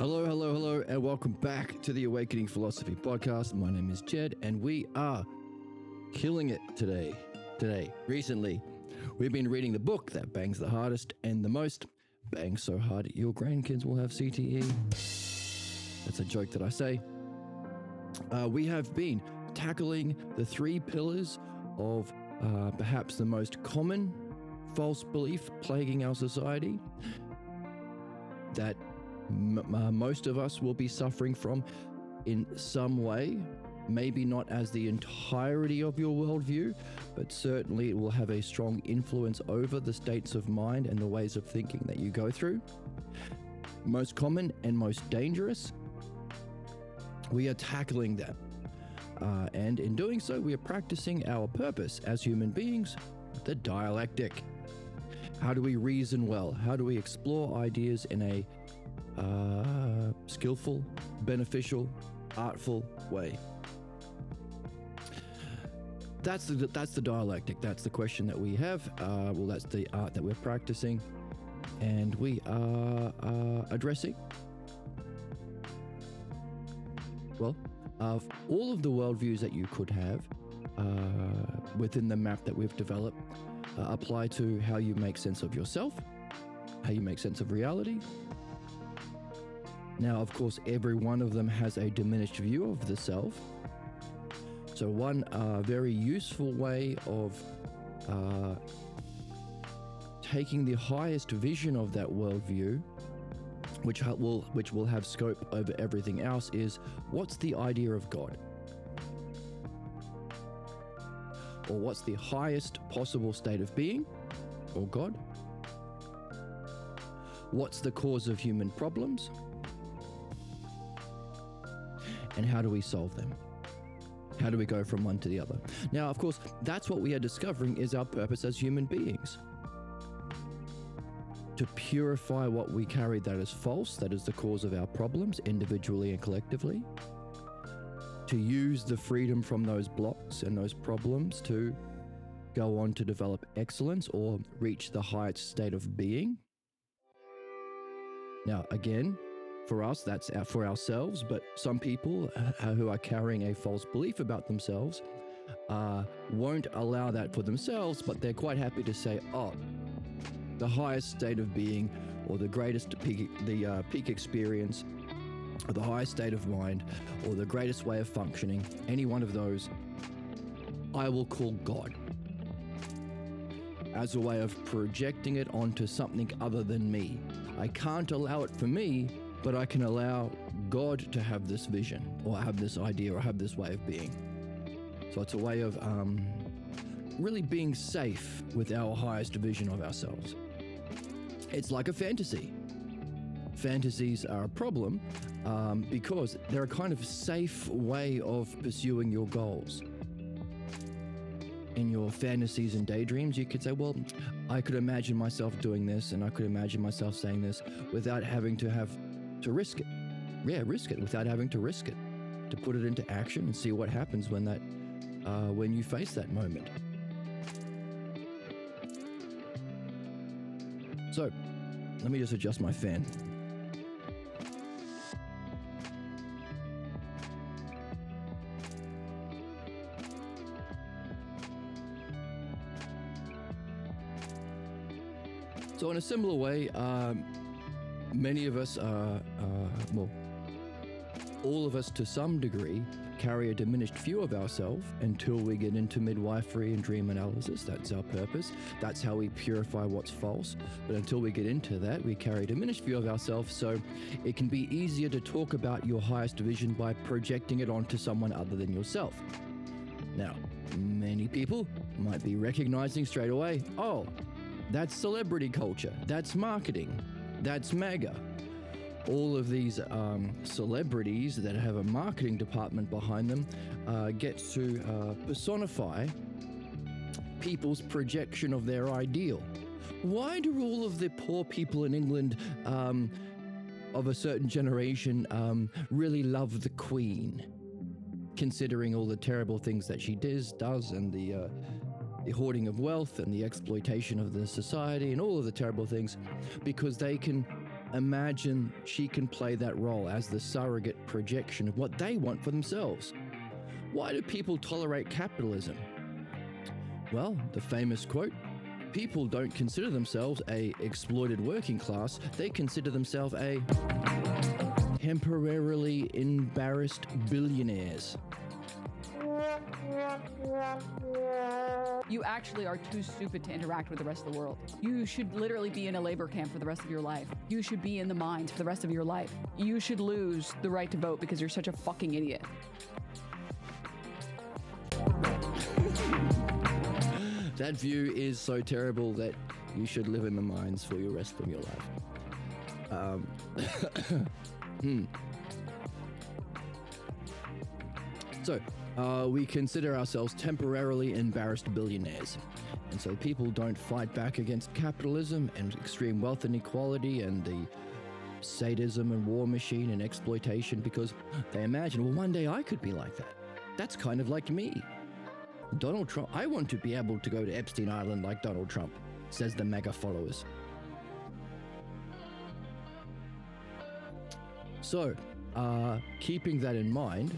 Hello, hello, hello, and welcome back to the Awakening Philosophy Podcast. My name is Jed, and we are killing it today. Recently, we've been reading the book that bangs the hardest and the most. Bangs so hard your grandkids will have CTE. That's a joke that I say. We have been tackling the three pillars of perhaps the most common false belief plaguing our society that most of us will be suffering from in some way, maybe not as the entirety of your worldview, but certainly it will have a strong influence over the states of mind and the ways of thinking that you go through. Most common and most dangerous, we are tackling them. And in doing so, we are practicing our purpose as human beings, the dialectic. How do we reason well? How do we explore ideas in a skillful, beneficial, artful way? That's the dialectic. That's the question that we have. That's the art that we're practicing, and we are addressing. Well, all of the worldviews that you could have within the map that we've developed apply to how you make sense of yourself, how you make sense of reality. Now, of course, every one of them has a diminished view of the self. So one very useful way of taking the highest vision of that worldview, which will have scope over everything else, is what's the idea of God? Or what's the highest possible state of being, or God? What's the cause of human problems? And how do we solve them? How do we go from one to the other? Now, of course, that's what we are discovering is our purpose as human beings. To purify what we carry that is false, that is the cause of our problems, individually and collectively. To use the freedom from those blocks and those problems to go on to develop excellence or reach the highest state of being. Now, again, for us, that's for ourselves, but some people who are carrying a false belief about themselves won't allow that for themselves, but they're quite happy to say, the highest state of being, or the greatest peak experience, or the highest state of mind, or the greatest way of functioning, any one of those, I will call God, as a way of projecting it onto something other than me. I can't allow it for me, but I can allow God to have this vision, or have this idea, or have this way of being. So it's a way of really being safe with our highest vision of ourselves. It's like a fantasy. Fantasies are a problem because they're a kind of safe way of pursuing your goals. In your fantasies and daydreams, you could say, well, I could imagine myself doing this, and I could imagine myself saying this without having to have to risk it. Yeah, risk it without having to risk it. To put it into action and see what happens when you face that moment. So, let me just adjust my fan. So in a similar way, many of us all of us to some degree carry a diminished view of ourselves until we get into midwifery and dream analysis. That's our purpose. That's how we purify what's false. But until we get into that, we carry a diminished view of ourselves. So it can be easier to talk about your highest vision by projecting it onto someone other than yourself. Now, many people might be recognizing straight away, that's celebrity culture. That's marketing. That's MAGA. All of these celebrities that have a marketing department behind them get to personify people's projection of their ideal. Why do all of the poor people in England of a certain generation really love the Queen, considering all the terrible things that she does and the hoarding of wealth and the exploitation of the society and all of the terrible things? Because they can imagine she can play that role as the surrogate projection of what they want for themselves. Why do people tolerate capitalism? Well, the famous quote, people don't consider themselves a exploited working class, they consider themselves a temporarily embarrassed billionaires. You actually are too stupid to interact with the rest of the world. You should literally be in a labor camp for the rest of your life. You should be in the mines for the rest of your life. You should lose the right to vote because you're such a fucking idiot. That view is so terrible that you should live in the mines for the rest of your life. So, we consider ourselves temporarily embarrassed billionaires. And so people don't fight back against capitalism and extreme wealth inequality and the sadism and war machine and exploitation because they imagine, well, one day I could be like that. That's kind of like me. Donald Trump, I want to be able to go to Epstein Island like Donald Trump, says the MAGA followers. So, keeping that in mind,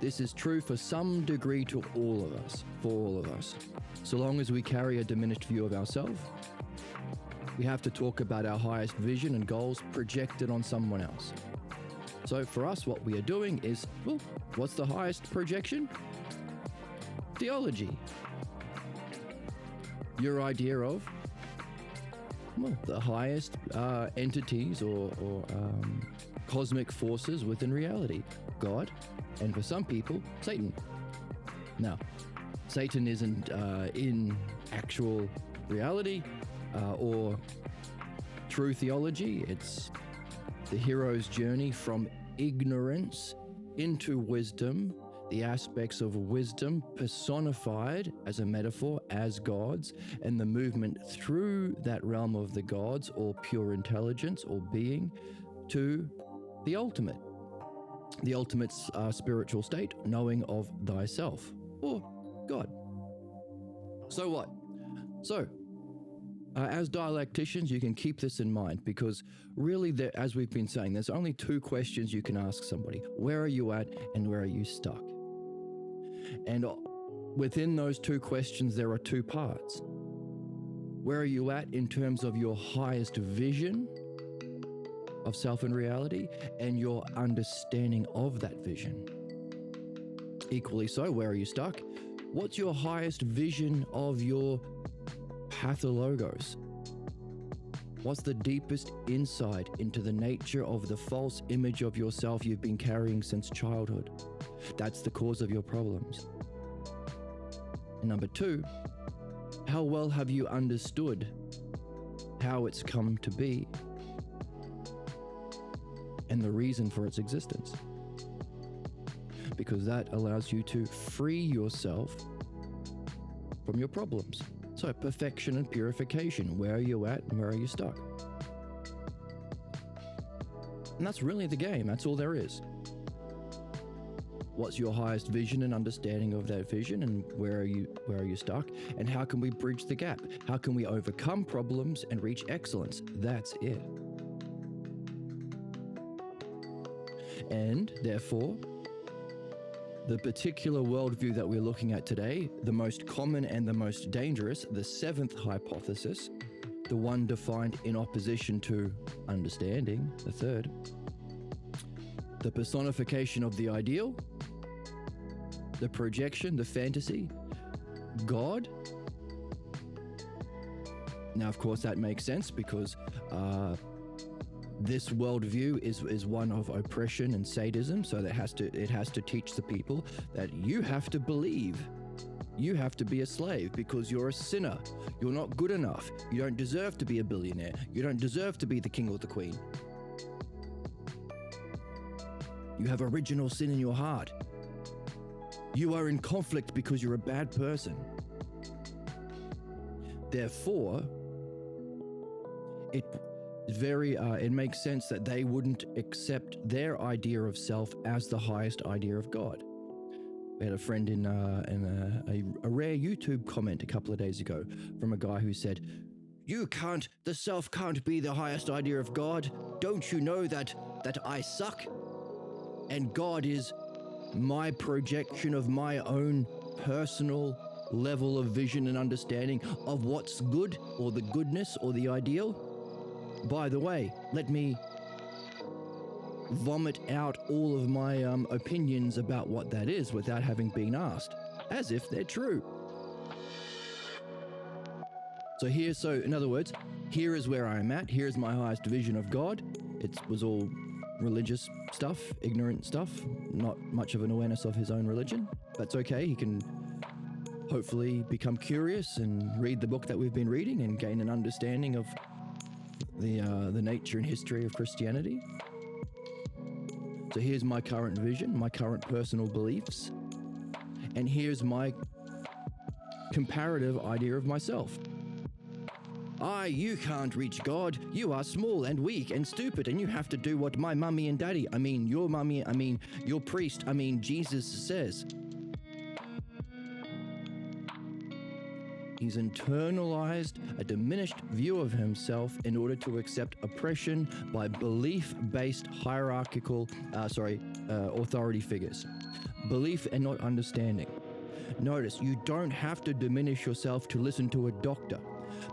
this is true for some degree to all of us, for all of us. So long as we carry a diminished view of ourselves, we have to talk about our highest vision and goals projected on someone else. So for us, what we are doing is, well, what's the highest projection? Theology. Your idea of, well, the highest entities or cosmic forces within reality. God, and for some people, Satan. Now, Satan isn't in actual reality or true theology. It's the hero's journey from ignorance into wisdom, the aspects of wisdom personified as a metaphor as gods, and the movement through that realm of the gods or pure intelligence or being to the ultimate spiritual state, knowing of thyself or God. So what? So, as dialecticians, you can keep this in mind because really, as we've been saying, there's only two questions you can ask somebody. Where are you at and where are you stuck? And within those two questions, there are two parts. Where are you at in terms of your highest vision of self and reality and your understanding of that vision? Equally so, where are you stuck? What's your highest vision of your pathologos? What's the deepest insight into the nature of the false image of yourself you've been carrying since childhood? That's the cause of your problems. And number two, how well have you understood how it's come to be and the reason for its existence? Because that allows you to free yourself from your problems. So perfection and purification, where are you at and where are you stuck? And that's really the game, that's all there is. What's your highest vision and understanding of that vision, and where are you stuck? And how can we bridge the gap? How can we overcome problems and reach excellence? That's it. And therefore, the particular worldview that we're looking at today, the most common and the most dangerous, the seventh hypothesis, the one defined in opposition to understanding, the third, the personification of the ideal, the projection, the fantasy, God. Now, of course, that makes sense because this worldview is one of oppression and sadism, so it has to teach the people that you have to believe. You have to be a slave because you're a sinner. You're not good enough. You don't deserve to be a billionaire. You don't deserve to be the king or the queen. You have original sin in your heart. You are in conflict because you're a bad person. Therefore, it makes sense that they wouldn't accept their idea of self as the highest idea of God. We had a friend in a rare YouTube comment a couple of days ago from a guy who said, The self can't be the highest idea of God. Don't you know that I suck? And God is my projection of my own personal level of vision and understanding of what's good or the goodness or the ideal? By the way, let me vomit out all of my opinions about what that is without having been asked, as if they're true. So in other words, here is where I'm at. Here is my highest vision of God. It was all religious stuff, ignorant stuff, not much of an awareness of his own religion. That's okay. He can hopefully become curious and read the book that we've been reading and gain an understanding of the nature and history of Christianity. So here's my current vision, my current personal beliefs, and here's my comparative idea of myself. You can't reach God. You are small and weak and stupid, and you have to do what my mummy and daddy, your priest, Jesus says. He's internalized a diminished view of himself in order to accept oppression by belief-based hierarchical, authority figures. Belief and not understanding. Notice, you don't have to diminish yourself to listen to a doctor,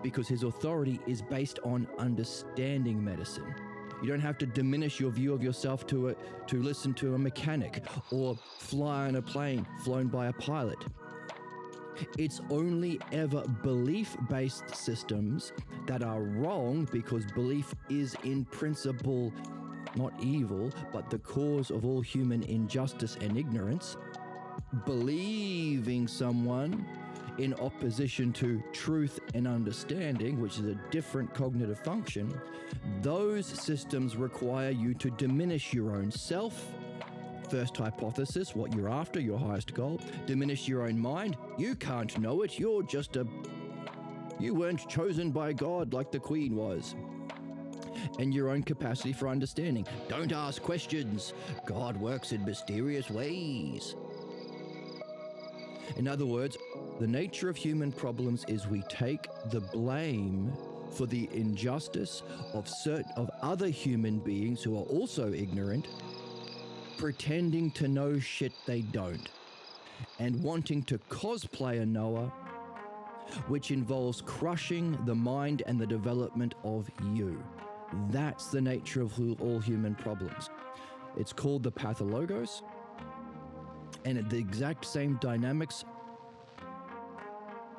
because his authority is based on understanding medicine. You don't have to diminish your view of yourself to listen to a mechanic or fly on a plane flown by a pilot. It's only ever belief-based systems that are wrong, because belief is in principle not evil, but the cause of all human injustice and ignorance. Believing someone in opposition to truth and understanding, which is a different cognitive function, those systems require you to diminish your own self. First hypothesis, what you're after, your highest goal. Diminish your own mind. You can't know it. You weren't chosen by God like the Queen was. And your own capacity for understanding. Don't ask questions. God works in mysterious ways. In other words, the nature of human problems is we take the blame for the injustice of other human beings who are also ignorant, pretending to know shit they don't, and wanting to cosplay a knower, which involves crushing the mind and the development of you. That's the nature of all human problems. It's called the pathologos, and the exact same dynamics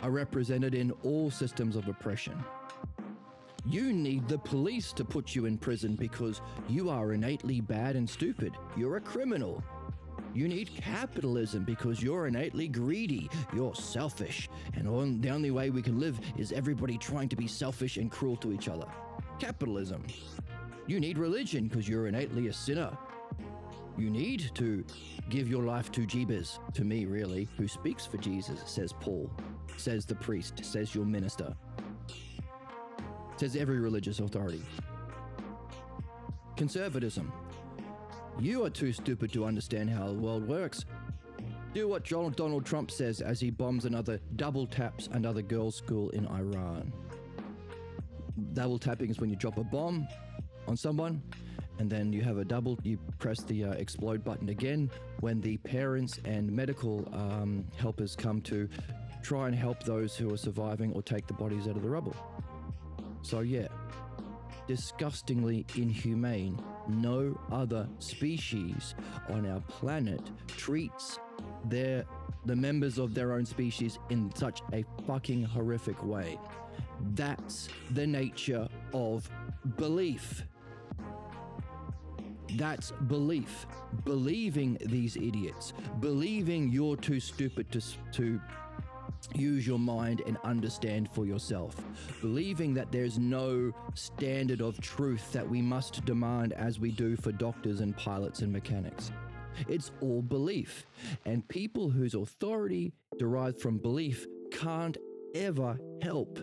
are represented in all systems of oppression. You need the police to put you in prison because you are innately bad and stupid. You're a criminal. You need capitalism because you're innately greedy. You're selfish. And the only way we can live is everybody trying to be selfish and cruel to each other. Capitalism. You need religion because you're innately a sinner. You need to give your life to Jeebus, to me really, who speaks for Jesus, says Paul, says the priest, says your minister. Says every religious authority. Conservatism. You are too stupid to understand how the world works. Do what Donald Trump says as he bombs double taps another girls' school in Iran. Double tapping is when you drop a bomb on someone, and then you press the explode button again when the parents and medical helpers come to try and help those who are surviving or take the bodies out of the rubble. So yeah, disgustingly inhumane. No other species on our planet treats the members of their own species in such a fucking horrific way. That's the nature of belief. That's belief. Believing these idiots. Believing you're too stupid to use your mind and understand for yourself. Believing that there's no standard of truth that we must demand as we do for doctors and pilots and mechanics. It's all belief. And people whose authority derived from belief can't ever help.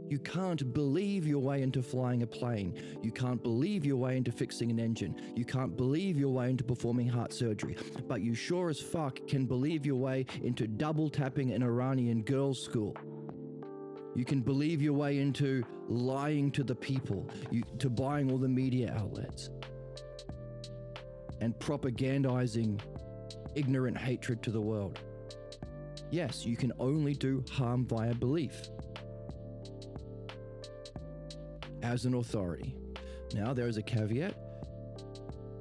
You can't believe your way into flying a plane. You can't believe your way into fixing an engine. You can't believe your way into performing heart surgery. But you sure as fuck can believe your way into double tapping an Iranian girls' school. You can believe your way into lying to the people, to buying all the media outlets, and propagandizing ignorant hatred to the world. Yes, you can only do harm via belief as an authority. Now, there is a caveat.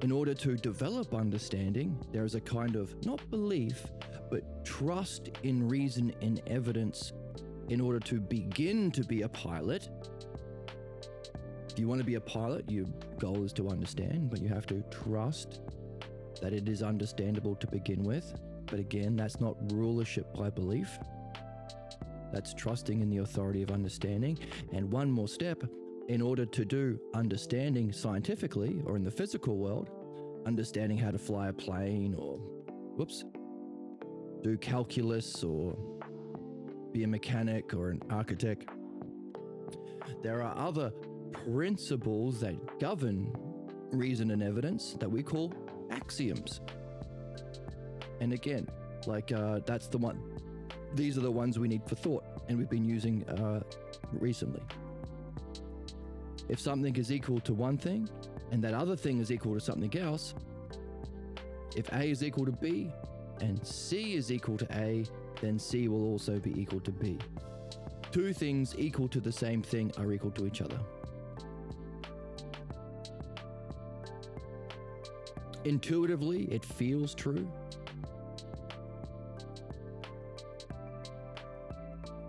In order to develop understanding, there is a kind of, not belief, but trust in reason and evidence in order to begin to be a pilot. If you want to be a pilot, your goal is to understand, but you have to trust that it is understandable to begin with. But again, that's not rulership by belief. That's trusting in the authority of understanding. And one more step, in order to do understanding scientifically or in the physical world, understanding how to fly a plane or, do calculus or be a mechanic or an architect, there are other principles that govern reason and evidence that we call axioms. And again, that's the one, these are the ones we need for thought, and we've been using recently. If something is equal to one thing and that other thing is equal to something else, if A is equal to B and C is equal to A, then C will also be equal to B. Two things equal to the same thing are equal to each other. Intuitively, it feels true.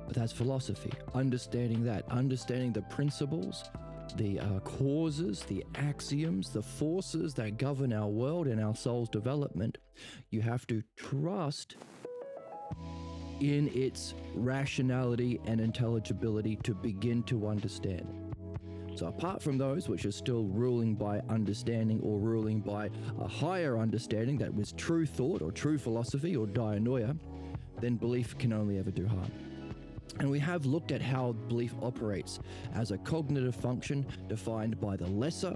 But that's philosophy. Understanding that, understanding the principles, the causes, the axioms, the forces that govern our world and our soul's development, you have to trust in its rationality and intelligibility to begin to understand. So apart from those which are still ruling by understanding or ruling by a higher understanding that was true thought or true philosophy or dianoia, then belief can only ever do harm. And we have looked at how belief operates as a cognitive function defined by the lesser.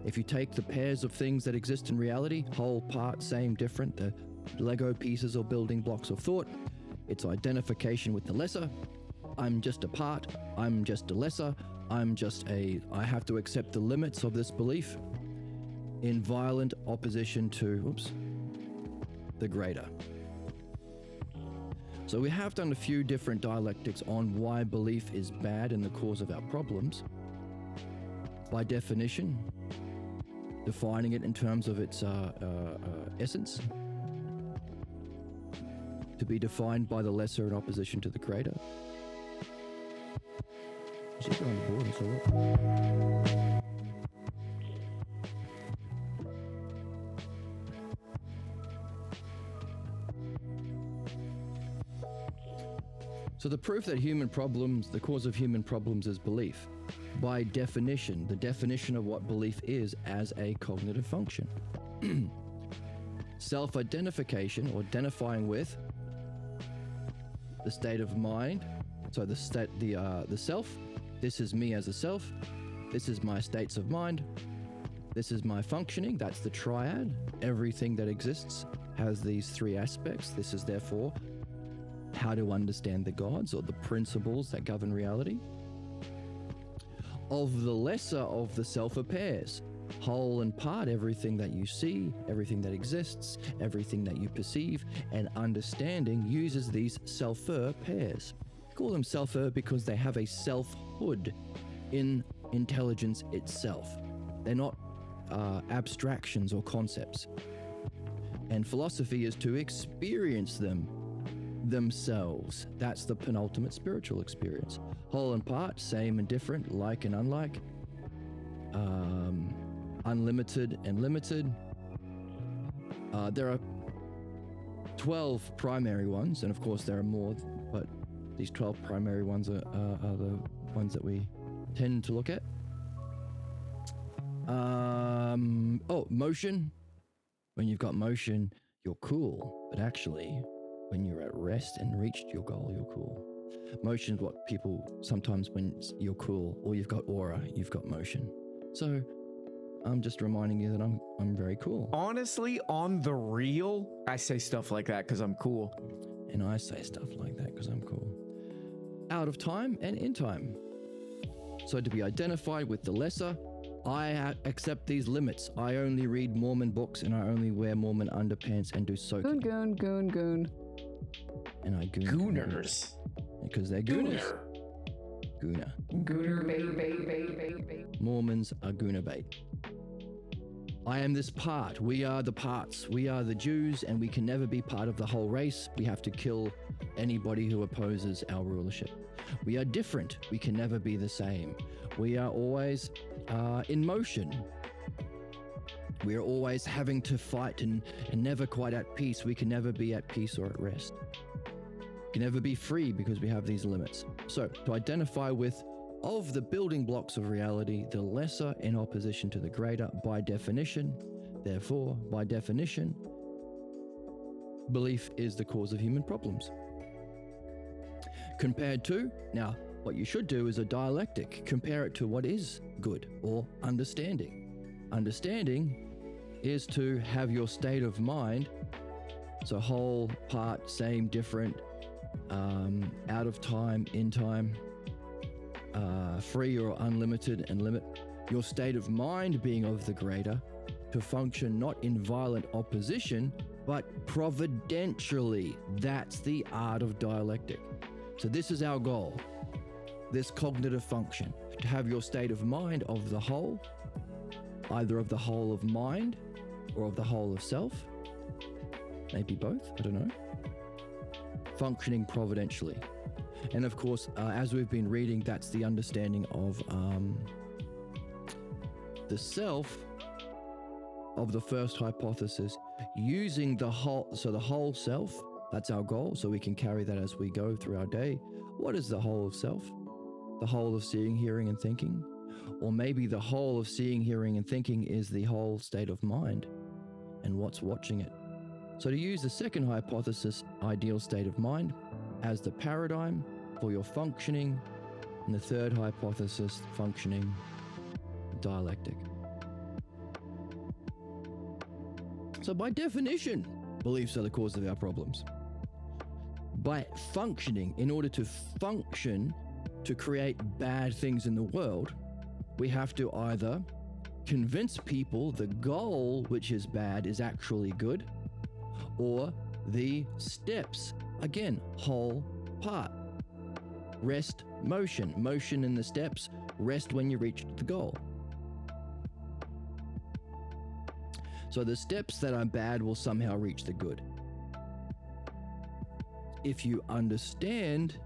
If you take the pairs of things that exist in reality, whole, part, same, different, the Lego pieces or building blocks of thought, it's identification with the lesser. I'm just a part, I'm just a lesser, I have to accept the limits of this belief in violent opposition to, the greater. So we have done a few different dialectics on why belief is bad and the cause of our problems. By definition, defining it in terms of its essence, to be defined by the lesser in opposition to the greater. You should go on the board and so look. So the proof that the cause of human problems is belief. By definition, the definition of what belief is as a cognitive function. Self-identification, or identifying with the state of mind. So the self, this is me as a self, this is my states of mind, this is my functioning, that's the triad. Everything that exists has these three aspects. This is therefore how to understand the gods or the principles that govern reality. Of the lesser of the self pairs, whole and part, everything that you see, everything that exists, everything that you perceive, and understanding uses these selfer pairs. Call them selfer because they have a selfhood in intelligence itself. They're not abstractions or concepts. And philosophy is to experience them themselves. That's the penultimate spiritual experience. Whole and part, same and different, like and unlike, unlimited and limited. There are 12 primary ones, and of course there are more, but these 12 primary ones are the ones that we tend to look at. Motion. When you've got motion, you're cool, but actually, when you're at rest and reached your goal, you're cool. Motion is what people sometimes, when you're cool or you've got aura, you've got motion. So I'm just reminding you that I'm very cool. Honestly, on the real, I say stuff like that because I'm cool. And I say stuff like that because I'm cool. out of time and in time. So to be identified with the lesser, I accept these limits. I only read Mormon books and I only wear Mormon underpants and do soaking. Goon. And I goon. Gooners. Because they're gooners. Gooner. Gooner bait. Mormons are gooner bait. I am this part. We are the parts. We are the Jews, and we can never be part of the whole race. We have to kill anybody who opposes our rulership. We are different. We can never be the same. We are always in motion. We are always having to fight and never quite at peace. We can never be at peace or at rest. We can never be free because we have these limits. So to identify with of the building blocks of reality, the lesser in opposition to the greater, by definition, therefore, by definition, belief is the cause of human problems. Compared to, now, what you should do is a dialectic. Compare it to what is good or understanding. Understanding is to have your state of mind, so whole, part, same, different, out of time, in time, free or unlimited, and limit, your state of mind being of the greater, to function not in violent opposition, but providentially. That's the art of dialectic. So this is our goal, this cognitive function, to have your state of mind of the whole, either of the whole of mind or of the whole of self, maybe both, I don't know, functioning providentially. And of course, as we've been reading, that's the understanding of the self of the first hypothesis, using the whole, so the whole self, that's our goal, so we can carry that as we go through our day. What is the whole of self? The whole of seeing, hearing, and thinking? Or maybe the whole of seeing, hearing, and thinking is the whole state of mind and what's watching it. So to use the second hypothesis, ideal state of mind, as the paradigm for your functioning, and the third hypothesis, functioning dialectic. So by definition, beliefs are the cause of our problems. By functioning, in order to function, to create bad things in the world, we have to either convince people the goal, which is bad, is actually good, or the steps, again, whole, part. Rest, motion. Motion in the steps, rest when you reach the goal. So the steps that are bad will somehow reach the good. If you understand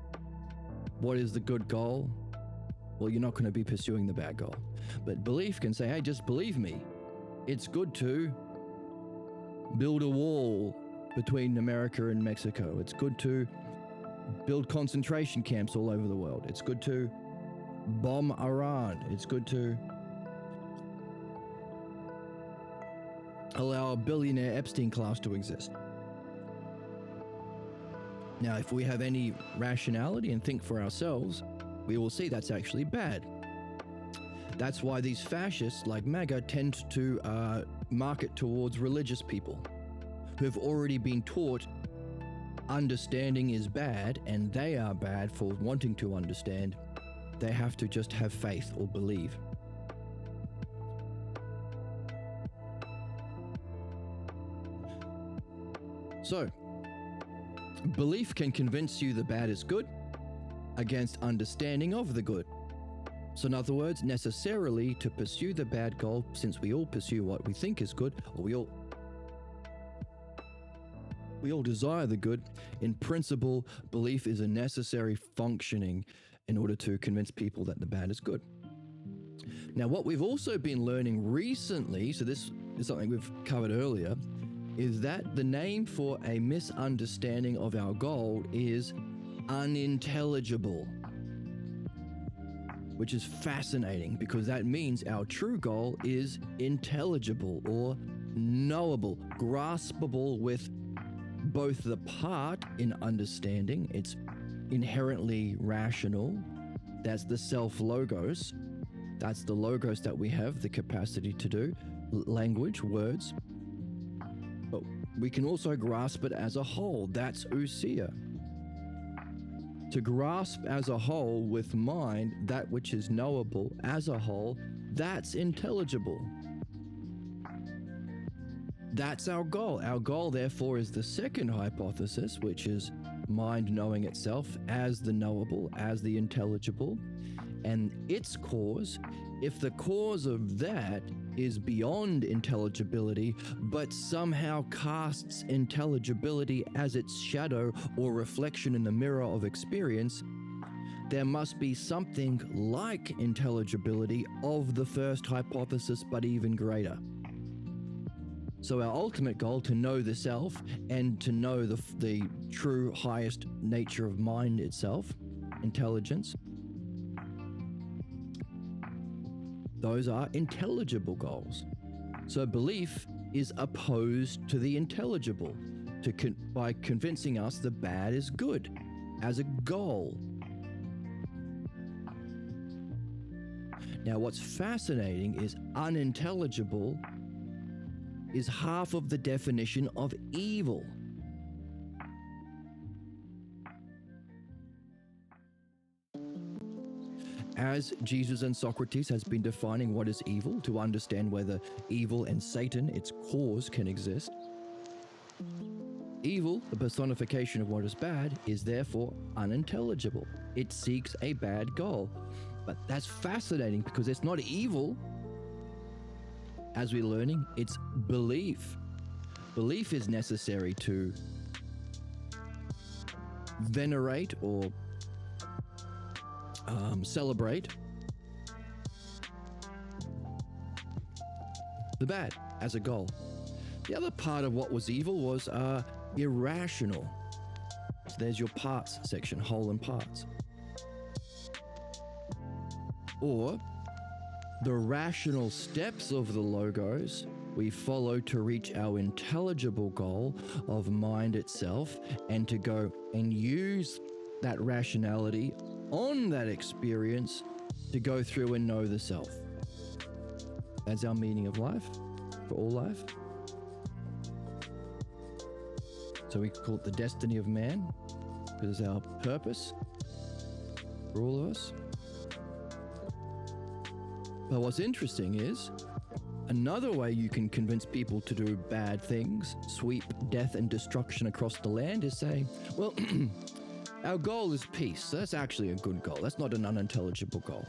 what is the good goal, well, you're not going to be pursuing the bad goal. But belief can say, hey, just believe me. It's good to build a wall between America and Mexico. It's good to build concentration camps all over the world. It's good to bomb Iran. It's good to allow a billionaire Epstein class to exist. Now, if we have any rationality and think for ourselves, we will see that's actually bad. That's why these fascists like MAGA tend to market towards religious people who have already been taught understanding is bad and they are bad for wanting to understand. They have to just have faith or believe. So, belief can convince you the bad is good against understanding of the good. So in other words, necessarily to pursue the bad goal, since we all pursue what we think is good, or we all desire the good, in principle, belief is a necessary functioning in order to convince people that the bad is good. Now, what we've also been learning recently, so this is something we've covered earlier, is that the name for a misunderstanding of our goal is unintelligible, which is fascinating because that means our true goal is intelligible or knowable, graspable with both the part in understanding, it's inherently rational, that's the self-logos, that's the logos that we have the capacity to do, language, words, but we can also grasp it as a whole, that's ousia. To grasp as a whole with mind that which is knowable as a whole, that's intelligible. That's our goal. Our goal, therefore, is the second hypothesis, which is mind knowing itself as the knowable, as the intelligible, and its cause. If the cause of that is beyond intelligibility, but somehow casts intelligibility as its shadow or reflection in the mirror of experience, there must be something like intelligibility of the first hypothesis, but even greater. So our ultimate goal, to know the self and to know the true highest nature of mind itself, intelligence, those are intelligible goals. So belief is opposed to the intelligible by convincing us the bad is good as a goal. Now, what's fascinating is unintelligible is half of the definition of evil. As Jesus and Socrates has been defining what is evil to understand whether evil and Satan, its cause, can exist. Evil, the personification of what is bad, is therefore unintelligible. It seeks a bad goal. But that's fascinating because it's not evil. As we're learning, it's belief. Belief is necessary to venerate or celebrate the bad as a goal. The other part of what was evil was irrational. So there's your parts section, whole and parts. Or the rational steps of the logos we follow to reach our intelligible goal of mind itself, and to go and use that rationality on that experience to go through and know the self. That's our meaning of life, for all life. So we call it the destiny of man, because it's our purpose for all of us. But what's interesting is, another way you can convince people to do bad things, sweep death and destruction across the land, is saying, well, our goal is peace. So that's actually a good goal. That's not an unintelligible goal,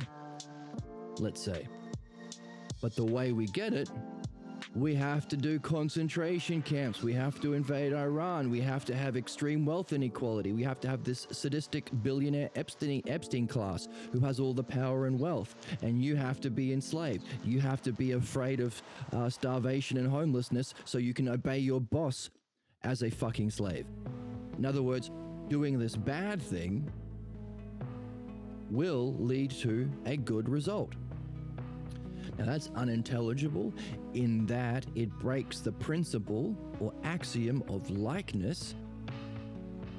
let's say. But the way we get it, we have to do concentration camps. We have to invade Iran. We have to have extreme wealth inequality. We have to have this sadistic billionaire Epstein class who has all the power and wealth. And you have to be enslaved. You have to be afraid of starvation and homelessness so you can obey your boss as a fucking slave. In other words, doing this bad thing will lead to a good result. Now that's unintelligible in that it breaks the principle or axiom of likeness.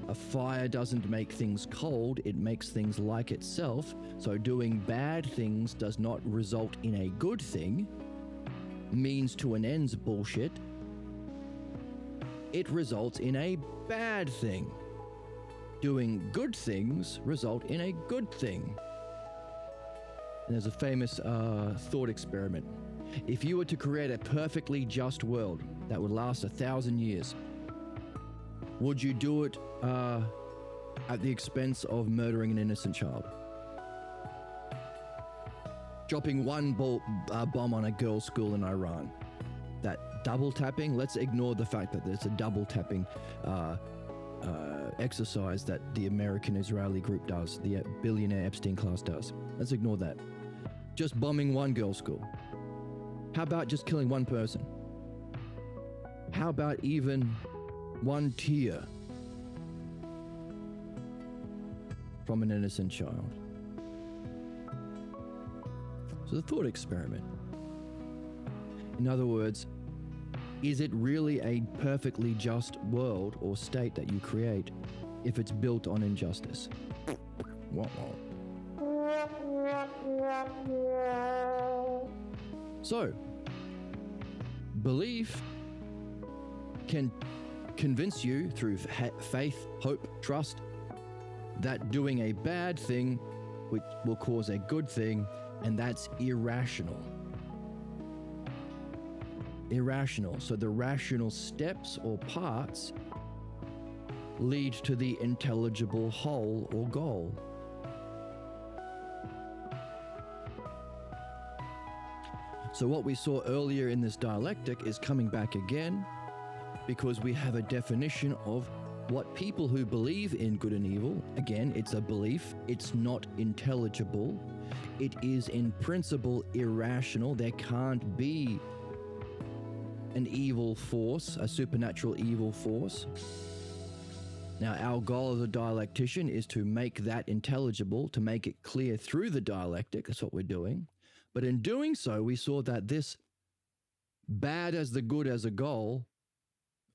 A fire doesn't make things cold, it makes things like itself. So doing bad things does not result in a good thing. Means to an end's bullshit. It results in a bad thing. Doing good things result in a good thing. And there's a famous thought experiment. If you were to create a perfectly just world that would last 1,000 years, would you do it at the expense of murdering an innocent child? Dropping one bomb on a girls' school in Iran. That double tapping, let's ignore the fact that there's a double tapping exercise that the American-Israeli group does, the billionaire Epstein class does. Let's ignore that. Just bombing one girls' school. How about just killing one person? How about even one tear from an innocent child? So the thought experiment. In other words, is it really a perfectly just world or state that you create if it's built on injustice? So, belief can convince you through faith, hope, trust that doing a bad thing which will cause a good thing, and that's irrational. Irrational. So the rational steps or parts lead to the intelligible whole or goal. So what we saw earlier in this dialectic is coming back again, because we have a definition of what people who believe in good and evil, again, it's a belief, it's not intelligible, it is in principle irrational. There can't be an evil force, a supernatural evil force. Now, our goal as a dialectician is to make that intelligible, to make it clear through the dialectic. That's what we're doing. But in doing so, we saw that this bad as the good as a goal,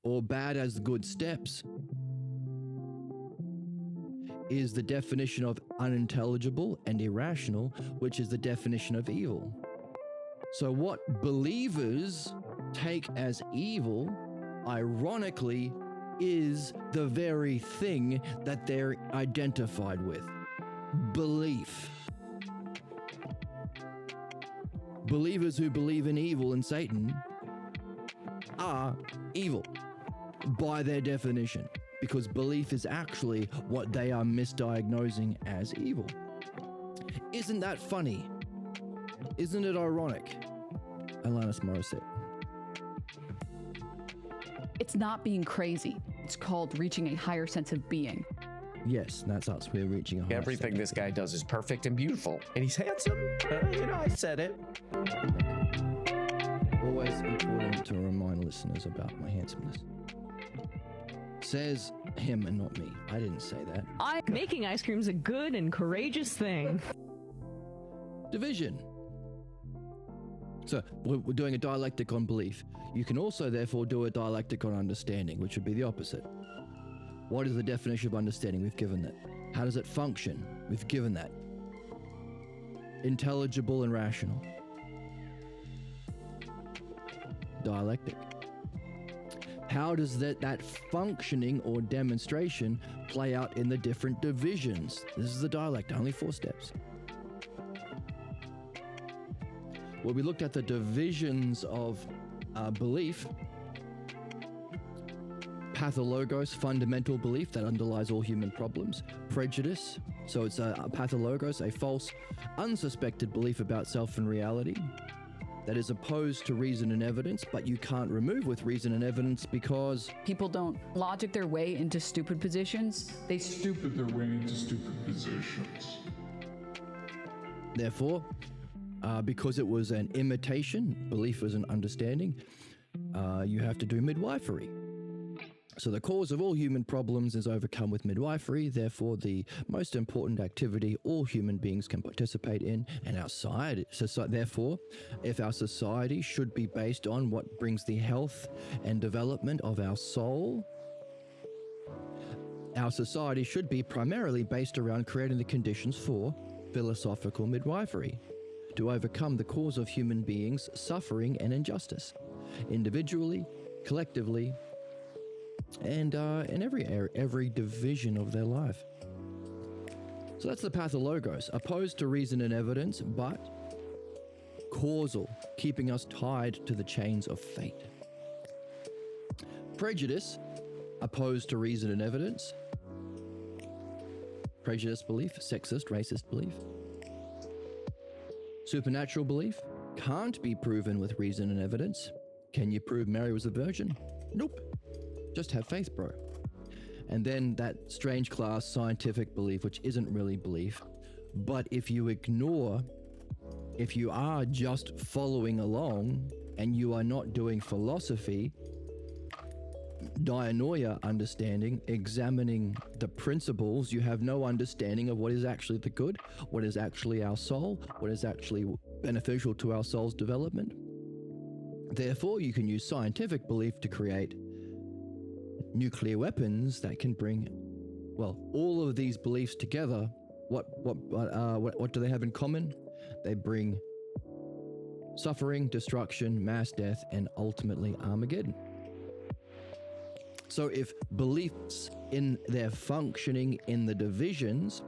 or bad as the good steps, is the definition of unintelligible and irrational, which is the definition of evil. So what believers take as evil, ironically, is the very thing that they're identified with. Belief. Believers who believe in evil and Satan are evil by their definition, because belief is actually what they are misdiagnosing as evil. Isn't that funny? Isn't it ironic? Alanis Morissette. It's not being crazy. It's called reaching a higher sense of being. Yes, that's us. We're reaching a higher Everything sense. this guy does is perfect and beautiful. And he's handsome. I said it. Always important to remind listeners about my handsomeness. Says him and not me. I didn't say that. Making ice cream is a good and courageous thing. Division. So we're doing a dialectic on belief. You can also therefore do a dialectic on understanding, which would be the opposite. What is the definition of understanding? We've given that. How does it function? We've given that. Intelligible and rational. Dialectic. How does that functioning or demonstration play out in the different divisions? This is the dialectic, only 4 steps. Well, we looked at the divisions of belief. Pathologos, fundamental belief that underlies all human problems. Prejudice, so it's a pathologos, a false, unsuspected belief about self and reality that is opposed to reason and evidence, but you can't remove with reason and evidence because People don't logic their way into stupid positions. They Stupid their way into stupid positions. therefore, because it was an imitation, belief was an understanding, you have to do midwifery. So the cause of all human problems is overcome with midwifery, therefore the most important activity all human beings can participate in, and our society, therefore, if our society should be based on what brings the health and development of our soul, our society should be primarily based around creating the conditions for philosophical midwifery, to overcome the cause of human beings' suffering and injustice, individually, collectively, and in every division of their life. So that's the pathologos, opposed to reason and evidence, but causal, keeping us tied to the chains of fate. Prejudice, opposed to reason and evidence. Prejudice belief, sexist, racist belief. Supernatural belief, can't be proven with reason and evidence. Can you prove Mary was a virgin? Nope. Just have faith, bro. And then that strange class scientific belief, which isn't really belief, but if you are just following along and you are not doing philosophy, dianoia understanding, examining the principles, you have no understanding of what is actually the good, what is actually our soul, what is actually beneficial to our soul's development. Therefore, you can use scientific belief to create nuclear weapons that can bring, well, all of these beliefs together. What do they have in common? They bring suffering, destruction, mass death, and ultimately Armageddon. So if beliefs in their functioning in the divisions,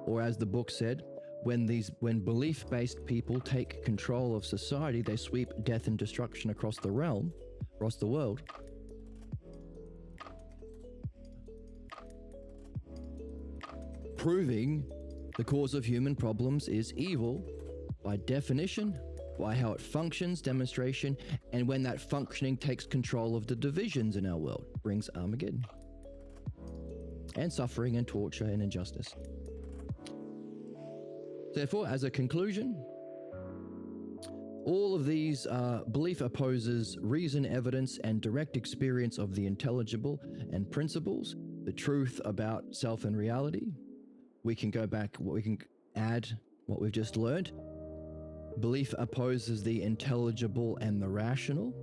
or as the book said, when belief-based people take control of society, they sweep death and destruction across the realm, across the world. Proving the cause of human problems is evil by definition, by how it functions, demonstration, and when that functioning takes control of the divisions in our world, brings Armageddon. And suffering and torture and injustice. Therefore, as a conclusion, all of these belief opposes reason, evidence, and direct experience of the intelligible and principles, the truth about self and reality. We can go back, we can add what we've just learned. Belief opposes the intelligible and the rational.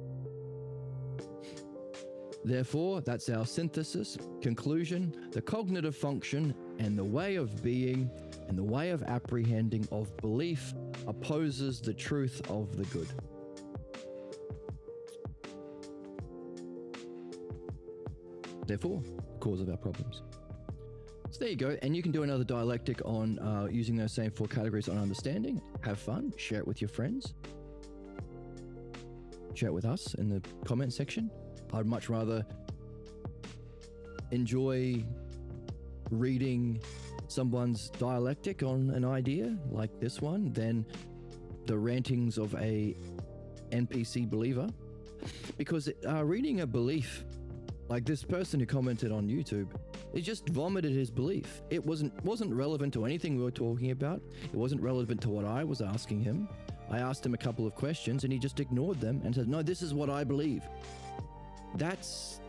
Therefore, that's our synthesis, conclusion, the cognitive function and the way of being and the way of apprehending of belief opposes the truth of the good. Therefore, the cause of our problems. So there you go, and you can do another dialectic on using those same 4 categories on understanding. Have fun, share it with your friends. Share it with us in the comment section. I'd much rather enjoy reading someone's dialectic on an idea like this one than the rantings of a NPC believer. Because reading a belief, like this person who commented on YouTube, he just vomited his belief. It wasn't relevant to anything we were talking about. It wasn't relevant to what I was asking him. I asked him a couple of questions and he just ignored them and said, no, this is what I believe. That's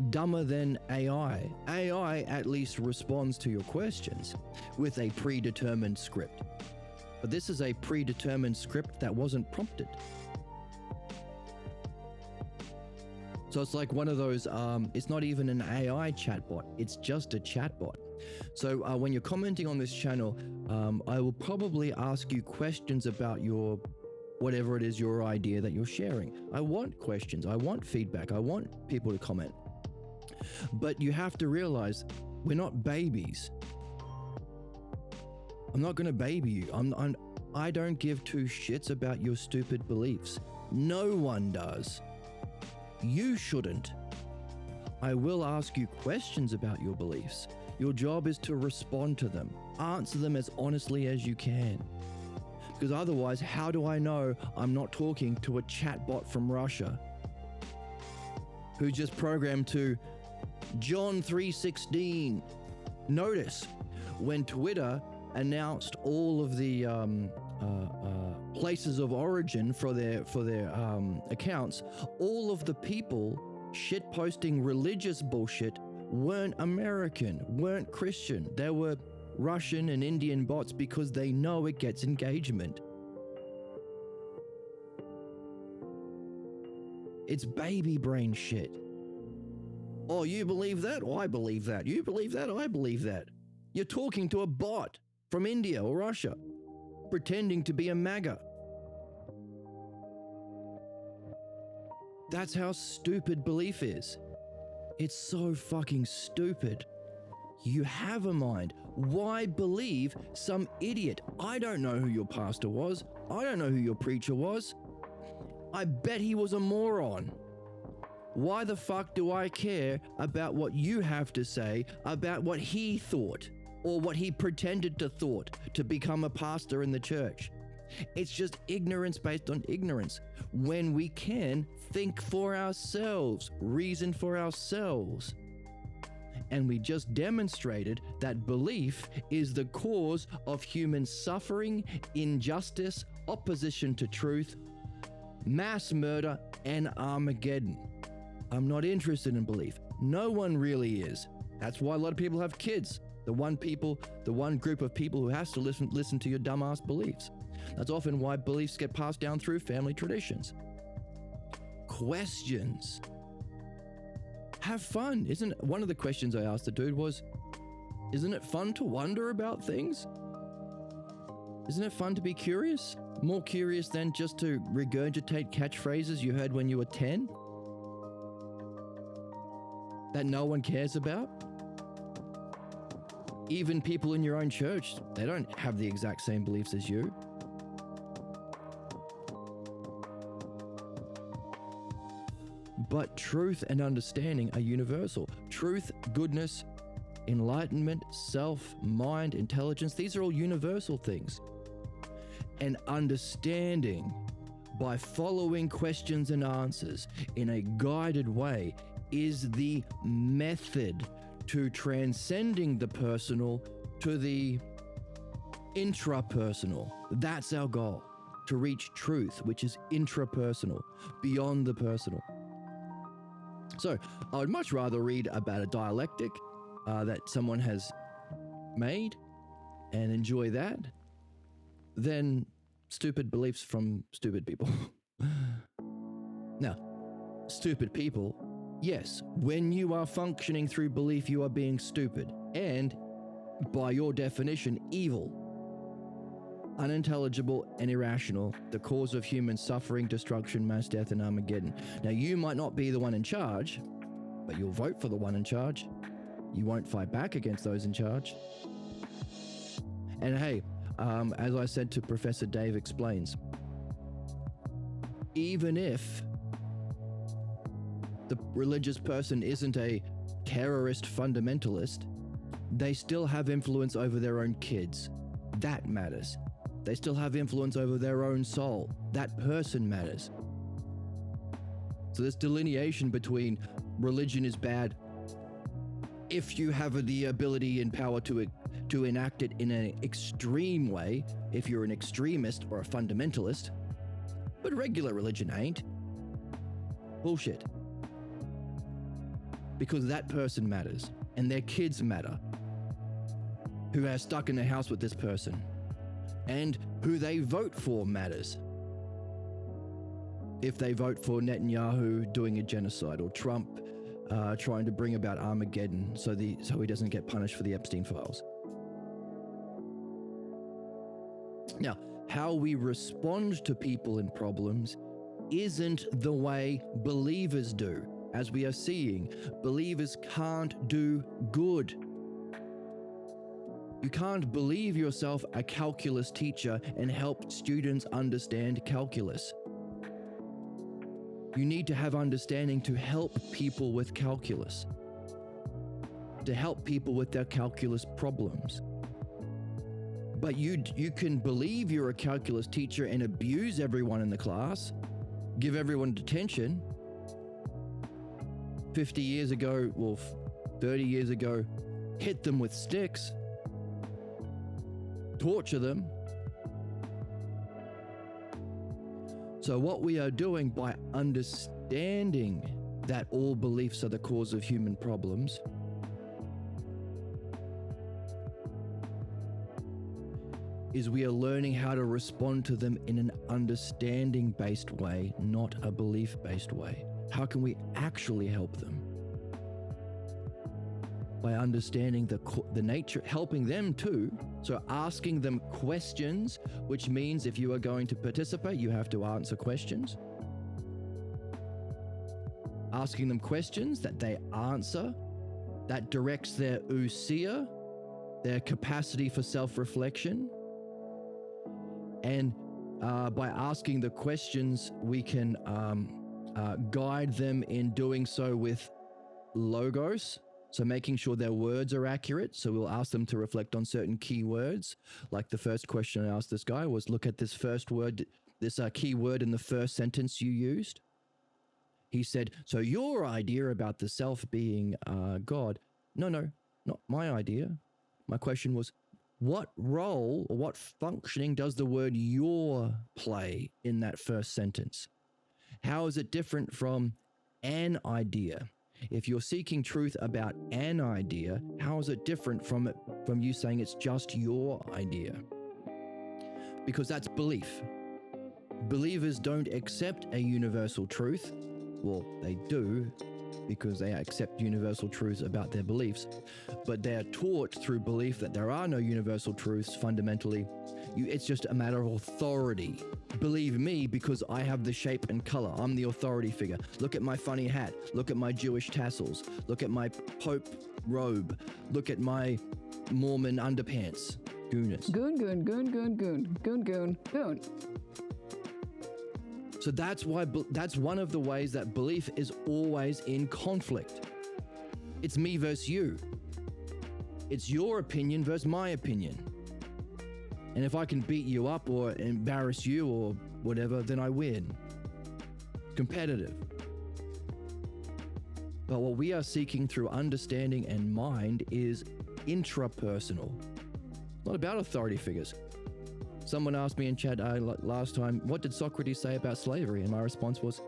dumber than AI. AI at least responds to your questions with a predetermined script. But this is a predetermined script that wasn't prompted. So it's like one of those, it's not even an AI chatbot, it's just a chatbot. So when you're commenting on this channel, I will probably ask you questions about your, whatever it is, your idea that you're sharing. I want questions, I want feedback, I want people to comment. But you have to realize, we're not babies. I'm not gonna baby you. I don't give 2 shits about your stupid beliefs. No one does. You shouldn't. I will ask you questions about your beliefs. Your job is to respond to them. Answer them as honestly as you can. Because otherwise, how do I know I'm not talking to a chatbot from Russia who's just programmed to John 3:16? Notice, when Twitter announced all of the places of origin for their accounts, all of the people shitposting religious bullshit weren't American, weren't Christian. They were Russian and Indian bots because they know it gets engagement. It's baby brain shit. Oh, you believe that? Oh, I believe that. You believe that? I believe that. You're talking to a bot from India or Russia, pretending to be a MAGA. That's how stupid belief is. It's so fucking stupid. You have a mind. Why believe some idiot? I don't know who your pastor was. I don't know who your preacher was. I bet he was a moron. Why the fuck do I care about what you have to say about what he thought or what he pretended to thought to become a pastor in the church? It's just ignorance based on ignorance. When we can think for ourselves, reason for ourselves. And we just demonstrated that belief is the cause of human suffering, injustice, opposition to truth, mass murder, and Armageddon. I'm not interested in belief. No one really is. That's why a lot of people have kids. The one group of people who has to listen to your dumbass beliefs. That's often why beliefs get passed down through family traditions. Questions. Have fun. One of the questions I asked the dude was, isn't it fun to wonder about things? Isn't it fun to be curious? More curious than just to regurgitate catchphrases you heard when you were 10? that no one cares about? Even people in your own church, they don't have the exact same beliefs as you. But truth and understanding are universal. Truth, goodness, enlightenment, self, mind, intelligence, these are all universal things. And understanding by following questions and answers in a guided way is the method to transcending the personal to the intrapersonal. That's our goal, to reach truth, which is intrapersonal, beyond the personal. So I would much rather read about a dialectic that someone has made and enjoy that than stupid beliefs from stupid people. Now, stupid people, yes, when you are functioning through belief, you are being stupid and, by your definition, evil, unintelligible and irrational, the cause of human suffering, destruction, mass death, and Armageddon. Now, you might not be the one in charge, but you'll vote for the one in charge. You won't fight back against those in charge. And hey, as I said to Professor Dave Explains, even if the religious person isn't a terrorist fundamentalist, they still have influence over their own kids. That matters. They still have influence over their own soul. That person matters. So this delineation between religion is bad if you have the ability and power to enact it in an extreme way, if you're an extremist or a fundamentalist, but regular religion ain't. Bullshit. Because that person matters, and their kids matter, who are stuck in the house with this person, and who they vote for matters. If they vote for Netanyahu doing a genocide, or Trump trying to bring about Armageddon so he doesn't get punished for the Epstein files. Now, how we respond to people and problems isn't the way believers do. As we are seeing, believers can't do good. You can't believe yourself a calculus teacher and help students understand calculus. You need to have understanding to help people with calculus, to help people with their calculus problems. But you can believe you're a calculus teacher and abuse everyone in the class, give everyone detention. 50 years ago, well, 30 years ago, hit them with sticks, torture them. So what we are doing by understanding that all beliefs are the cause of human problems is we are learning how to respond to them in an understanding-based way, not a belief-based way. How can we actually help them? By understanding the nature, helping them too. So asking them questions, which means if you are going to participate, you have to answer questions. Asking them questions that they answer, that directs their ousia, their capacity for self-reflection. And by asking the questions, we can guide them in doing so with logos. So making sure their words are accurate. So we'll ask them to reflect on certain key words. Like the first question I asked this guy was, look at this first word, this key word in the first sentence you used. He said, so your idea about the self being God. No, not my idea. My question was, what role or what functioning does the word your play in that first sentence? How is it different from an idea? If you're seeking truth about an idea, how is it different from you saying it's just your idea? Because that's belief. Believers don't accept a universal truth. Well, they do, because they accept universal truths about their beliefs, but they are taught through belief that there are no universal truths fundamentally. It's just a matter of authority. Believe me because I have the shape and color. I'm the authority figure. Look at my funny hat. Look at my Jewish tassels. Look at my Pope robe. Look at my Mormon underpants. Gooners. Goon, goon, goon, goon, goon, goon, goon, goon. So that's one of the ways that belief is always in conflict. It's me versus you. It's your opinion versus my opinion. And if I can beat you up or embarrass you or whatever, then I win. Competitive. But what we are seeking through understanding and mind is intrapersonal. It's not about authority figures. Someone asked me in chat last time, what did Socrates say about slavery? And my response was,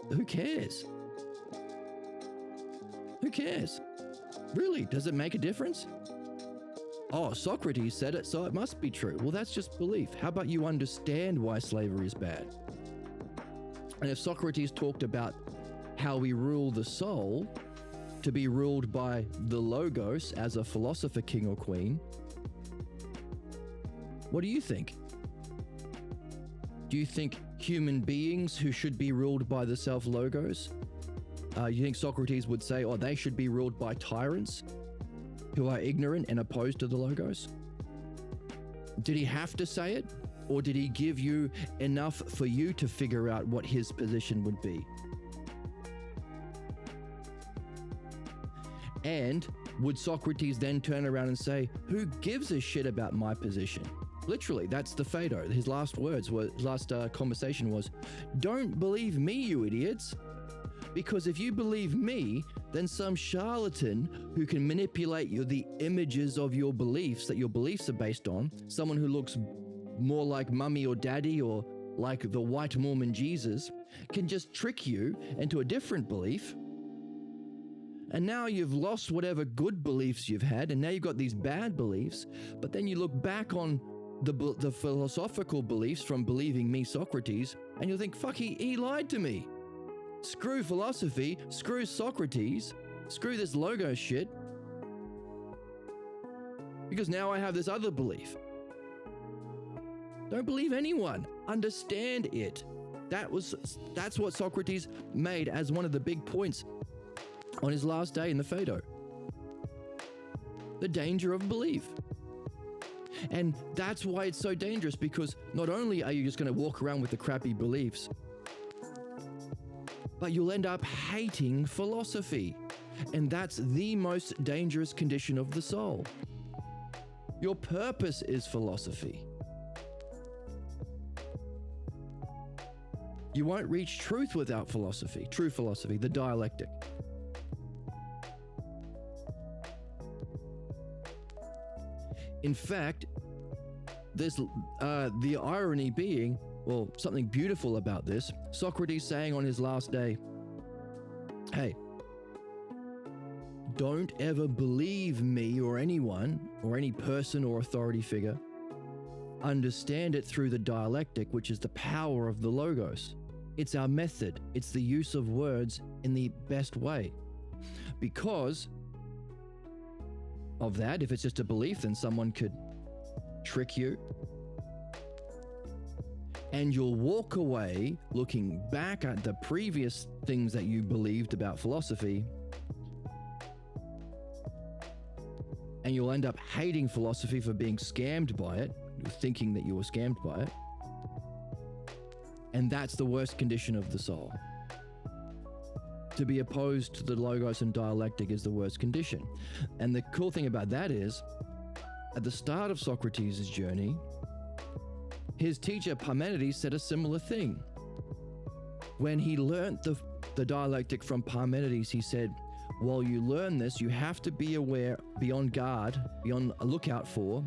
who cares? Who cares? Really, does it make a difference? Oh, Socrates said it, so it must be true. Well, that's just belief. How about you understand why slavery is bad? And if Socrates talked about how we rule the soul to be ruled by the Logos as a philosopher king or queen, what do you think? Do you think human beings who should be ruled by the self-Logos? You think Socrates would say, oh, they should be ruled by tyrants who are ignorant and opposed to the Logos? Did he have to say it? Or did he give you enough for you to figure out what his position would be? And would Socrates then turn around and say, who gives a shit about my position? Literally, that's the Phaedo. His last conversation was, don't believe me, you idiots. Because if you believe me, then some charlatan who can manipulate the images of your beliefs that your beliefs are based on, someone who looks more like mummy or daddy or like the white Mormon Jesus, can just trick you into a different belief. And now you've lost whatever good beliefs you've had, and now you've got these bad beliefs, but then you look back on the philosophical beliefs from believing me, Socrates, and you'll think, fuck, he lied to me. Screw philosophy, screw Socrates, screw this Logos shit. Because now I have this other belief. Don't believe anyone. Understand it. That's what Socrates made as one of the big points on his last day in the Phaedo. The danger of belief. And that's why it's so dangerous, because not only are you just going to walk around with the crappy beliefs, but you'll end up hating philosophy. And that's the most dangerous condition of the soul. Your purpose is philosophy. You won't reach truth without philosophy, true philosophy, the dialectic. In fact, there's the irony being, well, something beautiful about this, Socrates saying on his last day, hey, don't ever believe me or anyone or any person or authority figure. Understand it through the dialectic, which is the power of the Logos. It's our method. It's the use of words in the best way. Because of that, if it's just a belief, then someone could trick you. And you'll walk away looking back at the previous things that you believed about philosophy, and you'll end up hating philosophy for being scammed by it, thinking that you were scammed by it. And that's the worst condition of the soul. To be opposed to the Logos and dialectic is the worst condition. And the cool thing about that is, at the start of Socrates' journey, his teacher Parmenides said a similar thing. When he learnt the dialectic from Parmenides, he said, while you learn this, you have to be aware, be on guard, be on a lookout for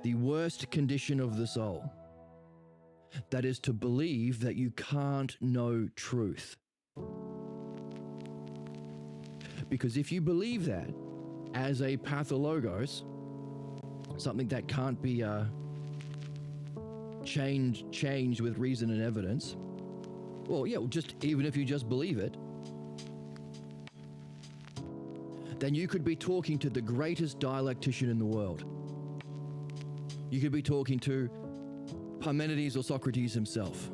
the worst condition of the soul. That is to believe that you can't know truth. Because if you believe that as a pathologos, something that can't be changed with reason and evidence, well, yeah, just even if you just believe it, then you could be talking to the greatest dialectician in the world. You could be talking to Parmenides or Socrates himself,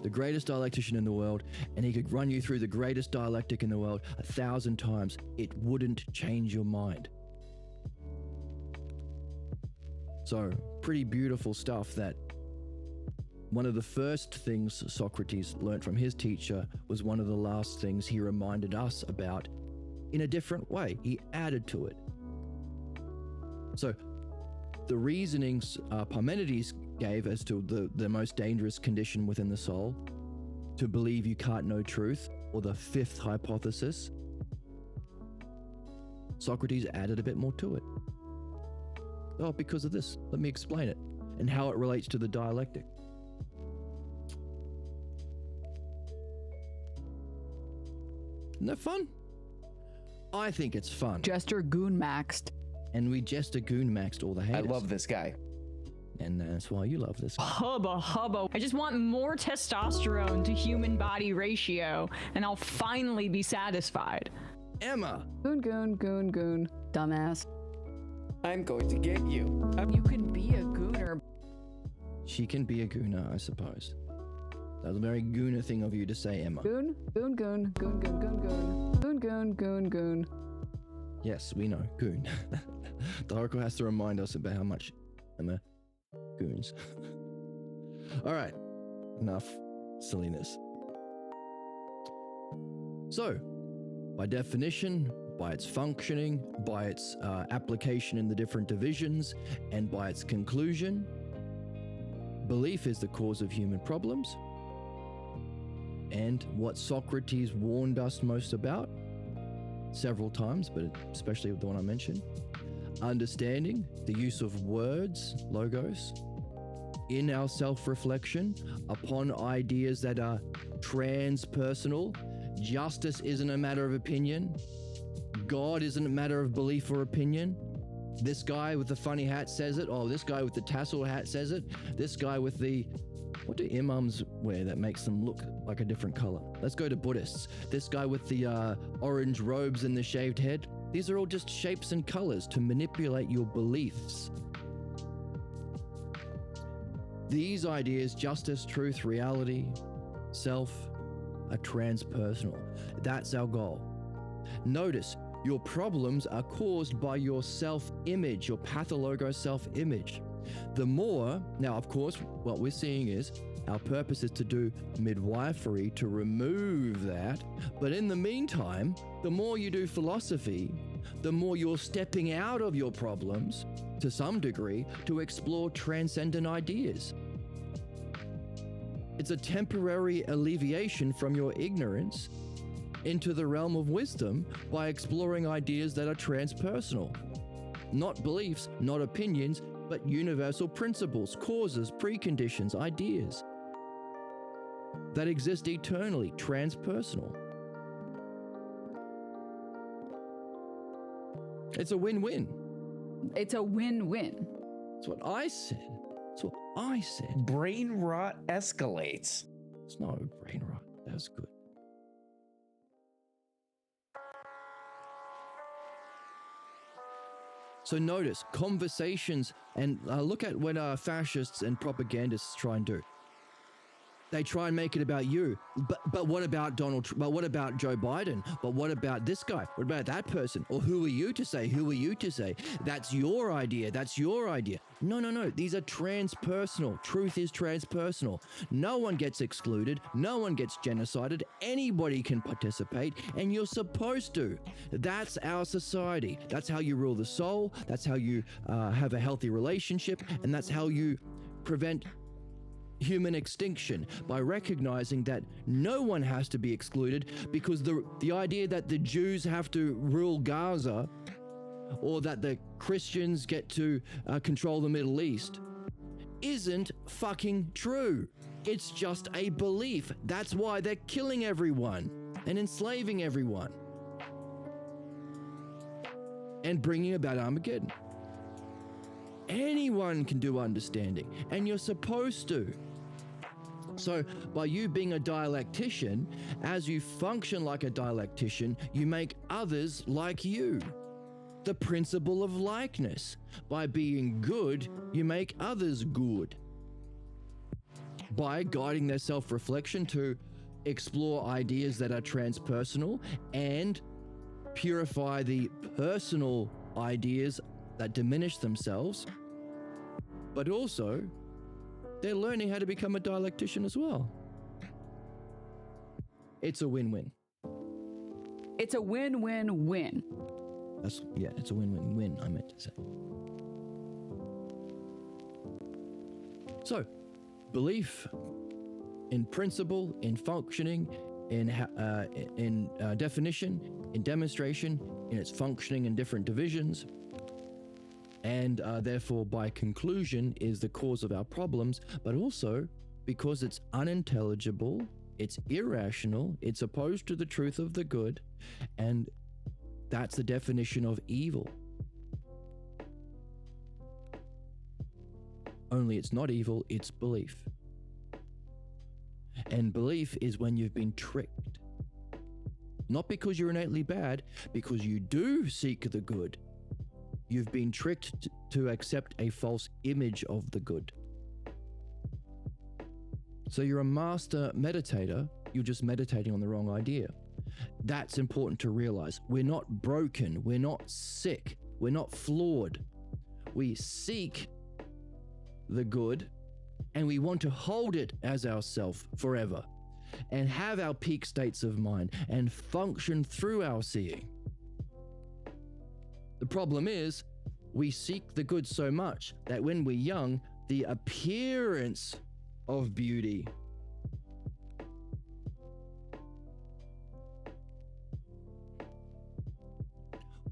the greatest dialectician in the world, and he could run you through the greatest dialectic in the world 1,000 times. It wouldn't change your mind. So, pretty beautiful stuff. That one of the first things Socrates learned from his teacher was one of the last things he reminded us about in a different way. He added to it. So, the reasonings Parmenides gave as to the most dangerous condition within the soul, to believe you can't know truth, or the fifth hypothesis, Socrates added a bit more to it. Oh, because of this. Let me explain it and how it relates to the dialectic. Isn't that fun? I think it's fun. Jester goon maxed. And we Jester goon maxed all the haters. I love this guy. And that's why you love this guy. Hubba hubba. I just want more testosterone to human body ratio, and I'll finally be satisfied. Emma! Goon, goon, goon, goon. Dumbass. I'm going to get you. You could be a gooner. She can be a gooner, I suppose. That was a very gooner thing of you to say, Emma. Goon, goon, goon, goon, goon, goon, goon. Goon, goon, goon, goon. Yes, we know. Goon. The Oracle has to remind us about how much Emma goons. All right. Enough silliness. So, by definition, by its functioning, by its application in the different divisions, and by its conclusion, belief is the cause of human problems. And what Socrates warned us most about, several times, but especially the one I mentioned, understanding the use of words, logos, in our self-reflection upon ideas that are transpersonal. Justice isn't a matter of opinion. God isn't a matter of belief or opinion. This guy with the funny hat says it. Oh, this guy with the tassel hat says it. This guy with the... What do imams wear that makes them look like a different color? Let's go to Buddhists. This guy with the orange robes and the shaved head. These are all just shapes and colors to manipulate your beliefs. These ideas, justice, truth, reality, self, are transpersonal. That's our goal. Notice, your problems are caused by your self-image, your pathologo self-image. The more, now of course, what we're seeing is our purpose is to do midwifery to remove that. But in the meantime, the more you do philosophy, the more you're stepping out of your problems to some degree to explore transcendent ideas. It's a temporary alleviation from your ignorance into the realm of wisdom by exploring ideas that are transpersonal. Not beliefs, not opinions, but universal principles, causes, preconditions, ideas that exist eternally, transpersonal. It's a win-win. It's a win-win. That's what I said. That's what I said. Brain rot escalates. It's not a brain rot. That was good. So notice conversations, and look at what fascists and propagandists try and do. They try and make it about you. But what about Donald Trump? But what about Joe Biden? But what about this guy? What about that person? Or who are you to say? Who are you to say? That's your idea. That's your idea. No. These are transpersonal. Truth is transpersonal. No one gets excluded. No one gets genocided. Anybody can participate, and you're supposed to. That's our society. That's how you rule the soul. That's how you have a healthy relationship, and that's how you prevent human extinction, by recognizing that no one has to be excluded, because the idea that the Jews have to rule Gaza or that the Christians get to control the Middle East isn't fucking true. It's just a belief. That's why they're killing everyone and enslaving everyone and bringing about Armageddon. Anyone can do understanding, and you're supposed to. So by you being a dialectician, as you function like a dialectician, you make others like you. The principle of likeness. By being good, you make others good. By guiding their self-reflection to explore ideas that are transpersonal and purify the personal ideas that diminish themselves, but also they're learning how to become a dialectician as well. It's a win-win. It's a win-win-win. It's a win-win-win, I meant to say. So, belief in principle, in functioning, in definition, in demonstration, in its functioning in different divisions, and therefore by conclusion is the cause of our problems, but also because it's unintelligible, it's irrational, it's opposed to the truth of the good, and that's the definition of evil. Only it's not evil, it's belief. And belief is when you've been tricked. Not because you're innately bad, because you do seek the good. You've been tricked to accept a false image of the good. So you're a master meditator, you're just meditating on the wrong idea. That's important to realize. We're not broken, we're not sick, we're not flawed. We seek the good and we want to hold it as ourself forever and have our peak states of mind and function through our seeing. The problem is, we seek the good so much that when we're young, the appearance of beauty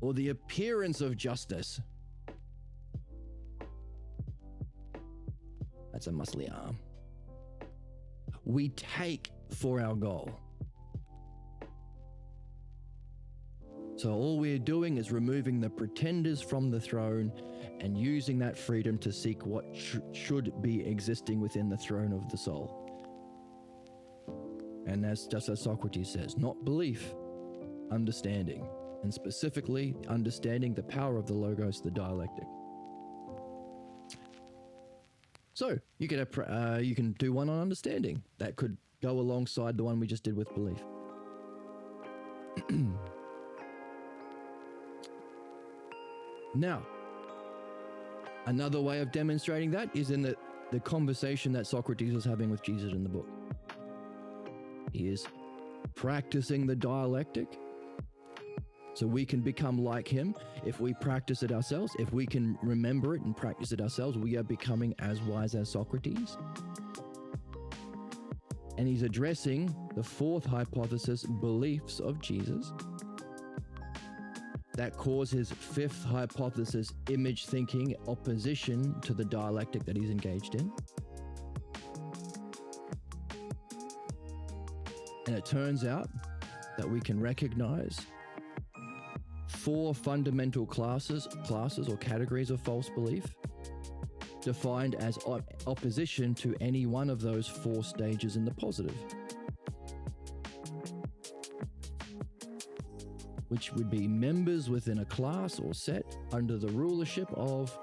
or the appearance of justice, that's a muscly arm, we take for our goal. So all we're doing is removing the pretenders from the throne and using that freedom to seek what should be existing within the throne of the soul. And that's just as Socrates says, not belief, understanding, and specifically understanding the power of the logos, the dialectic. So you can do one on understanding. That could go alongside the one we just did with belief. Now, another way of demonstrating that is in the conversation that Socrates was having with Jesus in the book. He is practicing the dialectic so we can become like him. If we practice it ourselves, if we can remember it and practice it ourselves, we are becoming as wise as Socrates. And he's addressing the fourth hypothesis, beliefs of Jesus, that cause his fifth hypothesis, image thinking, opposition to the dialectic that he's engaged in. And it turns out that we can recognize four fundamental classes or categories of false belief, defined as opposition to any one of those four stages in the positive, which would be members within a class or set under the rulership of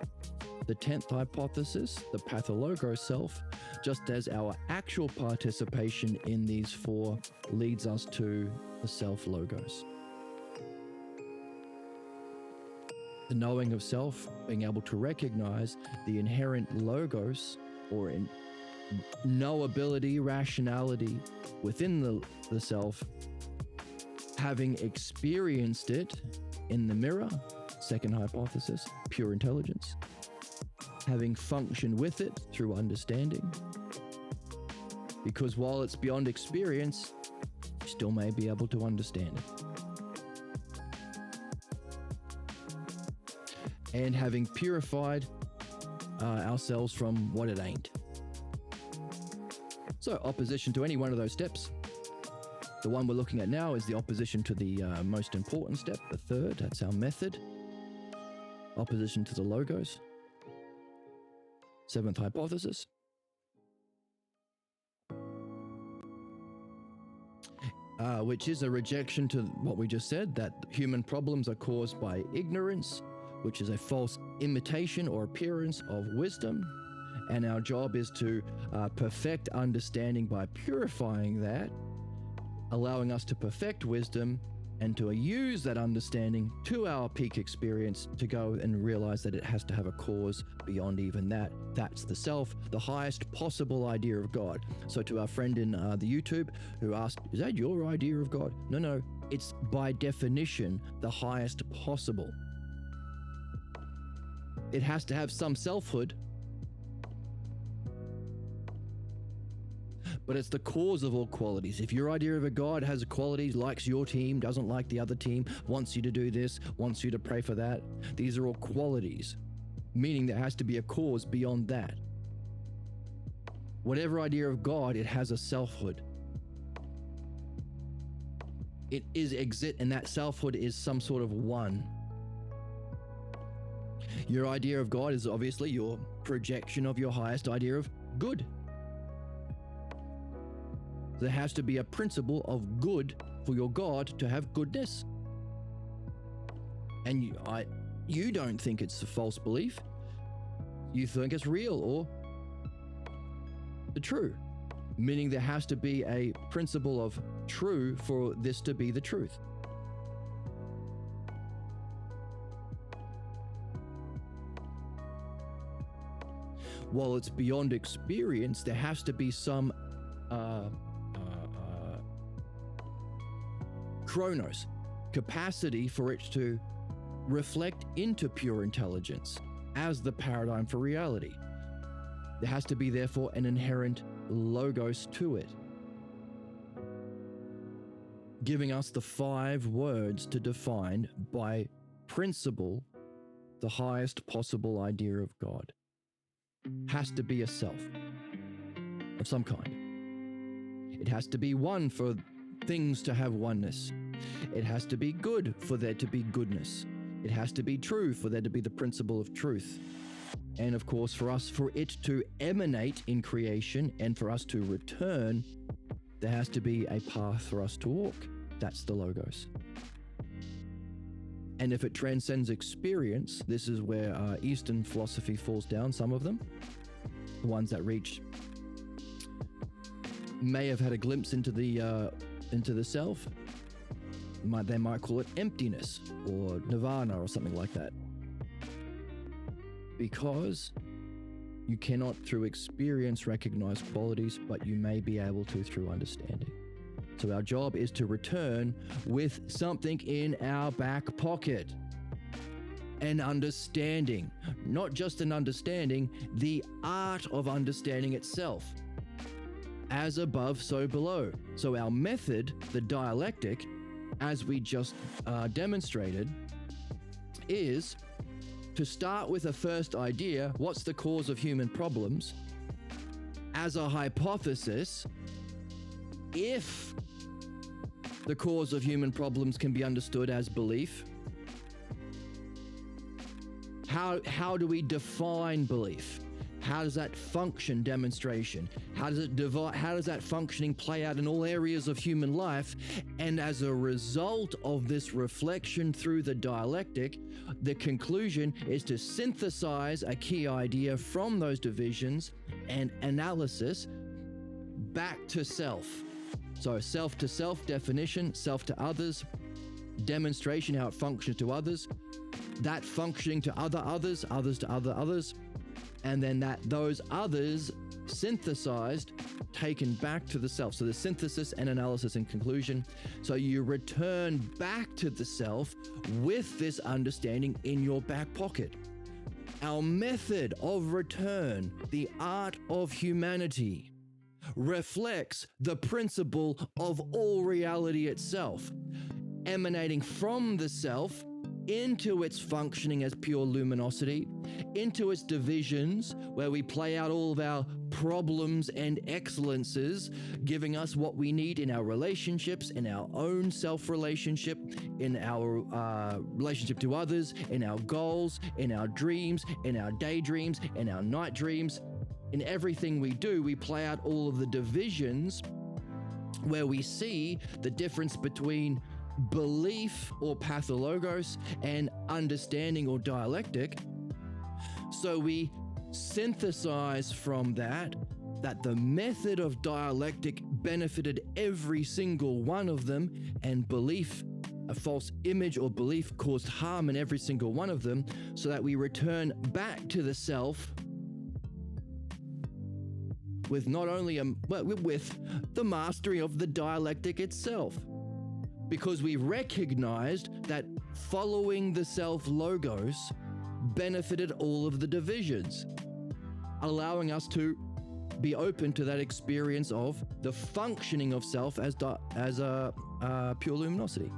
the 10th hypothesis, the pathologo self, just as our actual participation in these four leads us to the self logos. The knowing of self, being able to recognize the inherent logos or in knowability, rationality within the self, having experienced it in the mirror, second hypothesis, pure intelligence, having functioned with it through understanding, because while it's beyond experience, you still may be able to understand it. And having purified ourselves from what it ain't. So opposition to any one of those steps. The one we're looking at now is the opposition to the most important step, the third, that's our method. Opposition to the logos. Seventh hypothesis. which is a rejection to what we just said, that human problems are caused by ignorance, which is a false imitation or appearance of wisdom. And our job is to perfect understanding by purifying that, allowing us to perfect wisdom and to use that understanding to our peak experience to go and realize that it has to have a cause beyond even that. That's the self, the highest possible idea of God. So to our friend in the YouTube who asked, is that your idea of God? No, it's by definition the highest possible. It has to have some selfhood, but it's the cause of all qualities. If your idea of a God has qualities, likes your team, doesn't like the other team, wants you to do this, wants you to pray for that, these are all qualities, meaning there has to be a cause beyond that. Whatever idea of God, it has a selfhood. It is exist, and that selfhood is some sort of one. Your idea of God is obviously your projection of your highest idea of good. There has to be a principle of good for your God to have goodness. And you don't think it's a false belief. You think it's real or the true, meaning there has to be a principle of true for this to be the truth. While it's beyond experience, there has to be some chronos, capacity for it to reflect into pure intelligence as the paradigm for reality. There has to be, therefore, an inherent logos to it, giving us the 5 words to define by principle the highest possible idea of God. Has to be a self of some kind. It has to be one for things to have oneness. It has to be good for there to be goodness. It has to be true for there to be the principle of truth. And of course, for it to emanate in creation and for us to return, there has to be a path for us to walk. That's the logos. And if it transcends experience, this is where Eastern philosophy falls down, some of them. The ones that reach may have had a glimpse into the self. They might call it emptiness or nirvana or something like that. Because you cannot through experience recognize qualities, but you may be able to through understanding. So our job is to return with something in our back pocket. An understanding, not just an understanding, the art of understanding itself. As above, so below. So our method, the dialectic, as we just demonstrated, is to start with a first idea, what's the cause of human problems, as a hypothesis. If the cause of human problems can be understood as belief, how do we define belief? How does that function? Demonstration. How does that functioning play out in all areas of human life? And as a result of this reflection through the dialectic, the conclusion is to synthesize a key idea from those divisions and analysis back to self. So self to self definition, self to others, demonstration, how it functions to others, that functioning to others, others to others, and then those others synthesized, taken back to the self. So the synthesis and analysis and conclusion. So you return back to the self with this understanding in your back pocket. Our method of return, the art of humanity, reflects the principle of all reality itself, emanating from the self into its functioning as pure luminosity, into its divisions where we play out all of our problems and excellences, giving us what we need in our relationships, in our own self-relationship, in our relationship to others, in our goals, in our dreams, in our daydreams, in our night dreams. In everything we do, we play out all of the divisions where we see the difference between belief or pathologos and understanding or dialectic. So we synthesize from that the method of dialectic benefited every single one of them, and belief, a false image or belief, caused harm in every single one of them, so that we return back to the self with not only with the mastery of the dialectic itself, because we recognized that following the self logos benefited all of the divisions, allowing us to be open to that experience of the functioning of self as a pure luminosity.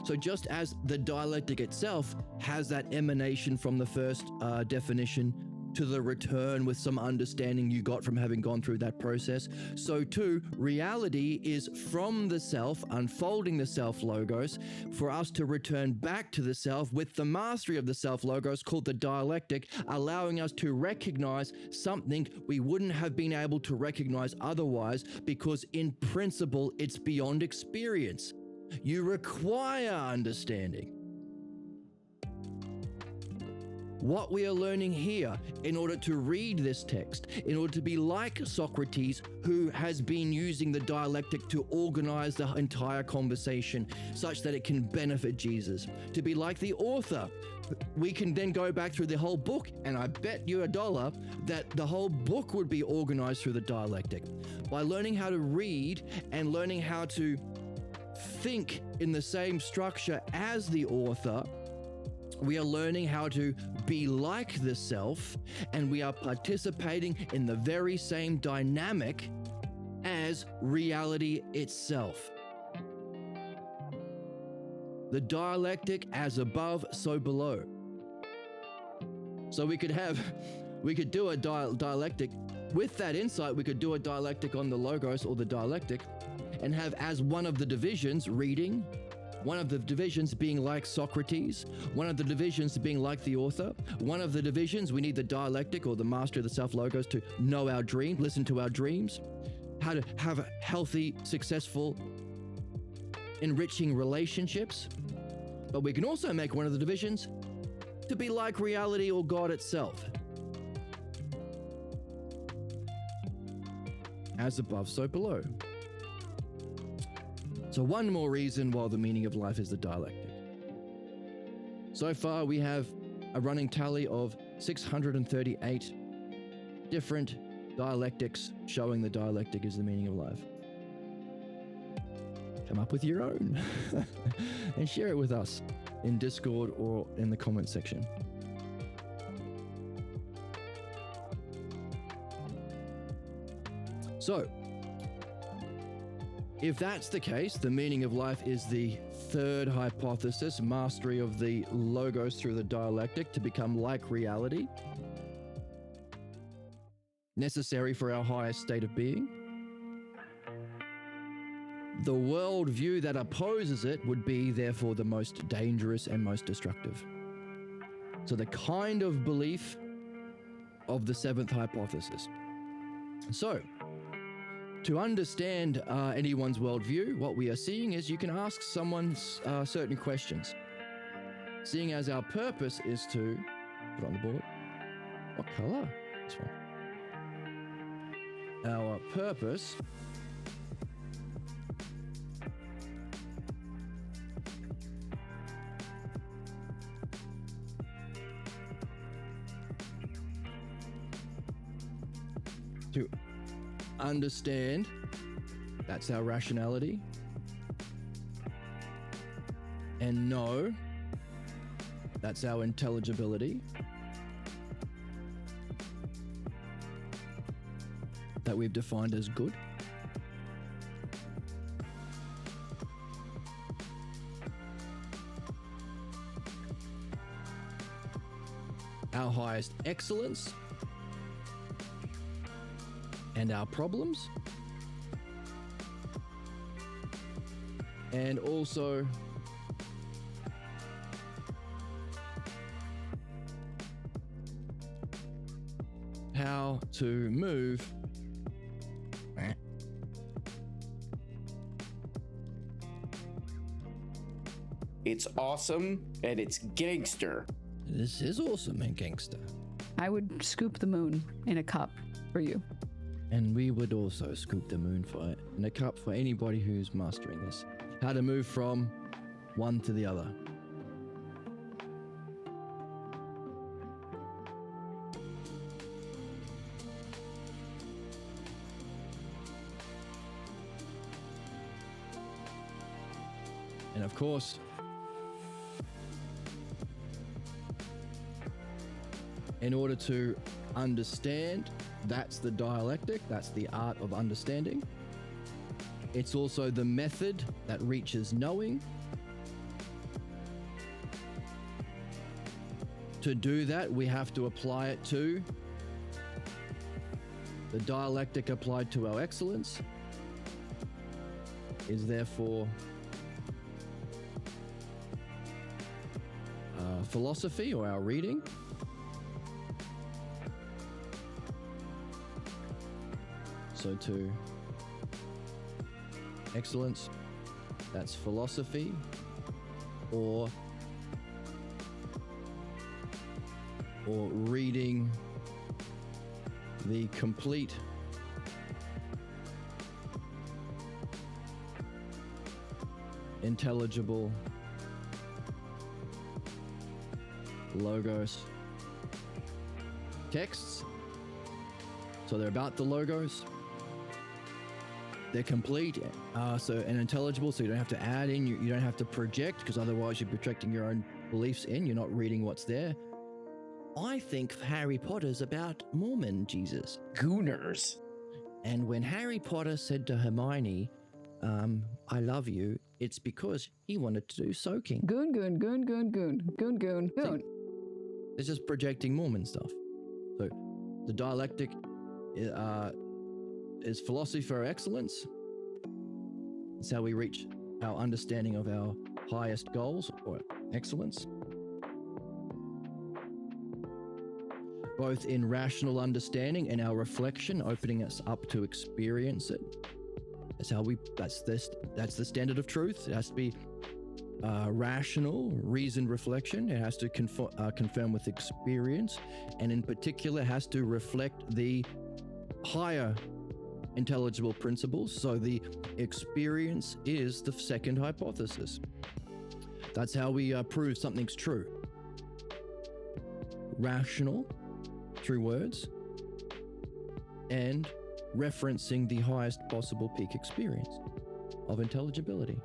So just as the dialectic itself has that emanation from the first definition to the return with some understanding you got from having gone through that process, so too reality is from the self, unfolding the self logos, for us to return back to the self with the mastery of the self logos called the dialectic, allowing us to recognize something we wouldn't have been able to recognize otherwise, because in principle it's beyond experience. You require understanding. What we are learning here, in order to read this text, in order to be like Socrates, who has been using the dialectic to organize the entire conversation such that it can benefit Jesus, to be like the author, we can then go back through the whole book, and I bet you $1 that the whole book would be organized through the dialectic. By learning how to read and learning how to think in the same structure as the author, we are learning how to be like the self, and we are participating in the very same dynamic as reality itself. The dialectic as above, so below. So we could do a dialectic. With that insight, we could do a dialectic on the logos or the dialectic, and have as one of the divisions reading, one of the divisions being like Socrates, one of the divisions being like the author, one of the divisions we need the dialectic or the master of the self-logos to know our dream, listen to our dreams, how to have healthy, successful, enriching relationships. But we can also make one of the divisions to be like reality or God itself. As above, so below. So one more reason why the meaning of life is the dialectic. So far, we have a running tally of 638 different dialectics showing the dialectic is the meaning of life. Come up with your own and share it with us in Discord or in the comment section. So, if that's the case, the meaning of life is the third hypothesis, mastery of the logos through the dialectic to become like reality, necessary for our highest state of being. The worldview that opposes it would be, therefore, the most dangerous and most destructive. So the kind of belief of the seventh hypothesis. So, to understand anyone's worldview, what we are seeing is you can ask someone certain questions. Seeing as our purpose is to put on the board. What color? This one. Our purpose to understand, that's our rationality, and know, that's our intelligibility, that we've defined as good. Our highest excellence, and our problems, and also how to move It's awesome and it's gangster. This is awesome and gangster. I would scoop the moon in a cup for you. And we would also scoop the moon for it in a cup for anybody who's mastering this. How to move from one to the other. And of course, in order to understand, that's the dialectic, that's the art of understanding. It's also the method that reaches knowing. To do that, we have to apply it to the dialectic applied to our excellence is therefore philosophy or our reading. So to excellence, that's philosophy or reading the complete intelligible logos texts. So they're about the logos. They're complete, and intelligible, so you don't have to add in, you don't have to project, because otherwise you're projecting your own beliefs in, you're not reading what's there. I think Harry Potter's about Mormon Jesus. Gooners. And when Harry Potter said to Hermione, I love you, it's because he wanted to do soaking. Goon, goon, goon, goon, goon, goon, goon, goon. It's just projecting Mormon stuff. So the dialectic is philosophy for excellence. It's how we reach our understanding of our highest goals or excellence. Both in rational understanding and our reflection, opening us up to experience it. That's the standard of truth. It has to be rational, reasoned reflection. It has to confirm with experience, and in particular has to reflect the higher intelligible principles. So the experience is the second hypothesis. That's how we prove something's true. Rational, through words, and referencing the highest possible peak experience of intelligibility,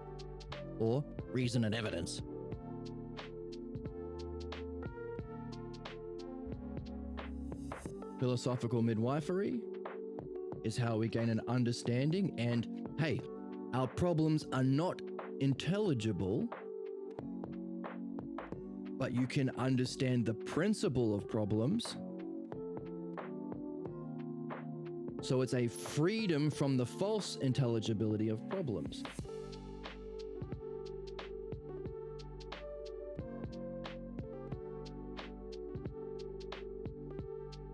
or reason and evidence. Philosophical midwifery is how we gain an understanding, and hey, our problems are not intelligible, but you can understand the principle of problems. So it's a freedom from the false intelligibility of problems.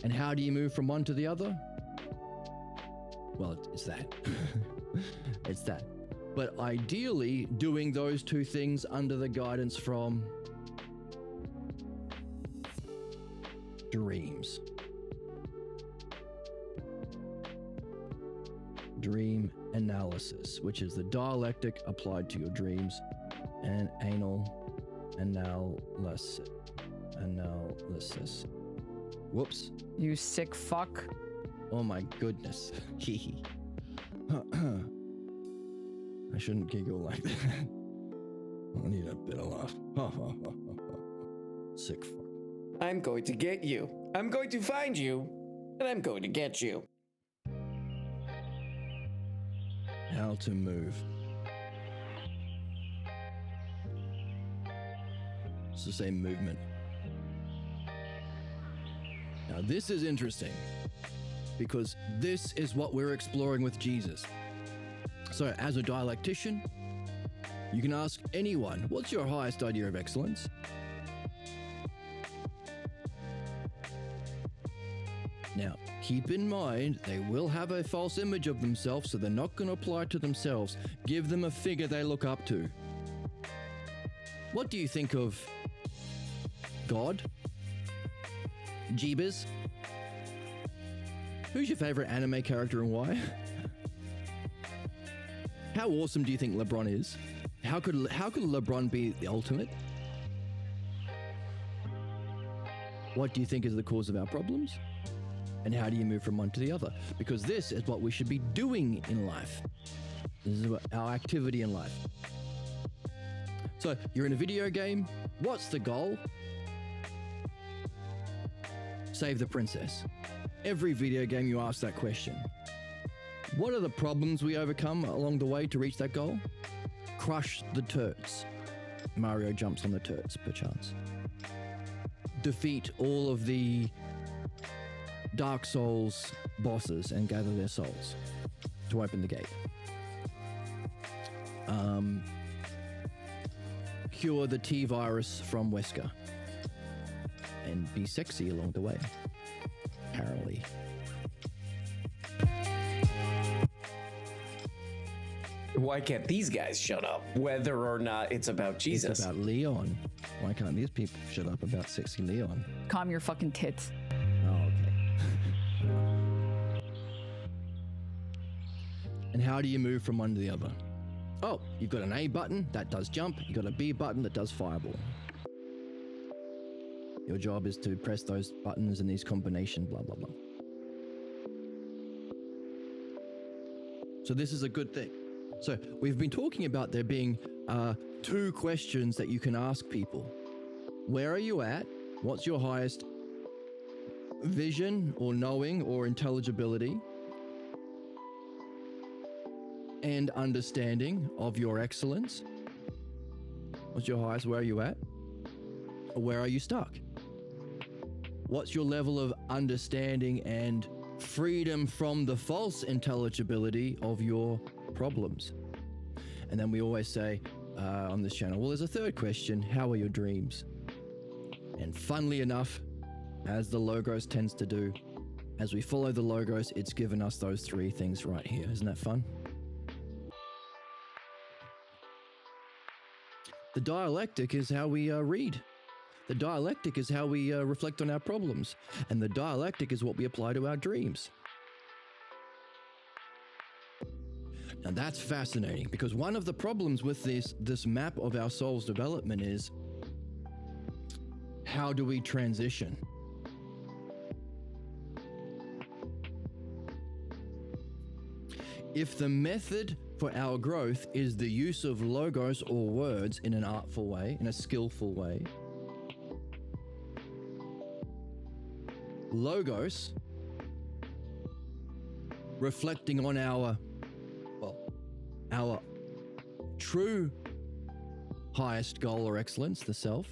And how do you move from one to the other? Well, it's that. It's that. But ideally, doing those two things under the guidance from dreams. Dream analysis, which is the dialectic applied to your dreams, and anal analysis. Whoops. You sick fuck. Oh my goodness. I shouldn't giggle like that. I need a bit of laugh. Sick fuck. I'm going to get you. I'm going to find you. And I'm going to get you. How to move. It's the same movement. Now this is interesting, because this is what we're exploring with Jesus. So as a dialectician, you can ask anyone, what's your highest idea of excellence? Now, keep in mind, they will have a false image of themselves, so they're not going to apply it to themselves. Give them a figure they look up to. What do you think of God? Jeebus? Who's your favorite anime character and why? How awesome do you think LeBron is? How could LeBron be the ultimate? What do you think is the cause of our problems? And how do you move from one to the other? Because this is what we should be doing in life. This is our activity in life. So you're in a video game. What's the goal? Save the princess. Every video game you ask that question. What are the problems we overcome along the way to reach that goal? Crush the turrets. Mario jumps on the turrets, perchance. Defeat all of the Dark Souls bosses and gather their souls to open the gate. Cure the T-virus from Wesker. And be sexy along the way. Apparently. Why can't these guys shut up? Whether or not it's about Jesus. It's about Leon. Why can't these people shut up about sexy Leon? Calm your fucking tits. Oh, okay. And how do you move from one to the other? Oh, you've got an A button, that does jump. You've got a B button that does fireball. Your job is to press those buttons in these combinations, blah, blah, blah. So this is a good thing. So we've been talking about there being 2 questions that you can ask people. Where are you at? What's your highest vision or knowing or intelligibility and understanding of your excellence? What's your highest? Where are you at? Or where are you stuck? What's your level of understanding and freedom from the false intelligibility of your problems? And then we always say on this channel, well, there's a 3rd question. How are your dreams? And funnily enough, as the Logos tends to do, as we follow the Logos, it's given us those 3 things right here. Isn't that fun? The dialectic is how we read. The dialectic is how we reflect on our problems. And the dialectic is what we apply to our dreams. Now that's fascinating, because one of the problems with this map of our soul's development is, how do we transition? If the method for our growth is the use of logos or words in an artful way, in a skillful way, logos reflecting on our true highest goal or excellence, the self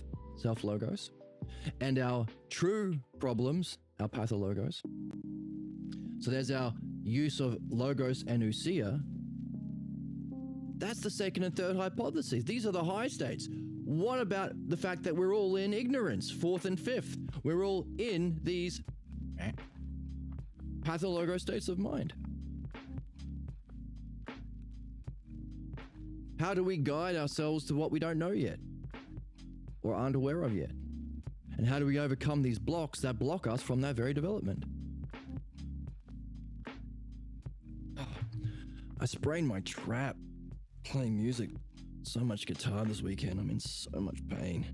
logos, and our true problems, our pathologos. So there's our use of logos and ousia. That's the 2nd and 3rd hypotheses. These are the high states. What about the fact that we're all in ignorance, 4th and 5th? We're all in these pathologo states of mind. How do we guide ourselves to what we don't know yet or aren't aware of yet? And how do we overcome these blocks that block us from that very development? I sprained my trap playing music, so much guitar this weekend. I'm in so much pain.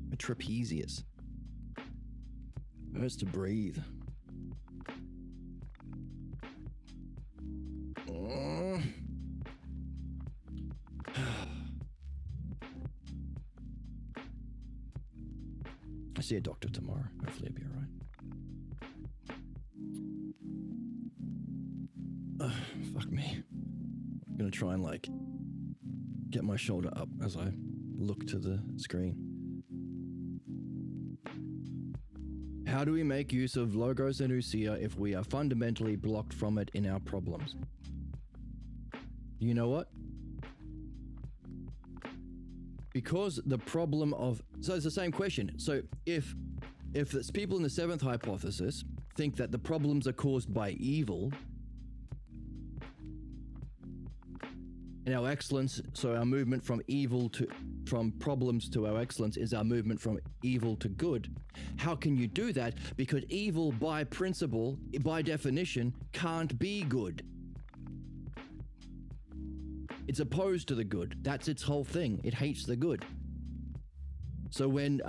My trapezius hurts to breathe. I see a doctor tomorrow. Hopefully it'll be all right. Fuck me. I'm gonna try and get my shoulder up as I look to the screen. How do we make use of logos and ousia if we are fundamentally blocked from it in our problems? You know what? Because the problem of... So it's the same question. So if it's people in the 7th hypothesis think that the problems are caused by evil, And our excellence, so our movement from problems to our excellence is our movement from evil to good. How can you do that? Because evil by principle, by definition, can't be good. It's opposed to the good. That's its whole thing. It hates the good. So when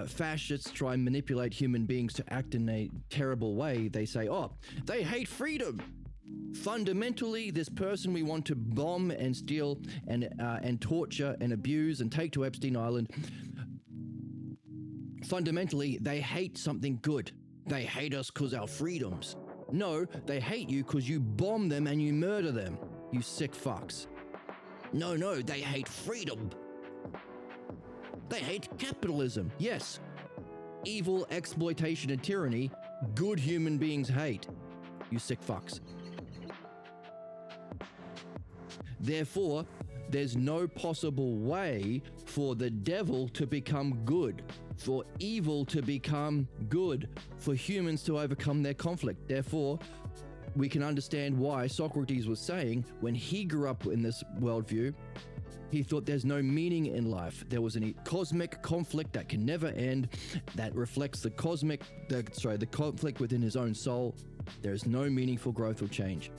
fascists try and manipulate human beings to act in a terrible way, they say, oh, they hate freedom. Fundamentally, this person we want to bomb and steal and torture and abuse and take to Epstein Island, fundamentally, they hate something good. They hate us because our freedoms. No, they hate you because you bomb them and you murder them, you sick fucks. No, they hate freedom. They hate capitalism. Yes, evil, exploitation, and tyranny, good human beings hate, you sick fucks. Therefore, there's no possible way for the devil to become good, for evil to become good, for humans to overcome their conflict. Therefore, we can understand why Socrates was saying when he grew up in this worldview, he thought there's no meaning in life. There was a cosmic conflict that can never end, that reflects the conflict within his own soul. There is no meaningful growth or change.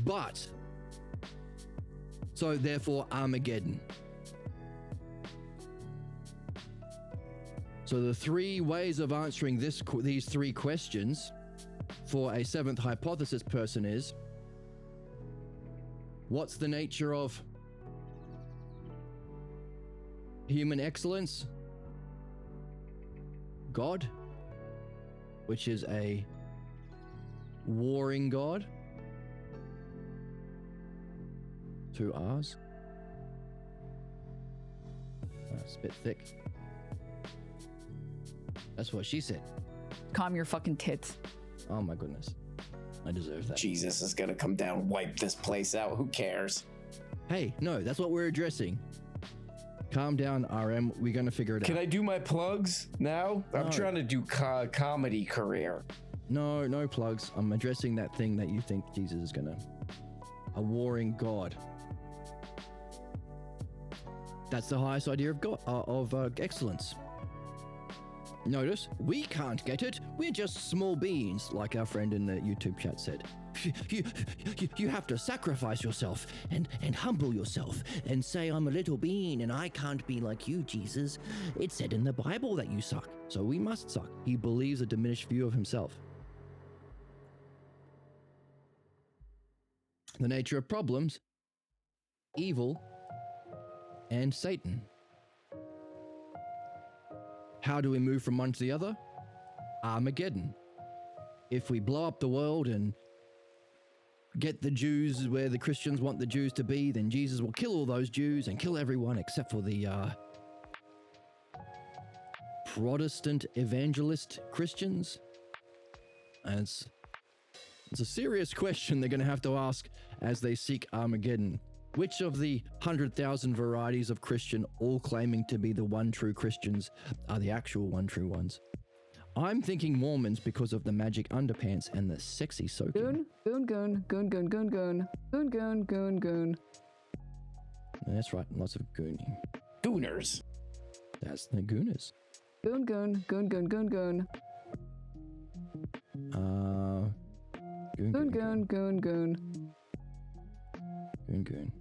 But, so therefore Armageddon. So the three ways of answering these three questions for a seventh hypothesis person is, what's the nature of human excellence? God, which is a warring God. 2 R's. That's a bit thick. That's what she said. Calm your fucking tits. Oh my goodness. I deserve that. Jesus is gonna come down, wipe this place out. Who cares? Hey, no, that's what we're addressing. Calm down, RM. We're gonna figure it out. Can I do my plugs now? I'm No. trying to do comedy career. No plugs. I'm addressing that thing that you think Jesus is gonna... A warring God. That's the highest idea of God, of excellence. Notice, we can't get it. We're just small beings, like our friend in the YouTube chat said. You have to sacrifice yourself and humble yourself and say, I'm a little being and I can't be like you, Jesus. It said in the Bible that you suck, so we must suck. He believes a diminished view of himself. The nature of problems, evil, and Satan. How do we move from one to the other? Armageddon. If we blow up the world and get the Jews where the Christians want the Jews to be, then Jesus will kill all those Jews and kill everyone except for the Protestant evangelist Christians. And it's a serious question they're going to have to ask as they seek Armageddon. Which of the 100,000 varieties of Christian, all claiming to be the one true Christians, are the actual one true ones? I'm thinking Mormons because of the magic underpants and the sexy soaking. Goon. That's right, lots of gooning. Gooners. That's the gooners. Goon. Goon. Goon.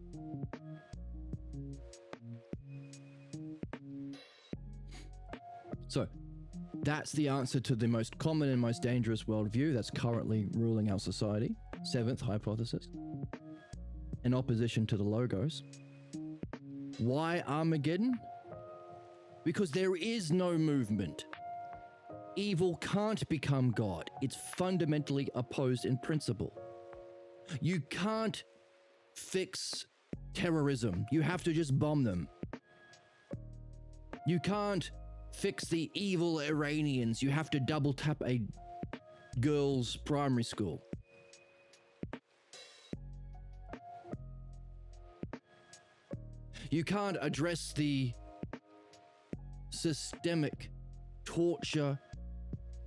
So, that's the answer to the most common and most dangerous worldview that's currently ruling our society. Seventh hypothesis. In opposition to the Logos. Why Armageddon? Because there is no movement. Evil can't become God. It's fundamentally opposed in principle. You can't fix terrorism. You have to just bomb them. You can't fix the evil Iranians. You have to double tap a girls' primary school. You can't address the systemic torture,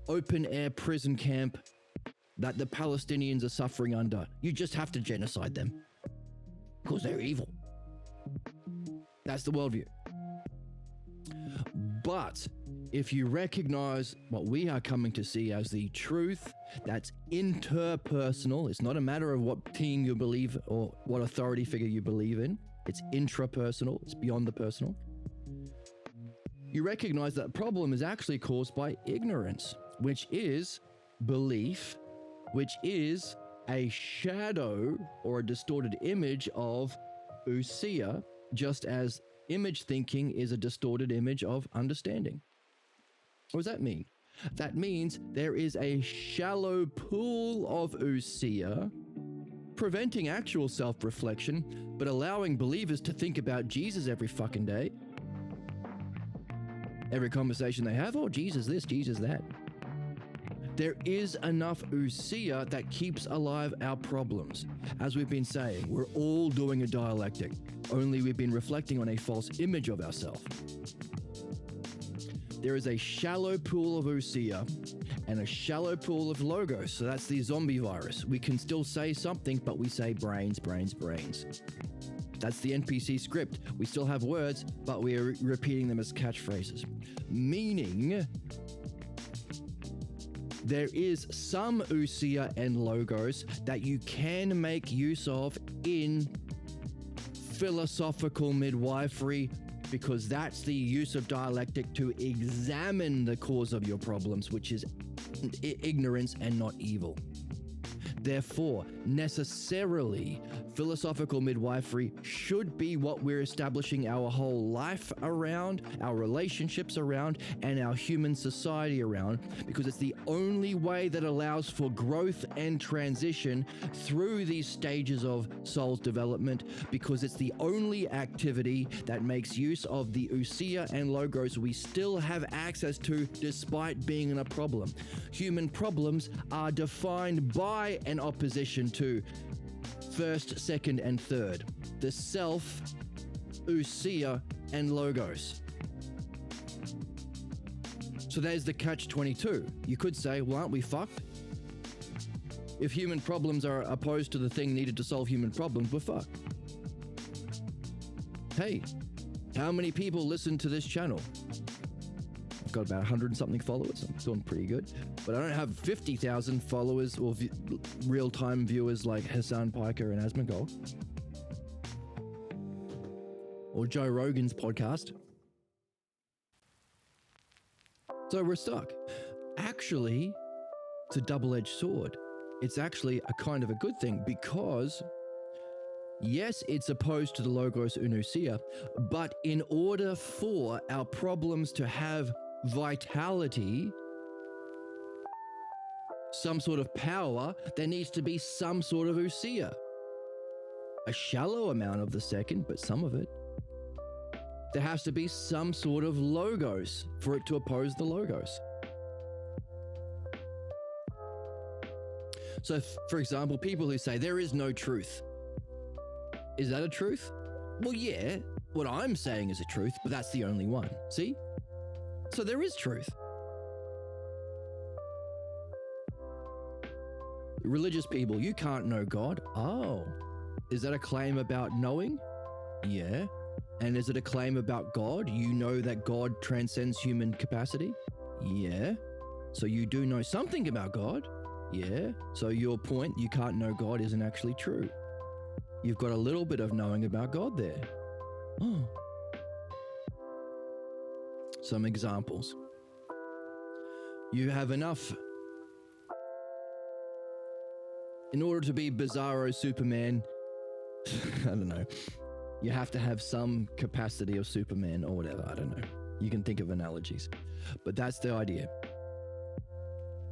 open-air prison camp that the Palestinians are suffering under. You just have to genocide them. because they're evil. That's the worldview. But if you recognize what we are coming to see as the truth that's interpersonal, it's not a matter of what team you believe or what authority figure you believe in. It's intrapersonal, it's beyond the personal. You recognize that problem is actually caused by ignorance, which is belief, which is a shadow or a distorted image of ousia, just as image thinking is a distorted image of understanding. What does that mean? That means there is a shallow pool of ousia preventing actual self-reflection, but allowing believers to think about Jesus every fucking day. Every conversation they have, oh, Jesus this, Jesus that. There is enough ousia that keeps alive our problems. As we've been saying, we're all doing a dialectic, only we've been reflecting on a false image of ourselves. There is a shallow pool of ousia and a shallow pool of logos. So that's the zombie virus. We can still say something, but we say brains, brains, brains. That's the NPC script. We still have words, but we are repeating them as catchphrases. Meaning, there is some ousia and logos that you can make use of in philosophical midwifery, because that's the use of dialectic to examine the cause of your problems, which is ignorance and not evil. Therefore, necessarily, philosophical midwifery should be what we're establishing our whole life around, our relationships around, and our human society around, because it's the only way that allows for growth and transition through these stages of soul's development, because it's the only activity that makes use of the ousia and logos we still have access to despite being in a problem. Human problems are defined by an opposition to first, second, and third. The self, ousia, and logos. So there's the catch-22. You could say, well, aren't we fucked? If human problems are opposed to the thing needed to solve human problems, we're fucked. Hey, how many people listen to this channel? I've got about 100 and something followers. I'm doing pretty good. But I don't have 50,000 followers or real-time viewers like Hassan Piker and Asmongold. Or Joe Rogan's podcast. So we're stuck. Actually, it's a double-edged sword. It's actually a kind of a good thing, because yes, it's opposed to the logos and ousia, but in order for our problems to have vitality, some sort of power, there needs to be some sort of ousia. A shallow amount of the second, but some of it. There has to be some sort of logos for it to oppose the logos. So, for example, people who say there is no truth. Is that a truth? Well, yeah, what I'm saying is a truth, but that's the only one. See? So there is truth. Religious people, you can't know God. Oh, is that a claim about knowing? Yeah. And is it a claim about God? You know that God transcends human capacity? Yeah. So you do know something about God? Yeah. So your point, you can't know God, isn't actually true. You've got a little bit of knowing about God there. Oh. Some examples. You have enough. In order to be Bizarro Superman, I don't know, you have to have some capacity of Superman or whatever, I don't know. You can think of analogies, but that's the idea.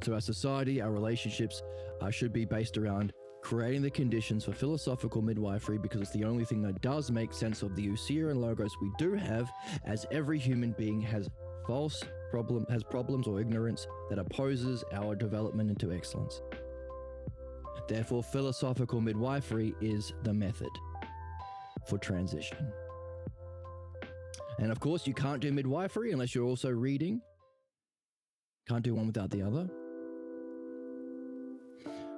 So our society, our relationships should be based around creating the conditions for philosophical midwifery, because it's the only thing that does make sense of the ousia and logos we do have, as every human being has problems or ignorance that opposes our development into excellence. Therefore, philosophical midwifery is the method for transition. And of course, you can't do midwifery unless you're also reading. Can't do one without the other.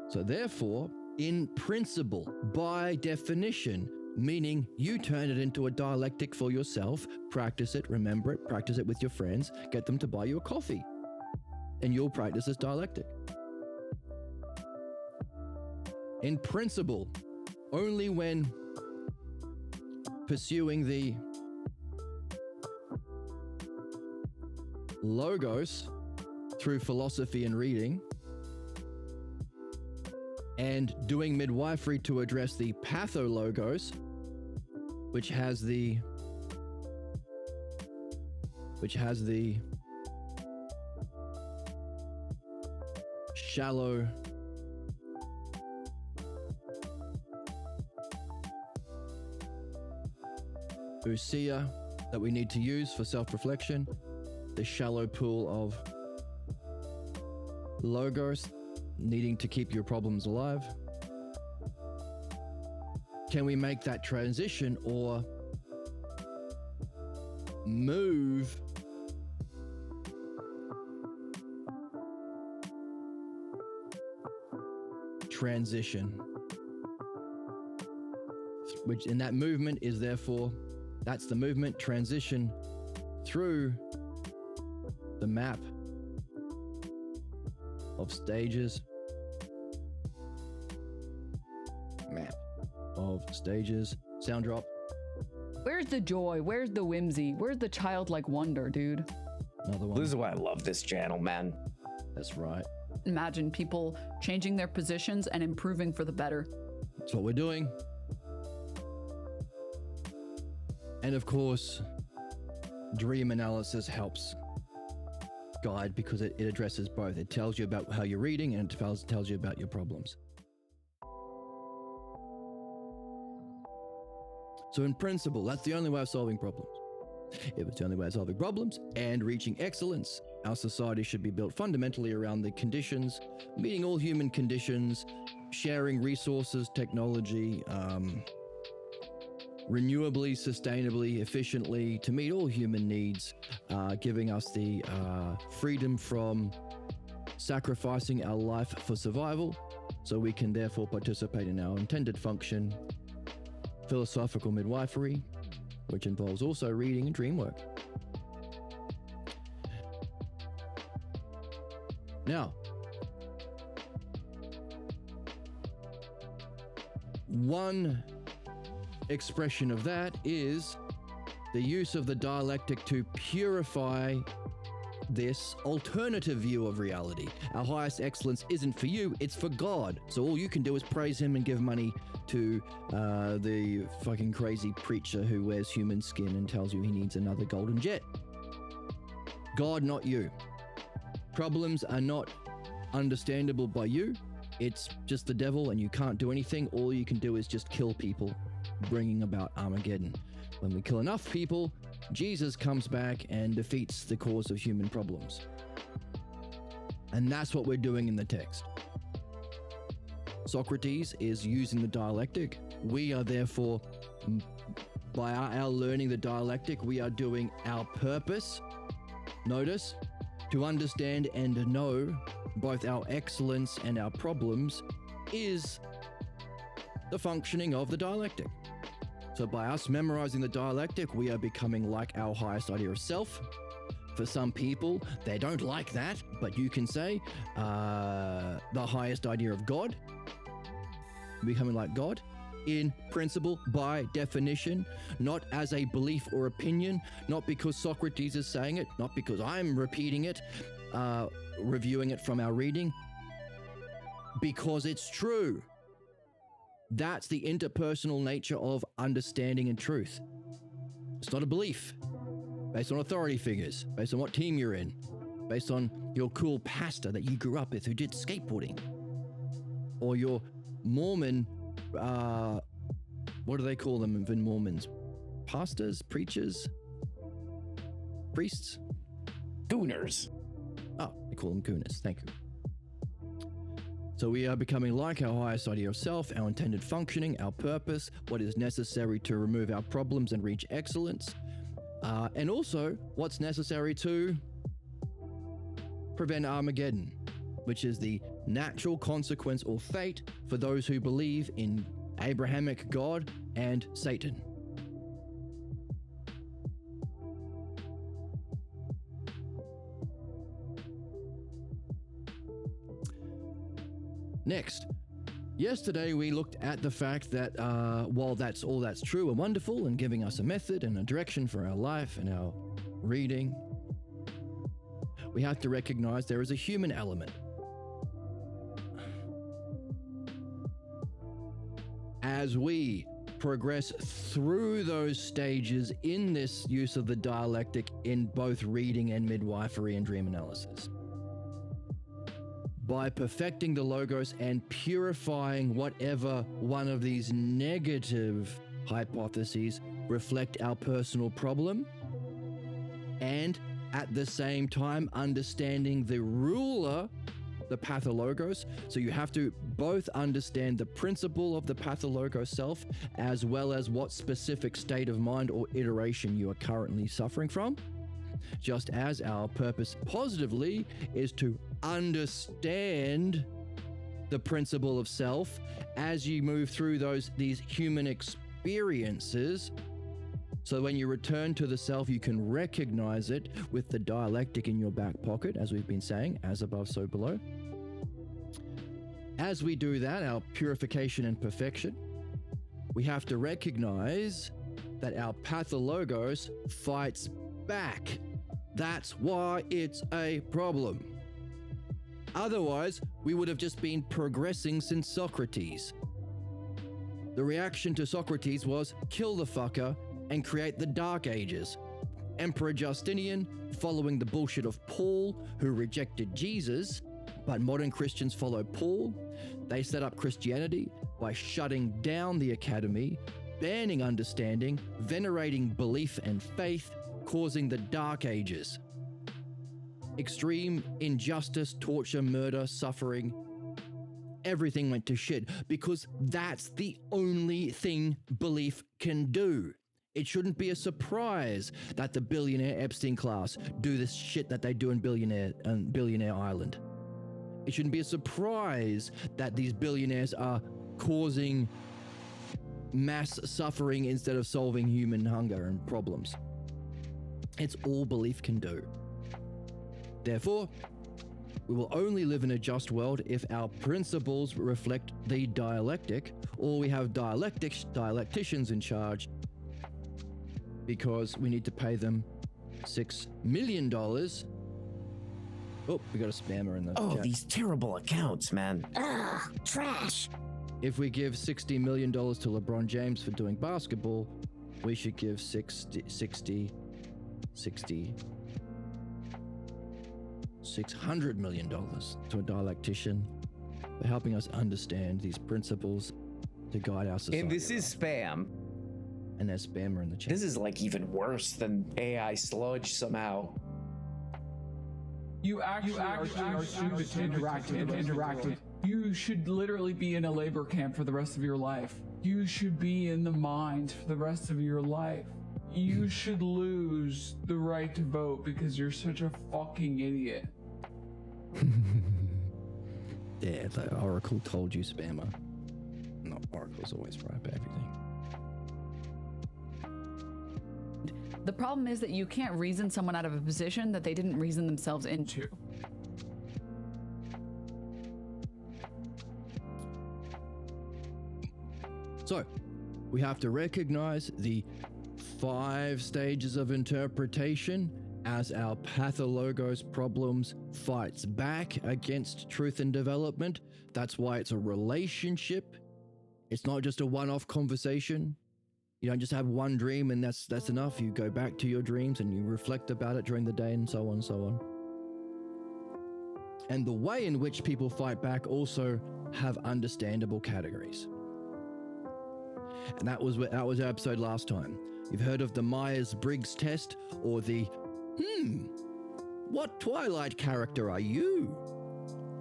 So therefore, in principle, by definition, meaning you turn it into a dialectic for yourself, practice it, remember it, practice it with your friends, get them to buy you a coffee, and you'll practice this dialectic. In principle, only when pursuing the logos through philosophy and reading, and doing midwifery to address the pathologos, which has the shallow ousia that we need to use for self-reflection, the shallow pool of logos needing to keep your problems alive. Can we make that transition or move transition, which in that movement is therefore, that's the movement, transition through the map of stages, sound drop. Where's the joy? Where's the whimsy? Where's the childlike wonder, dude? Another one. This is why I love this channel, man. That's right. Imagine people changing their positions and improving for the better. That's what we're doing. And of course, dream analysis helps guide because it addresses both. It tells you about how you're reading and it tells you about your problems. So in principle, that's the only way of solving problems. If it's the only way of solving problems and reaching excellence, our society should be built fundamentally around the conditions, meeting all human conditions, sharing resources, technology, renewably, sustainably, efficiently to meet all human needs, giving us the freedom from sacrificing our life for survival, so we can therefore participate in our intended function, philosophical midwifery, which involves also reading and dream work. Now, one expression of that is the use of the dialectic to purify this alternative view of reality. Our highest excellence isn't for you, it's for God. So all you can do is praise him and give money to the fucking crazy preacher who wears human skin and tells you he needs another golden jet. God, not you. Problems are not understandable by you. It's just the devil and you can't do anything. All you can do is just kill people, bringing about Armageddon. When we kill enough people, Jesus comes back and defeats the cause of human problems. And that's what we're doing in the text. Socrates is using the dialectic. We are therefore, by our learning the dialectic, we are doing our purpose. Notice, to understand and know both our excellence and our problems is the functioning of the dialectic. So by us memorizing the dialectic, we are becoming like our highest idea of self. For some people, they don't like that, but you can say the highest idea of God, becoming like God, in principle, by definition, not as a belief or opinion, not because Socrates is saying it, not because I'm repeating it, reviewing it from our reading, because it's true. That's the interpersonal nature of understanding and truth. It's not a belief based on authority figures, based on what team you're in, based on your cool pastor that you grew up with who did skateboarding, or your Mormon, what do they call them in Mormons? Pastors, preachers, priests? Gooners. Oh, they call them gooners. Thank you. So we are becoming like our highest idea of self, our intended functioning, our purpose, what is necessary to remove our problems and reach excellence, and also what's necessary to prevent Armageddon, which is the natural consequence or fate for those who believe in Abrahamic God, and Satan. Next, yesterday we looked at the fact that while that's true and wonderful and giving us a method and a direction for our life and our reading, we have to recognize there is a human element. As we progress through those stages in this use of the dialectic in both reading and midwifery and dream analysis, by perfecting the logos and purifying whatever one of these negative hypotheses reflect our personal problem, and at the same time understanding the ruler, the pathologos. So you have to both understand the principle of the pathologos self as well as what specific state of mind or iteration you are currently suffering from. Just as our purpose positively is to understand the principle of self as you move through these human experiences, so when you return to the self, you can recognize it with the dialectic in your back pocket, as we've been saying, as above, so below. As we do that, our purification and perfection, we have to recognize that our pathologos fights back. That's why it's a problem. Otherwise, we would have just been progressing since Socrates. The reaction to Socrates was kill the fucker and create the Dark Ages. Emperor Justinian, following the bullshit of Paul, who rejected Jesus, but modern Christians follow Paul. They set up Christianity by shutting down the academy, banning understanding, venerating belief and faith, causing the Dark Ages. Extreme injustice, torture, murder, suffering, everything went to shit because that's the only thing belief can do. It shouldn't be a surprise that the billionaire Epstein class do this shit that they do in Billionaire Island. It shouldn't be a surprise that these billionaires are causing mass suffering instead of solving human hunger and problems. It's all belief can do. Therefore, we will only live in a just world if our principles reflect the dialectic, or we have dialecticians in charge, because we need to pay them $6 million. Oh, we got a spammer in the chat. These terrible accounts, man. Trash. If we give $60 million to LeBron James for doing basketball, we should give $600 million to a dialectician for helping us understand these principles to guide our society. And this is spam. And there's spammer in the chat. This is like even worse than AI sludge somehow. You actually are stupid to interact with. You should literally be in a labor camp for the rest of your life. You should be in the mines for the rest of your life. You should lose the right to vote because you're such a fucking idiot. Yeah, the Oracle told you, spammer. No, Oracle's always right about everything. The problem is that you can't reason someone out of a position that they didn't reason themselves into. So, we have to recognize the 5 stages of interpretation as our pathologos problems fights back against truth and development. That's why it's a relationship. It's not just a one-off conversation. You don't just have one dream and that's enough. You go back to your dreams and you reflect about it during the day and so on and so on. And the way in which people fight back also have understandable categories. And that was our episode last time. You've heard of the Myers-Briggs test, or the, what Twilight character are you?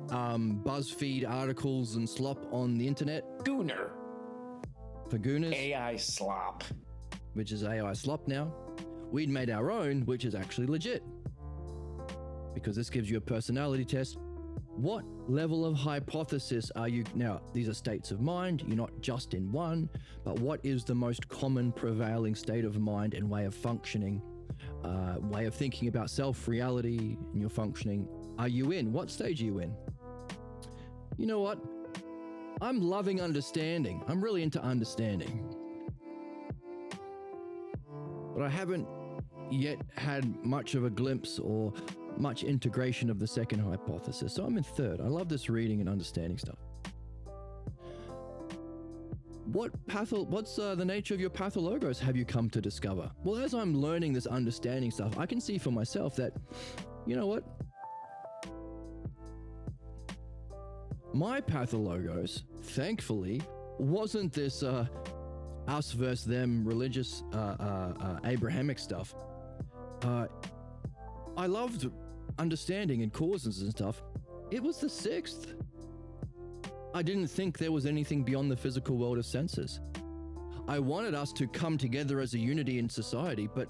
BuzzFeed articles and slop on the internet. Gooner. For Gooners. AI slop. Which is AI slop now. We'd made our own, which is actually legit. Because this gives you a personality test What level of hypothesis are you? Now, these are states of mind. You're not just in one, but what is the most common prevailing state of mind and way of functioning, way of thinking about self-reality and your functioning? Are you in? What stage are you in? You know what? I'm loving understanding. I'm really into understanding. But I haven't yet had much of a glimpse or much integration of the second hypothesis. So I'm in third. I love this reading and understanding stuff. What's the nature of your pathologos have you come to discover? Well, as I'm learning this understanding stuff, I can see for myself that, you know what? My pathologos, thankfully, wasn't this us versus them religious Abrahamic stuff. I loved understanding and causes and stuff. It was the sixth. I didn't think there was anything beyond the physical world of senses. I wanted us to come together as a unity in society, but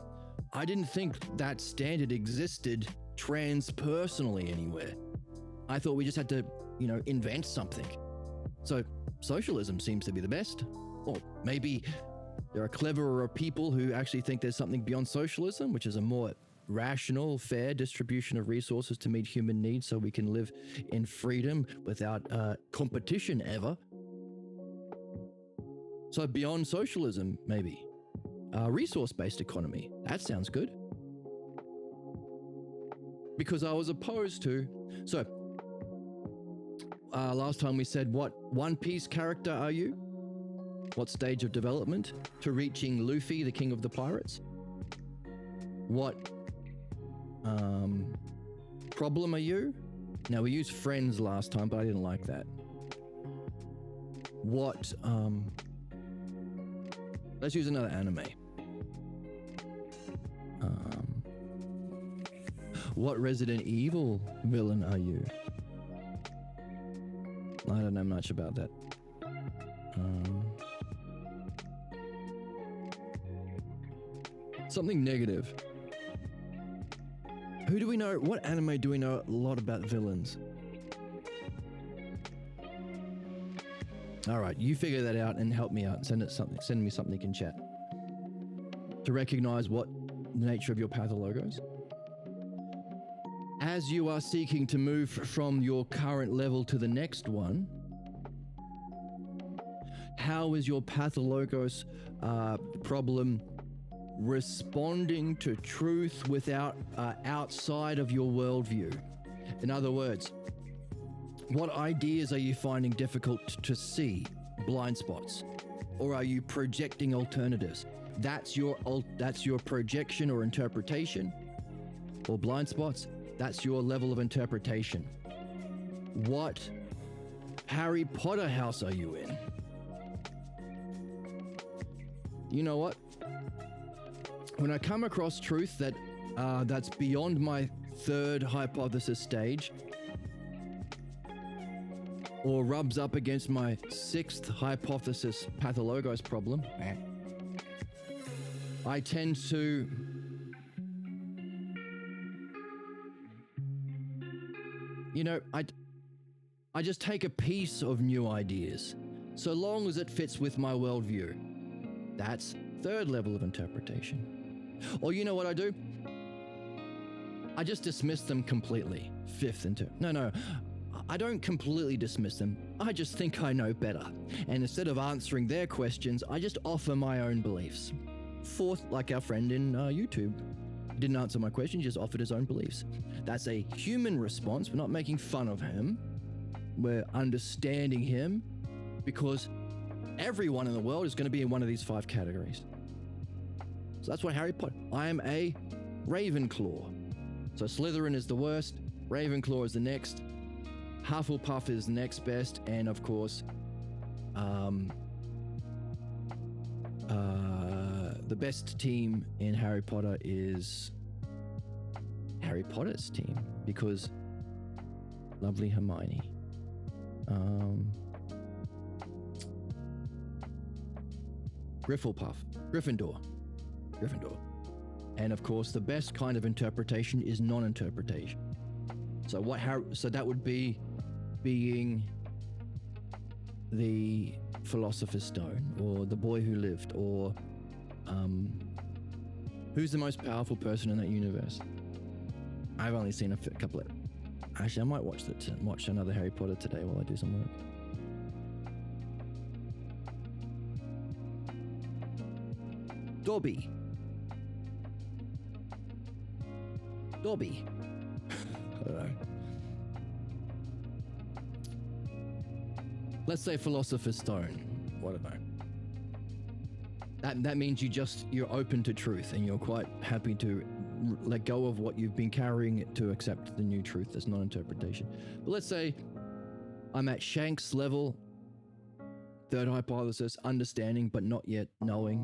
I didn't think that standard existed transpersonally anywhere. I thought we just had to, invent something. So socialism seems to be the best. Or maybe there are cleverer people who actually think there's something beyond socialism, which is a more rational, fair distribution of resources to meet human needs so we can live in freedom without competition ever. So beyond socialism, maybe. Resource-based economy. That sounds good. Because I was opposed to... So, last time we said, what One Piece character are you? What stage of development to reaching Luffy, the king of the pirates? What problem are you? Now, we used friends last time, but I didn't like that. What, let's use another anime. What Resident Evil villain are you? I don't know much about that. Something negative. Who do we know? What anime do we know a lot about villains? All right, you figure that out and help me out. Send me something in chat. To recognize what the nature of your pathologos. As you are seeking to move from your current level to the next one, how is your pathologos problem responding to truth without outside of your worldview? In other words, what ideas are you finding difficult to see, blind spots, or are you projecting alternatives? That's your projection or interpretation, or blind spots. That's your level of interpretation. What Harry Potter house are you in? You know what? When I come across truth that's beyond my third hypothesis stage, or rubs up against my sixth hypothesis pathologos problem, I tend to I just take a piece of new ideas, so long as it fits with my worldview. That's third level of interpretation. Or you know what I do? I just dismiss them completely. Fifth No, I don't completely dismiss them. I just think I know better. And instead of answering their questions, I just offer my own beliefs. Fourth, like our friend in YouTube. Didn't answer my question, just offered his own beliefs. That's a human response. We're not making fun of him. We're understanding him because everyone in the world is going to be in one of these 5 categories. So that's why Harry Potter. I am a Ravenclaw. So Slytherin is the worst, Ravenclaw is the next, Hufflepuff is the next best, and of course, the best team in Harry Potter is Harry Potter's team, because lovely Hermione. Gryffindor. And of course, the best kind of interpretation is non-interpretation. So so that would be being the Philosopher's Stone, or the boy who lived, or who's the most powerful person in that universe? I've only seen a couple of. Actually, I might watch another Harry Potter today while I do some work. Dobby. I don't know. Let's say Philosopher's Stone. Whatever. That means you're open to truth, and you're quite happy to let go of what you've been carrying to accept the new truth. There's no interpretation. But let's say I'm at Shanks level, third hypothesis, understanding but not yet knowing.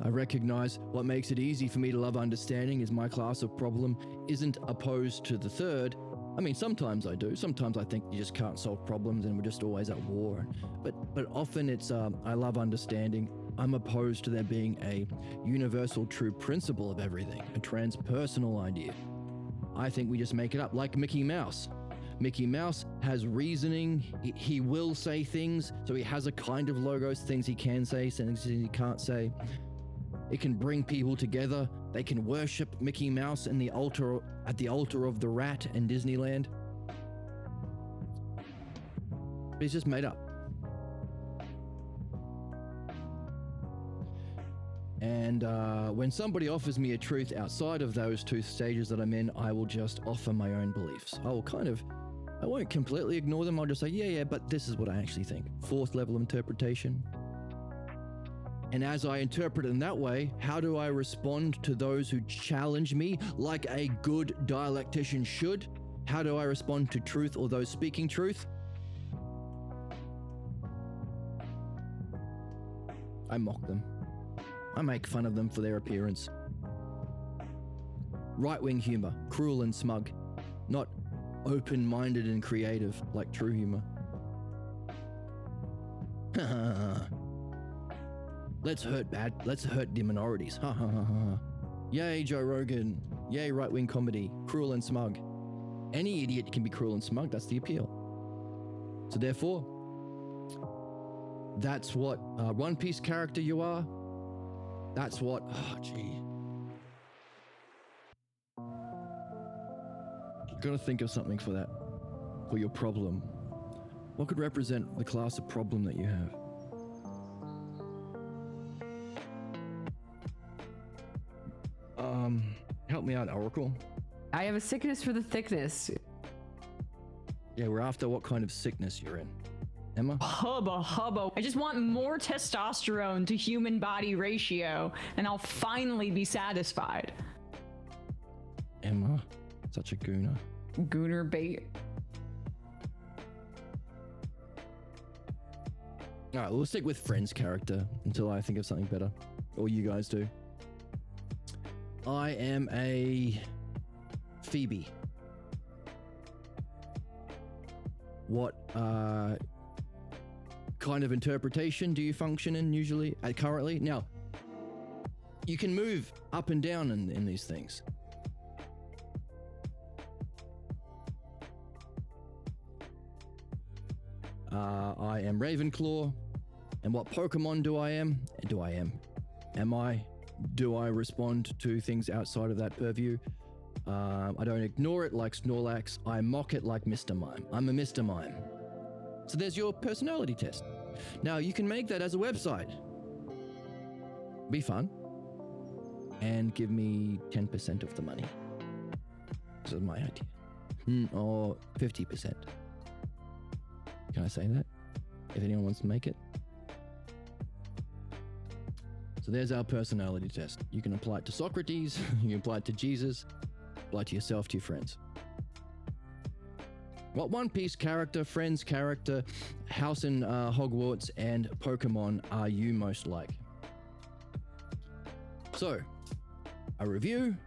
I recognize what makes it easy for me to love understanding is my class of problem isn't opposed to the third. I mean, sometimes I do. Sometimes I think you just can't solve problems and we're just always at war. But often it's, I love understanding. I'm opposed to there being a universal true principle of everything, a transpersonal idea. I think we just make it up, like Mickey Mouse. Mickey Mouse has reasoning. He will say things, so he has a kind of logos, things he can say, things he can't say. It can bring people together. They can worship Mickey Mouse at the altar of the rat in Disneyland. But he's just made up. And when somebody offers me a truth outside of those two stages that I'm in, I will just offer my own beliefs. I won't completely ignore them. I'll just say, yeah, but this is what I actually think. Fourth level interpretation. And as I interpret it in that way, how do I respond to those who challenge me like a good dialectician should? How do I respond to truth or those speaking truth? I mock them. I make fun of them for their appearance. Right-wing humor, cruel and smug, not open-minded and creative like true humor. Let's hurt the minorities. Ha ha ha ha. Yay, Joe Rogan. Yay, right-wing comedy. Cruel and smug. Any idiot can be cruel and smug. That's the appeal. So therefore, that's what One Piece character you are. That's what, Gotta think of something for that. For your problem. What could represent the class of problem that you have? Help me out, Oracle. I have a sickness for the thickness. Yeah, we're after what kind of sickness you're in. Emma? Hubba. I just want more testosterone to human body ratio, and I'll finally be satisfied. Emma? Such a gooner. Gooner bait. Alright, we'll stick with Friend's character until I think of something better. Or you guys do. I am a Phoebe. What kind of interpretation do you function in usually, currently? Now, you can move up and down in these things. I am Ravenclaw. And what Pokemon do I am? Do I respond to things outside of that purview? I don't ignore it like Snorlax. I mock it like Mr. Mime. I'm a Mr. Mime. So there's your personality test. Now you can make that as a website. Be fun. And give me 10% of the money. This is my idea. Or 50%. Can I say that? If anyone wants to make it. So there's our personality test. You can apply it to Socrates, you can apply it to Jesus, apply it to yourself, to your friends. What One Piece character, Friends character, House in Hogwarts, and Pokemon are you most like? So, a review.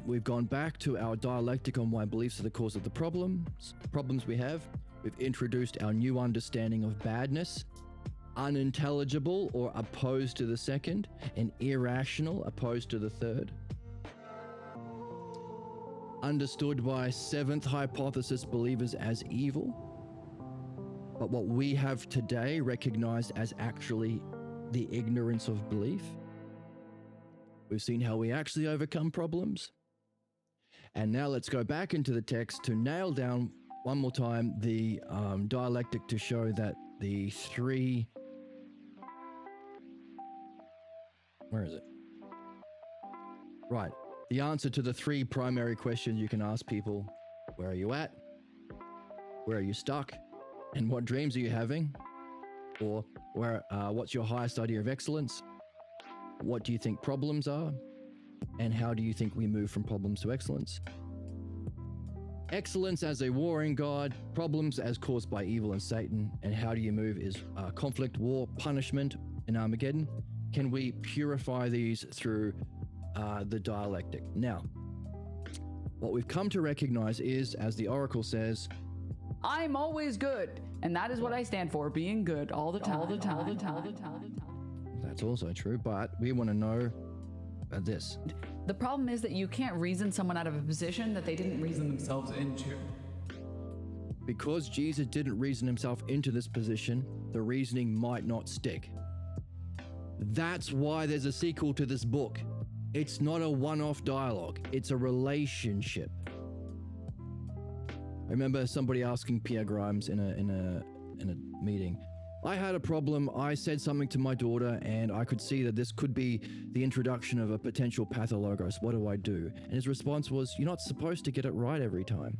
We've gone back to our dialectic on why beliefs are the cause of the problems we have. We've introduced our new understanding of badness. Unintelligible or opposed to the second, and irrational opposed to the third. understood by seventh hypothesis believers as evil, but what we have today recognized as actually the ignorance of belief. We've seen how we actually overcome problems. And now let's go back into the text to nail down one more time the dialectic to show that the three... Where is it? Right. The answer to the three primary questions you can ask people: where are you at? Where are you stuck? And what dreams are you having? Or what's your highest idea of excellence? What do you think problems are? And how do you think we move from problems to excellence? Excellence as a warring God, problems as caused by evil and Satan, and how do you move is conflict, war, punishment, and Armageddon. Can we purify these through the dialectic? Now, what we've come to recognize is, as the oracle says, I'm always good. And that is what I stand for, being good all the time. That's also true, but we want to know about this. The problem is that you can't reason someone out of a position that they didn't reason themselves into. Because Jesus didn't reason himself into this position, the reasoning might not stick. That's why there's a sequel to this book. It's not a one-off dialogue, it's a relationship. I remember somebody asking Pierre Grimes in a meeting, I had a problem, I said something to my daughter, and I could see that this could be the introduction of a potential pathologos. What do I do? And his response was, you're not supposed to get it right every time.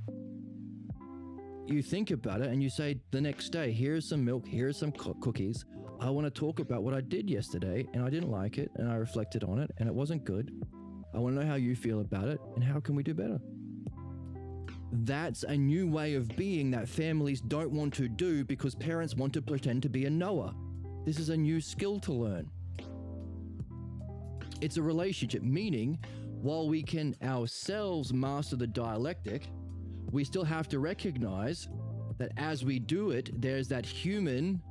You think about it and you say the next day, here's some milk, here's some cookies. I want to talk about what I did yesterday and I didn't like it and I reflected on it and it wasn't good. I want to know how you feel about it and how can we do better? That's a new way of being that families don't want to do because parents want to pretend to be a knower. This is a new skill to learn. It's a relationship, meaning while we can ourselves master the dialectic, we still have to recognize that as we do it, there's that human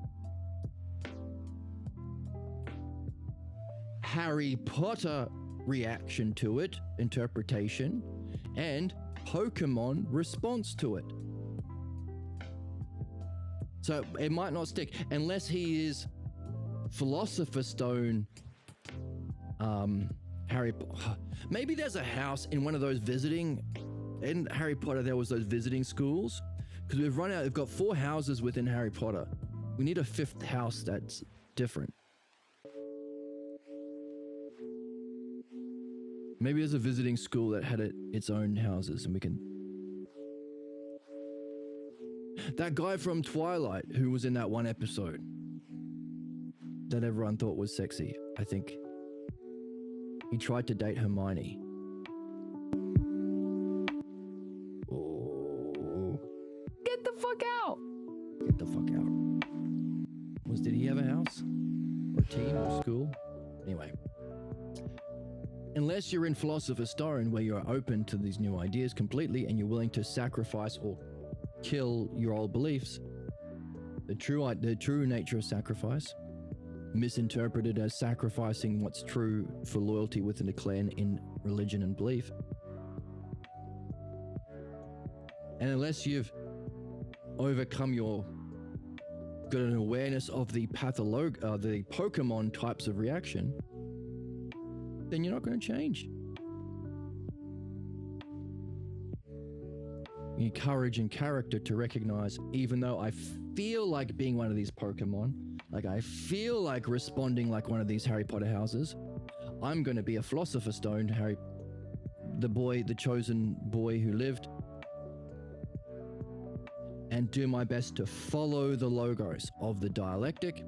Harry Potter reaction to it, interpretation, and Pokemon response to it. So it might not stick unless he is Philosopher's Stone Harry Potter. Maybe there's a house in one of those visiting, in Harry Potter there was those visiting schools, because we've run out, we've got 4 houses within Harry Potter. We need a 5th house that's different. Maybe there's a visiting school that had its own houses and we can... That guy from Twilight who was in that one episode that everyone thought was sexy, I think he tried to date Hermione. Oh. Get the fuck out! Get the fuck out. Did he have a house? Or team or school? Anyway. Unless you're in Philosopher's Stone where you're open to these new ideas completely and you're willing to sacrifice or kill your old beliefs, the true nature of sacrifice, misinterpreted as sacrificing what's true for loyalty within a clan in religion and belief. And unless you've overcome got an awareness of the the Pokemon types of reaction, then you're not going to change. You need courage and character to recognize, even though I feel like being one of these Pokemon, like I feel like responding like one of these Harry Potter houses, I'm going to be a Philosopher's Stone, the chosen boy who lived, and do my best to follow the logos of the dialectic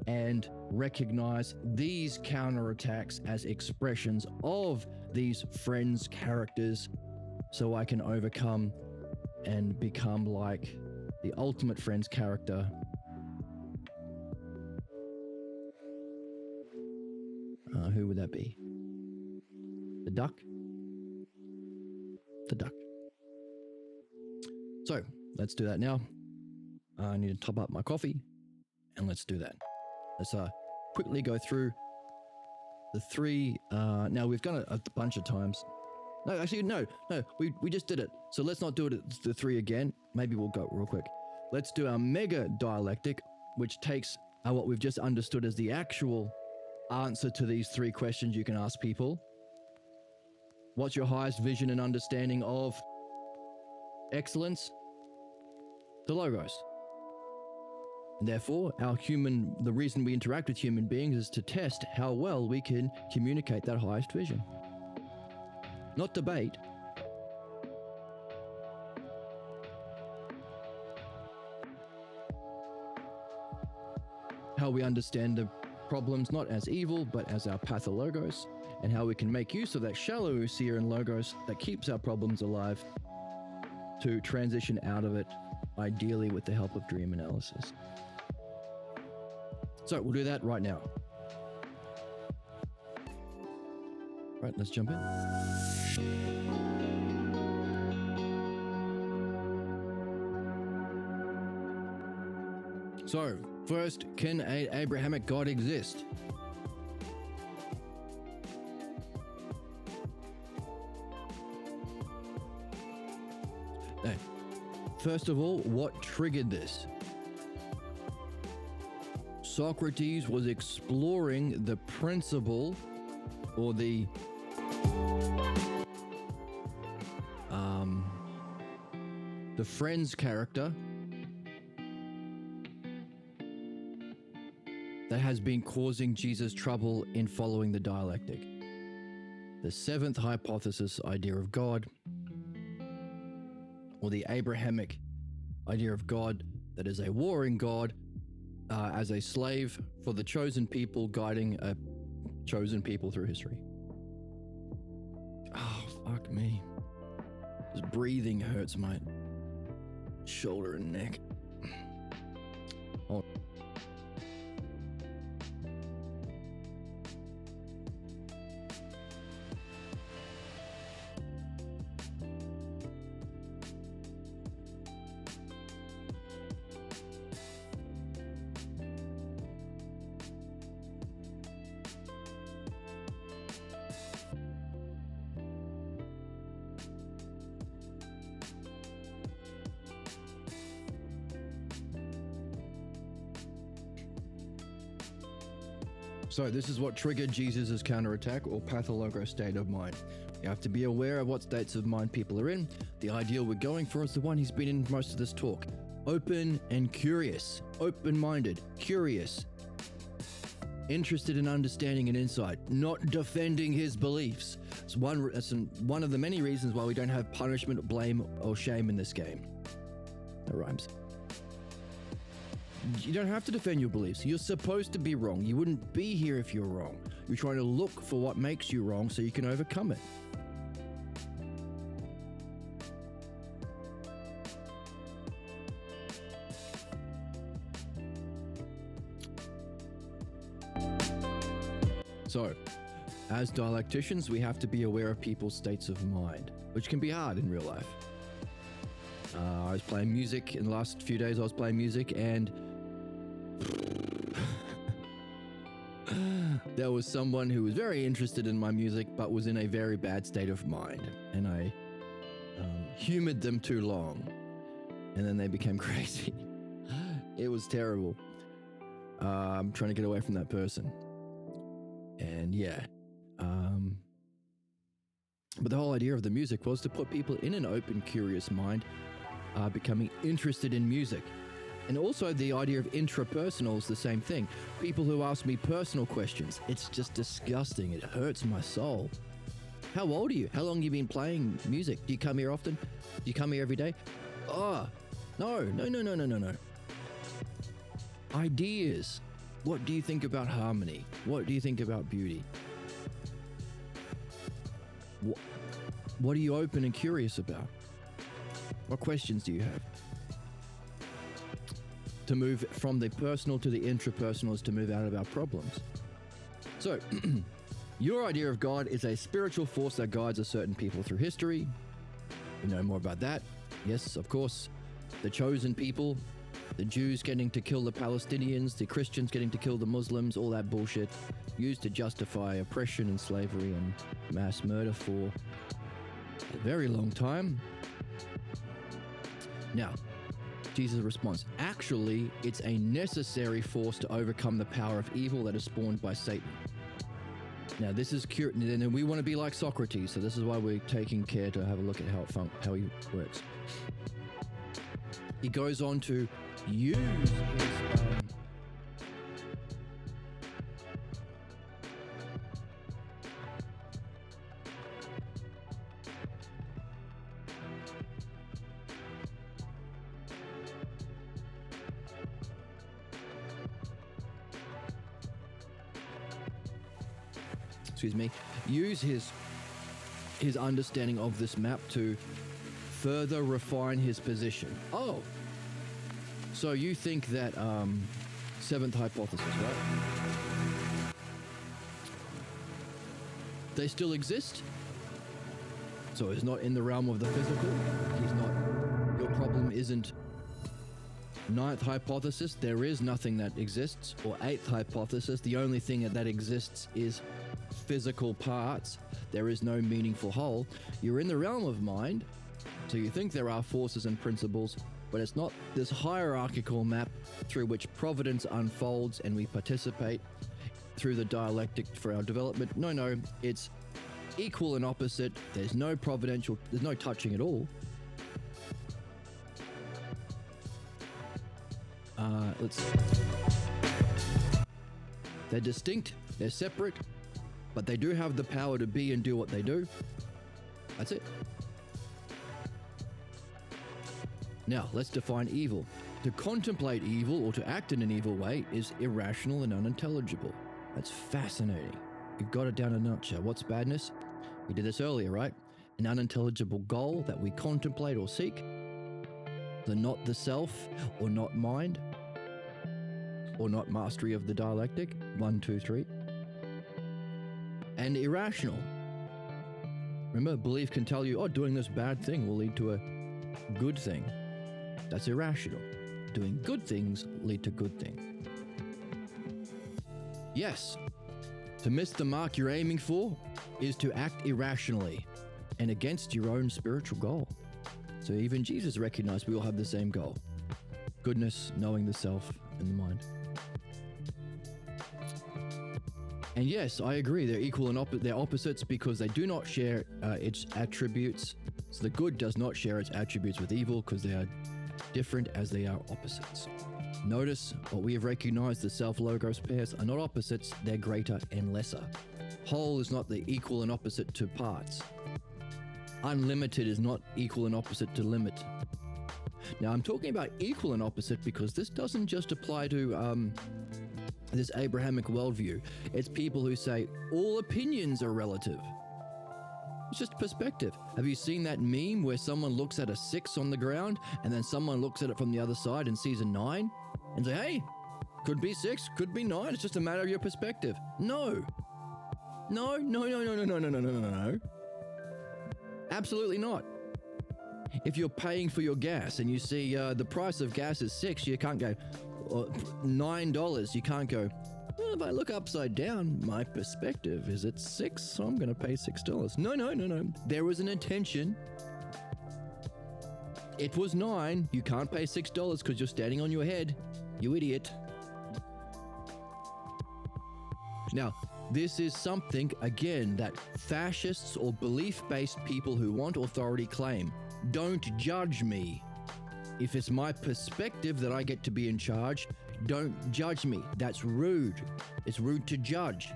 and recognize these counterattacks as expressions of these friends' characters so I can overcome and become like the ultimate friend's character. Who would that be? The duck? The duck. So, let's do that now. I need to top up my coffee and let's do that. Let's quickly go through the 3. Now we've done it a bunch of times. No, actually, no. We just did it. So let's not do it at the 3 again. Maybe we'll go real quick. Let's do our mega dialectic, which takes what we've just understood as the actual answer to these 3 questions you can ask people. What's your highest vision and understanding of excellence? The logos. And therefore, the reason we interact with human beings is to test how well we can communicate that highest vision. Not debate. How we understand the problems not as evil, but as our pathologos, and how we can make use of that shallow usia and logos that keeps our problems alive to transition out of it, ideally with the help of dream analysis. So we'll do that right now. Right, let's jump in. So, first, can an Abrahamic God exist? Now, first of all, what triggered this? Socrates was exploring the principle or the friend's character that has been causing Jesus trouble in following the dialectic. The 7th hypothesis idea of God, or the Abrahamic idea of God that is a warring God as a slave for the chosen people, guiding a chosen people through history. Oh, fuck me. Just breathing hurts my shoulder and neck. Oh. So this is what triggered Jesus' counterattack or pathologo state of mind. You have to be aware of what states of mind people are in. The ideal we're going for is the one he's been in most of this talk. Open and curious. Open-minded, curious. Interested in understanding and insight, not defending his beliefs. It's one of the many reasons why we don't have punishment, blame, or shame in this game. That rhymes. You don't have to defend your beliefs. You're supposed to be wrong. You wouldn't be here if you're wrong. You're trying to look for what makes you wrong so you can overcome it. So, as dialecticians, we have to be aware of people's states of mind, which can be hard in real life. I was playing music in the last few days. I was playing music and there was someone who was very interested in my music but was in a very bad state of mind, and I humored them too long and then they became crazy. It was terrible. I'm trying to get away from that person, and but the whole idea of the music was to put people in an open, curious mind, becoming interested in music. And also the idea of intrapersonal is the same thing. People who ask me personal questions, it's just disgusting. It hurts my soul. How old are you? How long have you been playing music? Do you come here often? Do you come here every day? Oh, no. Ideas. What do you think about harmony? What do you think about beauty? What are you open and curious about? What questions do you have? To move from the personal to the intrapersonal is to move out of our problems. So, your idea of God is a spiritual force that guides a certain people through history. We know more about that. Yes, of course. The chosen people, the Jews getting to kill the Palestinians, the Christians getting to kill the Muslims, all that bullshit used to justify oppression and slavery and mass murder for A very long time. Now, Jesus' response, actually, it's a necessary force to overcome the power of evil that is spawned by Satan. Now, this is and we want to be like Socrates, so this is why we're taking care to have a look at how he works. He goes on to use his use his understanding of this map to further refine his position. Oh, so you think that seventh hypothesis, right? They still exist? So it's not in the realm of the physical? He's not. Your problem isn't ninth hypothesis, there is nothing that exists, or eighth hypothesis, the only thing that exists is physical parts. There is no meaningful whole. You're in the realm of mind, so you think there are forces and principles, but it's not this hierarchical map through which providence unfolds and we participate through the dialectic for our development. No, it's equal and opposite. There's no providential, there's no touching at all. They're distinct, they're separate, but they do have the power to be and do what they do. That's it. Now, let's define evil. To contemplate evil or to act in an evil way is irrational and unintelligible. That's fascinating. You've got it down in a nutshell. What's badness? We did this earlier, right? An unintelligible goal that we contemplate or seek. Not the self or not mind or not mastery of the dialectic. 1, 2, 3. And irrational. Remember, belief can tell you, doing this bad thing will lead to a good thing. That's irrational. Doing good things lead to good things. Yes, to miss the mark you're aiming for is to act irrationally and against your own spiritual goal. So even Jesus recognized we all have the same goal. Goodness, knowing the self and the mind. And yes, I agree, they're equal and they're opposites because they do not share its attributes. So the good does not share its attributes with evil because they are different as they are opposites. Notice what we have recognized, the self-logos pairs are not opposites, they're greater and lesser. Whole is not the equal and opposite to parts. Unlimited is not equal and opposite to limit. Now I'm talking about equal and opposite because this doesn't just apply to this Abrahamic worldview. It's people who say all opinions are relative. It's just perspective. Have you seen that meme where someone looks at a 6 on the ground and then someone looks at it from the other side and sees a 9 and say, hey, could be 6, could be 9. It's just a matter of your perspective. No. Absolutely not. If you're paying for your gas and you see the price of gas is 6, you can't go, $9, you can't go, well, if I look upside down, my perspective is at 6, so I'm going to pay $6. No. There was an intention. It was 9. You can't pay $6 because you're standing on your head. You idiot. Now, this is something, again, that fascists or belief-based people who want authority claim. Don't judge me. If it's my perspective that I get to be in charge, don't judge me. That's rude. It's rude to judge.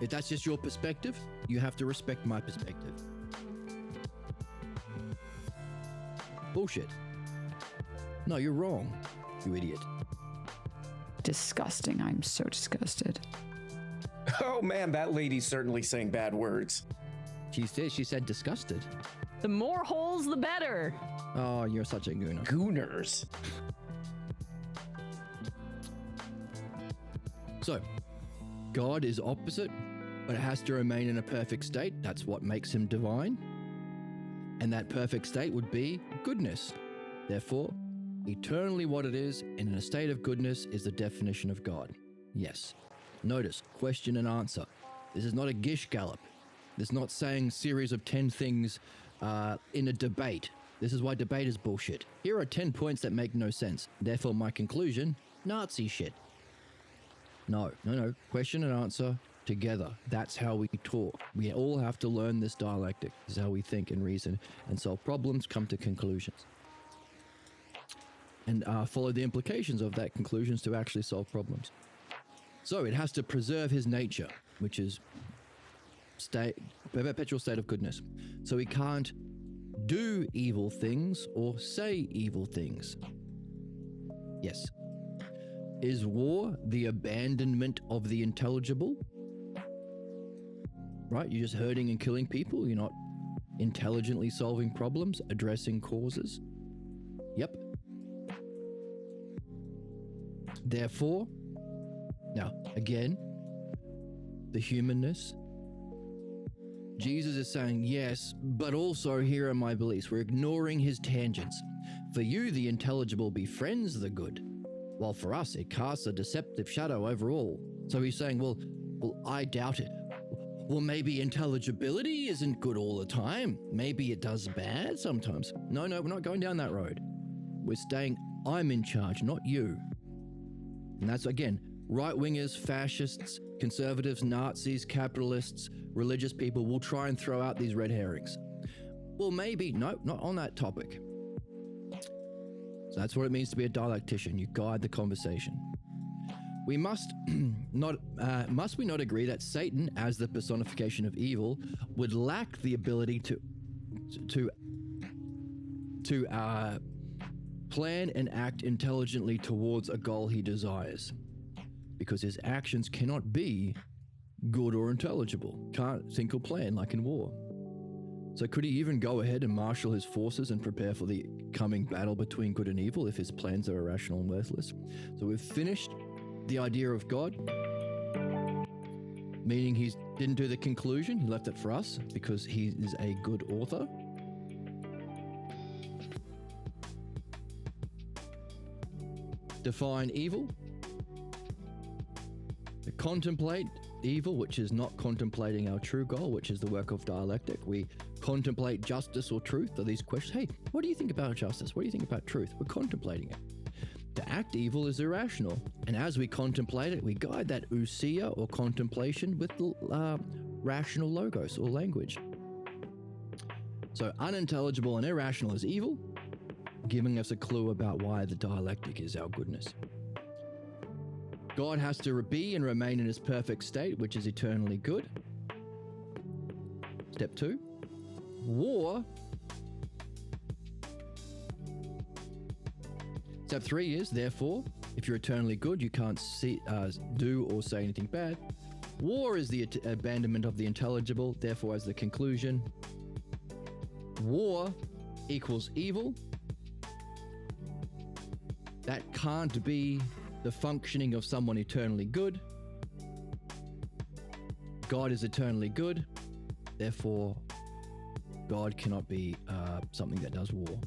If that's just your perspective, you have to respect my perspective. Bullshit. No, you're wrong, you idiot. Disgusting. I'm so disgusted. Oh man, that lady's certainly saying bad words. She said disgusted. The more holes, the better. Oh, you're such a gooner. Gooners. So, God is opposite, but it has to remain in a perfect state. That's what makes him divine. And that perfect state would be goodness. Therefore, eternally what it is, and in a state of goodness, is the definition of God. Yes. Notice, question and answer. This is not a gish gallop. It's not saying series of 10 things in a debate. This is why debate is bullshit. Here are 10 points that make no sense. Therefore, my conclusion, Nazi shit. No. Question and answer together. That's how we talk. We all have to learn this dialectic. This is how we think and reason and solve problems, come to conclusions. And follow the implications of that conclusions to actually solve problems. So it has to preserve his nature, which is perpetual state of goodness. So he can't do evil things or say evil things. Yes. Is war the abandonment of the intelligible? Right? You're just hurting and killing people. You're not intelligently solving problems, addressing causes. Yep. Therefore, now, again, the humanness. Jesus is saying, yes, but also here are my beliefs. We're ignoring his tangents. For you, the intelligible befriends the good, while for us, it casts a deceptive shadow over all. So he's saying, well, I doubt it. Well, maybe intelligibility isn't good all the time. Maybe it does bad sometimes. No, we're not going down that road. We're staying, I'm in charge, not you. And that's, again, right-wingers, fascists, conservatives, Nazis, capitalists, religious people will try and throw out these red herrings. Well, maybe, no, not on that topic. So that's what it means to be a dialectician. You guide the conversation. We must we not agree that Satan, as the personification of evil, would lack the ability to plan and act intelligently towards a goal he desires, because his actions cannot be good or intelligible, can't think or plan like in war. So could he even go ahead and marshal his forces and prepare for the coming battle between good and evil if his plans are irrational and worthless? So we've finished the idea of God, meaning he didn't do the conclusion, he left it for us because he is a good author. Define evil. To contemplate evil, which is not contemplating our true goal, which is the work of dialectic. We contemplate justice or truth, or these questions. Hey, what do you think about justice? What do you think about truth? We're contemplating it. To act evil is irrational, and as we contemplate it, we guide that ousia or contemplation with rational logos or language. So unintelligible and irrational is evil, giving us a clue about why the dialectic is our goodness. God has to be and remain in his perfect state, which is eternally good. Step 2, war. Step 3 is, therefore, if you're eternally good, you can't do or say anything bad. War is the abandonment of the intelligible, therefore, as the conclusion, war equals evil. That can't be the functioning of someone eternally good. God is eternally good, therefore, God cannot be something that does war.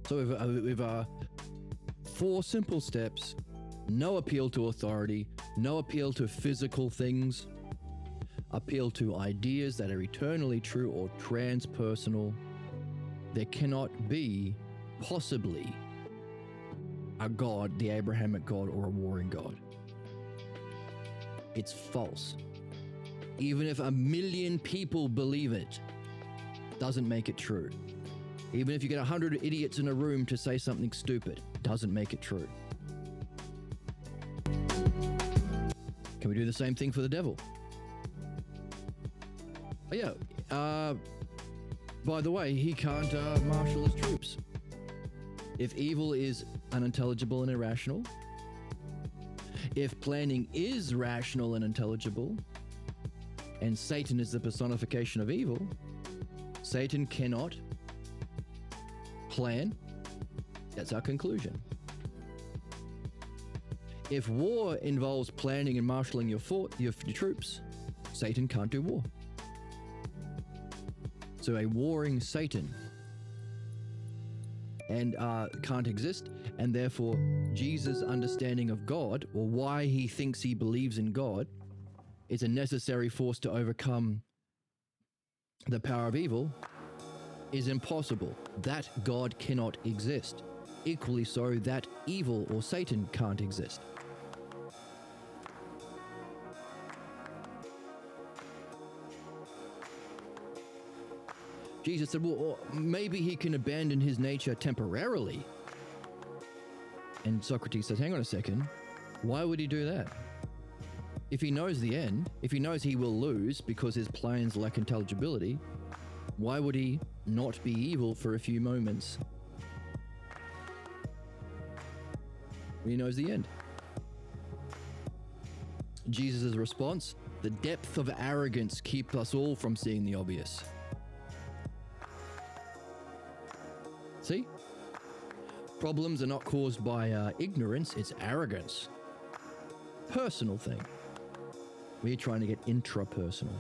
So we've 4 simple steps: no appeal to authority, no appeal to physical things, appeal to ideas that are eternally true or transpersonal. There cannot be possibly a God, the Abrahamic God, or a warring God. It's false. Even if 1 million people believe it, doesn't make it true. Even if you get 100 idiots in a room to say something stupid, doesn't make it true. Can we do the same thing for the devil? Oh yeah. By the way, he can't marshal his troops. If evil is unintelligible and irrational, if planning is rational and intelligible, and Satan is the personification of evil, Satan cannot plan. That's our conclusion. If war involves planning and marshalling your troops, Satan can't do war. So a warring Satan and can't exist, and therefore Jesus' understanding of God, or why he thinks he believes in God, is a necessary force to overcome the power of evil is impossible. That God cannot exist. Equally so, that evil or Satan can't exist. Jesus said, well, maybe he can abandon his nature temporarily. And Socrates says, hang on a second. Why would he do that? If he knows the end, if he knows he will lose because his plans lack intelligibility, why would he not be evil for a few moments? He knows the end. Jesus' response, the depth of arrogance keeps us all from seeing the obvious. See? Problems are not caused by ignorance, it's arrogance. Personal thing. We're trying to get intrapersonal.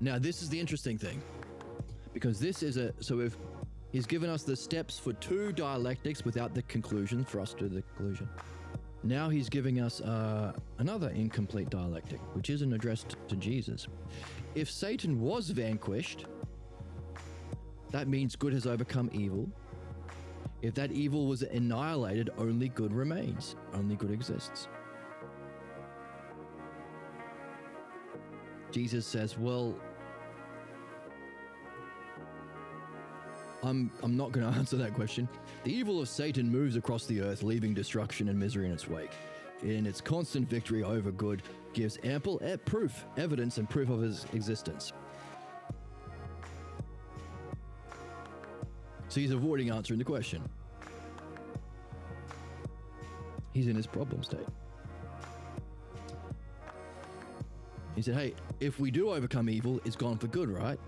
Now, this is the interesting thing. Because this is he's given us the steps for two dialectics without the conclusion for us to the conclusion. Now he's giving us another incomplete dialectic, which isn't addressed to Jesus. If Satan was vanquished, that means good has overcome evil. If that evil was annihilated, only good remains. Only good exists. Jesus says, well, I'm not going to answer that question. The evil of Satan moves across the earth, leaving destruction and misery in its wake. In its constant victory over good, gives ample evidence and proof of his existence. So he's avoiding answering the question. He's in his problem state. He said, hey, if we do overcome evil, it's gone for good, right?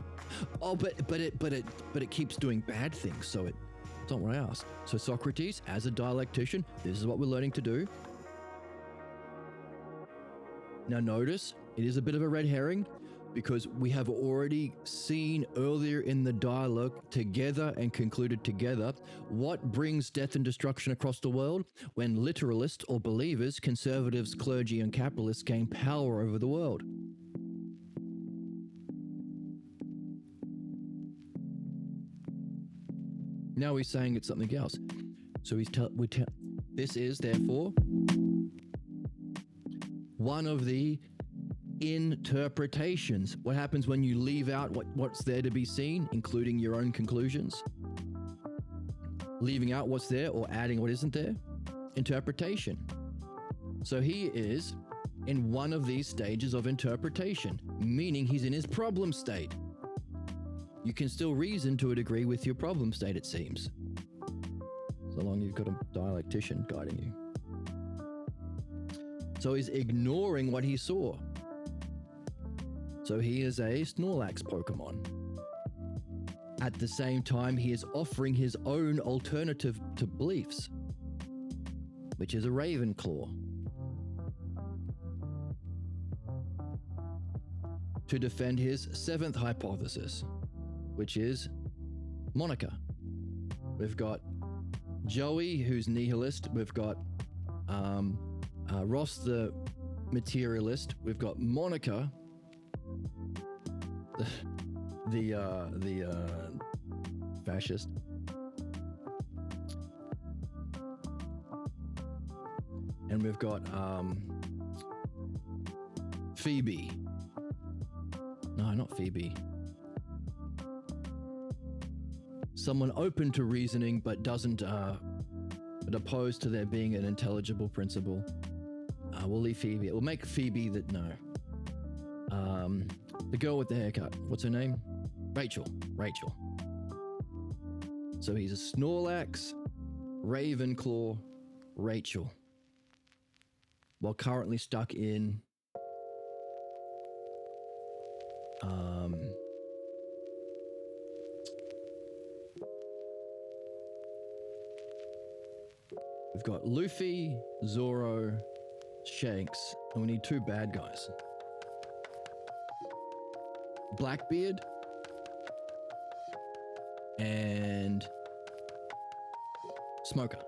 Oh, but it keeps doing bad things, so it's not what I asked. So Socrates, as a dialectician, this is what we're learning to do. Now notice, it is a bit of a red herring, because we have already seen earlier in the dialogue together and concluded together what brings death and destruction across the world when literalists or believers, conservatives, clergy, and capitalists gain power over the world. Now he's saying it's something else. So this is therefore one of the interpretations. What happens when you leave out what's there to be seen, including your own conclusions? Leaving out what's there or adding what isn't there? Interpretation. So he is in one of these stages of interpretation, meaning he's in his problem state. You can still reason to a degree with your problem state, it seems. So long you've got a dialectician guiding you. So he's ignoring what he saw. So he is a Snorlax Pokemon. At the same time, he is offering his own alternative to beliefs, which is a Ravenclaw. To defend his seventh hypothesis, which is Monica. We've got Joey, who's nihilist. We've got Ross, the materialist. We've got Monica, the fascist. And we've got Phoebe. No, not Phoebe. Someone open to reasoning but doesn't but opposed to there being an intelligible principle. We'll leave Phoebe. We'll make Phoebe the girl with the haircut. What's her name? Rachel. So he's a Snorlax, Ravenclaw, Rachel. While currently stuck in we've got Luffy, Zoro, Shanks, and we need two bad guys. Blackbeard and Smoker.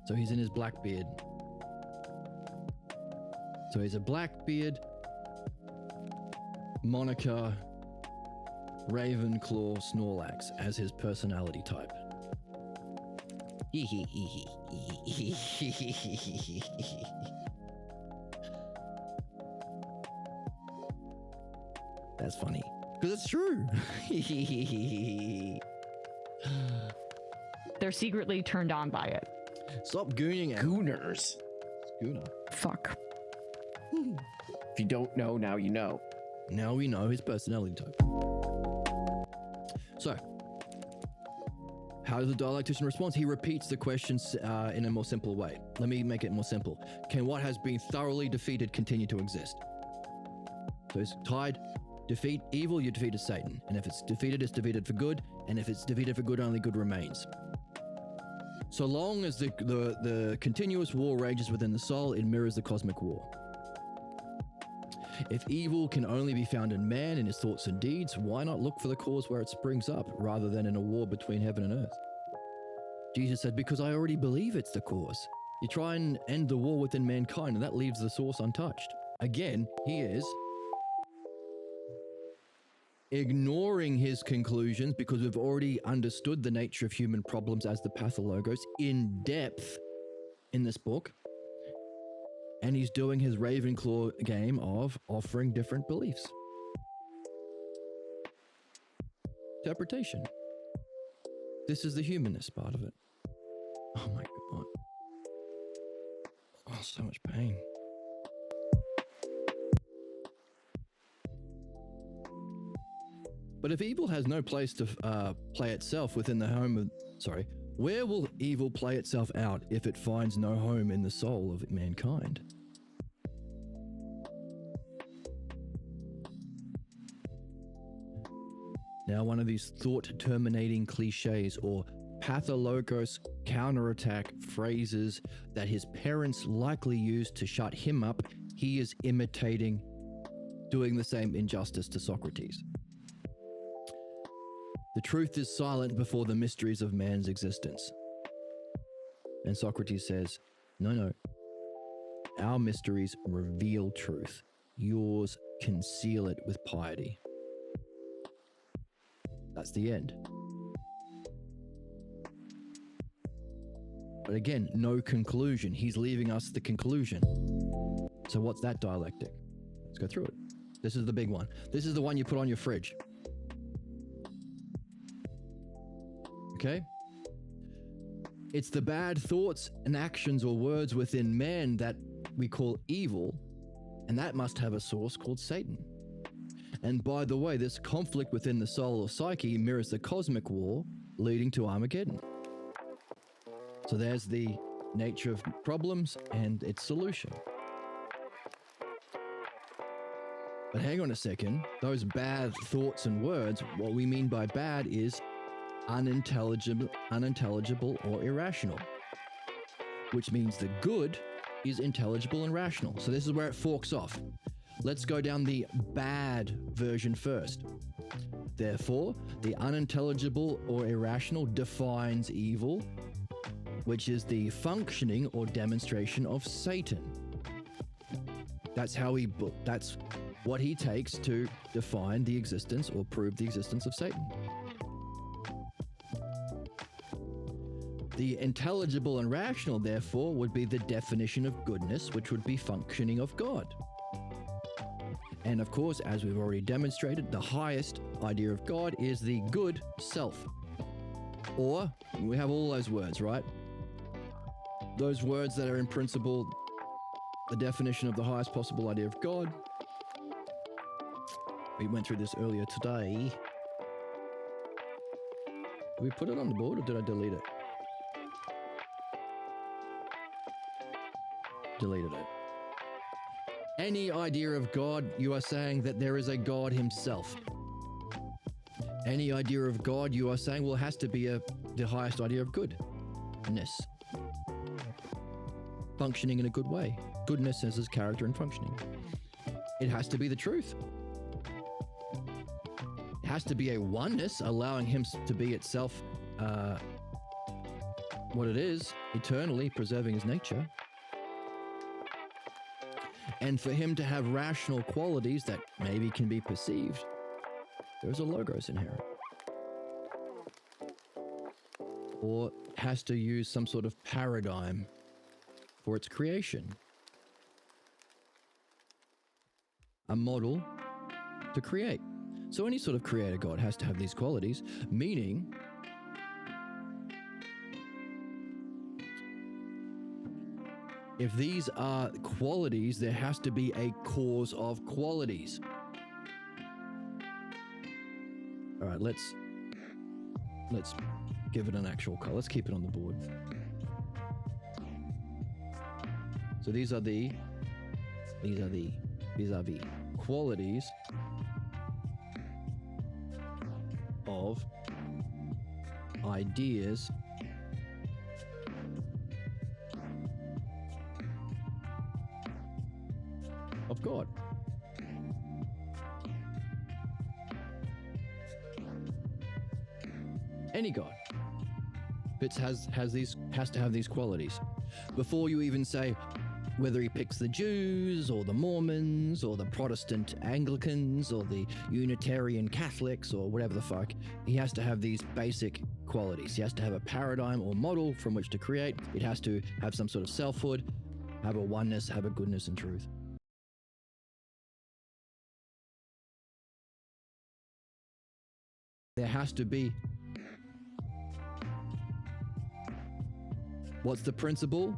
So he's in his black beard. So he's a Blackbeard, Moniker, Ravenclaw, Snorlax as his personality type. That's funny. Because it's true. They're secretly turned on by it. Stop gooning it. Gooners. Schooner. Fuck. If you don't know, now you know. Now we know his personality type. So, how does the dialectician respond? He repeats the questions in a more simple way. Let me make it more simple. Can what has been thoroughly defeated continue to exist? So it's tied. Defeat evil, you defeated Satan. And if it's defeated for good. And if it's defeated for good, only good remains. So long as the continuous war rages within the soul, it mirrors the cosmic war. If evil can only be found in man, in his thoughts and deeds, why not look for the cause where it springs up, rather than in a war between heaven and earth? Jesus said, because I already believe it's the cause. You try and end the war within mankind, and that leaves the source untouched. Again, he is ignoring his conclusions because we've already understood the nature of human problems as the pathologos in depth in this book. And he's doing his Ravenclaw game of offering different beliefs. Interpretation. This is the humanist part of it. Oh my God. Oh, so much pain. But if evil has no place to play itself within the home of... where will evil play itself out if it finds no home in the soul of mankind? Now, one of these thought-terminating cliches or pathologos counterattack phrases that his parents likely used to shut him up, he is imitating, doing the same injustice to Socrates. The truth is silent before the mysteries of man's existence. And Socrates says, no. Our mysteries reveal truth. Yours conceal it with piety. That's the end. But again, no conclusion. He's leaving us the conclusion. So what's that dialectic? Let's go through it. This is the big one. This is the one you put on your fridge. Okay? It's the bad thoughts and actions or words within man that we call evil, and that must have a source called Satan. And by the way, this conflict within the soul or psyche mirrors the cosmic war leading to Armageddon. So there's the nature of problems and its solution. But hang on a second, those bad thoughts and words, what we mean by bad is unintelligible or irrational, which means the good is intelligible and rational. So this is where it forks off. Let's go down the bad version first. Therefore, the unintelligible or irrational defines evil, which is the functioning or demonstration of Satan. That's what he takes to define the existence or prove the existence of Satan. The intelligible and rational, therefore, would be the definition of goodness, which would be functioning of God. And of course, as we've already demonstrated, the highest idea of God is the good self. Or, we have all those words, right? Those words that are in principle the definition of the highest possible idea of God. We went through this earlier today. Did we put it on the board or did I delete it? Deleted it. Any idea of God, you are saying that there is a God himself. Any idea of God, you are saying, well, it has to be the highest idea of goodness. Functioning in a good way. Goodness as his character and functioning. It has to be the truth. It has to be a oneness, allowing him to be itself what it is, eternally preserving his nature, and for him to have rational qualities that maybe can be perceived, there's a logos inherent. Or has to use some sort of paradigm for its creation. A model to create. So any sort of creator God has to have these qualities, meaning if these are qualities, there has to be a cause of qualities. All right, let's give it an actual color. Let's keep it on the board. So these are the qualities of ideas of God. Any God has to have these qualities. Before you even say whether he picks the Jews or the Mormons or the Protestant Anglicans or the Unitarian Catholics or whatever the fuck, he has to have these basic qualities. He has to have a paradigm or model from which to create. It has to have some sort of selfhood, have a oneness, have a goodness and truth. There has to be. What's the principle?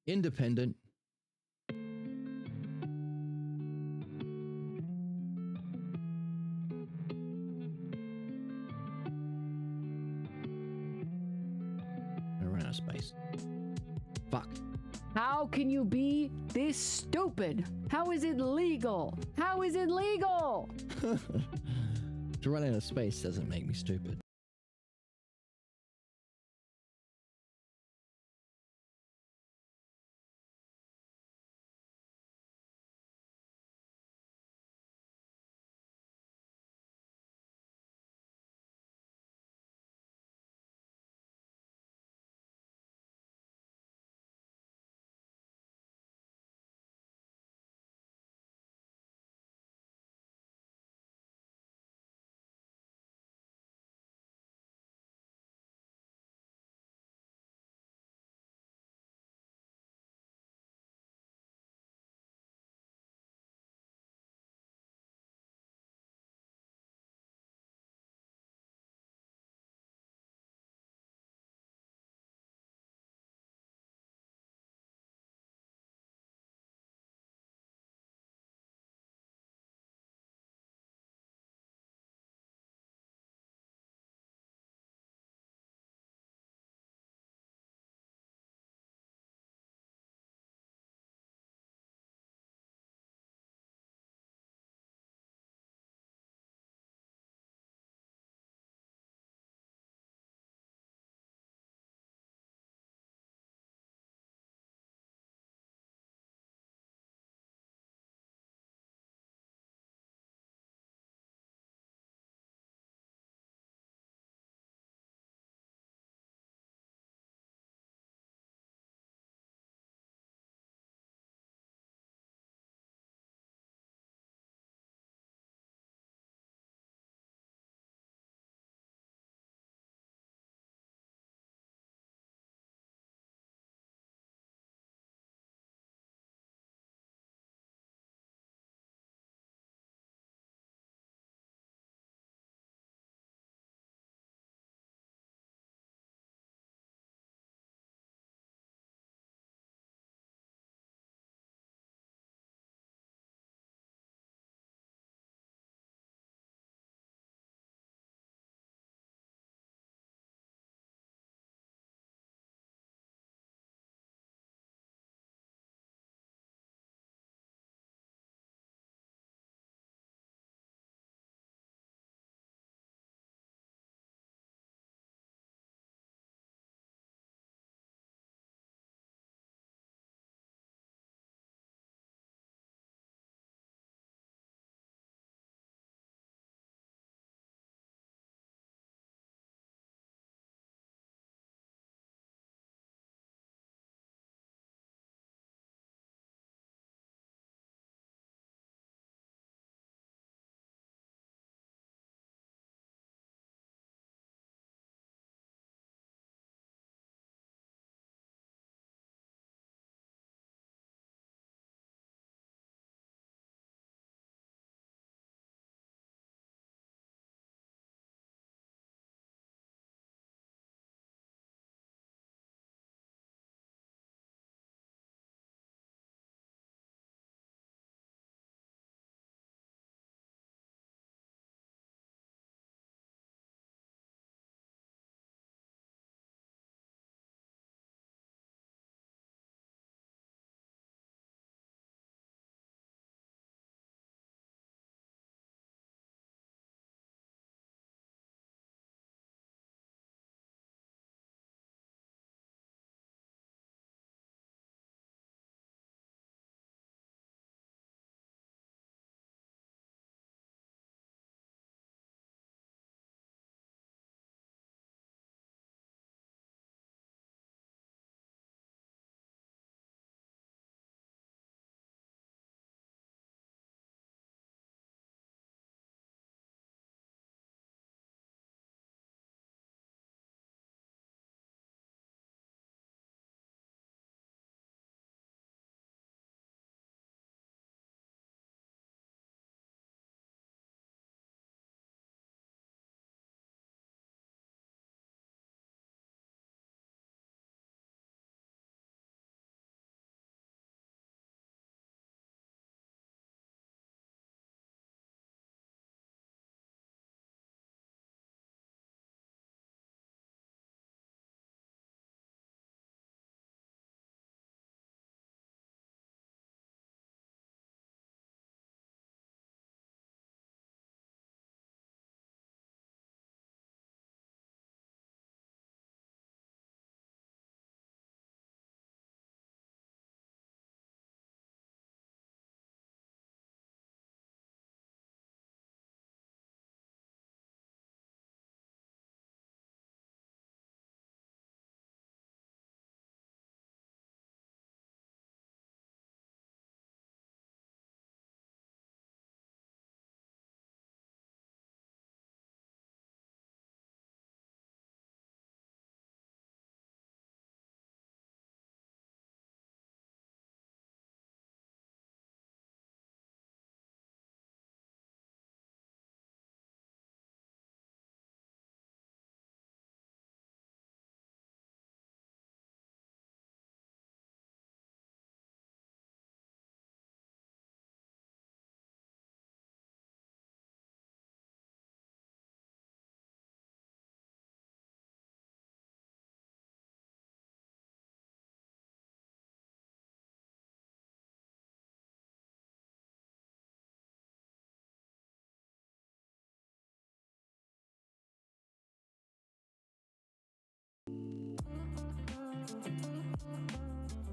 Independent. I ran out of space. Fuck. How can you be this stupid? How is it legal? How is it legal? To run out of space doesn't make me stupid.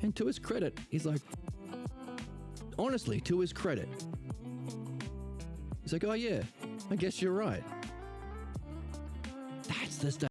And to his credit, he's like, honestly, to his credit, he's like, oh yeah, I guess you're right. That's the stuff.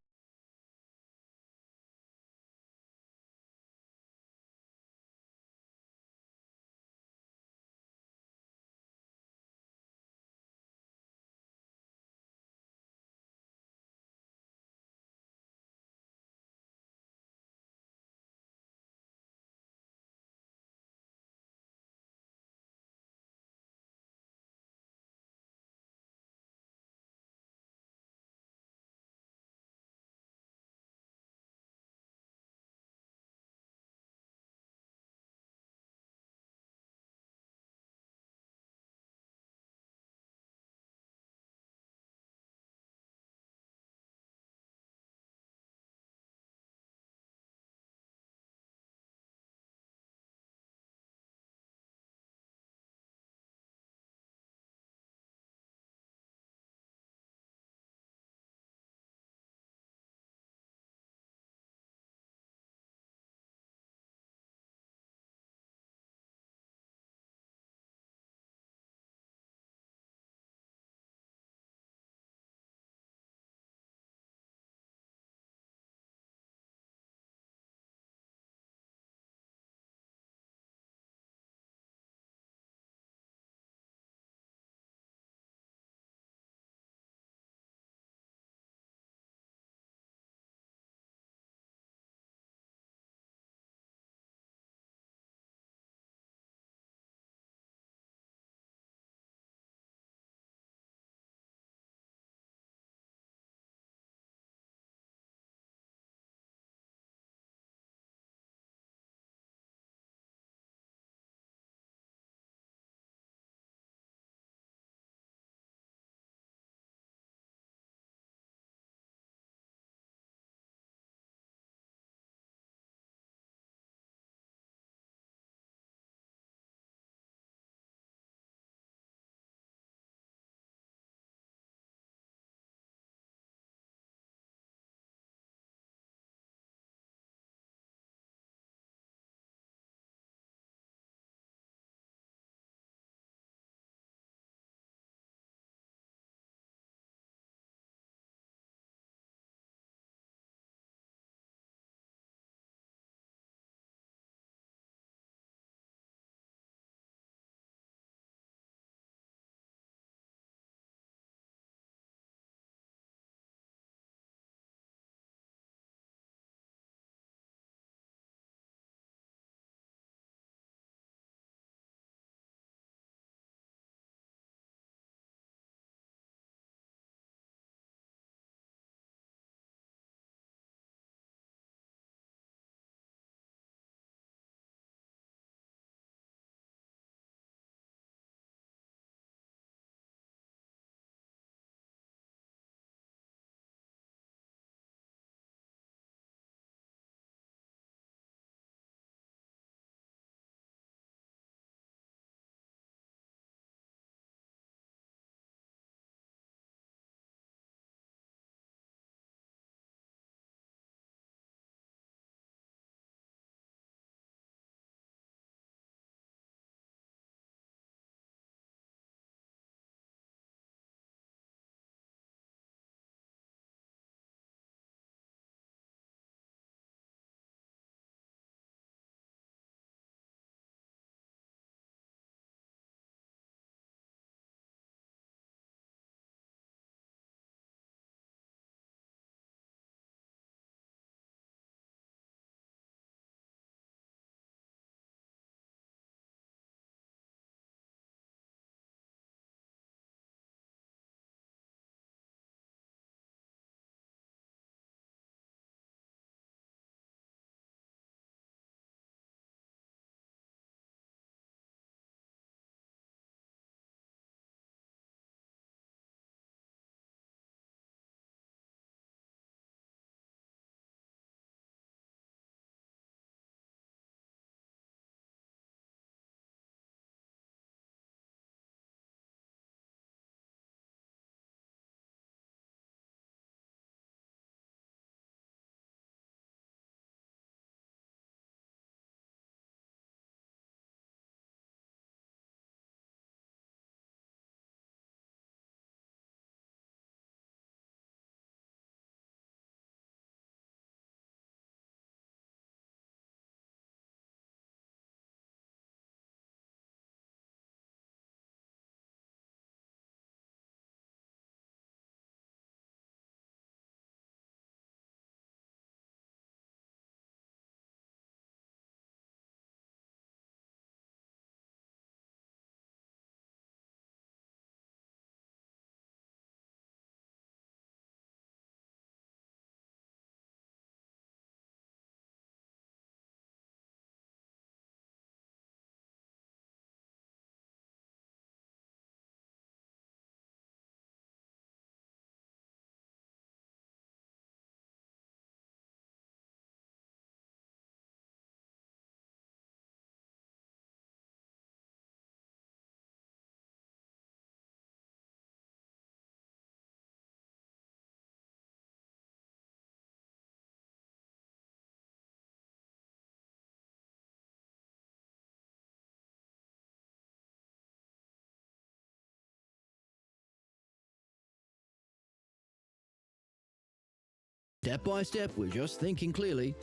step by step, we're just thinking clearly,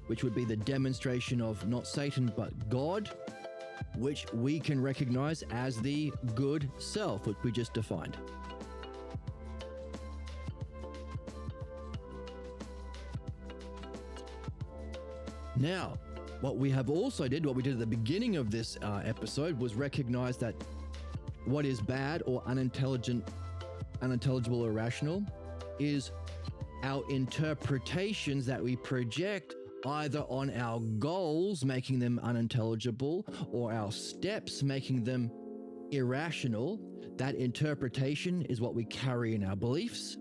which would be the demonstration of not Satan but God, which we can recognize as the good self, which we just defined. Now, what we have also did, what we did at the beginning of this episode, was recognize that what is bad or unintelligible or irrational is our interpretations that we project either on our goals, making them unintelligible, or our steps, making them irrational. That interpretation is what we carry in our beliefs.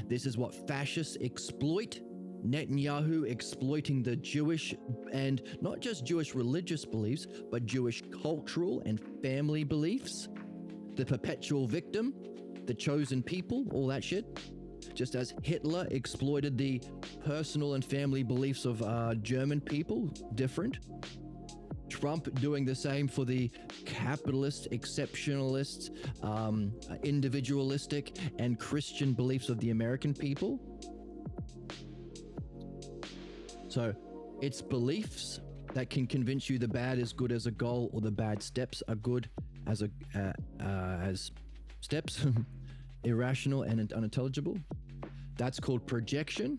This is what fascists exploit. Netanyahu exploiting the Jewish, and not just Jewish religious beliefs, but Jewish cultural and family beliefs. The perpetual victim, the chosen people, all that shit. Just as Hitler exploited the personal and family beliefs of German people, different. Trump doing the same for the capitalist, exceptionalist, individualistic, and Christian beliefs of the American people. So it's beliefs that can convince you the bad is good as a goal, or the bad steps are good as steps, irrational and unintelligible. That's called projection,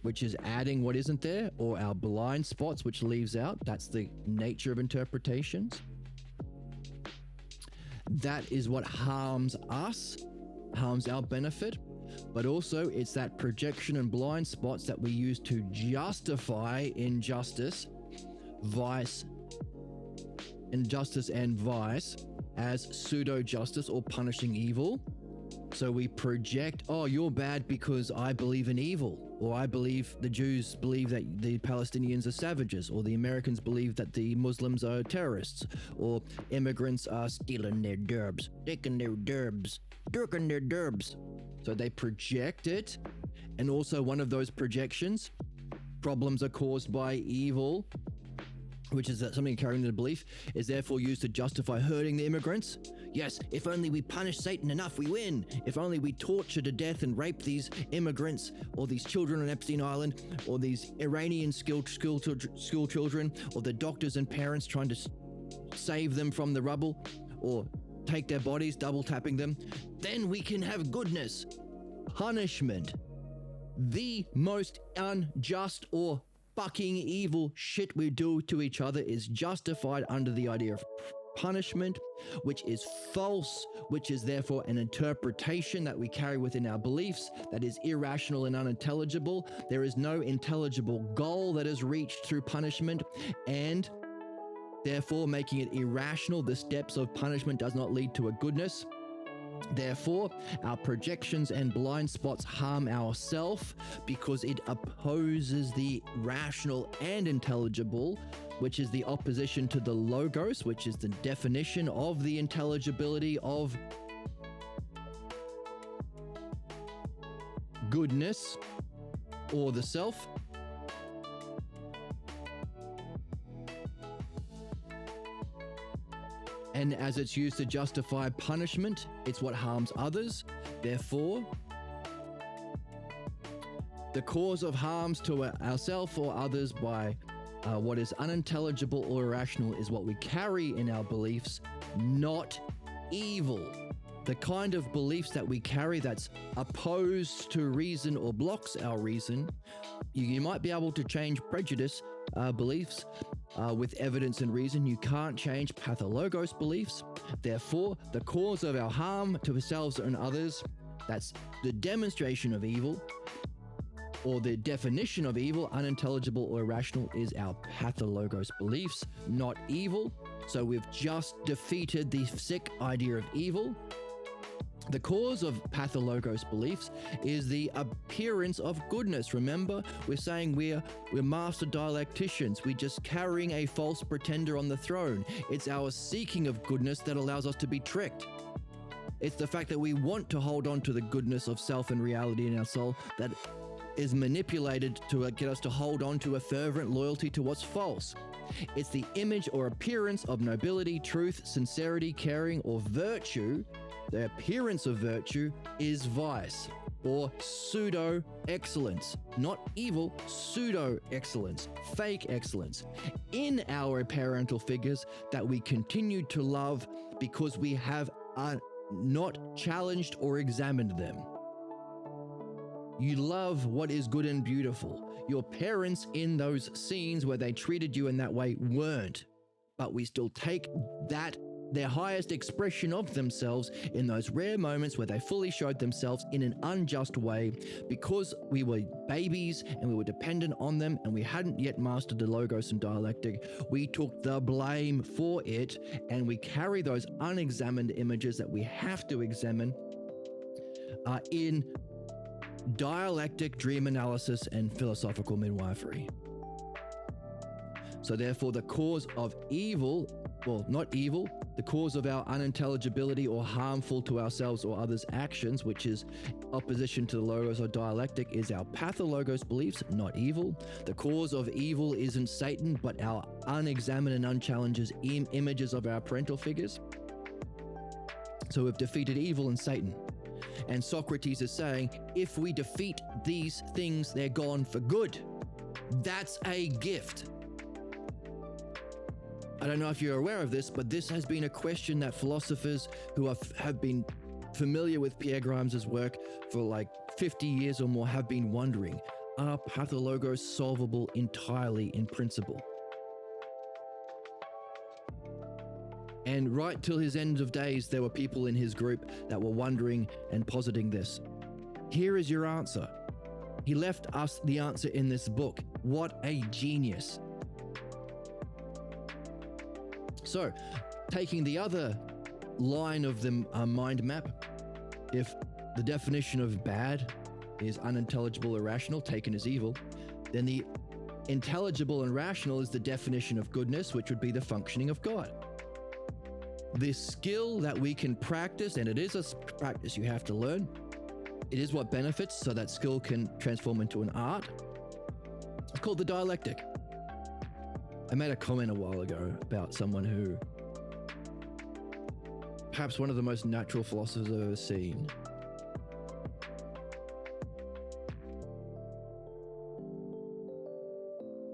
which is adding what isn't there, or our blind spots, which leaves out. That's the nature of interpretations. That is what harms us, harms our benefit. But also it's that projection and blind spots that we use to justify injustice and vice as pseudo-justice or punishing evil. So we project, oh, you're bad because I believe in evil, or I believe the Jews believe that the Palestinians are savages, or the Americans believe that the Muslims are terrorists, or immigrants are stealing their derbs, taking their derbs, dirking their derbs. So they project it, and also one of those projections, problems are caused by evil, which is something carrying the belief, is therefore used to justify hurting the immigrants. Yes, if only we punish Satan enough, we win. If only we torture to death and rape these immigrants, or these children on Epstein Island, or these Iranian school children, or the doctors and parents trying to save them from the rubble, or take their bodies, double tapping them, then we can have goodness. Punishment. The most unjust or fucking evil shit we do to each other is justified under the idea of punishment, which is false, which is therefore an interpretation that we carry within our beliefs that is irrational and unintelligible. There is no intelligible goal that is reached through punishment, and therefore making it irrational. The steps of punishment does not lead to a goodness. Therefore, our projections and blind spots harm ourself because it opposes the rational and intelligible, which is the opposition to the logos, which is the definition of the intelligibility of goodness or the self. And as it's used to justify punishment, it's what harms others. Therefore, the cause of harms to ourselves or others by what is unintelligible or irrational is what we carry in our beliefs, not evil. The kind of beliefs that we carry that's opposed to reason or blocks our reason, you might be able to change prejudice beliefs with evidence and reason. You can't change pathologos beliefs. Therefore, the cause of our harm to ourselves and others, that's the demonstration of evil, or the definition of evil, unintelligible or irrational, is our pathologos beliefs, not evil. So we've just defeated the sick idea of evil. The cause of pathologos beliefs is the appearance of goodness. Remember, we're saying we're master dialecticians. We're just carrying a false pretender on the throne. It's our seeking of goodness that allows us to be tricked. It's the fact that we want to hold on to the goodness of self and reality in our soul that is manipulated to get us to hold on to a fervent loyalty to what's false. It's the image or appearance of nobility, truth, sincerity, caring, or virtue. The appearance of virtue is vice. or pseudo excellence. Not evil, pseudo excellence, fake excellence in our parental figures that we continue to love because we have not challenged or examined them. You love what is good and beautiful. Your parents in those scenes where they treated you in that way weren't, but we still take that, their highest expression of themselves, in those rare moments where they fully showed themselves in an unjust way because we were babies and we were dependent on them and we hadn't yet mastered the logos and dialectic. We took the blame for it and we carry those unexamined images that we have to examine in dialectic dream analysis and philosophical midwifery. So therefore the cause of evil, well, not evil, the cause of our unintelligibility or harmful to ourselves or others' actions, which is opposition to the logos or dialectic, is our pathologos beliefs, not evil. The cause of evil isn't Satan, but our unexamined and unchallenged images of our parental figures. So we've defeated evil and Satan. And Socrates is saying, if we defeat these things, they're gone for good. That's a gift. I don't know if you're aware of this, but this has been a question that philosophers who have been familiar with Pierre Grimes's work for like 50 years or more have been wondering, are pathologos solvable entirely in principle? And right till his end of days, there were people in his group that were wondering and positing this. Here is your answer. He left us the answer in this book. What a genius. So, taking the other line of the mind map, if the definition of bad is unintelligible or rational, taken as evil, then the intelligible and rational is the definition of goodness, which would be the functioning of God. This skill that we can practice, and it is a practice you have to learn, it is what benefits, so that skill can transform into an art. It's called the dialectic. I made a comment a while ago about someone who, perhaps one of the most natural philosophers I've ever seen,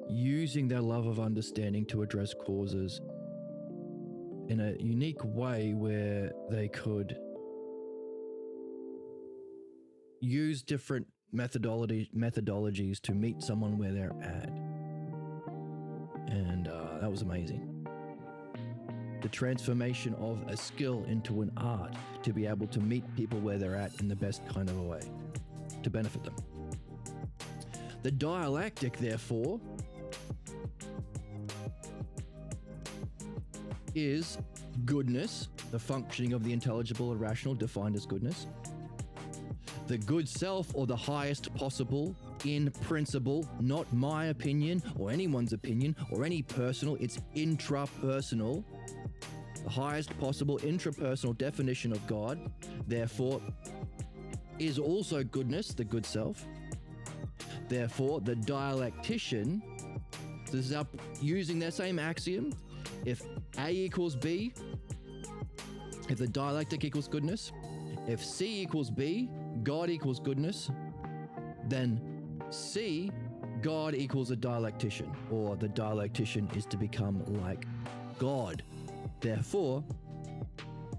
using their love of understanding to address causes in a unique way where they could use different methodologies to meet someone where they're at. And that was amazing. The transformation of a skill into an art to be able to meet people where they're at in the best kind of a way to benefit them. The dialectic, therefore, is goodness, the functioning of the intelligible and rational defined as goodness. The good self, or the highest possible in principle, not my opinion or anyone's opinion or any personal, it's intrapersonal. The highest possible intrapersonal definition of God, therefore, is also goodness, the good self. Therefore, the dialectician, this is using their same axiom, if A equals B, if the dialectic equals goodness, if C equals B, God equals goodness, then C, God equals a dialectician, or the dialectician is to become like God. Therefore,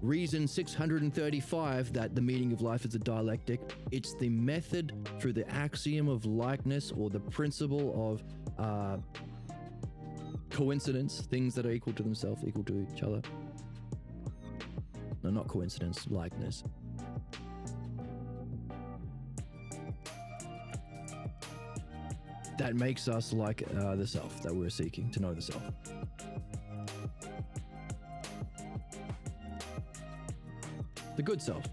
reason 635 that the meaning of life is a dialectic, it's the method through the axiom of likeness, or the principle of coincidence, things that are equal to themselves, equal to each other. No, not coincidence, likeness. That makes us like the self that we're seeking, to know the self. The good self.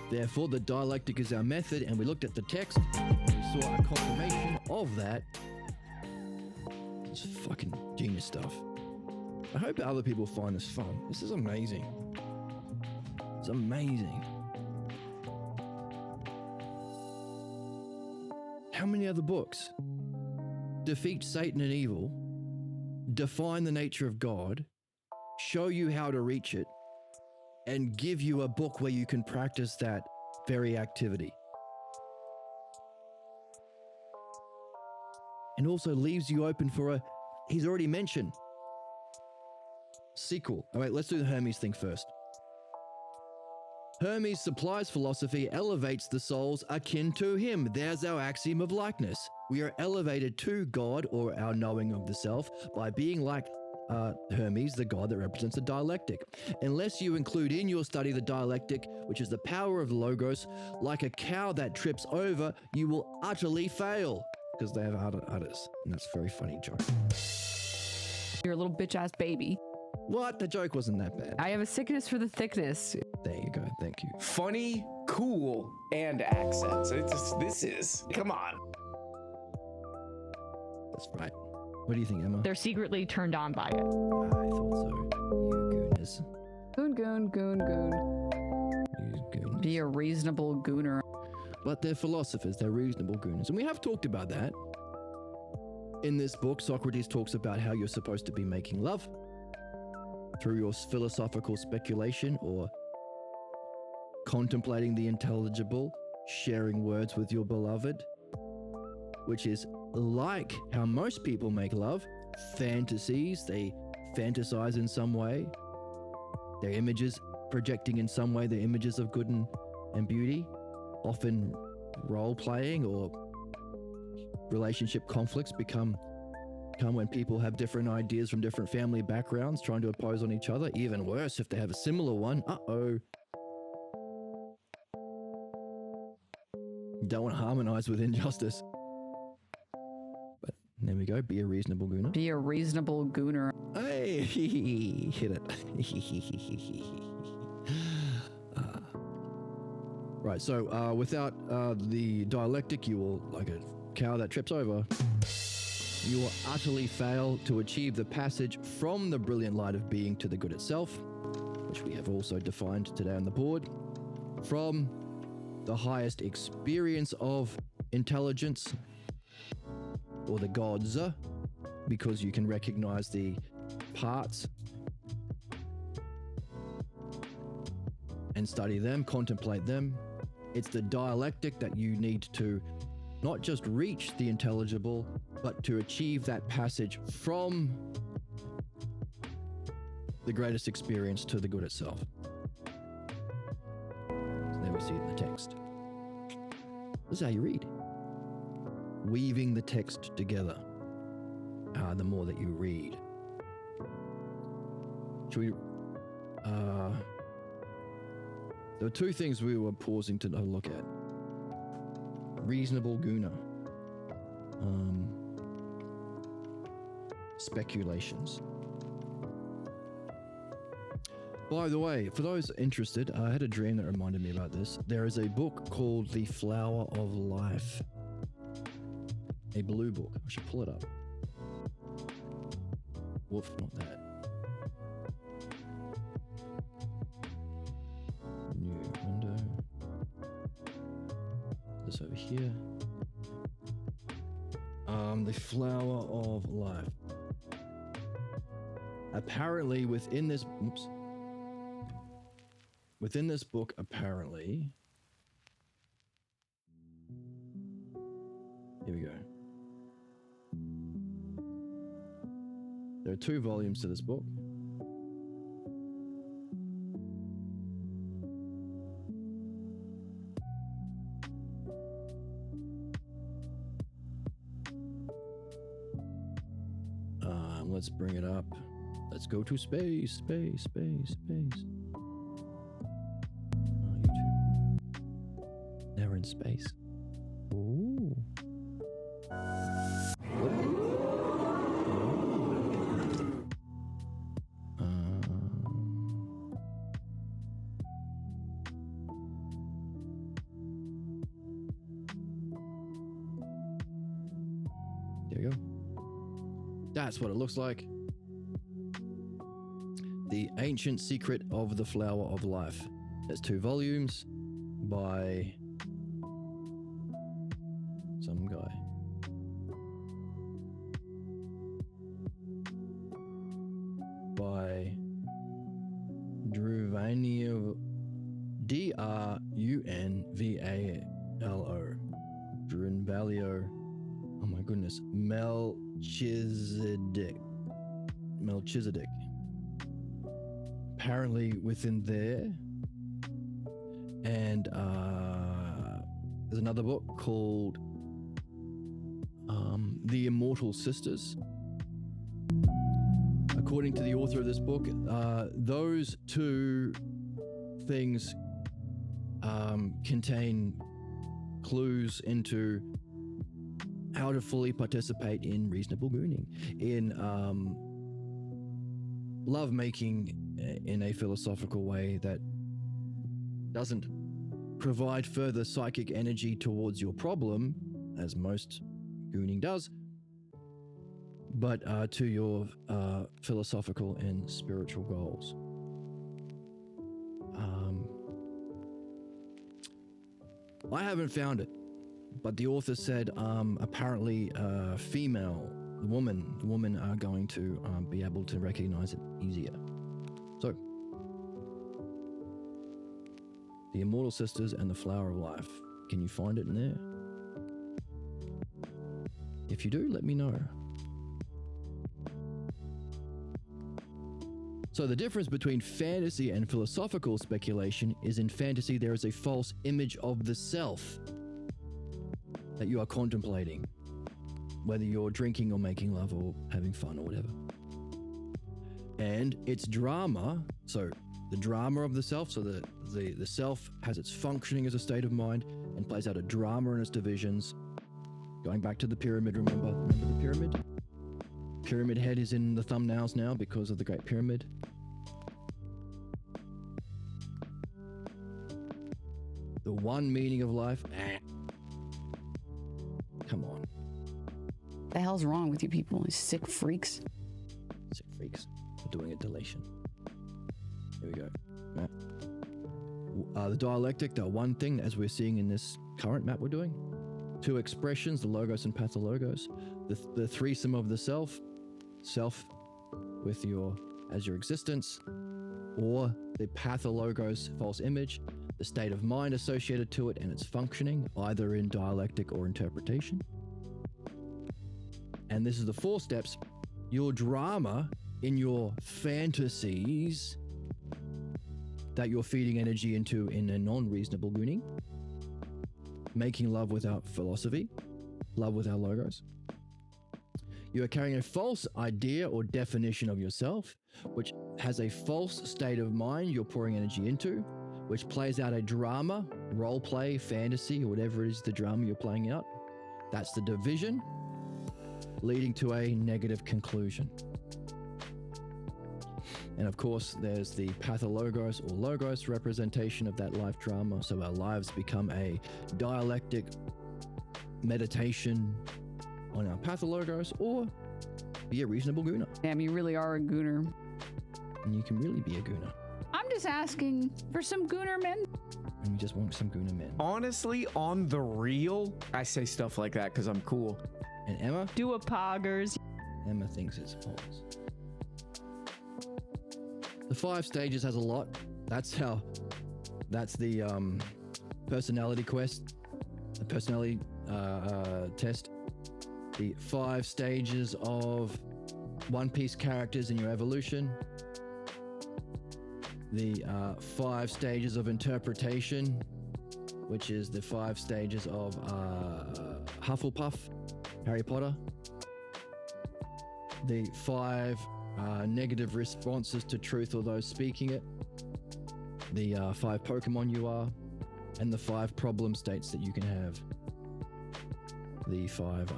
Therefore, the dialectic is our method, and we looked at the text, and we saw a confirmation of that. It's fucking genius stuff. I hope other people find this fun. This is amazing. It's amazing. How many other books defeat Satan and evil, define the nature of God, show you how to reach it, and give you a book where you can practice that very activity. And also leaves you open for he's already mentioned, sequel. All right, let's do the Hermes thing first. Hermes supplies philosophy, elevates the souls akin to him. There's our axiom of likeness. We are elevated to God, or our knowing of the self, by being like Hermes, the god that represents the dialectic. Unless you include in your study the dialectic, which is the power of the logos, like a cow that trips over, you will utterly fail. Because they have udders. And that's a very funny joke. You're a little bitch-ass baby. What? The joke wasn't that bad. I have a sickness for the thickness. There you go. Thank you. Funny, cool, and accents. Come on. That's right. What do you think, Emma? They're secretly turned on by it. I thought so. You gooners. Goon. You gooners. Be a reasonable gooner. But they're philosophers. They're reasonable gooners. And we have talked about that. In this book, Socrates talks about how you're supposed to be making love through your philosophical speculation or contemplating the intelligible, sharing words with your beloved, which is like how most people make love, fantasies. They fantasize in some way. Their images projecting in some way, their images of good and beauty, often role-playing or relationship conflicts come when people have different ideas from different family backgrounds trying to oppose on each other. Even worse if they have a similar one. Uh-oh. Don't want to harmonize with injustice. But there we go. Be a reasonable gooner. Be a reasonable gooner. Hey, hit it. Right, so without the dialectic, you will, like a cow that trips over, you will utterly fail to achieve the passage from the brilliant light of being to the good itself, which we have also defined today on the board, from the highest experience of intelligence, or the gods, because you can recognize the parts and study them, contemplate them. It's the dialectic that you need to not just reach the intelligible, but to achieve that passage from the greatest experience to the good itself. So there we see it in the text. This is how you read. Weaving the text together. The more that you read. Should we... there were two things we were pausing to look at. Reasonable gooner. Speculations. By the way, for those interested, I had a dream that reminded me about this. There is a book called The Flower of Life. A blue book. I should pull it up. Woof, not that. New window. This over here. The Flower of Life. Apparently within this book, apparently, here we go. There are 2 volumes to this book. Let's bring it up. Let's go to space. You two. Now we're in space. Ooh. There you go. That's what it looks like. The Ancient Secret of the Flower of Life. There's 2 volumes by some guy. By Druvania Melchizedek. Apparently within there. And there's another book called The Immortal Sisters. According to the author of this book, those two things contain clues into how to fully participate in reasonable gooning, in lovemaking in a philosophical way that doesn't provide further psychic energy towards your problem, as most gooning does, but to your philosophical and spiritual goals. I haven't found it, but the author said apparently female, the woman are going to be able to recognize it easier. So, the Immortal Sisters and the Flower of Life. Can you find it in there? If you do, let me know. So the difference between fantasy and philosophical speculation is in fantasy there is a false image of the self that you are contemplating, whether you're drinking or making love or having fun or whatever. And it's drama, so the drama of the self, so the self has its functioning as a state of mind and plays out a drama in its divisions. Going back to the pyramid, remember the pyramid? Pyramid head is in the thumbnails now because of the Great Pyramid. The one meaning of life, come on. The hell's wrong with you people? You sick freaks. Sick freaks. We're doing a deletion. Here we go. The dialectic, the one thing, as we're seeing in this current map we're doing. Two expressions, the logos and pathologos. The threesome of the self with as your existence, or the pathologos false image, the state of mind associated to it and its functioning, either in dialectic or interpretation. And this is the 4 steps. Your drama in your fantasies that you're feeding energy into in a non-reasonable gooning. Making love without philosophy, love without logos. You are carrying a false idea or definition of yourself, which has a false state of mind you're pouring energy into, which plays out a drama, role play, fantasy, or whatever it is the drama you're playing out. That's the division, leading to a negative conclusion. And of course, there's the pathologos or logos representation of that life drama. So our lives become a dialectic meditation on our pathologos, or be a reasonable gooner. Damn, you really are a gooner. And you can really be a gooner. I'm just asking for some gooner men. And we just want some gooner men. Honestly, on the real, I say stuff like that because I'm cool. And Emma? Do a poggers. Emma thinks it's false. The 5 stages has a lot. That's the personality quest, the personality test. The 5 stages of One Piece characters in your evolution. The 5 stages of interpretation, which is the 5 stages of Hufflepuff, Harry Potter. The 5 negative responses to truth or those speaking it. The 5 Pokemon you are, and the 5 problem states that you can have. The 5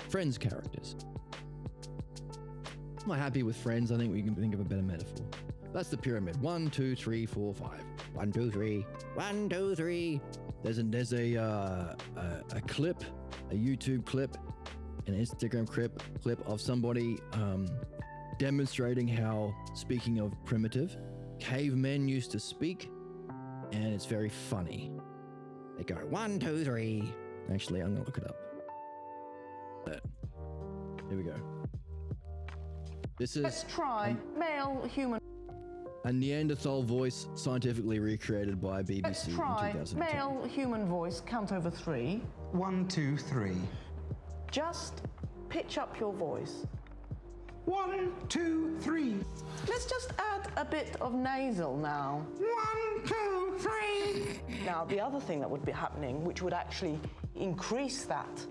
Friends characters. I'm not happy with Friends. I think we can think of a better metaphor. That's the pyramid. 1, 2, 3, 4, 5. 1, 2, 3. 1, 2, 3. There's a clip, a YouTube clip, an Instagram clip of somebody demonstrating how, speaking of primitive, cavemen used to speak, and it's very funny. They go 1, 2, 3. Actually, I'm gonna look it up. Here we go. This is Let's try male human. a Neanderthal voice scientifically recreated by BBC Let's in try 2010. male human voice. Count over 3. 1, 2, 3. Just pitch up your voice. 1, 2, 3. Let's just add a bit of nasal now. 1, 2, 3. Now, the other thing that would be happening, which would actually increase that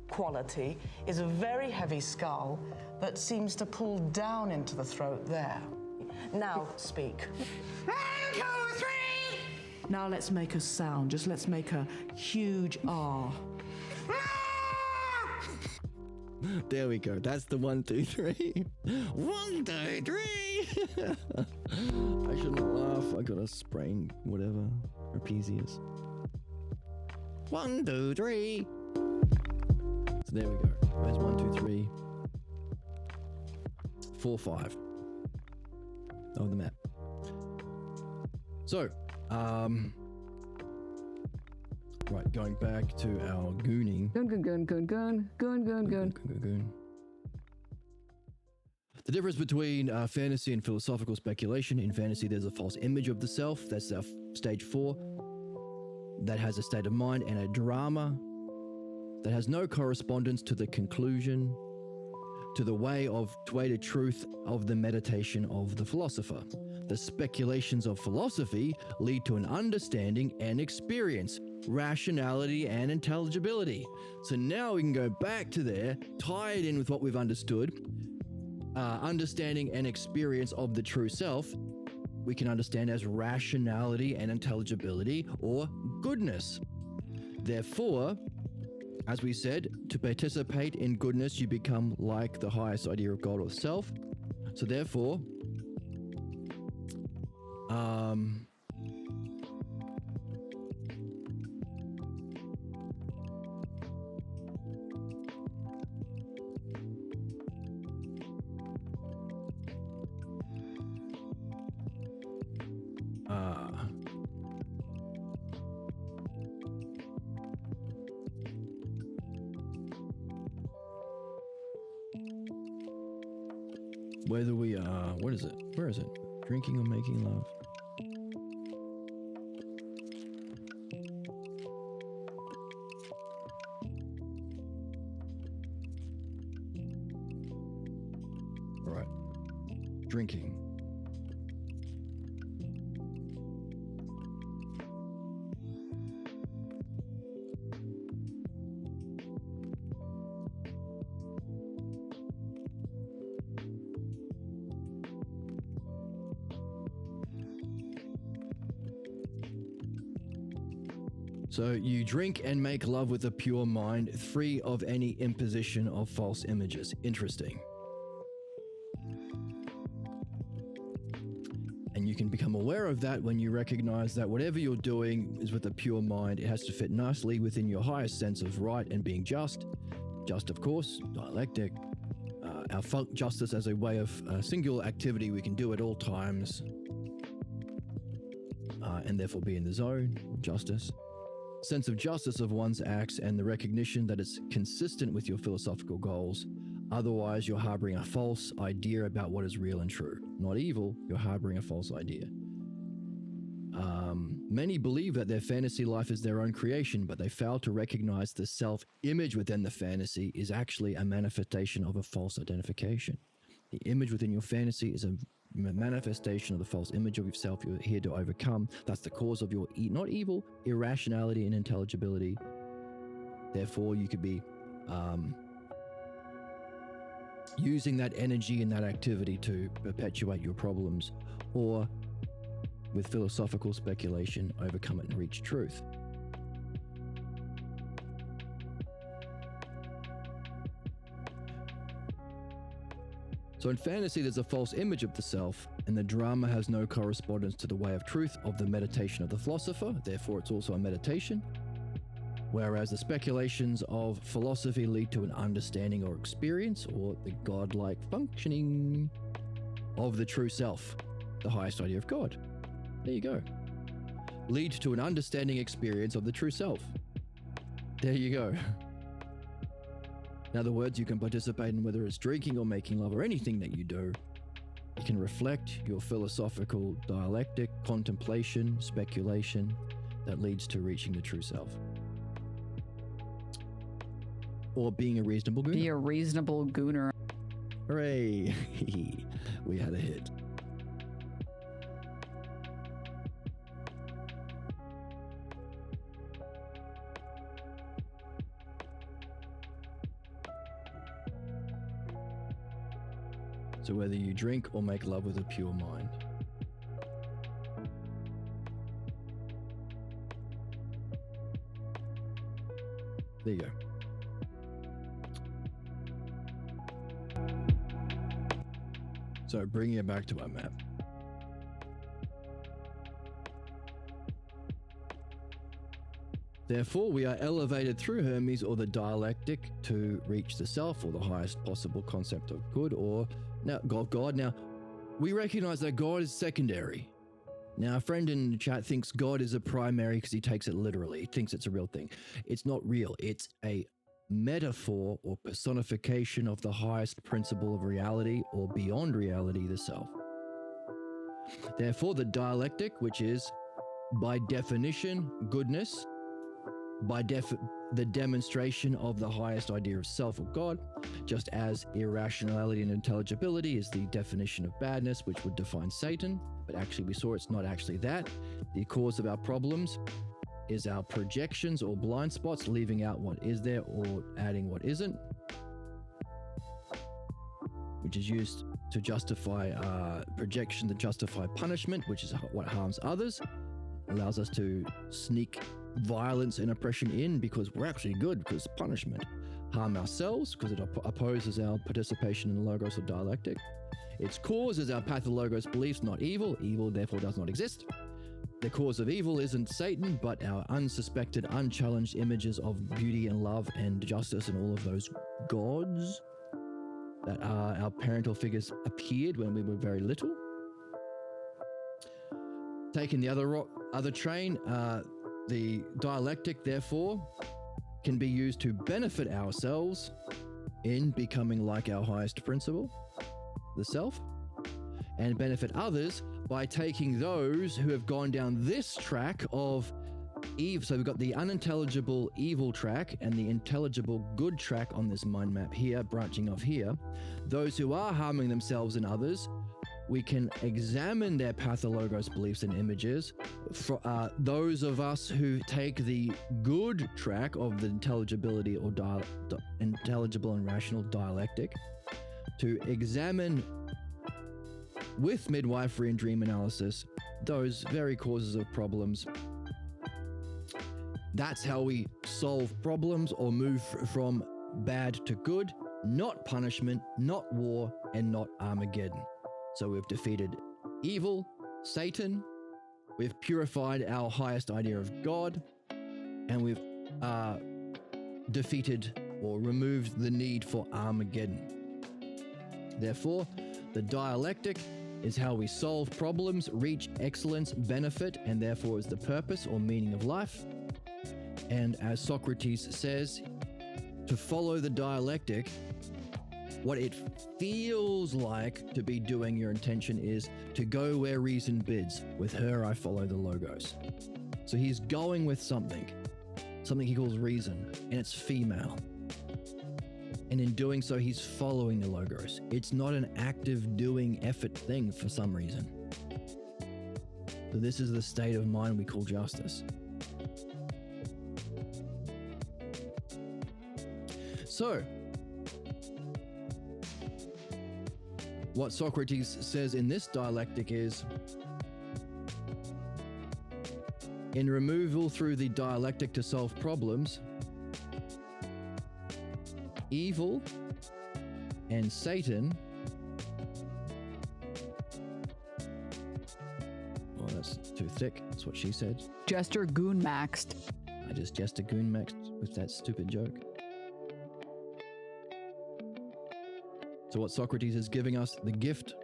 quality, is a very heavy skull that seems to pull down into the throat there. Now, speak. 1, 2, 3. Now let's make a sound. Just let's make a huge R. There we go. That's the 1, 2, 3. 1, 2, 3. I shouldn't laugh. I got a sprain, whatever. Trapezius. 1, 2, 3. So there we go. Where's 1, 2, 3? 4, 5. Oh, the map. So, right, going back to our gooning. Goon. The difference between fantasy and philosophical speculation. In fantasy, there's a false image of the self. That's our stage 4. That has a state of mind, and a drama that has no correspondence to the conclusion, to the way to truth of the meditation of the philosopher. The speculations of philosophy lead to an understanding and experience, rationality and intelligibility. So now we can go back to there, tie it in with what we've understood, understanding and experience of the true self. We can understand as rationality and intelligibility, or goodness. Therefore, as we said, to participate in goodness, you become like the highest idea of God or self. So therefore, whether we are, what is it? Where is it? Drinking or making love? All right. Drinking. So you drink and make love with a pure mind, free of any imposition of false images. Interesting. And you can become aware of that when you recognize that whatever you're doing is with a pure mind. It has to fit nicely within your highest sense of right and being just. Just, of course, dialectic. Our justice as a way of singular activity we can do at all times. And therefore be in the zone. Justice. Sense of justice of one's acts and the recognition that it's consistent with your philosophical goals. Otherwise, you're harboring a false idea about what is real and true. Not evil, you're harboring a false idea. Many believe that their fantasy life is their own creation, but they fail to recognize the self-image within the fantasy is actually a manifestation of a false identification. The image within your fantasy is a manifestation of the false image of yourself you're here to overcome. That's the cause of your not evil, irrationality and intelligibility. Therefore, you could be using that energy and that activity to perpetuate your problems, or with philosophical speculation, overcome it and reach truth. So in fantasy, there's a false image of the self, and the drama has no correspondence to the way of truth of the meditation of the philosopher. Therefore, it's also a meditation. Whereas the speculations of philosophy lead to an understanding or experience, or the godlike functioning of the true self, the highest idea of God. There you go. Lead to an understanding experience of the true self. There you go. In other words, you can participate in whether it's drinking or making love or anything that you do. You can reflect your philosophical dialectic, contemplation, speculation that leads to reaching the true self. Or being a reasonable gooner. Be a reasonable gooner. Hooray! We had a hit. So whether you drink or make love with a pure mind. There you go. So bringing it back to our map. Therefore, we are elevated through Hermes or the dialectic to reach the self or the highest possible concept of good or now God. Now, we recognize that God is secondary. Now, a friend in the chat thinks God is a primary because he takes it literally. He thinks it's a real thing. It's not real. It's a metaphor or personification of the highest principle of reality or beyond reality, the self. Therefore, the dialectic, which is by definition goodness, the demonstration of the highest idea of self or God, just as irrationality and intelligibility is the definition of badness, which would define Satan, but actually we saw it's not actually that. The cause of our problems is our projections or blind spots, leaving out what is there or adding what isn't, which is used to justify projection to justify punishment, which is what harms others, allows us to sneak violence and oppression in because we're actually good, because punishment. Harm ourselves because it opposes our participation in the logos or dialectic. Its cause is our pathologos beliefs, not evil. Evil therefore does not exist. The cause of evil isn't Satan, but our unsuspected, unchallenged images of beauty and love and justice and all of those gods that our parental figures appeared when we were very little. Taking the other train, the dialectic, therefore, can be used to benefit ourselves in becoming like our highest principle, the self, and benefit others by taking those who have gone down this track of evil. So we've got the unintelligible evil track and the intelligible good track on this mind map here, branching off here. Those who are harming themselves and others, we can examine their pathologos beliefs and images. For those of us who take the good track of the intelligibility or intelligible and rational dialectic, to examine with midwifery and dream analysis those very causes of problems. That's how we solve problems or move from bad to good, not punishment, not war, and not Armageddon. So we've defeated evil, Satan, we've purified our highest idea of God, and we've defeated or removed the need for Armageddon. Therefore, the dialectic is how we solve problems, reach excellence, benefit, and therefore is the purpose or meaning of life. And as Socrates says, to follow the dialectic, what it feels like to be doing, your intention is to go where reason bids. With her, I follow the logos. So he's going with something he calls reason, and it's female. And in doing so, he's following the logos. It's not an active doing effort thing for some reason. So this is the state of mind we call justice. So, what Socrates says in this dialectic is, in removal through the dialectic to solve problems, evil and Satan, oh, that's too thick, that's what she said. Jester goon maxed. I just jester goon maxed with that stupid joke. So what Socrates is giving us, the gift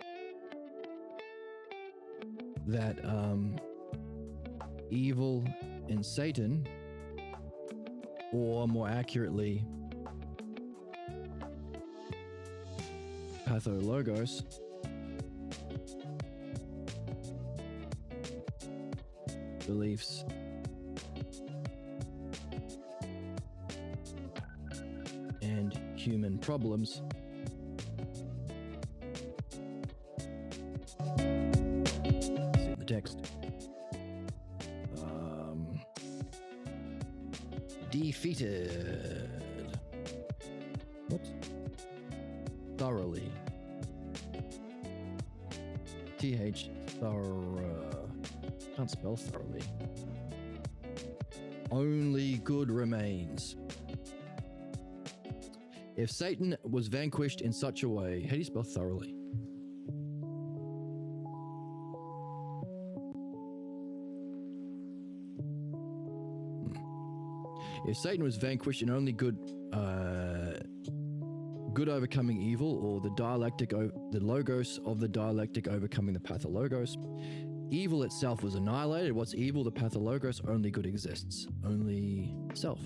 that evil and Satan, or more accurately, pathologos, beliefs, human problems. See the text. Defeated. What? Thoroughly. TH thorough. Can't spell thoroughly. Only good remains. If Satan was vanquished in such a way, how do you spell thoroughly? If Satan was vanquished and only good overcoming evil, or the logos of the dialectic overcoming the pathologos, evil itself was annihilated. What's evil? The pathologos. Only good exists. Only self.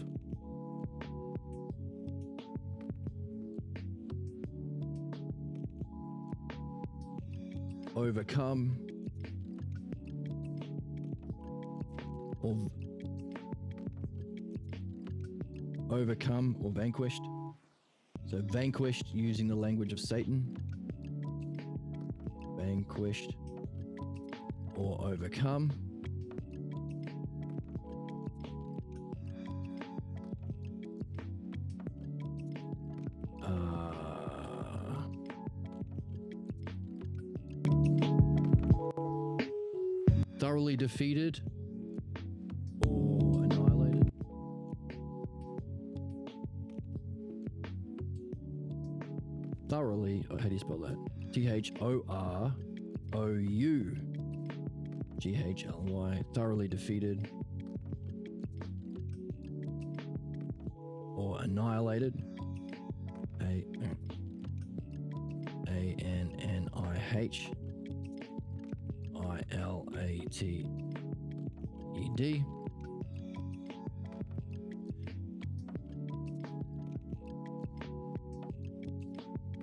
Overcome or vanquished. So vanquished using the language of Satan. Vanquished or overcome. Thoroughly defeated or annihilated. Thoroughly, how do you spell that? THOROUGHLY, thoroughly defeated or annihilated. ANNIHILATED.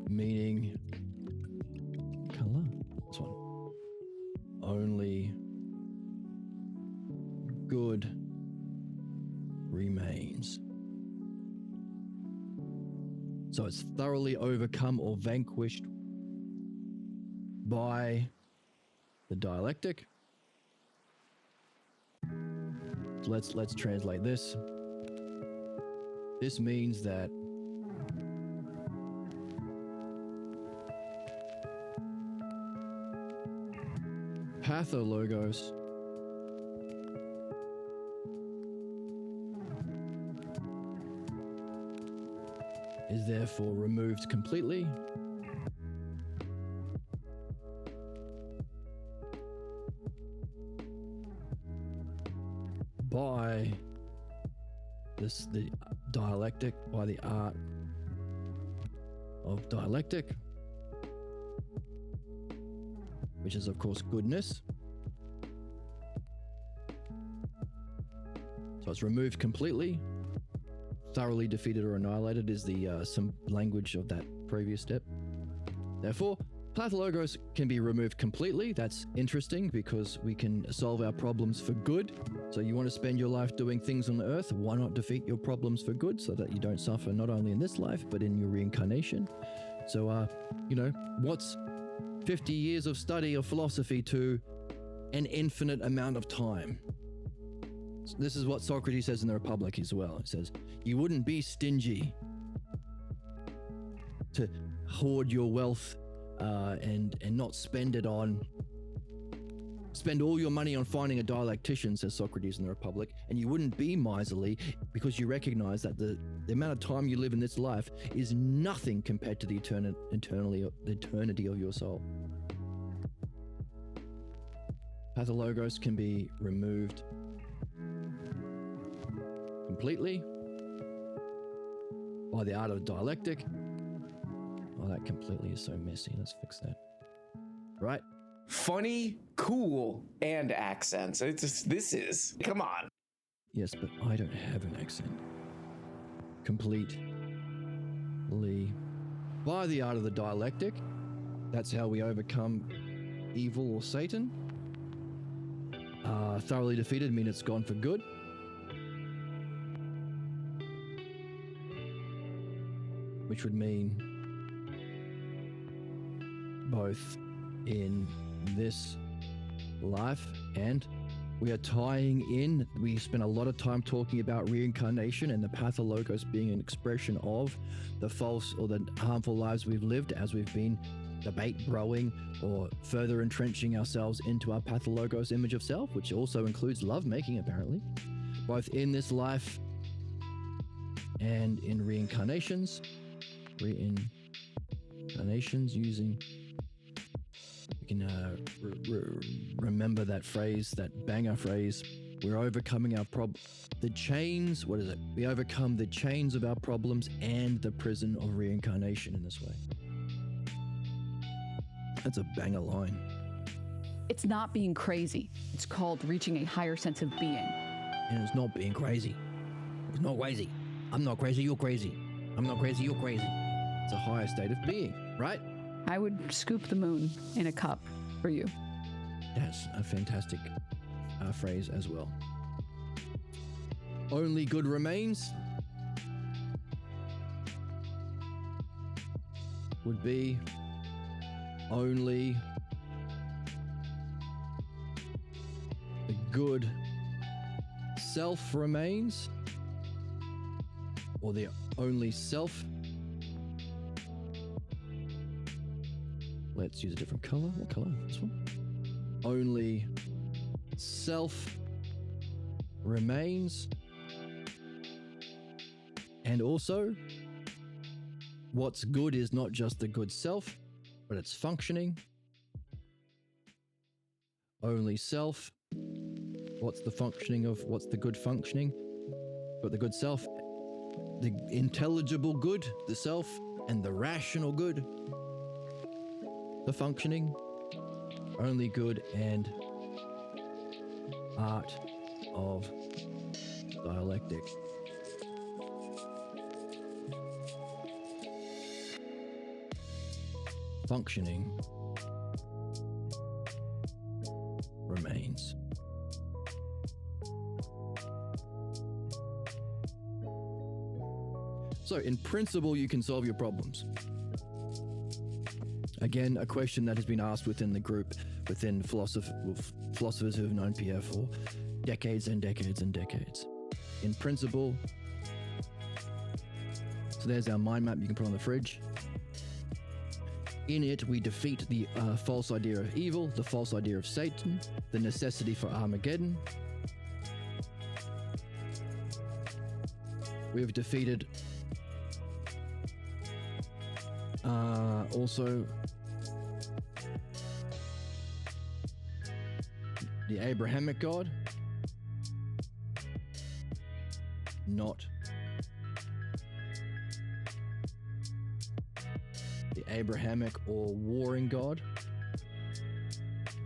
Meaning color. This one. Only good remains. So it's thoroughly overcome or vanquished by the dialectic. Let's translate this. This means that pathologos is therefore removed completely by the dialectic, by the art of dialectic, which is of course goodness. So it's removed completely. Thoroughly defeated or annihilated is the some language of that previous step. Therefore, pathologos can be removed completely. That's interesting because we can solve our problems for good. So you want to spend your life doing things on the earth, why not defeat your problems for good so that you don't suffer not only in this life, but in your reincarnation? So, what's 50 years of study of philosophy to an infinite amount of time? So this is what Socrates says in the Republic as well. He says, you wouldn't be stingy to hoard your wealth and not spend all your money on finding a dialectician, says Socrates in the Republic, and you wouldn't be miserly because you recognize that the amount of time you live in this life is nothing compared to the eternity of your soul. Pathologos can be removed completely by the art of dialectic. Oh, that completely is so messy. Let's fix that. Right? Funny, cool, and accents. Come on. Yes, but I don't have an accent. Completely. By the art of the dialectic. That's how we overcome evil or Satan. Thoroughly defeated mean it's gone for good. which would mean both in this life, and we are tying in. We spent a lot of time talking about reincarnation and the pathologos being an expression of the false or the harmful lives we've lived as we've been debate growing or further entrenching ourselves into our pathologos image of self, which also includes lovemaking apparently, both in this life and in reincarnations. Using, we can remember that phrase, that banger phrase, we're overcoming our the chains, what is it? We overcome the chains of our problems and the prison of reincarnation in this way. That's a banger line. It's not being crazy. It's called reaching a higher sense of being. And it's not being crazy. It's not crazy. I'm not crazy, you're crazy. I'm not crazy, you're crazy. It's a higher state of being, right? I would scoop the moon in a cup for you. That's a fantastic phrase as well. Only good remains would be only the good self remains, or the only self. Let's use a different color. What color? This one? Only self remains. And also, what's good is not just the good self, but it's functioning. Only self. What's the functioning of, what's the good functioning? But the good self, the intelligible good, the self, and the rational good, the functioning, only good, and art of dialectic. Functioning remains. So, in principle, you can solve your problems. Again, a question that has been asked within the group, within philosophers who have known Pierre for decades and decades and decades. In principle, so there's our mind map you can put on the fridge. In it, we defeat the false idea of evil, the false idea of Satan, the necessity for Armageddon. We've defeated also the Abrahamic God, not the Abrahamic or warring God.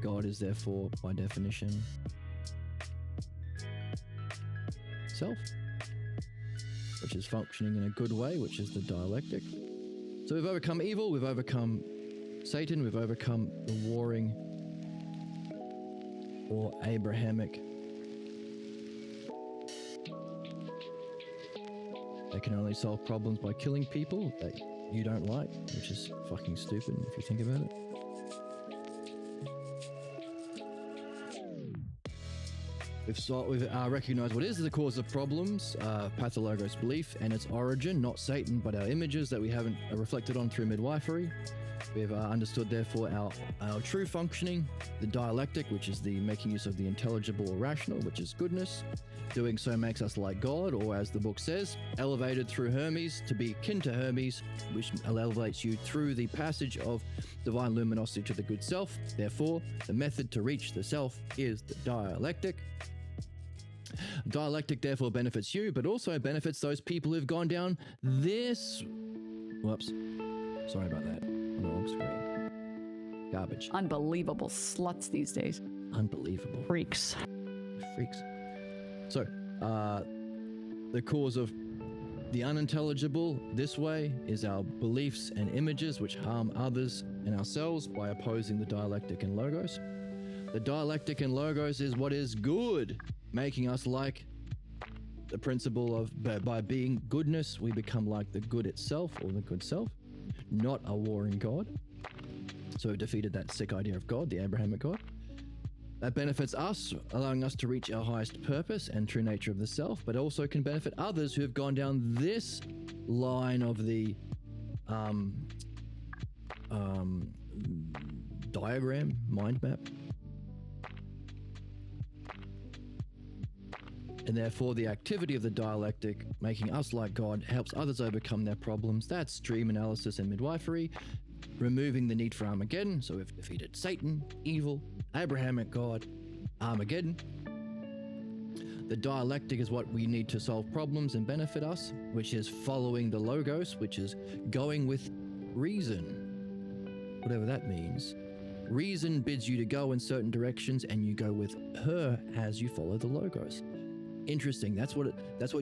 God is therefore, by definition, self, which is functioning in a good way, which is the dialectic. So we've overcome evil, we've overcome Satan, we've overcome the warring or Abrahamic. They can only solve problems by killing people that you don't like, which is fucking stupid if you think about it. We've recognized what is the cause of problems, pathologos belief and its origin, not Satan, but our images that we haven't reflected on through midwifery. We've understood, therefore, our true functioning, the dialectic, which is the making use of the intelligible or rational, which is goodness. Doing so makes us like God, or as the book says, elevated through Hermes to be kin to Hermes, which elevates you through the passage of divine luminosity to the good self. Therefore, the method to reach the self is the dialectic. Dialectic therefore benefits you, but also benefits those people who've gone down this... Whoops. Sorry about that. On the wrong screen. Garbage. Unbelievable sluts these days. Unbelievable. Freaks. Freaks. So, the cause of the unintelligible this way is our beliefs and images which harm others and ourselves by opposing the dialectic and logos. The dialectic and logos is what is good, making us like the principle of by being goodness, we become like the good itself or the good self, not a warring God. So we've defeated that sick idea of God, the Abrahamic God. That benefits us, allowing us to reach our highest purpose and true nature of the self, but also can benefit others who have gone down this line of the diagram, mind map. And therefore, the activity of the dialectic, making us like God, helps others overcome their problems. That's dream analysis and midwifery, removing the need for Armageddon. So we've defeated Satan, evil, Abrahamic God, Armageddon. The dialectic is what we need to solve problems and benefit us, which is following the logos, which is going with reason, whatever that means. Reason bids you to go in certain directions, and you go with her as you follow the logos. Interesting. That's what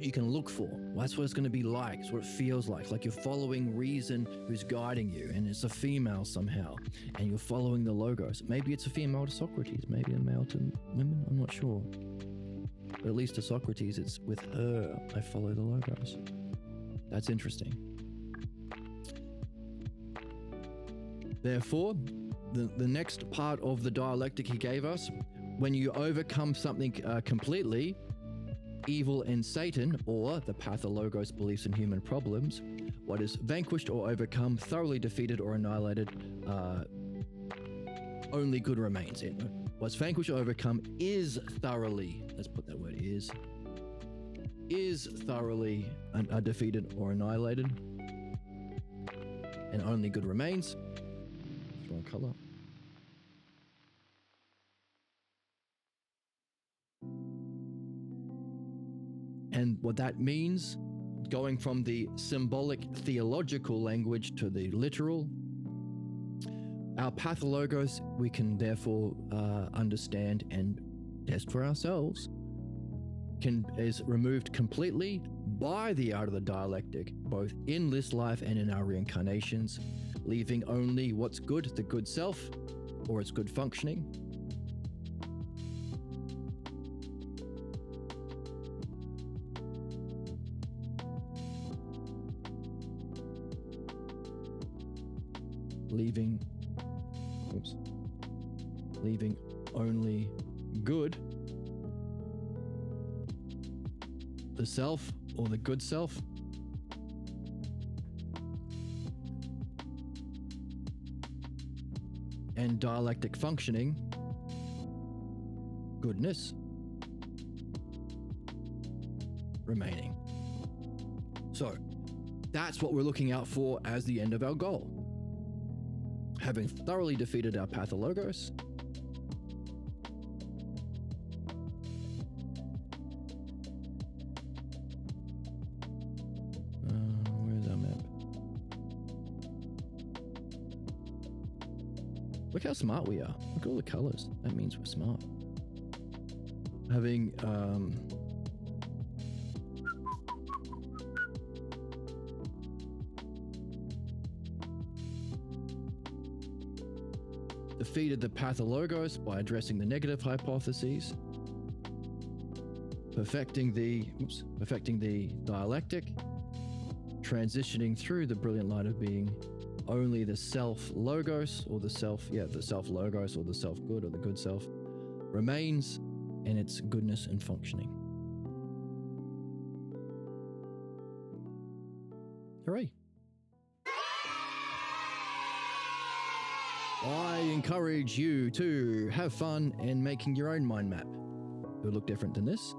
you can look for. That's what it's going to be like. It's what it feels like you're following reason who's guiding you, and it's a female somehow, and you're following the logos. Maybe it's a female to Socrates, maybe a male to women, I'm not sure. But at least to Socrates, it's with her I follow the logos. That's interesting. Therefore, the next part of the dialectic he gave us, when you overcome something completely, evil and Satan, or the pathologos beliefs in human problems, what is vanquished or overcome, thoroughly defeated or annihilated, only good remains. What's vanquished or overcome is thoroughly, let's put that word is thoroughly defeated or annihilated, and only good remains. Wrong color. And what that means, going from the symbolic theological language to the literal, our pathologos we can therefore understand and test for ourselves, is removed completely by the art of the dialectic, both in this life and in our reincarnations, leaving only what's good, the good self, or its good functioning. Leaving only good, the self or the good self, and dialectic functioning, goodness, remaining. So that's what we're looking out for as the end of our goal. Having thoroughly defeated our pathologos, where's our map? Look how smart we are. Look at all the colors. That means we're smart. Having defeated the pathologos by addressing the negative hypotheses, perfecting the dialectic, transitioning through the brilliant light of being only the self logos, or the self logos, or the self good, or the good self remains in its goodness and functioning. Hooray. I encourage you to have fun in making your own mind map. It will look different than this.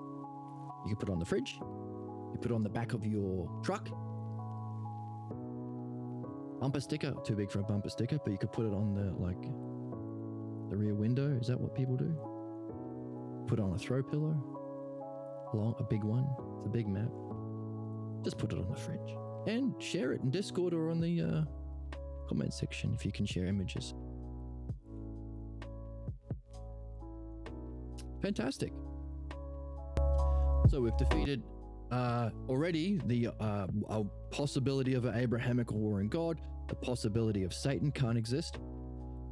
You can put it on the fridge. You put it on the back of your truck. Bumper sticker, too big for a bumper sticker, but you could put it on the rear window. Is that what people do? Put it on a throw pillow. A big one. It's a big map. Just put it on the fridge. And share it in Discord or on the comment section if you can share images. Fantastic. So we've defeated already the possibility of an Abrahamic or warring God. The possibility of Satan can't exist.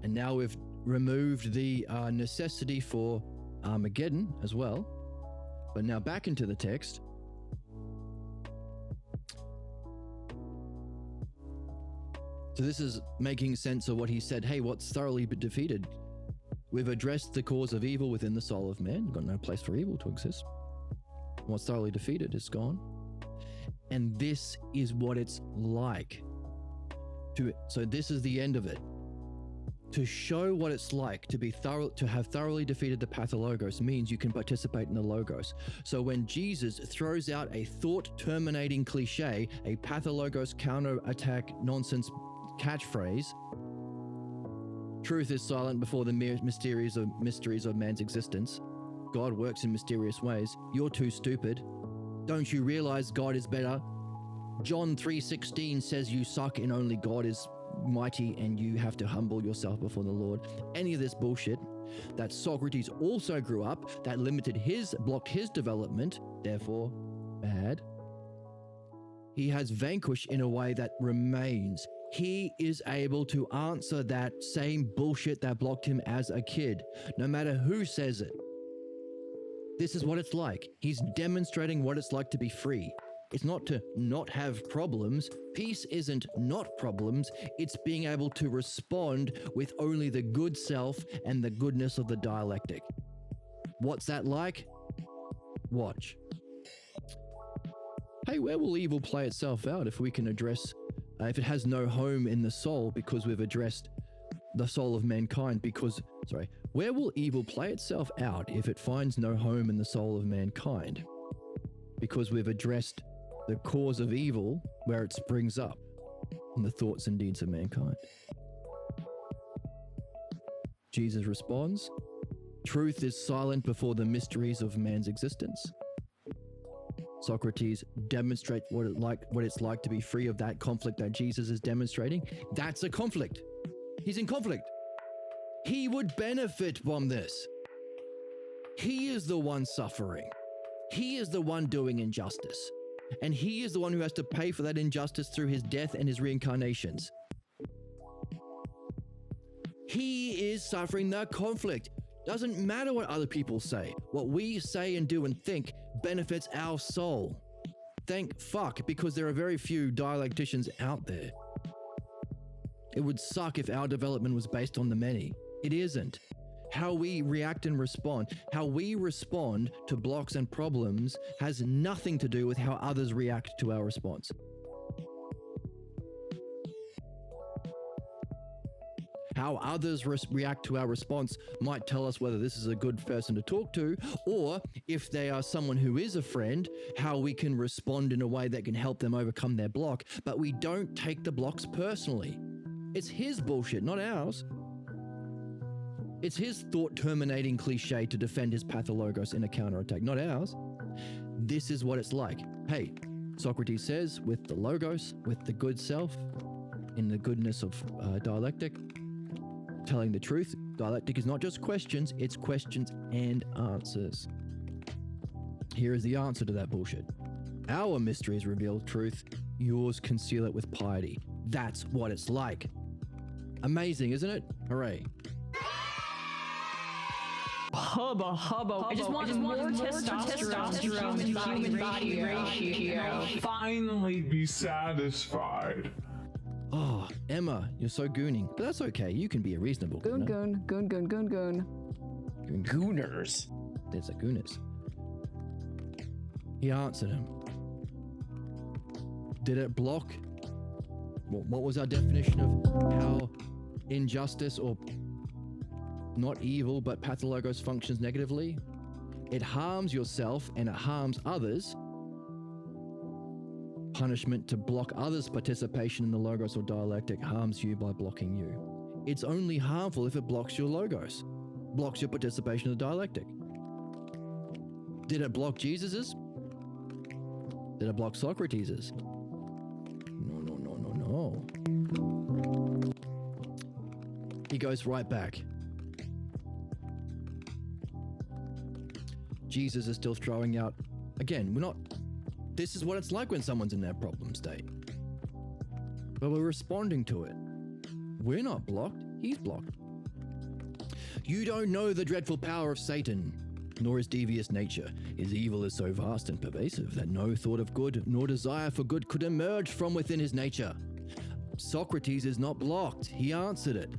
And now we've removed the necessity for Armageddon as well. But now back into the text. So this is making sense of what he said. Hey, what's thoroughly defeated? We've addressed the cause of evil within the soul of man. Got no place for evil to exist. What's thoroughly defeated is gone. And this is what it's like. So this is the end of it. To show what it's like to have thoroughly defeated the pathologos means you can participate in the logos. So when Jesus throws out a thought-terminating cliche, a pathologos counter-attack nonsense catchphrase, truth is silent before the mysteries of man's existence. God works in mysterious ways. You're too stupid. Don't you realize God is better? John 3:16 says you suck and only God is mighty and you have to humble yourself before the Lord. Any of this bullshit that Socrates also grew up, that blocked his development, therefore bad. He has vanquished in a way that remains. He is able to answer that same bullshit that blocked him as a kid, no matter who says it. This is what it's like. He's demonstrating what it's like to be free. It's not to not have problems. Peace isn't not problems. It's being able to respond with only the good self and the goodness of the dialectic. What's that like? Watch. Hey, where will evil play itself out if we can address, if it has no home in the soul because we've addressed the soul of mankind where will evil play itself out if it finds no home in the soul of mankind? Because we've addressed the cause of evil where it springs up in the thoughts and deeds of mankind. Jesus responds, truth is silent before the mysteries of man's existence. Socrates demonstrates what it's like to be free of that conflict that Jesus is demonstrating. That's a conflict. He's in conflict. He would benefit from this. He is the one suffering. He is the one doing injustice. And he is the one who has to pay for that injustice through his death and his reincarnations. He is suffering the conflict. Doesn't matter what other people say. What we say and do and think benefits our soul. Thank fuck, because there are very few dialecticians out there. It would suck if our development was based on the many. It isn't. How we react and respond, how we respond to blocks and problems has nothing to do with how others react to our response. How others react to our response might tell us whether this is a good person to talk to, or if they are someone who is a friend, how we can respond in a way that can help them overcome their block. But we don't take the blocks personally. It's his bullshit, not ours. It's his thought-terminating cliche to defend his pathologos in a counterattack, not ours. This is what it's like. Hey, Socrates says, with the logos, with the good self, in the goodness of dialectic, telling the truth. Dialectic is not just questions, it's questions and answers. Here is the answer to that bullshit. Our mysteries reveal truth, yours conceal it with piety. That's what it's like. Amazing, isn't it? Hooray. Hubba hubba. I just want more testosterone in human body ratio. Finally be satisfied. Oh, Emma, you're so gooning. But that's okay. You can be a reasonable Goon, gooner. goon. Gooners. There's a gooners. He answered him. Did it block? What was our definition of how injustice or not evil, but pathologos functions negatively? It harms yourself and it harms others. Punishment to block others' participation in the logos or dialectic harms you by blocking you. It's only harmful if it blocks your logos, blocks your participation in the dialectic. Did it block Jesus's? Did it block Socrates's? No. He goes right back. Jesus is still throwing out, again, this is what it's like when someone's in their problem state. But we're responding to it. We're not blocked, he's blocked. You don't know the dreadful power of Satan, nor his devious nature. His evil is so vast and pervasive that no thought of good nor desire for good could emerge from within his nature. Socrates is not blocked. He answered it.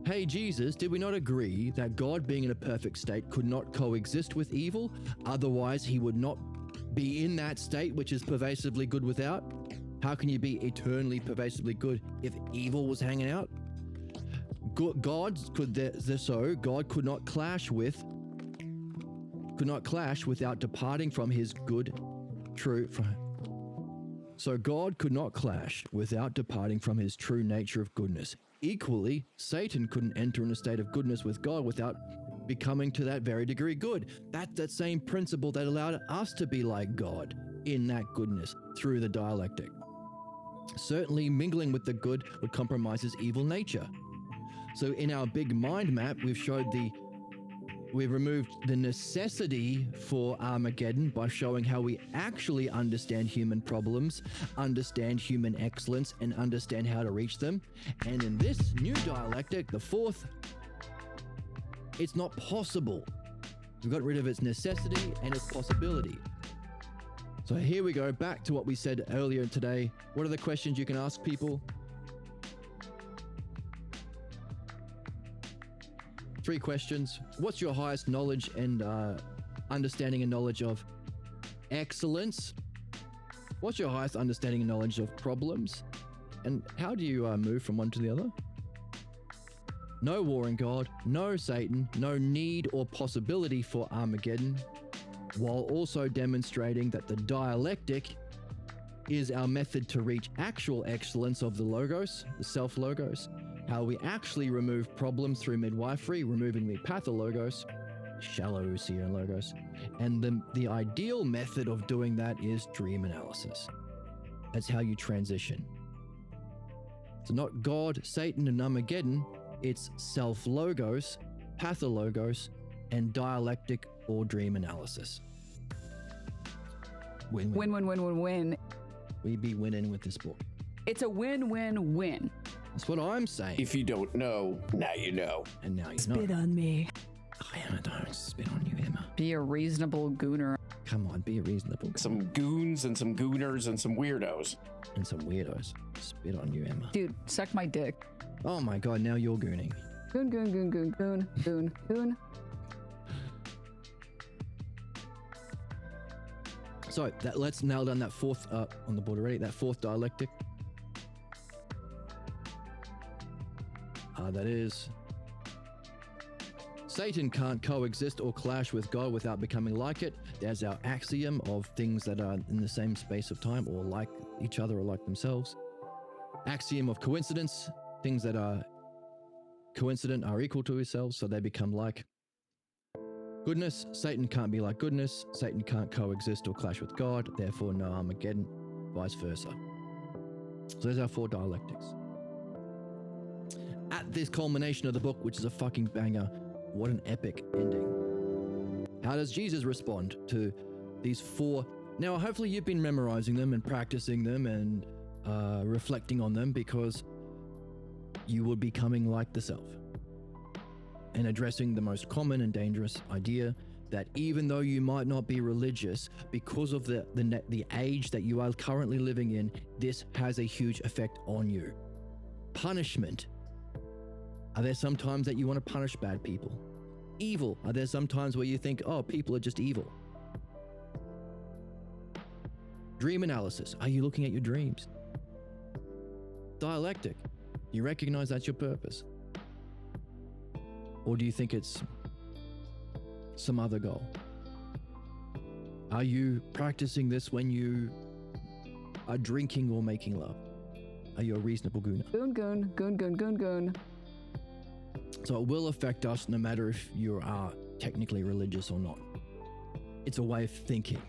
Hey Jesus, did we not agree that God being in a perfect state could not coexist with evil? Otherwise he would not be in that state which is pervasively good without? How can you be eternally pervasively good if evil was hanging out? God could not clash without departing from his good, true. So God could not clash without departing from his true nature of goodness. Equally, Satan couldn't enter in a state of goodness with God without becoming to that very degree good. That's that same principle that allowed us to be like God in that goodness through the dialectic. Certainly, mingling with the good would compromise his evil nature. So in our big mind map, we've removed the necessity for Armageddon by showing how we actually understand human problems, understand human excellence, and understand how to reach them. And in this new dialectic, the fourth, it's not possible. We've got rid of its necessity and its possibility. So here we go, back to what we said earlier today. What are the questions you can ask people? 3 questions. What's your highest knowledge and understanding and knowledge of excellence? What's your highest understanding and knowledge of problems? And how do you move from one to the other? No war in God, no Satan, no need or possibility for Armageddon, while also demonstrating that the dialectic is our method to reach actual excellence of the logos, the self-logos. How we actually remove problems through midwifery, removing the pathologos, shallow Usia logos. And the ideal method of doing that is dream analysis. That's how you transition. So not God, Satan, and Armageddon, it's self-logos, pathologos, and dialectic or dream analysis. Win-win. Win-win-win-win-win. We be winning with this book. It's a win-win-win. That's what I'm saying. If you don't know, now you know. And now you know. Spit on me. Oh, Emma, don't spit on you, Emma. Be a reasonable gooner. Come on, be a reasonable guy. Some goons and some gooners and some weirdos. And some weirdos. Spit on you, Emma. Dude, suck my dick. Oh my god, now you're gooning. Goon, goon, goon, goon, goon, goon, goon. So let's nail down that fourth on the board already. That fourth dialectic. That is, Satan can't coexist or clash with God without becoming like it. There's our axiom of things that are in the same space of time or like each other or like themselves. Axiom of coincidence, things that are coincident are equal to themselves, so they become like. Goodness, Satan can't be like goodness. Satan can't coexist or clash with God, therefore no Armageddon, vice versa. So there's our 4 dialectics. At this culmination of the book, which is a fucking banger, what an epic ending. How does Jesus respond to these 4? Now, hopefully you've been memorizing them and practicing them and reflecting on them, because you will be becoming like the self and addressing the most common and dangerous idea that even though you might not be religious, because of the age that you are currently living in, this has a huge effect on you. Punishment. Are there some times that you want to punish bad people? Evil. Are there some times where you think, oh, people are just evil? Dream analysis. Are you looking at your dreams? Dialectic. You recognize that's your purpose? Or do you think it's some other goal? Are you practicing this when you are drinking or making love? Are you a reasonable gooner? Goon, goon, goon, goon, goon, goon. So it will affect us no matter if you are technically religious or not. It's a way of thinking.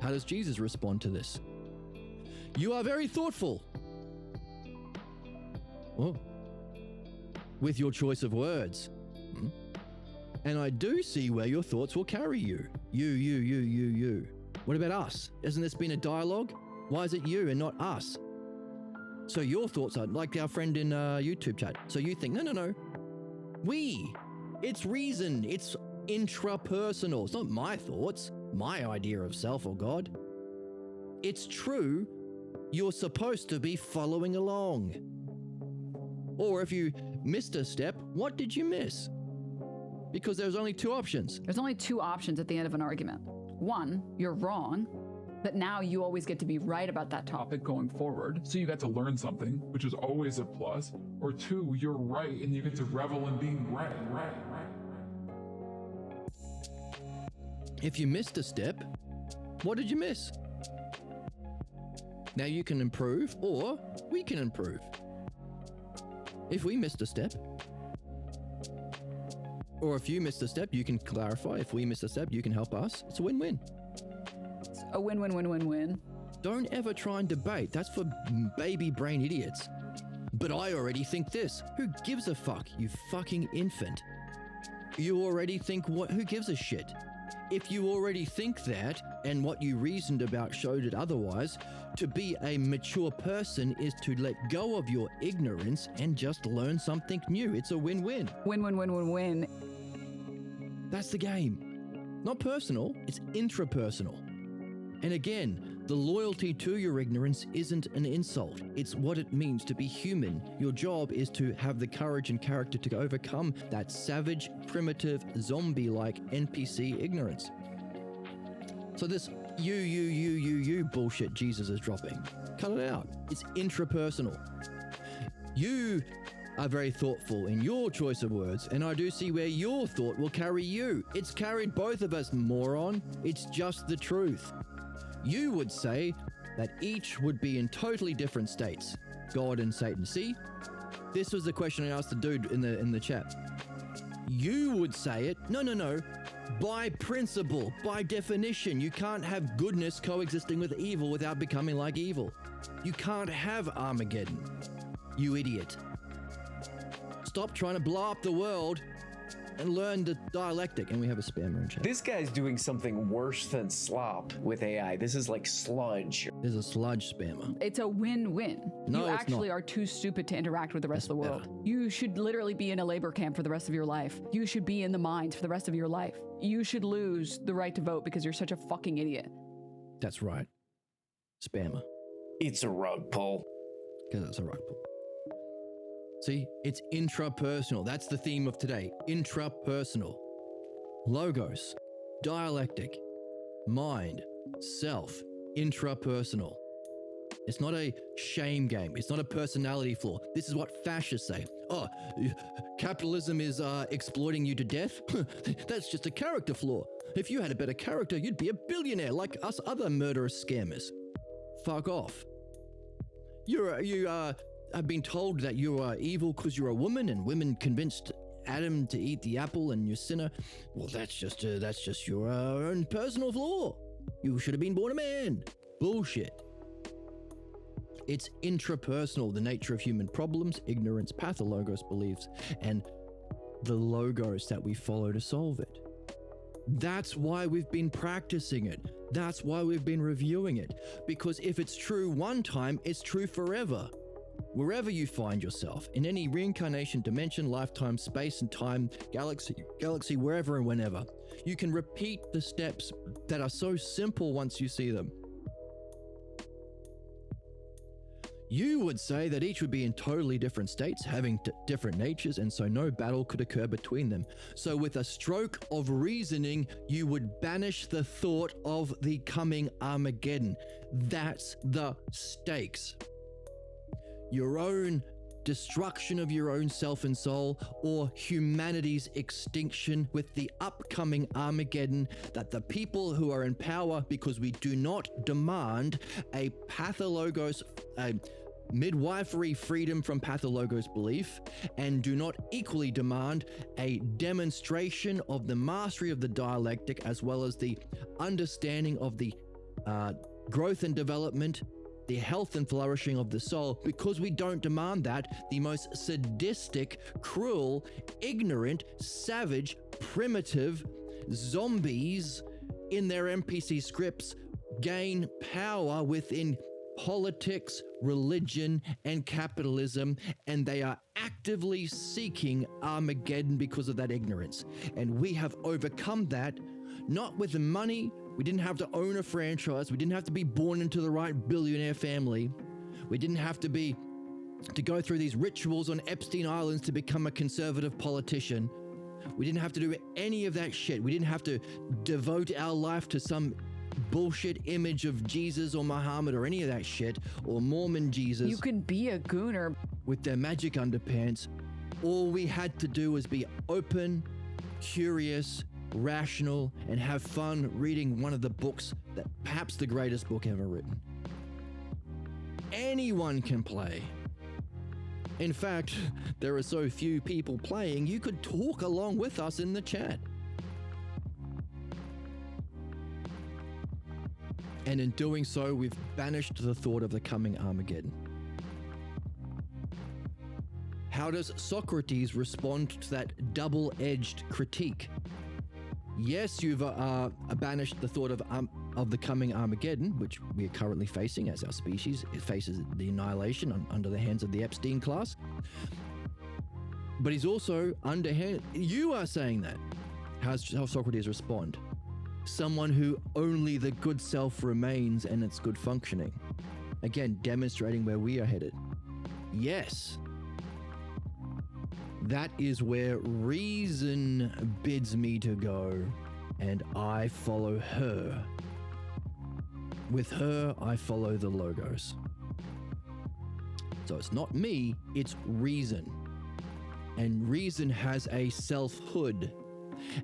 How does Jesus respond to this? You are very thoughtful. Oh. With your choice of words. And I do see where your thoughts will carry you. You. What about us? Hasn't this been a dialogue? Why is it you and not us? So your thoughts are like our friend in YouTube chat. So you think, no. We. It's reason. It's intrapersonal. It's not my thoughts, my idea of self or God. It's true, you're supposed to be following along. Or if you missed a step, what did you miss? Because there's only two options. There's only two options at the end of an argument. One, you're wrong, but now you always get to be right about that topic. Going forward, so you got to learn something, which is always a plus. Or two, you're right and you get to revel in being right. If you missed a step, what did you miss? Now you can improve, or we can improve. If we missed a step, or if you missed a step, you can clarify. If we missed a step, you can help us. It's a win-win. It's a win-win-win-win-win. Don't ever try and debate. That's for baby brain idiots. But I already think this. Who gives a fuck, you fucking infant? You already think what? Who gives a shit? If you already think that, and what you reasoned about showed it otherwise, to be a mature person is to let go of your ignorance and just learn something new. It's a win-win. Win-win-win-win-win. That's the game. Not personal, it's intrapersonal. And again, the loyalty to your ignorance isn't an insult. It's what it means to be human. Your job is to have the courage and character to overcome that savage, primitive, zombie-like NPC ignorance. So this you bullshit Jesus is dropping. Cut it out. It's intrapersonal. You are very thoughtful in your choice of words, and I do see where your thought will carry you. It's carried both of us, moron. It's just the truth. You would say that each would be in totally different states, God and Satan. See? This was the question I asked the dude in the chat. You would say it. No. By principle, by definition, you can't have goodness coexisting with evil without becoming like evil. You can't have Armageddon, you idiot. Stop trying to blow up the world and learn the dialectic. And we have a spammer in chat. This guy's doing something worse than slop with AI. This is like sludge. There's a sludge spammer. It's a win-win. No, you it's actually not. are too stupid to interact with the rest of the world. better. You should literally be in a labor camp for the rest of your life. You should be in the mines for the rest of your life. You should lose the right to vote because you're such a fucking idiot. That's right. Spammer. It's a rug pull. Because it's a rug pull. See, it's intrapersonal. That's the theme of today. Intrapersonal. Logos, dialectic, mind, self, intrapersonal. It's not a shame game. It's not a personality flaw. This is what fascists say. Oh, capitalism is exploiting you to death? That's just a character flaw. If you had a better character, you'd be a billionaire like us other murderous scammers. Fuck off. You have been told that you are evil because you're a woman, and women convinced Adam to eat the apple and you're a sinner. Well, that's just your own personal flaw. You should have been born a man. Bullshit. It's intrapersonal, the nature of human problems, ignorance, pathologos beliefs, and the logos that we follow to solve it. That's why we've been practicing it. That's why we've been reviewing it. Because if it's true one time, it's true forever. Wherever you find yourself, in any reincarnation, dimension, lifetime, space and time, galaxy, wherever and whenever, you can repeat the steps that are so simple once you see them. You would say that each would be in totally different states, having different natures, and so no battle could occur between them. So with a stroke of reasoning, you would banish the thought of the coming Armageddon. That's the stakes. Your own destruction of your own self and soul, or humanity's extinction with the upcoming Armageddon, that the people who are in power, because we do not demand a pathologos, midwifery freedom from pathologos belief, and do not equally demand a demonstration of the mastery of the dialectic as well as the understanding of the growth and development, the health and flourishing of the soul. Because we don't demand that, the most sadistic, cruel, ignorant, savage, primitive zombies in their NPC scripts gain power within politics, religion, and capitalism, and they are actively seeking Armageddon because of that ignorance. And we have overcome that, not with the money We didn't have to own a franchise. We didn't have to be born into the right billionaire family. We didn't have to go through these rituals on Epstein Islands to become a conservative politician. We didn't have to do any of that shit. We didn't have to devote our life to some bullshit image of Jesus or Muhammad or any of that shit, or Mormon Jesus. You can be a gooner with their magic underpants. All we had to do was be open, curious, rational, and have fun reading one of the books that perhaps the greatest book ever written. Anyone can play. In fact, there are so few people playing, you could talk along with us in the chat. And in doing so, we've banished the thought of the coming Armageddon. How does Socrates respond to that double-edged critique? Yes, you've banished the thought of the coming Armageddon, which we are currently facing as our species. It faces the annihilation under the hands of the Epstein class. But he's also underhand. You are saying that. How Socrates respond? Someone who only the good self remains and its good functioning. Again, demonstrating where we are headed. Yes. That is where reason bids me to go, and I follow her. With her, I follow the logos. So it's not me, it's reason. And reason has a selfhood.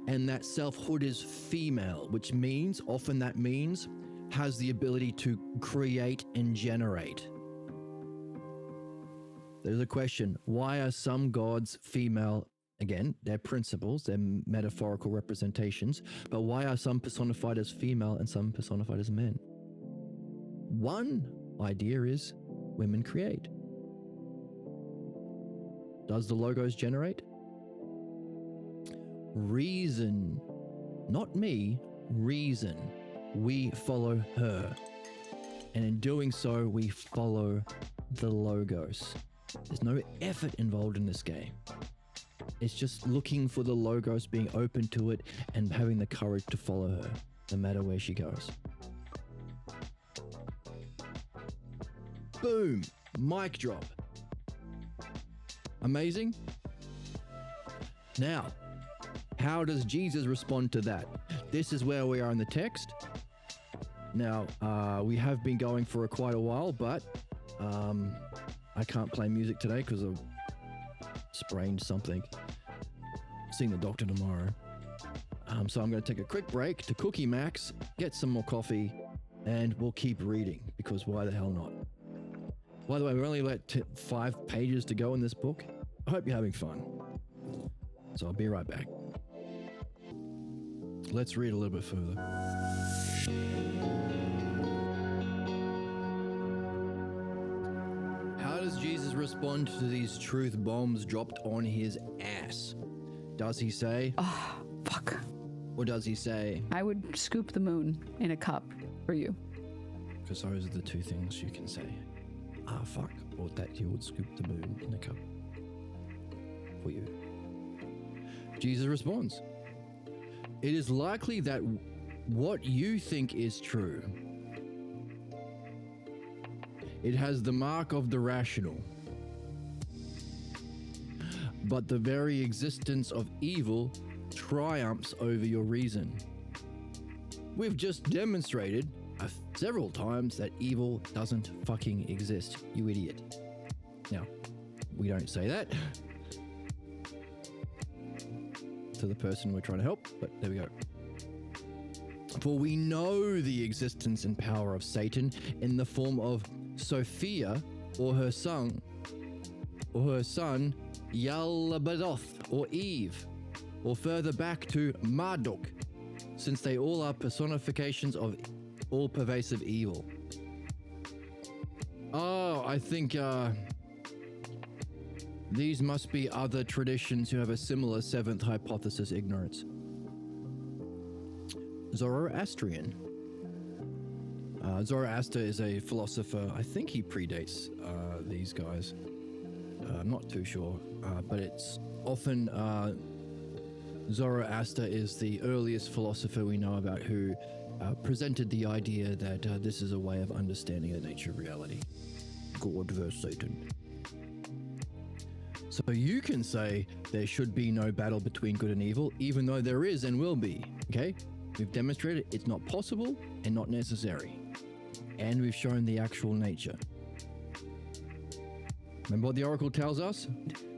And that selfhood is female, which means, often that means, has the ability to create and generate. There's a question, why are some gods female? Again, they're principles, they're metaphorical representations, but why are some personified as female and some personified as men? One idea is women create. Does the logos generate? Reason, not me, reason. We follow her. And in doing so, we follow the logos. There's no effort involved in this game. It's just looking for the logos, being open to it, and having the courage to follow her, no matter where she goes. Boom! Mic drop. Amazing? Now, how does Jesus respond to that? This is where we are in the text. Now, we have been going for quite a while, but I can't play music today because I've sprained something. Seeing the doctor tomorrow. So I'm going to take a quick break to Cookie Max, get some more coffee, and we'll keep reading, because why the hell not? By the way, we're only about 5 pages to go in this book. I hope you're having fun. So I'll be right back. Let's read a little bit further. How does Jesus respond to these truth bombs dropped on his ass? Does he say, oh, fuck. Or does he say, I would scoop the moon in a cup for you? Because those are the two things you can say. Ah, fuck. Or that you would scoop the moon in a cup for you. Jesus responds, it is likely that what you think is true, it has the mark of the rational. But the very existence of evil triumphs over your reason. We've just demonstrated several times that evil doesn't fucking exist, you idiot. Now, we don't say that to the person we're trying to help, but there we go. For we know the existence and power of Satan in the form of Sophia or her son Yaldabaoth or Eve, or further back to Marduk, since they all are personifications of all-pervasive evil. Oh, I think these must be other traditions who have a similar seventh hypothesis ignorance. Zoroastrian. Zoroaster is a philosopher. I think he predates these guys. I'm not too sure, but it's often Zoroaster is the earliest philosopher we know about who presented the idea that this is a way of understanding the nature of reality. God versus Satan. So you can say there should be no battle between good and evil, even though there is and will be, okay? We've demonstrated it's not possible and not necessary. And we've shown the actual nature. Remember what the Oracle tells us?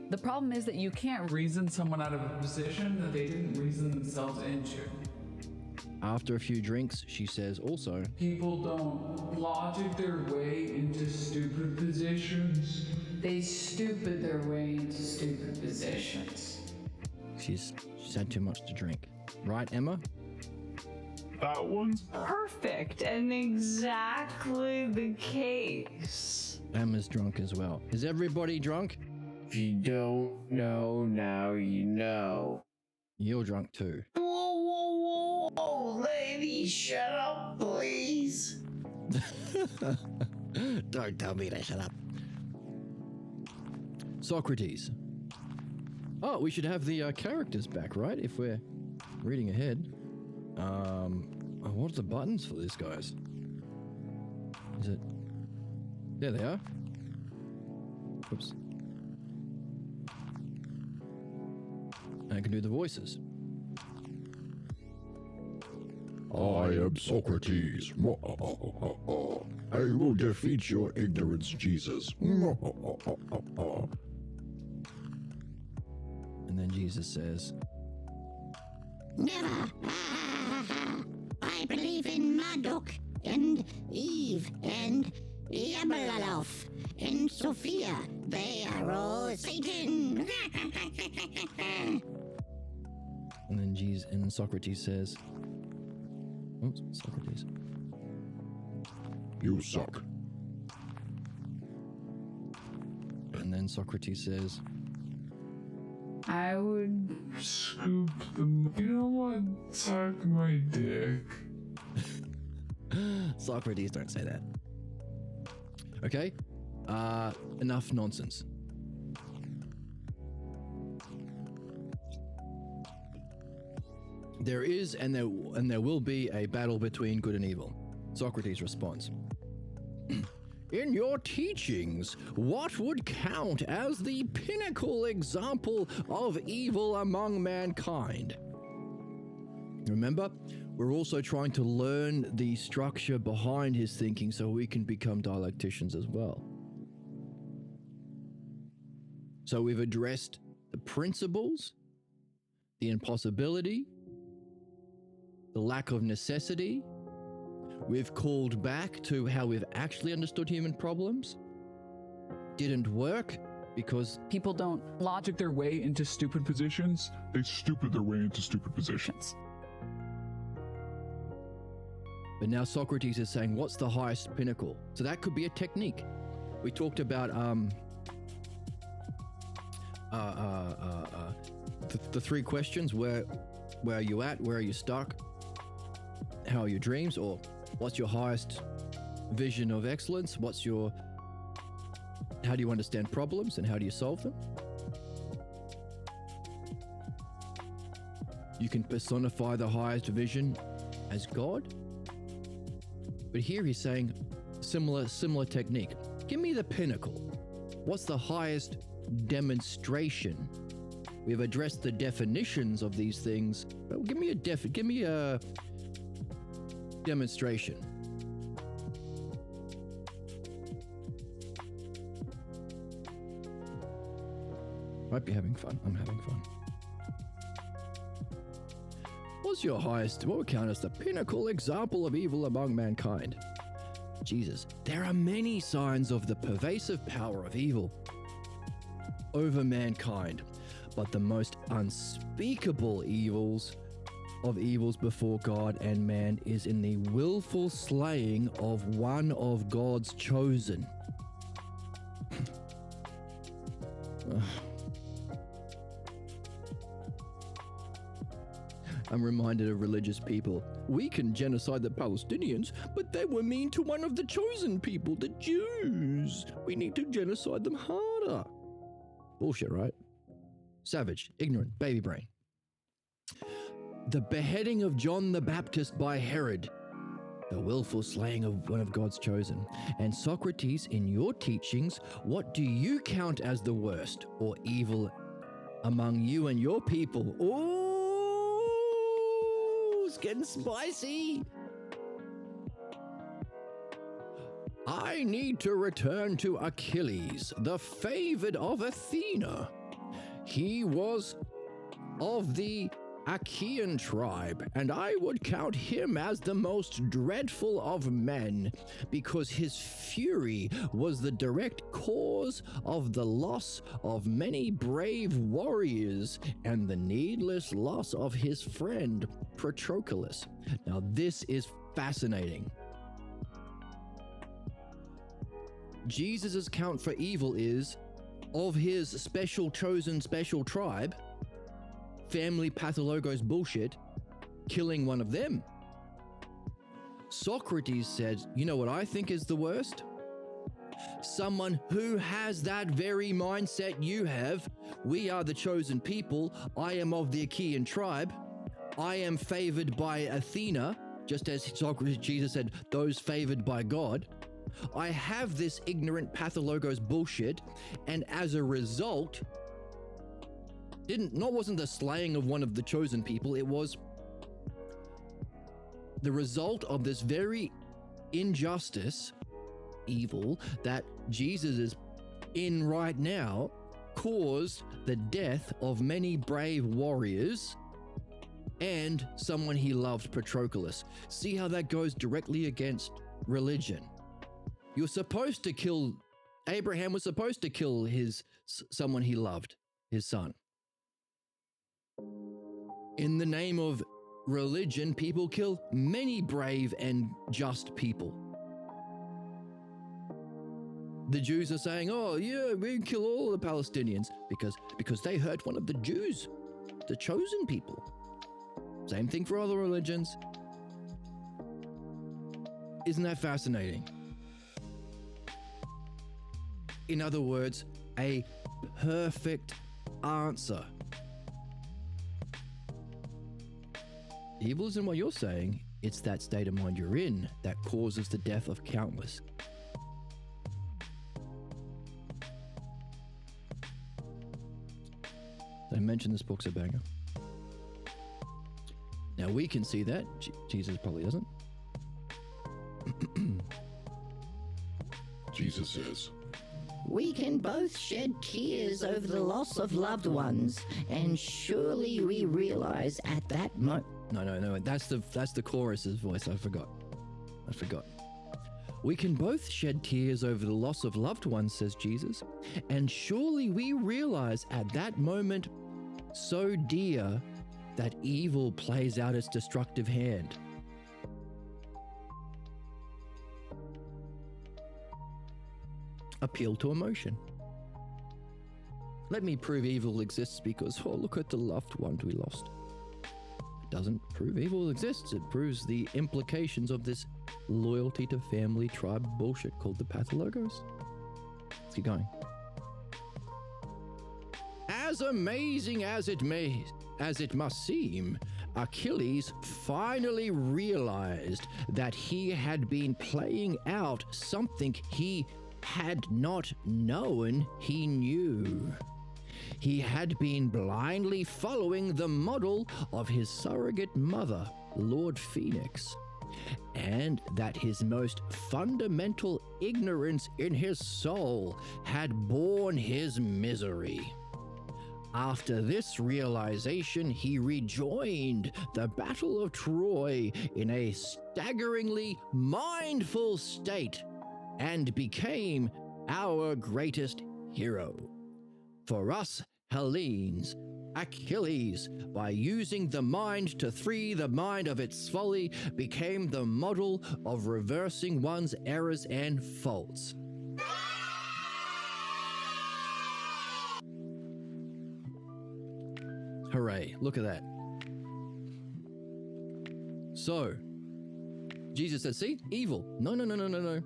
The problem is that you can't Reason someone out of a position that they didn't reason themselves into. After a few drinks, she says also, People don't logic their way into stupid positions. They stupid their way into stupid positions. she's had too much to drink. Right, Emma? That one's perfect and exactly the case. Emma's drunk as well. Is everybody drunk? If you don't know, now you know. You're drunk too. Whoa, lady, shut up, please. Don't tell me to shut up. Socrates. Oh, we should have the characters back, right? If we're reading ahead. What are the buttons for this, guys? Is it? There they are. Oops. And I can do the voices. I am Socrates. I will defeat your ignorance, Jesus. And then Jesus says, Never. I believe in Marduk and Eve and Yabalalof and Sophia. They are all Satan. and then Jesus, and Socrates says, oops, Socrates. You suck. And then Socrates says, I would scoop them. You know what? Suck my dick. Socrates, don't say that. Okay? Enough nonsense. There is and there will be a battle between good and evil. Socrates responds. In your teachings, what would count as the pinnacle example of evil among mankind? Remember, we're also trying to learn the structure behind his thinking so we can become dialecticians as well. So we've addressed the principles, the impossibility, the lack of necessity. We've called back to how we've actually understood human problems. Didn't work because people don't Logic their way into stupid positions. They stupid their way into stupid positions. But now Socrates is saying, what's the highest pinnacle? So that could be a technique. We talked about the three questions: where are you at? Where are you stuck? How are your dreams? Or what's your highest vision of excellence? How do you understand problems and how do you solve them? You can personify the highest vision as God. But here he's saying similar technique. Give me the pinnacle. What's the highest demonstration? We've addressed the definitions of these things, but give me a demonstration. Might be having fun. I'm having fun. What's your highest? What would count as the pinnacle example of evil among mankind? Jesus, there are many signs of the pervasive power of evil over mankind, but the most unspeakable evils before God and man is in the willful slaying of one of God's chosen. I'm reminded of religious people. We can genocide the Palestinians, but they were mean to one of the chosen people, the Jews. We need to genocide them harder. Bullshit, right? Savage, ignorant, baby brain. The beheading of John the Baptist by Herod the willful slaying of one of God's chosen. And Socrates, in your teachings, what do you count as the worst or evil among you and your people? Ooh, it's getting spicy. I need to return to Achilles, the favored of Athena. He was of the Achaean tribe, and I would count him as the most dreadful of men, because his fury was the direct cause of the loss of many brave warriors and the needless loss of his friend Patroclus. Now this is fascinating. Jesus' count for evil is of his special chosen special tribe, family pathologos bullshit, killing one of them. Socrates said, you know what I think is the worst? Someone who has that very mindset you have. We are the chosen people. I am of the Achaean tribe. I am favored by Athena, just as Socrates, Jesus said, those favored by God. I have this ignorant pathologos bullshit, and as a result, wasn't the slaying of one of the chosen people, it was the result of this very injustice, evil, that Jesus is in right now, caused the death of many brave warriors and someone he loved, Patroclus. See how that goes directly against religion. You're supposed to kill, Abraham was supposed to kill someone he loved, his son. In the name of religion, people kill many brave and just people. The Jews are saying, oh yeah, we can kill all the Palestinians because they hurt one of the Jews, the chosen people. Same thing for other religions. Isn't that fascinating? In other words, a perfect answer. Evil isn't what you're saying, it's that state of mind you're in that causes the death of countless. Did I mention this book's a banger? Now we can see that, Jesus probably doesn't. Jesus says, we can both shed tears over the loss of loved ones, and surely we realize at that moment. No, that's the chorus's voice. I forgot. We can both shed tears over the loss of loved ones, says Jesus, and surely we realize at that moment so dear that evil plays out its destructive hand. Appeal to emotion. Let me prove evil exists because, oh, look at the loved ones we lost. It doesn't prove evil exists. It proves the implications of this loyalty to family tribe bullshit called the pathologos. Let's keep going. As amazing as it must seem, Achilles finally realized that he had been playing out something he had not known he knew. He had been blindly following the model of his surrogate mother, Lord Phoenix, and that his most fundamental ignorance in his soul had borne his misery. After this realization, he rejoined the Battle of Troy in a staggeringly mindful state and became our greatest hero. For us Hellenes, Achilles, by using the mind to free the mind of its folly, became the model of reversing one's errors and faults. Hooray, look at that. So, Jesus said, see, evil. No.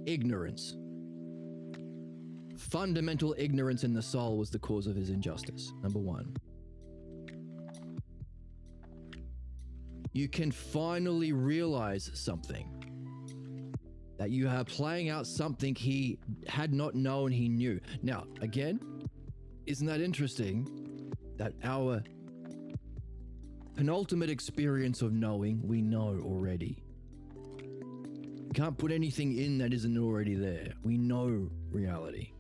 Ignorance. Fundamental ignorance in the soul was the cause of his injustice. Number one. you can finally realize something. That you are playing out something he had not known he knew. Now, again, isn't that interesting that our penultimate experience of knowing, we know already. You can't put anything in that isn't already there. We know reality.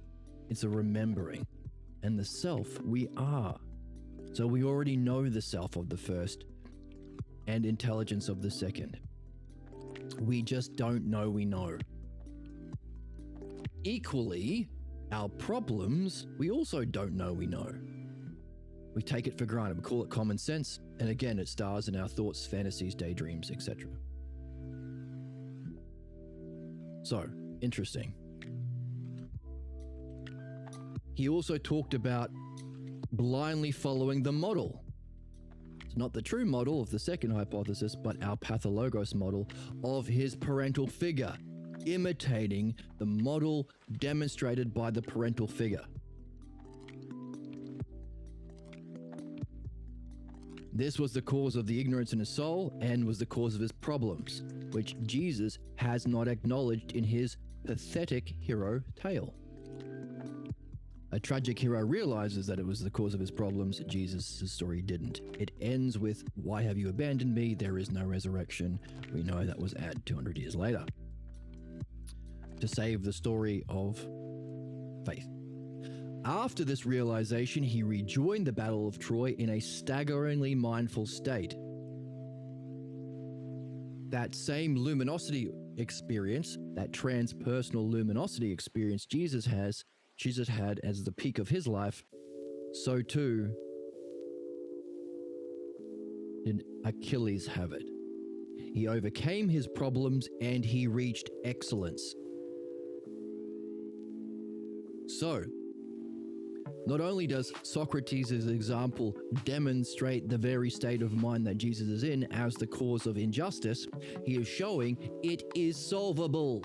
It's a remembering. And the self, we are. So we already know the self of the first and intelligence of the second. We just don't know we know. Equally, our problems, we also don't know we know. We take it for granted. We call it common sense. And again, it stars in our thoughts, fantasies, daydreams, etc. So, interesting. He also talked about blindly following the model. It's not the true model of the second hypothesis, but our pathologos model of his parental figure, imitating the model demonstrated by the parental figure. This was the cause of the ignorance in his soul and was the cause of his problems, which Jesus has not acknowledged in his pathetic hero tale. A tragic hero realizes that it was the cause of his problems. Jesus' story didn't. It ends with, "Why have you abandoned me? There is no resurrection." We know that was added 200 years later to save the story of faith. After this realization, he rejoined the Battle of Troy in a staggeringly mindful state. That same luminosity experience, that transpersonal luminosity experience Jesus had as the peak of his life, so too did Achilles have it. He overcame his problems and he reached excellence. So, not only does Socrates' example demonstrate the very state of mind that Jesus is in as the cause of injustice, he is showing it is solvable.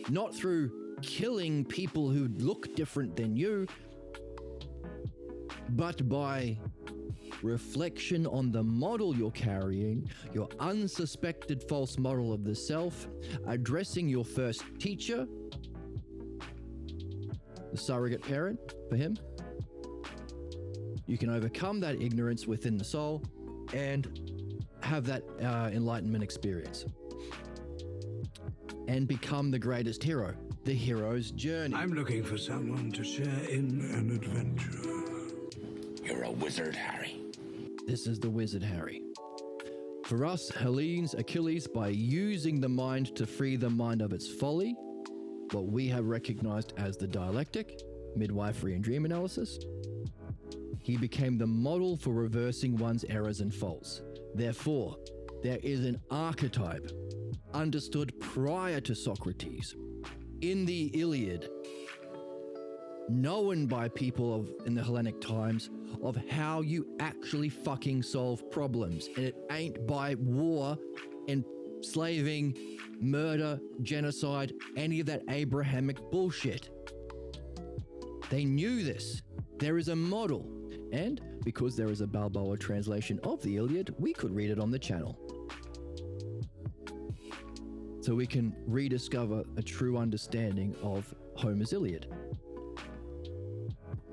Not through killing people who look different than you, but by reflection on the model you're carrying, your unsuspected false model of the self, addressing your first teacher, the surrogate parent for him. You can overcome that ignorance within the soul and have that enlightenment experience and become the greatest hero, the hero's journey. I'm looking for someone to share in an adventure. You're a wizard, Harry. This is the wizard, Harry. For us, Helene's Achilles, by using the mind to free the mind of its folly, what we have recognized as the dialectic, midwifery and dream analysis, he became the model for reversing one's errors and faults. Therefore, there is an archetype understood prior to Socrates in the Iliad, known by people in the Hellenic times, of how you actually fucking solve problems. And it ain't by war and slaving, murder, genocide, any of that Abrahamic bullshit. They knew this. There is a model. And because there is a Balboa translation of the Iliad, we could read it on the channel. So we can rediscover a true understanding of Homer's Iliad.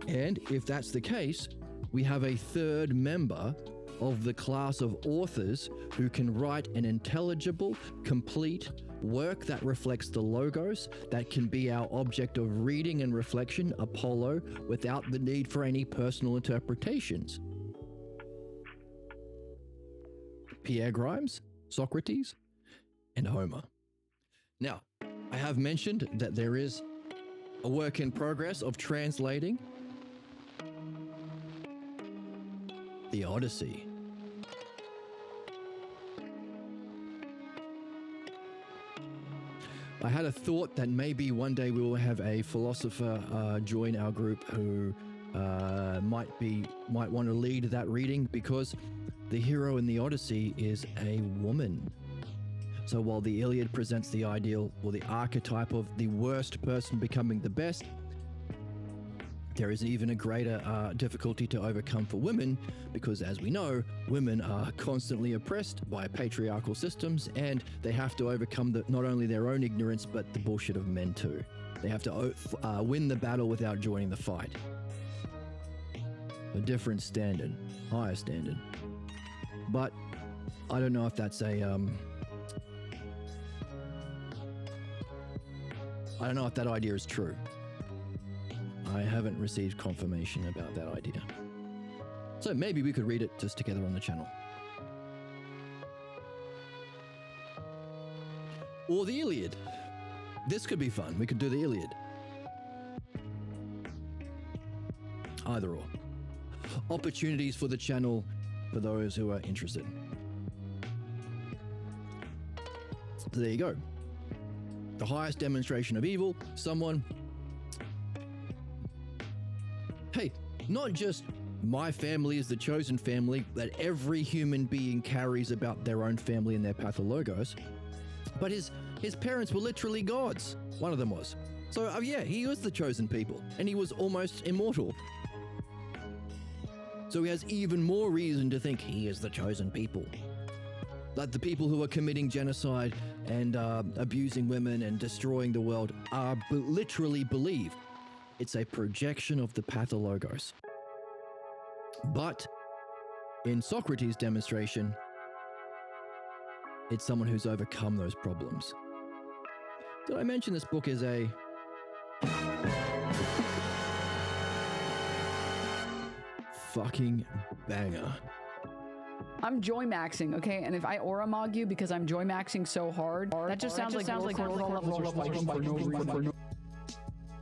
And if that's the case, we have a third member of the class of authors who can write an intelligible, complete work that reflects the logos, that can be our object of reading and reflection, Apollo, without the need for any personal interpretations. Pierre Grimes, Socrates, and Homer. Now, I have mentioned that there is a work in progress of translating the Odyssey. I had a thought that maybe one day we will have a philosopher join our group who might want to lead that reading, because the hero in the Odyssey is a woman. So while the Iliad presents the ideal or the archetype of the worst person becoming the best, There is even a greater difficulty to overcome for women because, as we know, women are constantly oppressed by patriarchal systems, and they have to overcome not only their own ignorance but the bullshit of men too. They have to win the battle without joining the fight. A different standard, higher standard. But I don't know if that's I don't know if that idea is true. I haven't received confirmation about that idea. So maybe we could read it just together on the channel. Or the Iliad. This could be fun. We could do the Iliad. Either or. Opportunities for the channel for those who are interested. So there you go. The highest demonstration of evil, someone... Hey, not just my family is the chosen family that every human being carries about their own family and their pathologos, but his parents were literally gods. One of them was. So yeah, he was the chosen people, and he was almost immortal. So he has even more reason to think he is the chosen people. Like the people who are committing genocide and abusing women and destroying the world literally believe it's a projection of the pathologos. But in Socrates' demonstration, it's someone who's overcome those problems. Did I mention this book is a fucking banger? I'm joy maxing, okay? And if I aura mog you because I'm joy maxing so hard, that just sounds like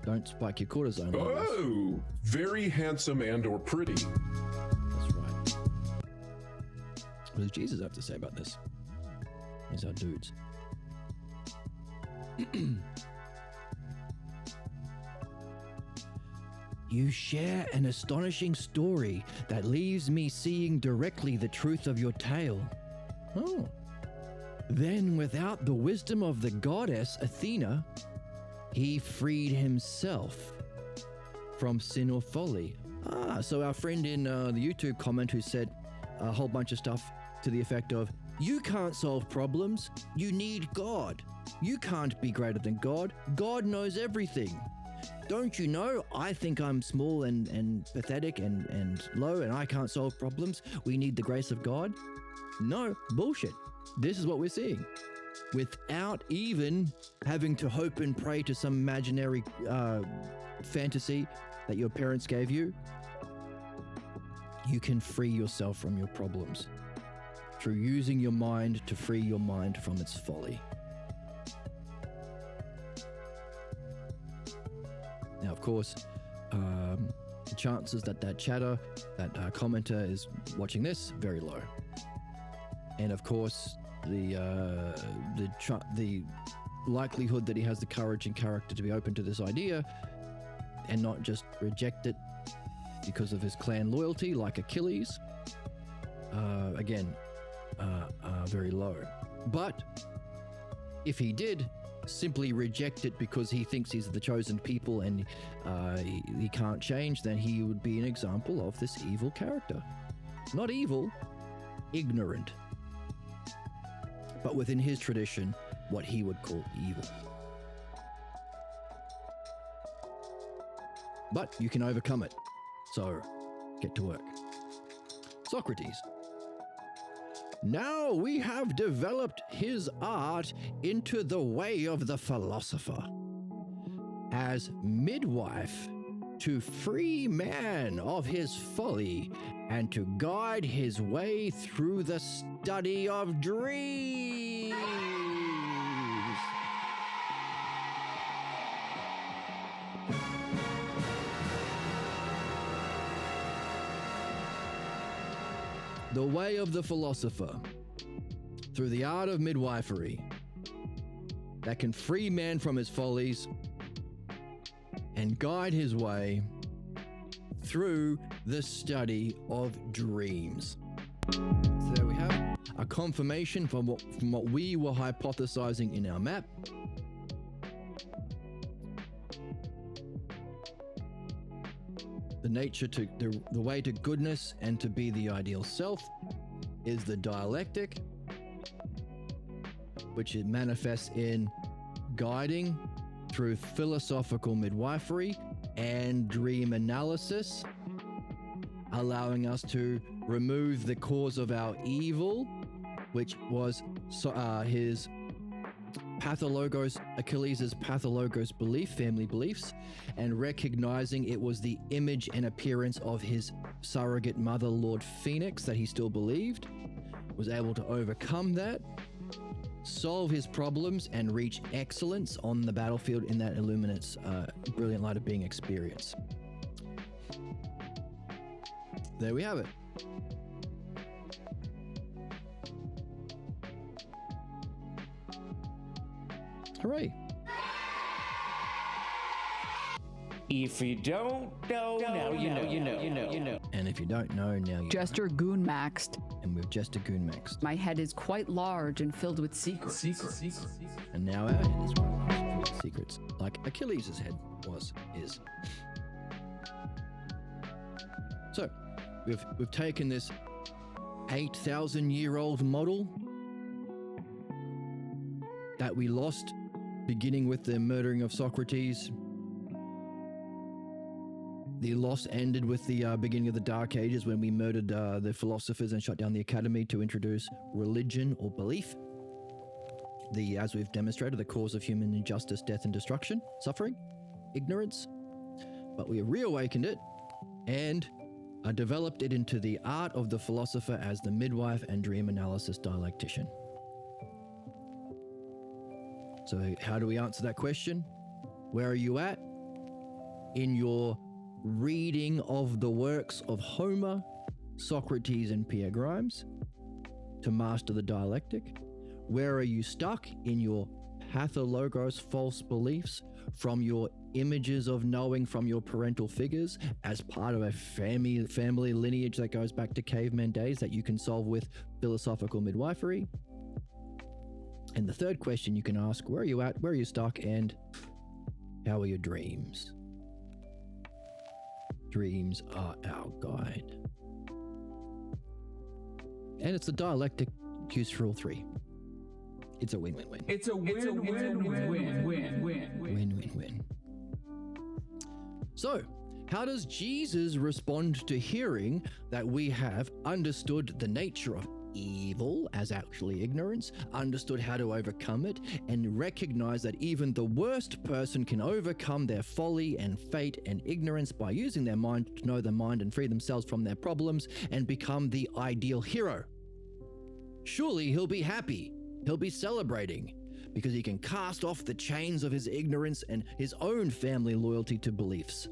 don't spike your cortisone. Oh, very handsome and or pretty. That's right. What does Jesus have to say about this? These are dudes. You share an astonishing story that leaves me seeing directly the truth of your tale. Oh. Then, without the wisdom of the goddess Athena, he freed himself from sin or folly. So our friend in the YouTube comment who said a whole bunch of stuff to the effect of, you can't solve problems, you need God. You can't be greater than God. God knows everything. Don't you know, I think I'm small and pathetic and low and I can't solve problems. We need the grace of God. No, bullshit. This is what we're seeing. Without even having to hope and pray to some imaginary fantasy that your parents gave you, you can free yourself from your problems through using your mind to free your mind from its folly. Now, of course, the chances that chatter, that commenter is watching this, very low. And of course, the likelihood that he has the courage and character to be open to this idea and not just reject it because of his clan loyalty, like Achilles, again, very low. But if he did simply reject it because he thinks he's the chosen people and he can't change, then he would be an example of this evil character. Not evil, ignorant. But within his tradition, what he would call evil. But you can overcome it. So, get to work. Socrates. Now we have developed his art into the way of the philosopher, as midwife to free man of his folly and to guide his way through the study of dreams. The way of the philosopher, through the art of midwifery, that can free man from his follies and guide his way through the study of dreams. So there we have a confirmation from what we were hypothesizing in our map. the way to goodness and to be the ideal self is the dialectic, which it manifests in guiding through philosophical midwifery and dream analysis, allowing us to remove the cause of our evil, which was his Achilles' pathologos belief, family beliefs, and recognizing it was the image and appearance of his surrogate mother, Lord Phoenix, that he still believed, was able to overcome that, solve his problems, and reach excellence on the battlefield in that Illuminate's brilliant light of being experience. There we have it. Hooray. If you don't know, now you know. And if you don't know, now you Jester Goon Maxed. And we've Jester Goon Maxed. My head is quite large and filled with secrets. And now our head is filled with secrets. Like Achilles' head is. So, we've taken this 8,000-year-old model that we lost beginning with the murdering of Socrates. The loss ended with the beginning of the Dark Ages when we murdered the philosophers and shut down the academy to introduce religion or belief. As we've demonstrated, the cause of human injustice, death and destruction, suffering, ignorance. But we reawakened it and developed it into the art of the philosopher as the midwife and dream analysis dialectician. So how do we answer that question? Where are you at in your reading of the works of Homer, Socrates, and Pierre Grimes to master the dialectic? Where are you stuck in your pathologos false beliefs from your images of knowing from your parental figures as part of a family lineage that goes back to caveman days that you can solve with philosophical midwifery? And the third question you can ask, where are you at, where are you stuck, and how are your dreams? Dreams are our guide. And it's the dialectic used for all three. It's a win-win-win. It's a win-win-win-win-win-win. Win-win-win. So, how does Jesus respond to hearing that we have understood the nature of evil as actually ignorance, understood how to overcome it, and recognize that even the worst person can overcome their folly and fate and ignorance by using their mind to know the mind and free themselves from their problems and become the ideal hero? Surely he'll be happy. He'll be celebrating because he can cast off the chains of his ignorance and his own family loyalty to beliefs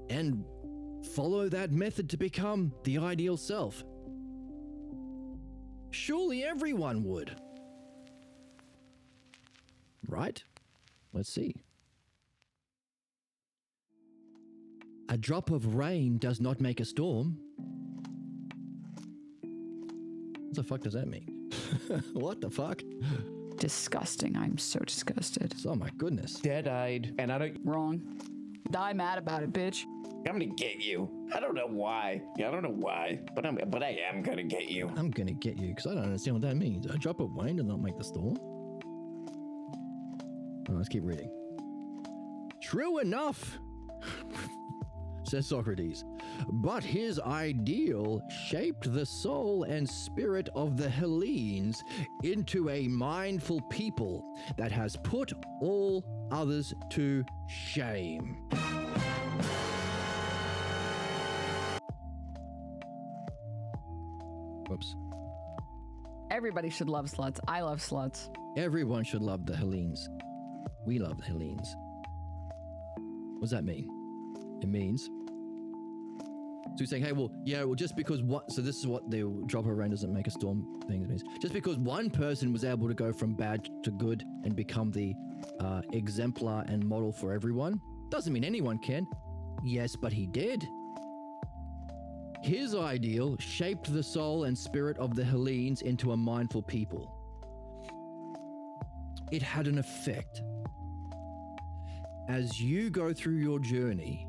and follow that method to become the ideal self. Surely everyone would. Right? Let's see. A drop of rain does not make a storm. What the fuck does that mean? What the fuck? Disgusting. I'm so disgusted. Oh my goodness. Dead-eyed, and I don't... Wrong. Die mad about it, bitch. I'm gonna get you. I don't know why. Yeah, I don't know why, but I am gonna get you. I'm gonna get you because I don't understand what that means. A drop of rain does not make the storm. Oh, let's keep reading. True enough, says Socrates, but his ideal shaped the soul and spirit of the Hellenes into a mindful people that has put all others to shame. Whoops. Everybody should love sluts. I love sluts. Everyone should love the Hellenes. We love the Hellenes. What does that mean? It means... So you're saying, hey, well, just because what... So this is what the drop of rain doesn't make a storm thing means. Just because one person was able to go from bad to good and become the exemplar and model for everyone, doesn't mean anyone can. Yes, but he did. His ideal shaped the soul and spirit of the Hellenes into a mindful people. It had an effect. As you go through your journey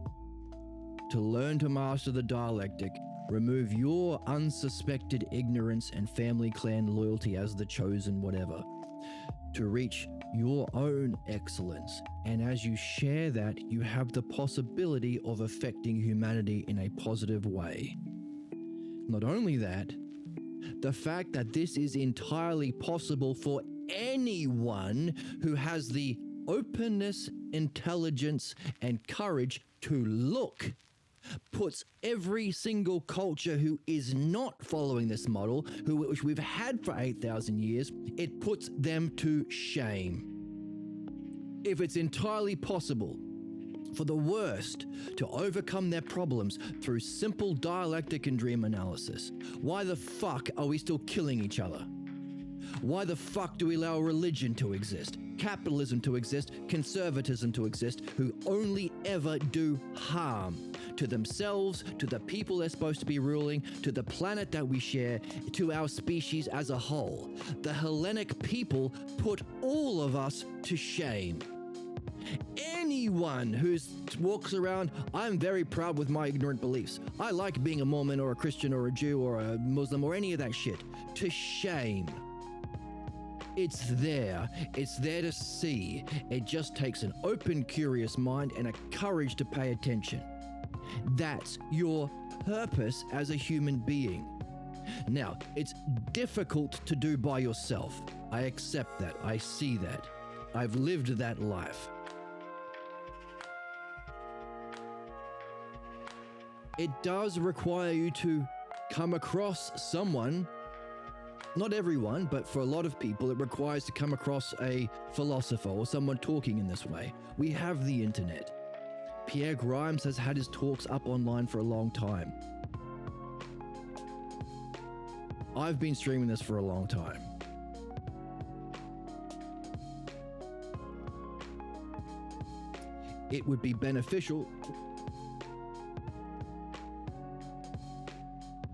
to learn to master the dialectic, remove your unsuspected ignorance and family clan loyalty as the chosen whatever, to reach your own excellence. And as you share that, you have the possibility of affecting humanity in a positive way. Not only that, the fact that this is entirely possible for anyone who has the openness, intelligence, and courage to look puts every single culture who is not following this model, which we've had for 8,000 years, it puts them to shame. If it's entirely possible for the worst to overcome their problems through simple dialectic and dream analysis, why the fuck are we still killing each other? Why the fuck do we allow religion to exist, capitalism to exist, conservatism to exist, who only ever do harm to themselves, to the people they're supposed to be ruling, to the planet that we share, to our species as a whole? The Hellenic people put all of us to shame. Anyone who walks around, I'm very proud with my ignorant beliefs, I like being a Mormon or a Christian or a Jew or a Muslim or any of that shit, to shame. It's there to see. It just takes an open, curious mind and a courage to pay attention. That's your purpose as a human being. Now, it's difficult to do by yourself. I accept that. I see that. I've lived that life. It does require you to come across someone. Not everyone, but for a lot of people, it requires to come across a philosopher or someone talking in this way. We have the internet. Pierre Grimes has had his talks up online for a long time. I've been streaming this for a long time. It would be beneficial.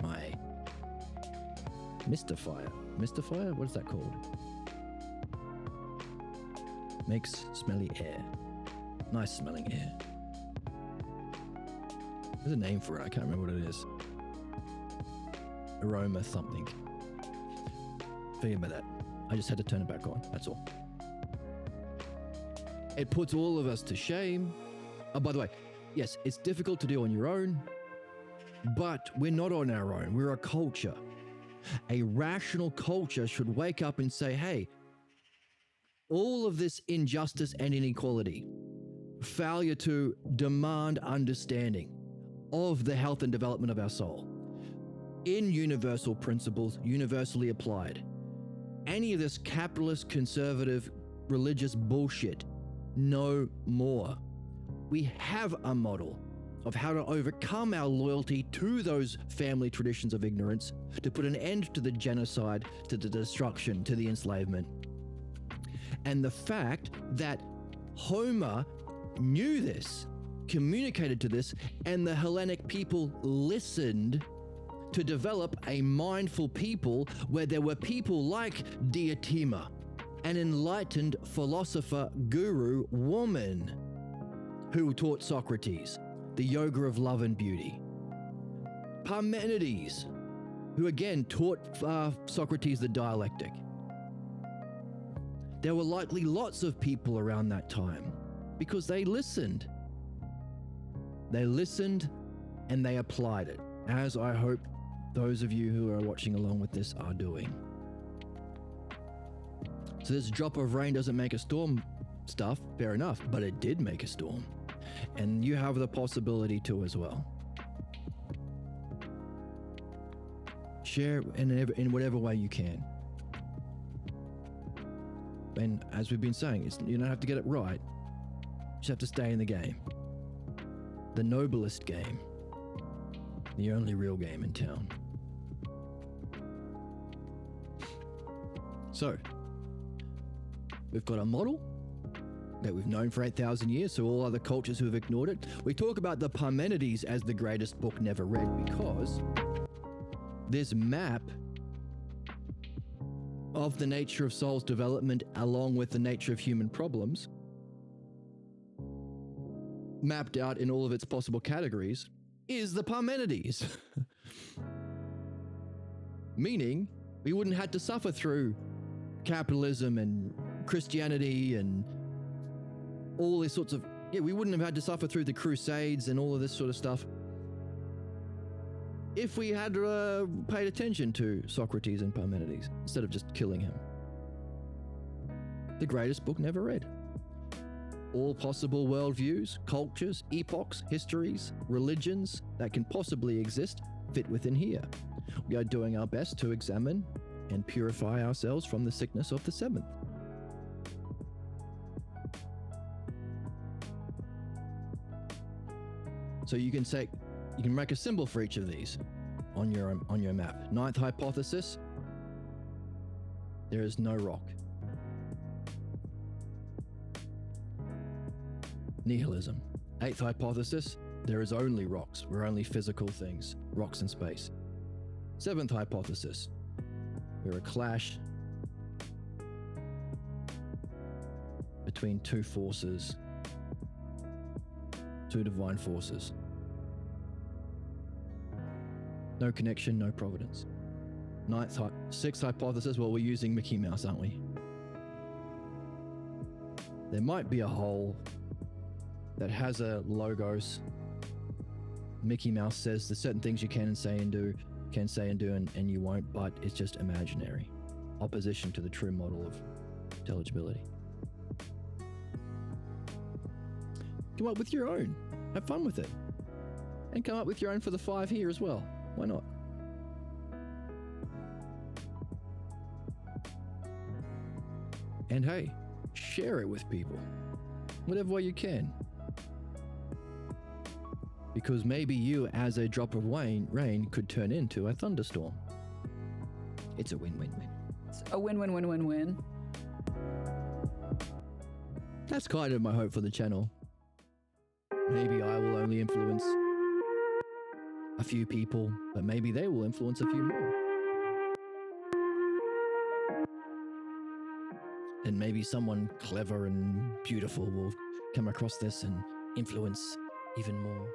My Mystifier. Mystifier? What is that called? Makes smelly air. Nice smelling air. There's a name for it. I can't remember what it is. Aroma something. Forget about that. I just had to turn it back on. That's all. It puts all of us to shame. Oh, by the way, yes, it's difficult to do on your own, but we're not on our own. We're a culture. A rational culture should wake up and say, hey, all of this injustice and inequality, failure to demand understanding of the health and development of our soul in universal principles, universally applied. Any of this capitalist, conservative, religious bullshit, no more. We have a model of how to overcome our loyalty to those family traditions of ignorance, to put an end to the genocide, to the destruction, to the enslavement. And the fact that Homer knew this, communicated to this, and the Hellenic people listened to develop a mindful people where there were people like Diotima, an enlightened philosopher, guru, woman, who taught Socrates the yoga of love and beauty. Parmenides, who again taught Socrates the dialectic. There were likely lots of people around that time because they listened. They listened and they applied it, as I hope those of you who are watching along with this are doing. So this drop of rain doesn't make a storm stuff, fair enough, but it did make a storm. And you have the possibility to as well. Share in whatever way you can. And as we've been saying, you don't have to get it right. You just have to stay in the game. The noblest game. The only real game in town. So, we've got a model that we've known for 8,000 years, so all other cultures who have ignored it. We talk about the Parmenides as the greatest book never read because this map of the nature of soul's development along with the nature of human problems, mapped out in all of its possible categories, is the Parmenides. Meaning, we wouldn't have to suffer through capitalism and Christianity and all these sorts of... Yeah, we wouldn't have had to suffer through the Crusades and all of this sort of stuff if we had paid attention to Socrates and Parmenides instead of just killing him. The greatest book never read. All possible worldviews, cultures, epochs, histories, religions that can possibly exist fit within here. We are doing our best to examine and purify ourselves from the sickness of the seventh. So you can make a symbol for each of these on your map. Ninth hypothesis, there is no rock. Nihilism. Eighth hypothesis, there is only rocks. We're only physical things, rocks in space. Seventh hypothesis, we're a clash between two forces, two divine forces. No connection, no providence. Sixth hypothesis, well, we're using Mickey Mouse, aren't we? There might be a hole that has a logos. Mickey Mouse says there's certain things you can say and do, and you won't, but it's just imaginary. Opposition to the true model of intelligibility. Come up with your own. Have fun with it. And come up with your own for the 5 here as well. Why not? And hey, share it with people. Whatever way you can. Because maybe you, as a drop of rain, could turn into a thunderstorm. It's a win-win-win. It's a win-win-win-win-win. That's kind of my hope for the channel. Maybe I will only influence a few people, but maybe they will influence a few more. And maybe someone clever and beautiful will come across this and influence even more.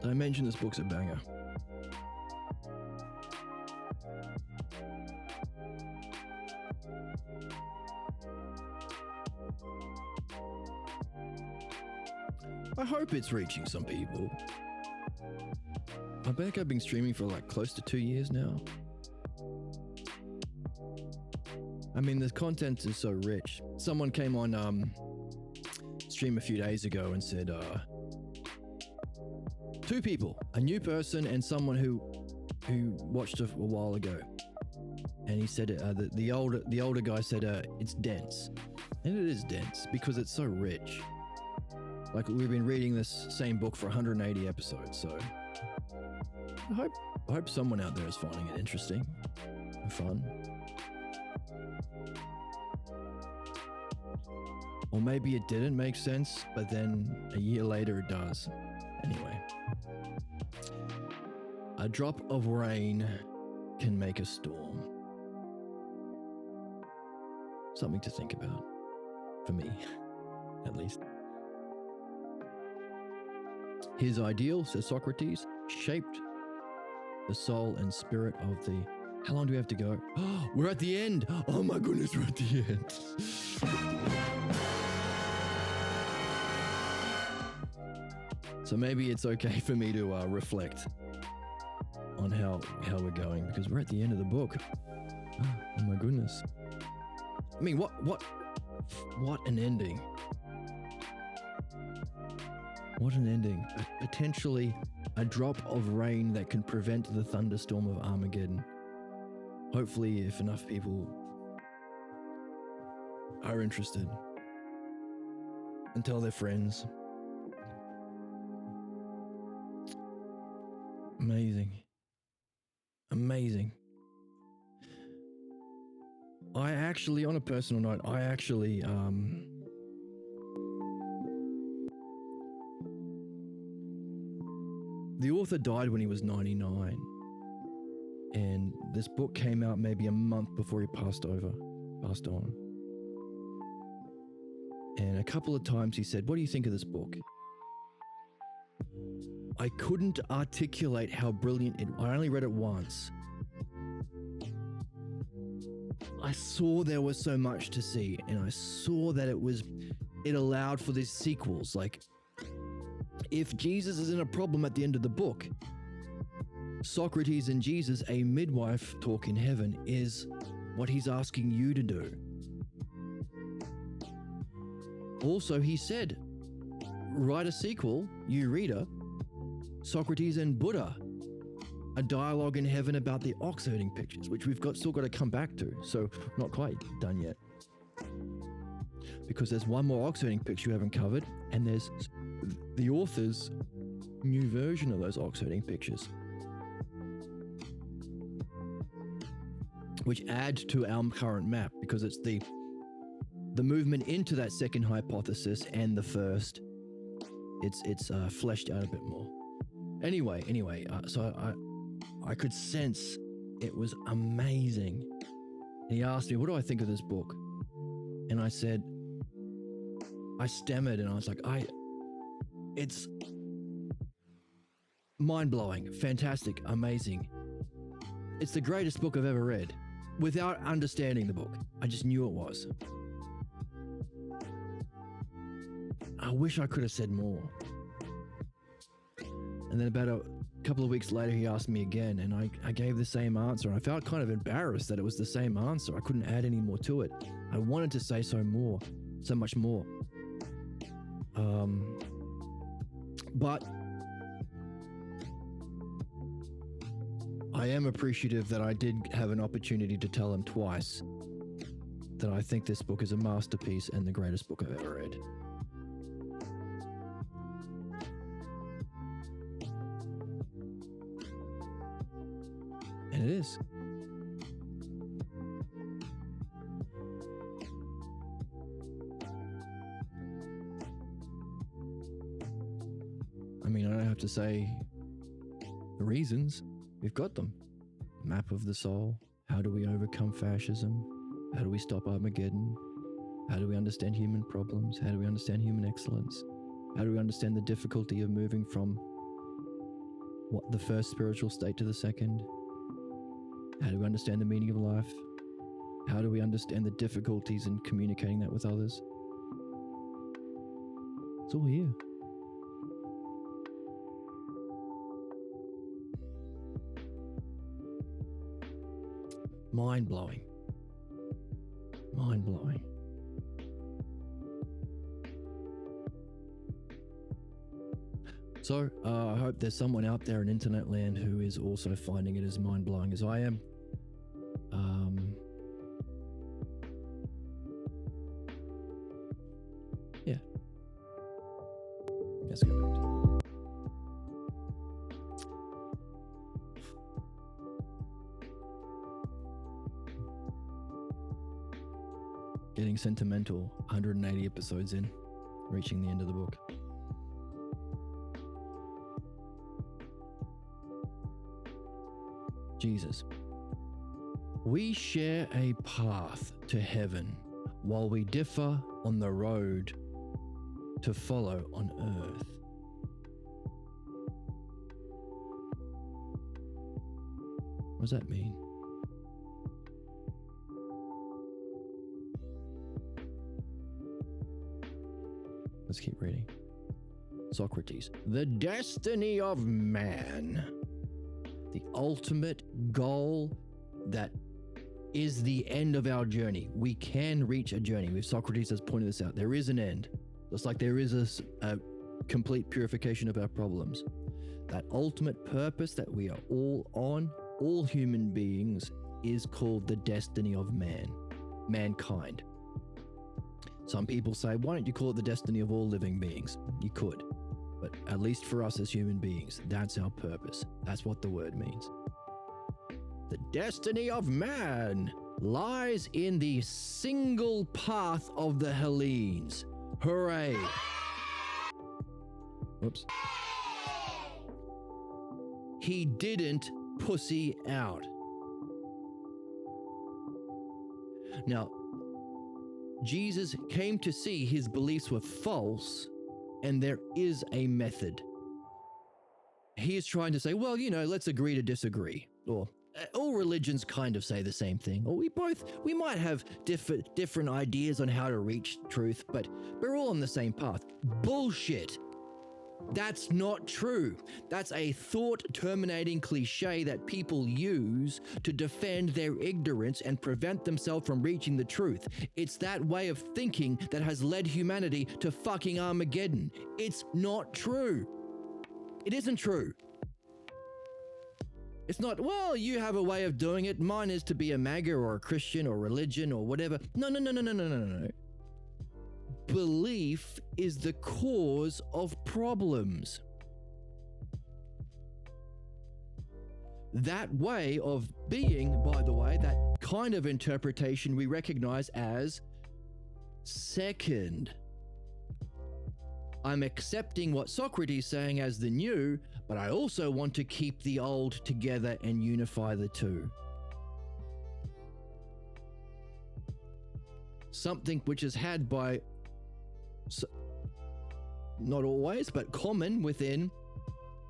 Did I mention this book's a banger? I hope it's reaching some people. I think I've been streaming for like close to 2 years now. I mean, the content is so rich. Someone came on stream a few days ago and said, 2 people, a new person and someone who watched a while ago. And he said the older guy said it's dense. And it is dense because it's so rich. Like, we've been reading this same book for 180 episodes, so I hope someone out there is finding it interesting and fun. Or maybe it didn't make sense, but then a year later it does. Anyway. A drop of rain can make a storm. Something to think about. For me, at least. His ideal, says Socrates, shaped the soul and spirit of the... How long do we have to go? Oh, we're at the end! Oh my goodness, we're at the end! So maybe it's okay for me to reflect on how we're going, because we're at the end of the book. Oh my goodness. I mean, what an ending. What an ending. Potentially a drop of rain that can prevent the thunderstorm of Armageddon. Hopefully, if enough people are interested and tell their friends. Amazing. Amazing. I actually, on a personal note, the author died when he was 99. And this book came out maybe a month before he passed on. And a couple of times he said, "What do you think of this book?" I couldn't articulate how brilliant I only read it once. I saw there was so much to see, and I saw that it allowed for these sequels. Like, if Jesus isn't a problem at the end of the book, Socrates and Jesus, a midwife talk in heaven, is what he's asking you to do. Also, he said, write a sequel, you reader, Socrates and Buddha, a dialogue in heaven about the ox herding pictures, which we've still got to come back to, so not quite done yet. Because there's one more ox herding picture you haven't covered, and there's the author's new version of those ox herding pictures, which add to our current map, because it's the movement into that second hypothesis and the first. It's fleshed out a bit more. Anyway, so I could sense it was amazing. And he asked me, "What do I think of this book?" And I said, I stammered, and I was like, it's mind-blowing, fantastic, amazing. It's the greatest book I've ever read. Without understanding the book, I just knew it was. I wish I could have said more. And then about a couple of weeks later, he asked me again, and I gave the same answer. I felt kind of embarrassed that it was the same answer. I couldn't add any more to it. I wanted to say so much more. But I am appreciative that I did have an opportunity to tell him twice that I think this book is a masterpiece and the greatest book I've ever read. And it is. I mean, I don't have to say the reasons. We've got them. Map of the soul. How do we overcome fascism? How do we stop Armageddon? How do we understand human problems? How do we understand human excellence? How do we understand the difficulty of moving from the first spiritual state to the second? How do we understand the meaning of life? How do we understand the difficulties in communicating that with others? It's all here. Mind-blowing. Mind-blowing. So, I hope there's someone out there in internet land who is also finding it as mind-blowing as I am. Yeah. Let's go back to getting sentimental, 180 episodes in, reaching the end of the book. Jesus. We share a path to heaven while we differ on the road to follow on earth. What does that mean? Let's keep reading. Socrates. The destiny of man. The ultimate goal that is the end of our journey. We can reach a journey. Socrates has pointed this out. There is an end. Just like there is a complete purification of our problems. That ultimate purpose that we are all on, all human beings, is called the destiny of mankind. Some people say, why don't you call it the destiny of all living beings? You could. But at least for us as human beings, that's our purpose. That's what the word means. The destiny of man lies in the single path of the Hellenes. Hooray! Whoops. He didn't pussy out. Now, Jesus came to see his beliefs were false, and there is a method. He is trying to say, well, let's agree to disagree. Or all religions kind of say the same thing. Or we might have different ideas on how to reach truth, but we're all on the same path. Bullshit. That's not true. That's a thought-terminating cliche that people use to defend their ignorance and prevent themselves from reaching the truth. It's that way of thinking that has led humanity to fucking Armageddon. It's not true. It isn't true. It's not, well, you have a way of doing it. Mine is to be a MAGA or a Christian or religion or whatever. No. Belief is the cause of problems. That way of being, by the way, that kind of interpretation we recognize as second. I'm accepting what Socrates is saying as the new, but I also want to keep the old together and unify the two. Something which is had by, not always, but common within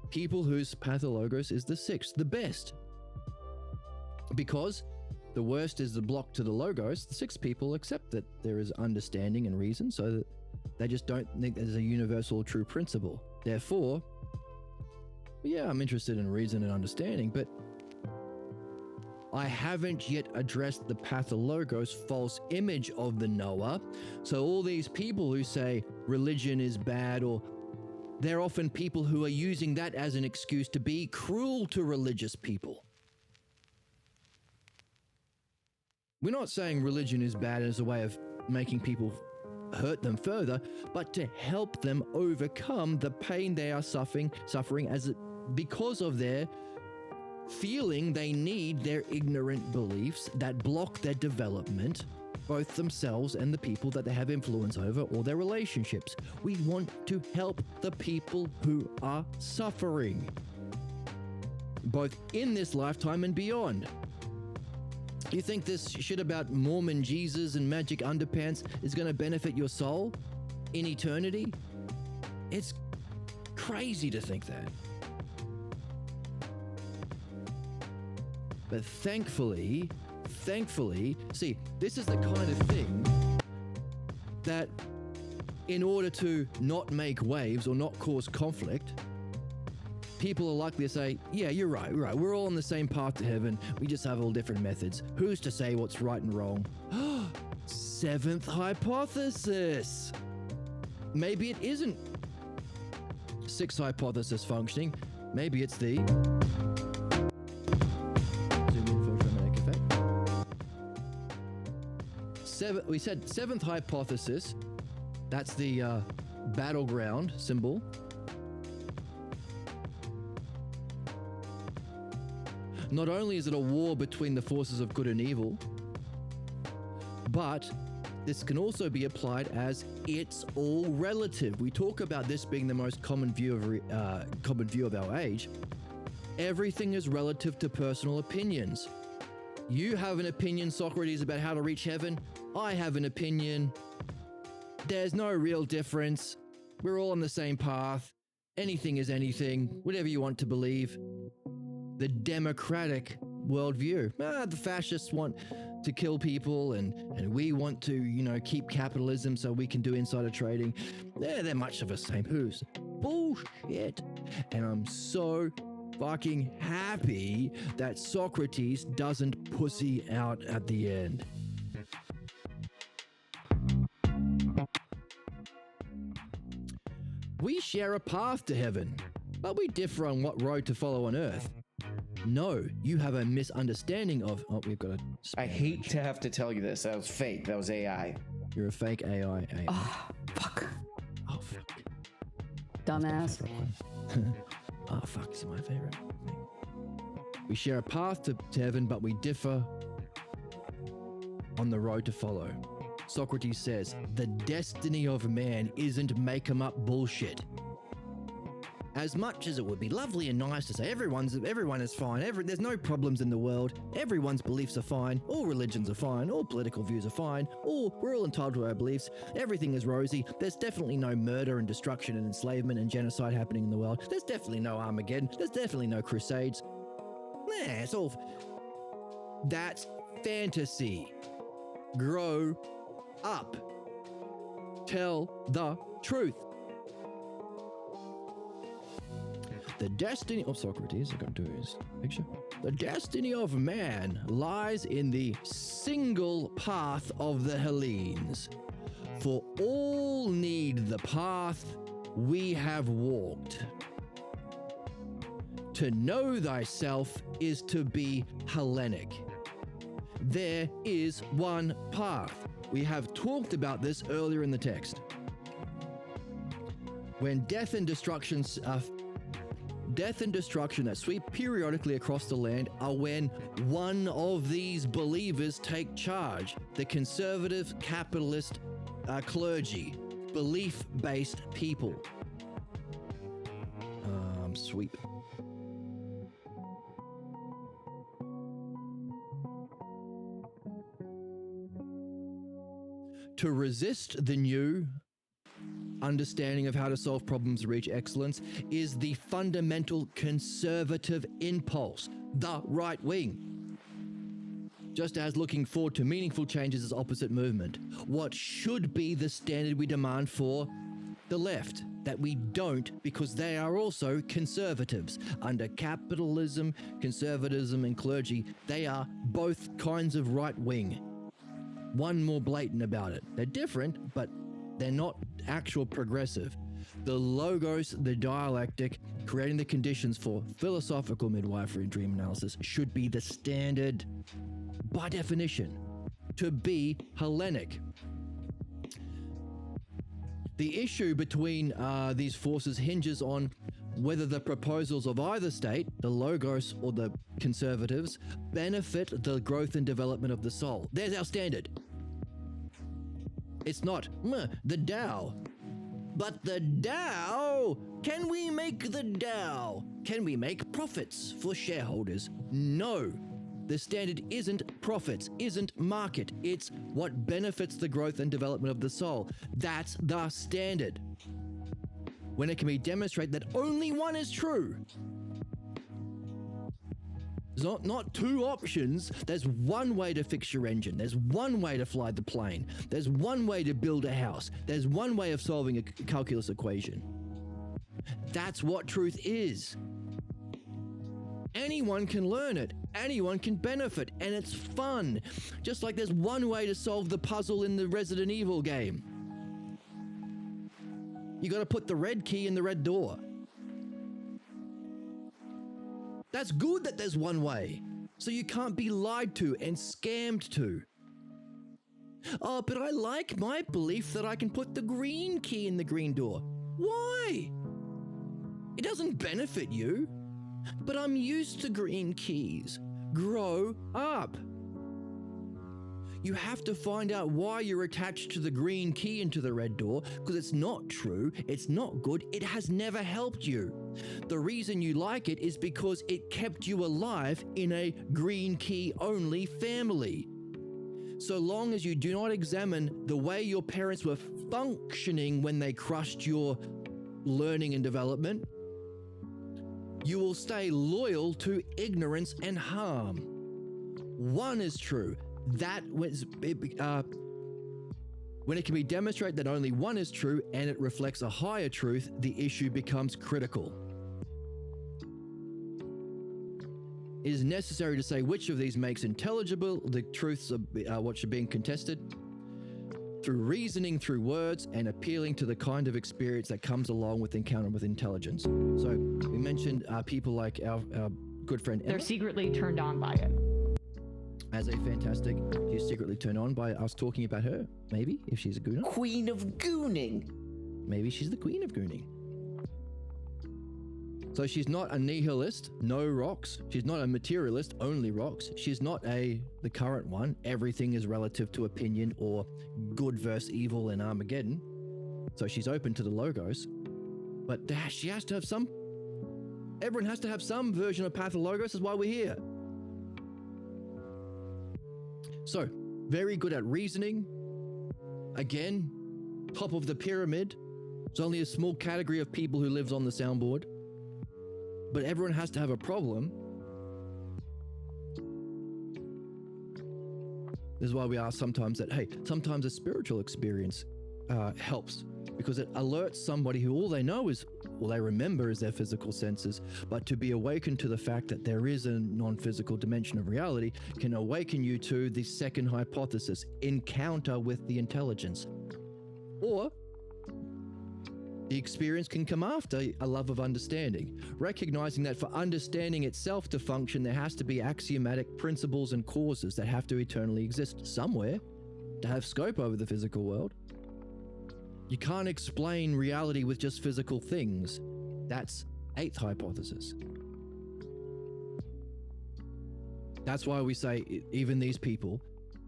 people whose pathologos is the sixth, the best. Because the worst is the block to the logos, the sixth people accept that there is understanding and reason, so that they just don't think there's a universal true principle. Therefore, yeah, I'm interested in reason and understanding, but I haven't yet addressed the pathologos false image of the knower. So all these people who say religion is bad, or they're often people who are using that as an excuse to be cruel to religious people. We're not saying religion is bad as a way of making people hurt them further, but to help them overcome the pain they are suffering because of their feeling they need their ignorant beliefs that block their development, both themselves and the people that they have influence over, or their relationships. We want to help the people who are suffering, both in this lifetime and beyond. You think this shit about Mormon Jesus and magic underpants is going to benefit your soul in eternity? It's crazy to think that. But thankfully, see, this is the kind of thing that in order to not make waves or not cause conflict, people are likely to say, yeah, you're right. We're all on the same path to heaven. We just have all different methods. Who's to say what's right and wrong? Seventh hypothesis. Maybe it isn't sixth hypothesis functioning. Maybe it's the we said seventh hypothesis. That's the battleground symbol. Not only is it a war between the forces of good and evil, but this can also be applied as it's all relative. We talk about this being the most common view of our age. Everything is relative to personal opinions. You have an opinion, Socrates, about how to reach heaven. I have an opinion. There's no real difference. We're all on the same path. Anything is anything, whatever you want to believe. The democratic worldview. The fascists want to kill people and we want to, keep capitalism so we can do insider trading. They're much of the same. Who's bullshit. And I'm so fucking happy that Socrates doesn't pussy out at the end. We share a path to heaven, but we differ on what road to follow on earth. No, you have a misunderstanding of... Oh, we've got a... I hate to have to tell you this. That was fake. That was AI. You're a fake AI. Oh, fuck. Oh, fuck. Dumbass. Oh, fuck. It's my favorite thing. We share a path to heaven, but we differ on the road to follow. Socrates says, the destiny of man isn't make-em-up bullshit. As much as it would be lovely and nice to say everyone is fine, there's no problems in the world, everyone's beliefs are fine, all religions are fine, all political views are fine, we're all entitled to our beliefs, everything is rosy, there's definitely no murder and destruction and enslavement and genocide happening in the world, there's definitely no Armageddon, there's definitely no crusades. Nah, it's all... That's fantasy. Grow up. Tell the truth. The destiny of Socrates, I got to do his picture. The destiny of man lies in the single path of the Hellenes. For all need the path we have walked. To know thyself is to be Hellenic. There is one path. We have talked about this earlier in the text. When death and destruction that sweep periodically across the land are when one of these believers take charge. The conservative capitalist clergy, belief-based people. Sweep. To resist the new understanding of how to solve problems and reach excellence is the fundamental conservative impulse, the right wing. Just as looking forward to meaningful changes is opposite movement. What should be the standard we demand for the left? That we don't, because they are also conservatives. Under capitalism, conservatism, and clergy, they are both kinds of right wing. One more blatant about it. They're different, but they're not actual progressive. The logos, the dialectic, creating the conditions for philosophical midwifery and dream analysis should be the standard, by definition, to be Hellenic. The issue between these forces hinges on whether the proposals of either state, the Logos or the conservatives, benefit the growth and development of the soul. There's our standard. It's not the Tao. But the Tao, can we make the Tao? Can we make profits for shareholders? No. The standard isn't profits, isn't market. It's what benefits the growth and development of the soul. That's the standard. When it can be demonstrated that only one is true. There's not two options. There's one way to fix your engine. There's one way to fly the plane. There's one way to build a house. There's one way of solving a calculus equation. That's what truth is. Anyone can learn it. Anyone can benefit, and it's fun. Just like there's one way to solve the puzzle in the Resident Evil game. You got to put the red key in the red door. That's good that there's one way, so you can't be lied to and scammed to. Oh, but I like my belief that I can put the green key in the green door. Why? It doesn't benefit you. But I'm used to green keys. Grow up. You have to find out why you're attached to the green key into the red door, because it's not true, it's not good, it has never helped you. The reason you like it is because it kept you alive in a green key only family. So long as you do not examine the way your parents were functioning when they crushed your learning and development, you will stay loyal to ignorance and harm. One is true. That when it can be demonstrated that only one is true and it reflects a higher truth, the issue becomes critical. It is necessary to say which of these makes intelligible the truths of what are being contested. Through reasoning, through words, and appealing to the kind of experience that comes along with encounter with intelligence. So we mentioned people like our good friend Emma. They're secretly turned on by it. As a fantastic, she's secretly turned on by us talking about her. Maybe, if she's a gooner. Queen of gooning. Maybe she's the queen of gooning. So she's not a nihilist, no rocks. She's not a materialist, only rocks. She's not the current one. Everything is relative to opinion or good versus evil in Armageddon. So she's open to the logos. But she has to have some Everyone has to have some version of pathologos. That's why we're here. So, very good at reasoning. Again, top of the pyramid. There's only a small category of people who lives on the soundboard. But everyone has to have a problem. This is why we ask sometimes that, hey, sometimes a spiritual experience helps, because it alerts somebody who all they know is, all they remember is their physical senses, but to be awakened to the fact that there is a non-physical dimension of reality can awaken you to the second hypothesis, encounter with the intelligence. Or the experience can come after a love of understanding, recognizing that for understanding itself to function, there has to be axiomatic principles and causes that have to eternally exist somewhere to have scope over the physical world. You can't explain reality with just physical things. That's eighth hypothesis. That's why we say even these people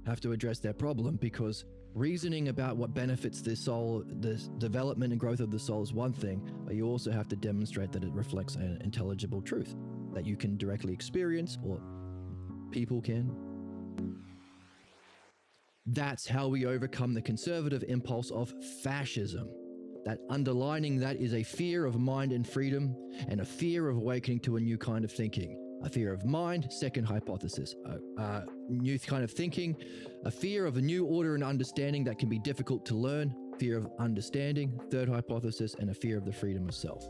have to address their problem, because reasoning about what benefits the soul, the development and growth of the soul is one thing, but you also have to demonstrate that it reflects an intelligible truth that you can directly experience, or people can. That's how we overcome the conservative impulse of fascism. That underlining that is a fear of mind and freedom, and a fear of awakening to a new kind of thinking. A fear of mind, second hypothesis. New kind of thinking, a fear of a new order and understanding that can be difficult to learn, fear of understanding, third hypothesis, and a fear of the freedom of self.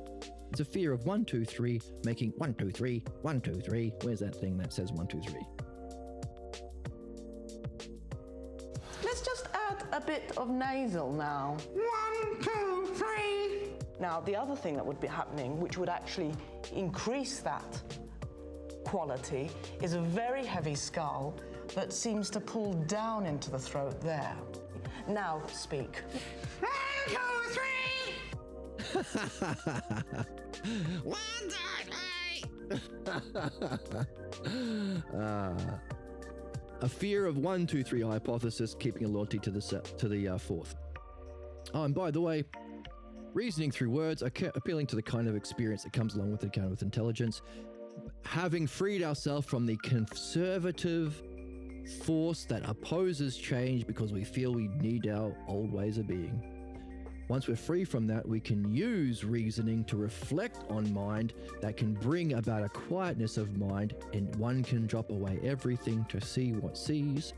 It's a fear of 1, 2, 3, making 1, 2, 3, 1, 2, 3. Where's that thing that says 1, 2, 3? Let's just add a bit of nasal now. 1, 2, 3. Now, the other thing that would be happening, which would actually increase that quality, is a very heavy skull that seems to pull down into the throat there. Now, speak. 1, 2, 3. 1, 2, 3. A fear of 1, 2, 3 hypothesis, keeping a loyalty to the fourth. Oh, and by the way, reasoning through words, appealing to the kind of experience that comes along with the kind of intelligence, having freed ourselves from the conservative force that opposes change because we feel we need our old ways of being. Once we're free from that, we can use reasoning to reflect on mind that can bring about a quietness of mind, and one can drop away everything to see what sees.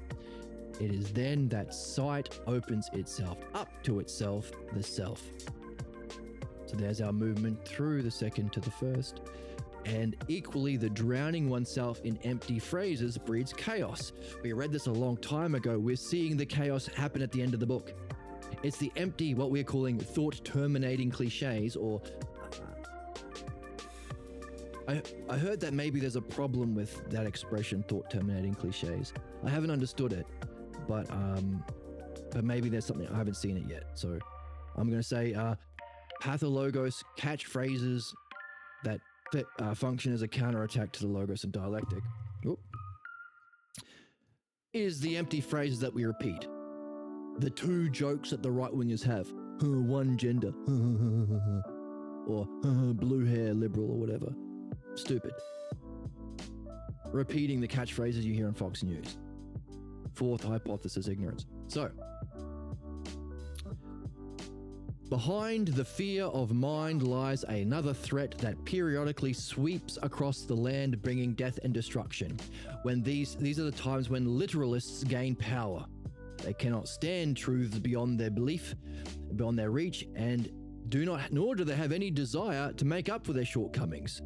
It is then that sight opens itself up to itself, the self. So there's our movement through the second to the first. And equally, the drowning oneself in empty phrases breeds chaos. We read this a long time ago. We're seeing the chaos happen at the end of the book. It's the empty, what we're calling thought-terminating cliches, or... I heard that maybe there's a problem with that expression, thought-terminating cliches. I haven't understood it, but maybe there's something, I haven't seen it yet. So I'm going to say pathologos, catchphrases that function as a counterattack to the logos and dialectic. Is the empty phrases that we repeat. The two jokes that the right-wingers have. One gender. Or blue hair liberal or whatever. Stupid. Repeating the catchphrases you hear on Fox News. Fourth hypothesis, ignorance. So, behind the fear of mind lies another threat that periodically sweeps across the land, bringing death and destruction. When these are the times when literalists gain power. They cannot stand truths beyond their belief, beyond their reach, and nor do they have any desire to make up for their shortcomings.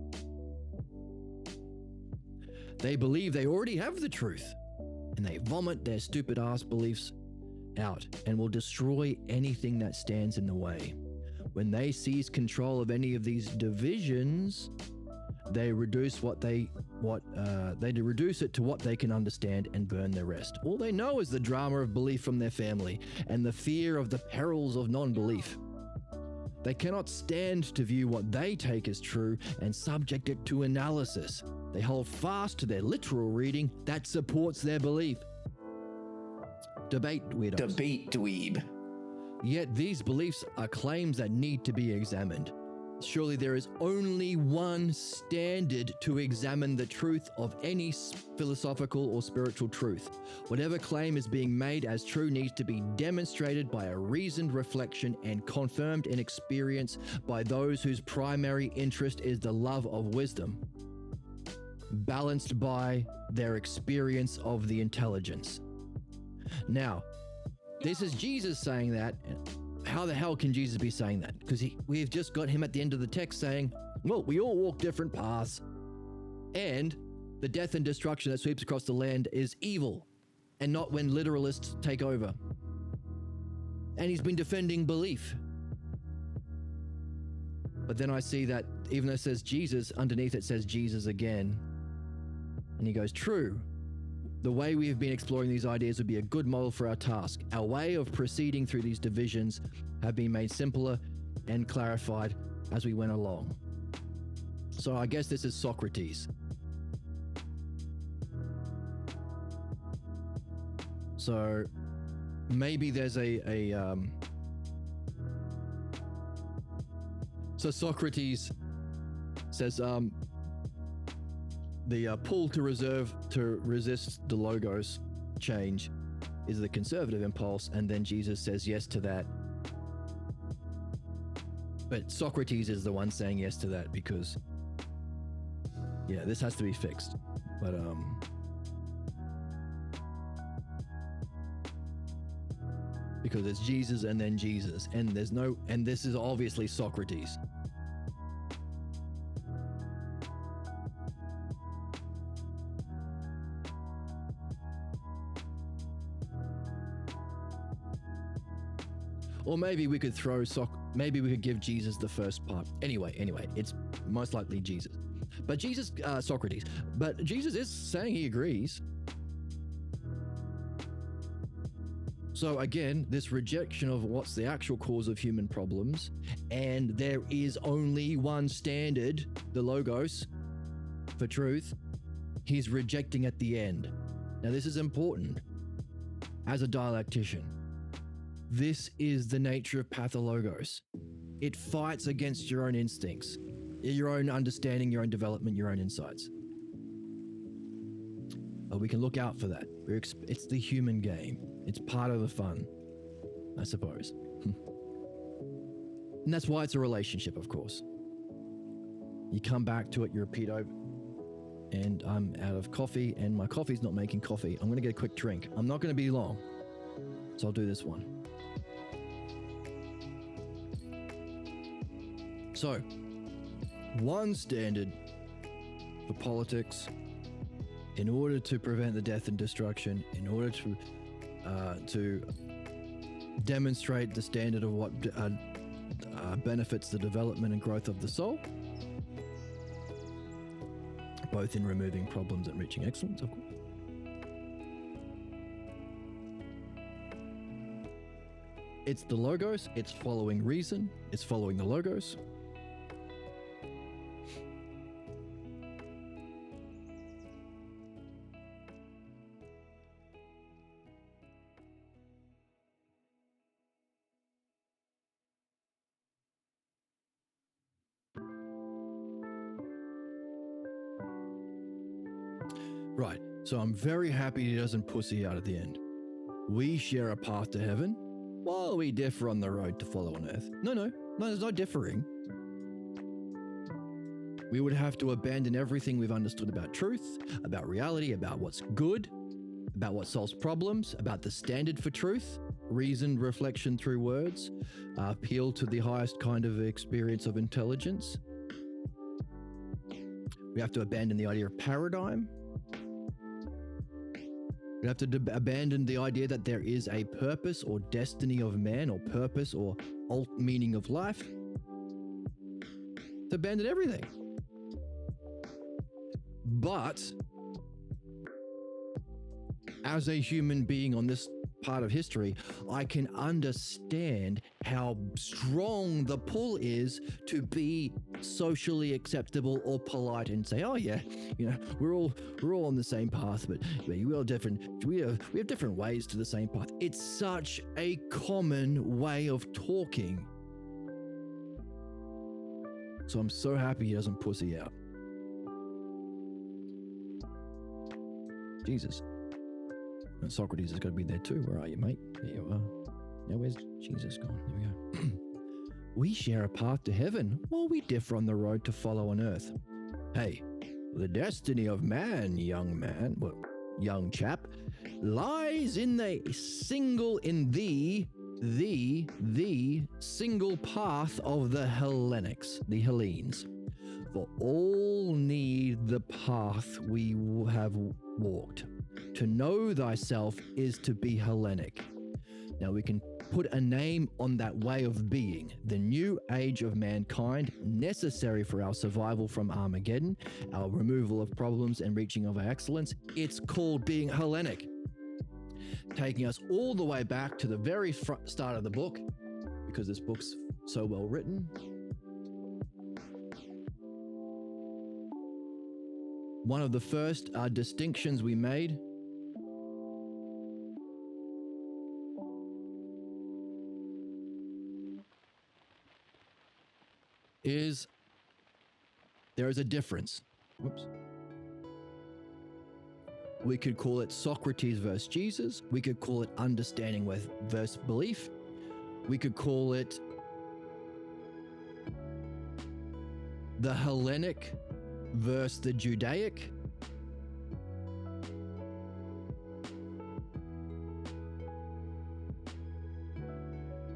They believe they already have the truth, and they vomit their stupid ass beliefs out and will destroy anything that stands in the way. When they seize control of any of these divisions, they reduce it to what they can understand and burn the rest. All they know is the drama of belief from their family and the fear of the perils of non-belief. They cannot stand to view what they take as true and subject it to analysis. They hold fast to their literal reading that supports their belief. Debate weirdos. Debate dweeb. Yet these beliefs are claims that need to be examined. Surely there is only one standard to examine the truth of any philosophical or spiritual truth. Whatever claim is being made as true needs to be demonstrated by a reasoned reflection and confirmed in experience by those whose primary interest is the love of wisdom, balanced by their experience of the intelligence. Now, this is Jesus saying that. How the hell can Jesus be saying that? Because we've just got him at the end of the text saying, well, we all walk different paths. And the death and destruction that sweeps across the land is evil, and not when literalists take over. And he's been defending belief. But then I see that even though it says Jesus, underneath it says Jesus again. And he goes, true. The way we have been exploring these ideas would be a good model for our task. Our way of proceeding through these divisions have been made simpler and clarified as we went along. So I guess this is Socrates. So maybe there's so Socrates says, the pull to resist the logos change is the conservative impulse, and then Jesus says yes to that. But Socrates is the one saying yes to that because, yeah, this has to be fixed. But because it's Jesus and then Jesus, and this is obviously Socrates. Or maybe we could maybe we could give Jesus the first part. Anyway, it's most likely Jesus. But Socrates. But Jesus is saying he agrees. So again, this rejection of what's the actual cause of human problems, and there is only one standard, the logos, for truth, he's rejecting at the end. Now this is important as a dialectician. This is the nature of pathologos. It fights against your own instincts, your own understanding, your own development, your own insights. But we can look out for that. It's the human game. It's part of the fun, I suppose. And that's why it's a relationship, of course. You come back to it, you repeat over. And I'm out of coffee, and my coffee's not making coffee. I'm going to get a quick drink. I'm not going to be long, so I'll do this one. So, one standard for politics, in order to prevent the death and destruction, in order to demonstrate the standard of what benefits the development and growth of the soul, both in removing problems and reaching excellence, of course. It's the logos, it's following reason, it's following the logos. Right, so I'm very happy he doesn't pussy out at the end. We share a path to heaven, while we differ on the road to follow on earth. No, there's no differing. We would have to abandon everything we've understood about truth, about reality, about what's good, about what solves problems, about the standard for truth, reasoned reflection through words, appeal to the highest kind of experience of intelligence. We have to abandon the idea of paradigm. We have to abandon the idea that there is a purpose or destiny of man, or purpose or meaning of life. To abandon everything. But as a human being on this part of history, I can understand how strong the pull is to be socially acceptable or polite and say, oh yeah, we're all on the same path, but we have different ways to the same path. It's such a common way of talking. So I'm so happy he doesn't pussy out. Jesus. And Socrates is going to be there too. Where are you, mate? There you are. Now where's Jesus gone? There we go. We share a path to heaven while we differ on the road to follow on earth. Hey, the destiny of man, young chap, lies in the single path of the Hellenics, the Hellenes. For all need the path we have walked. To know thyself is to be Hellenic. Now we can put a name on that way of being, the new age of mankind, necessary for our survival from Armageddon, our removal of problems and reaching of our excellence. It's called being Hellenic. Taking us all the way back to the very start of the book, because this book's so well written. One of the first distinctions we made is there is a difference. Whoops. We could call it Socrates versus Jesus. We could call it understanding versus belief. We could call it the Hellenic versus the Judaic.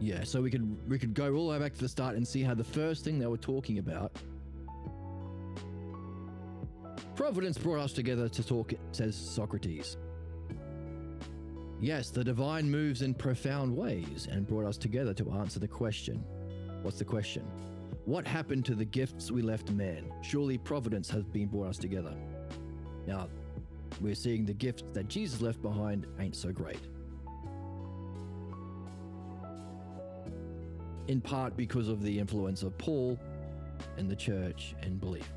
Yeah, so we could go all the way back to the start and see how the first thing they were talking about. Providence brought us together to talk, says Socrates. Yes, the divine moves in profound ways and brought us together to answer the question. What's the question? What happened to the gifts we left man? Surely providence has been brought us together. Now, we're seeing the gifts that Jesus left behind ain't so great. In part because of the influence of Paul and the church and belief.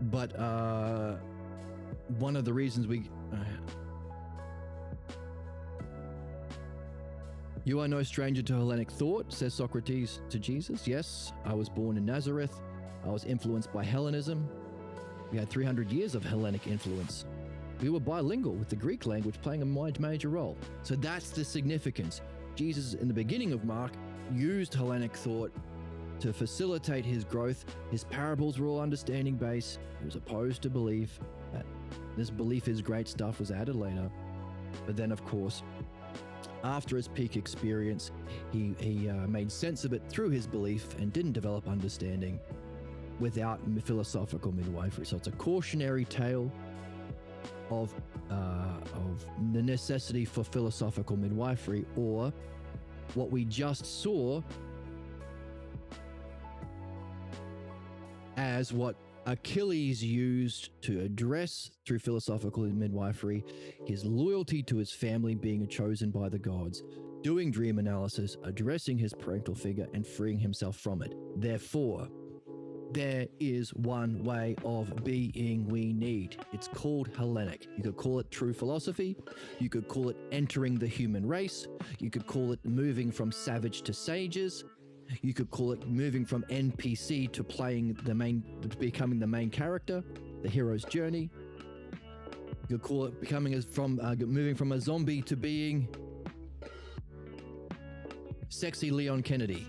But one of the reasons you are no stranger to Hellenic thought, says Socrates to Jesus. Yes, I was born in Nazareth. I was influenced by Hellenism. We had 300 years of Hellenic influence. We were bilingual with the Greek language playing a major role. So that's the significance. Jesus, in the beginning of Mark, used Hellenic thought to facilitate his growth. His parables were all understanding based. He was opposed to belief. This belief is great stuff was added later. But then, of course, after his peak experience, he made sense of it through his belief and didn't develop understanding without philosophical midwifery. So it's a cautionary tale of the necessity for philosophical midwifery, or what we just saw as what Achilles used to address through philosophical midwifery his loyalty to his family being chosen by the gods, doing dream analysis, addressing his parental figure, and freeing himself from it. Therefore, there is one way of being we need. It's called Hellenic. You could call it true philosophy. You could call it entering the human race. You could call it moving from savage to sages. You could call it moving from NPC to becoming the main character, the hero's journey. You could call it moving from a zombie to being sexy Leon Kennedy.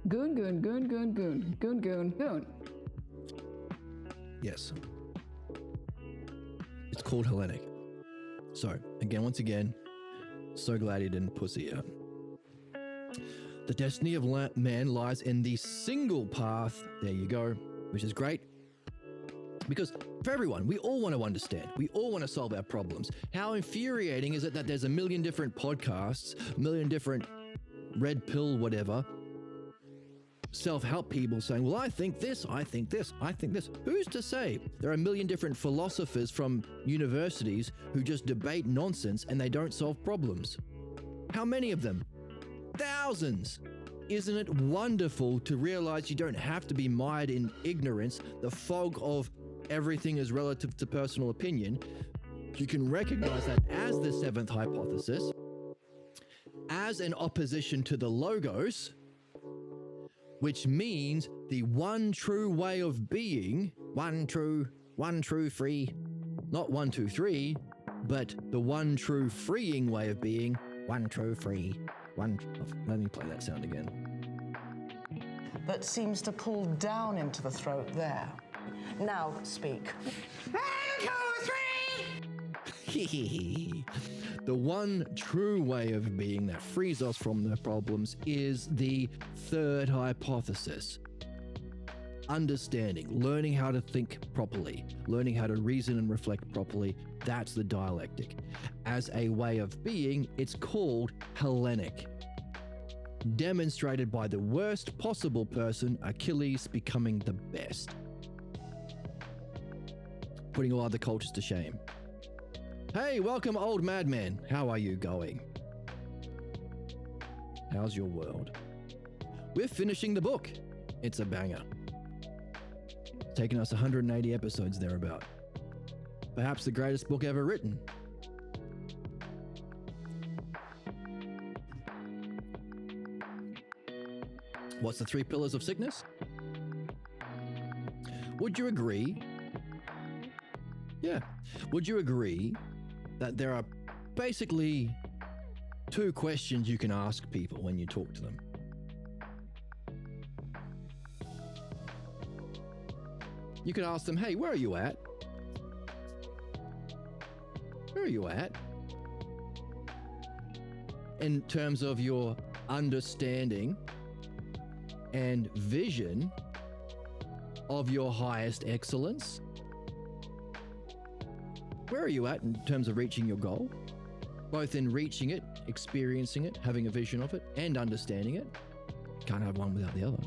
Goon, goon, goon, goon, goon, goon, goon, goon. Yes. It's called Hellenic. So, once again, so glad he didn't pussy out. The destiny of man lies in the single path, there you go, which is great. Because for everyone, we all want to understand. We all want to solve our problems. How infuriating is it that there's a million different podcasts, a million different red pill, whatever, self-help people saying, well, I think this, I think this, I think this. Who's to say? There are a million different philosophers from universities who just debate nonsense and they don't solve problems. How many of them? Thousands. Isn't it wonderful to realize you don't have to be mired in ignorance, the fog of everything is relative to personal opinion? You can recognize that as the seventh hypothesis, as an opposition to the logos, which means the one true way of being, one true free, not 1, 2, 3, but the one true freeing way of being, one true free, let me play that sound again. That seems to pull down into the throat there. Now speak. 1, 2, 3! The one true way of being that frees us from the problems is the third hypothesis. Understanding, learning how to think properly, learning how to reason and reflect properly, that's the dialectic. As a way of being, it's called Hellenic. Demonstrated by the worst possible person, Achilles, becoming the best. Putting all other cultures to shame. Hey, welcome, old madman. How are you going? How's your world? We're finishing the book. It's a banger. It's taken us 180 episodes thereabout. Perhaps the greatest book ever written. What's the 3 pillars of sickness? Would you agree? Yeah. Would you agree that there are basically 2 questions you can ask people when you talk to them? You can ask them, hey, where are you at? Where are you at? In terms of your understanding and vision of your highest excellence. Where are you at in terms of reaching your goal? Both in reaching it, experiencing it, having a vision of it, and understanding it. Can't have one without the other.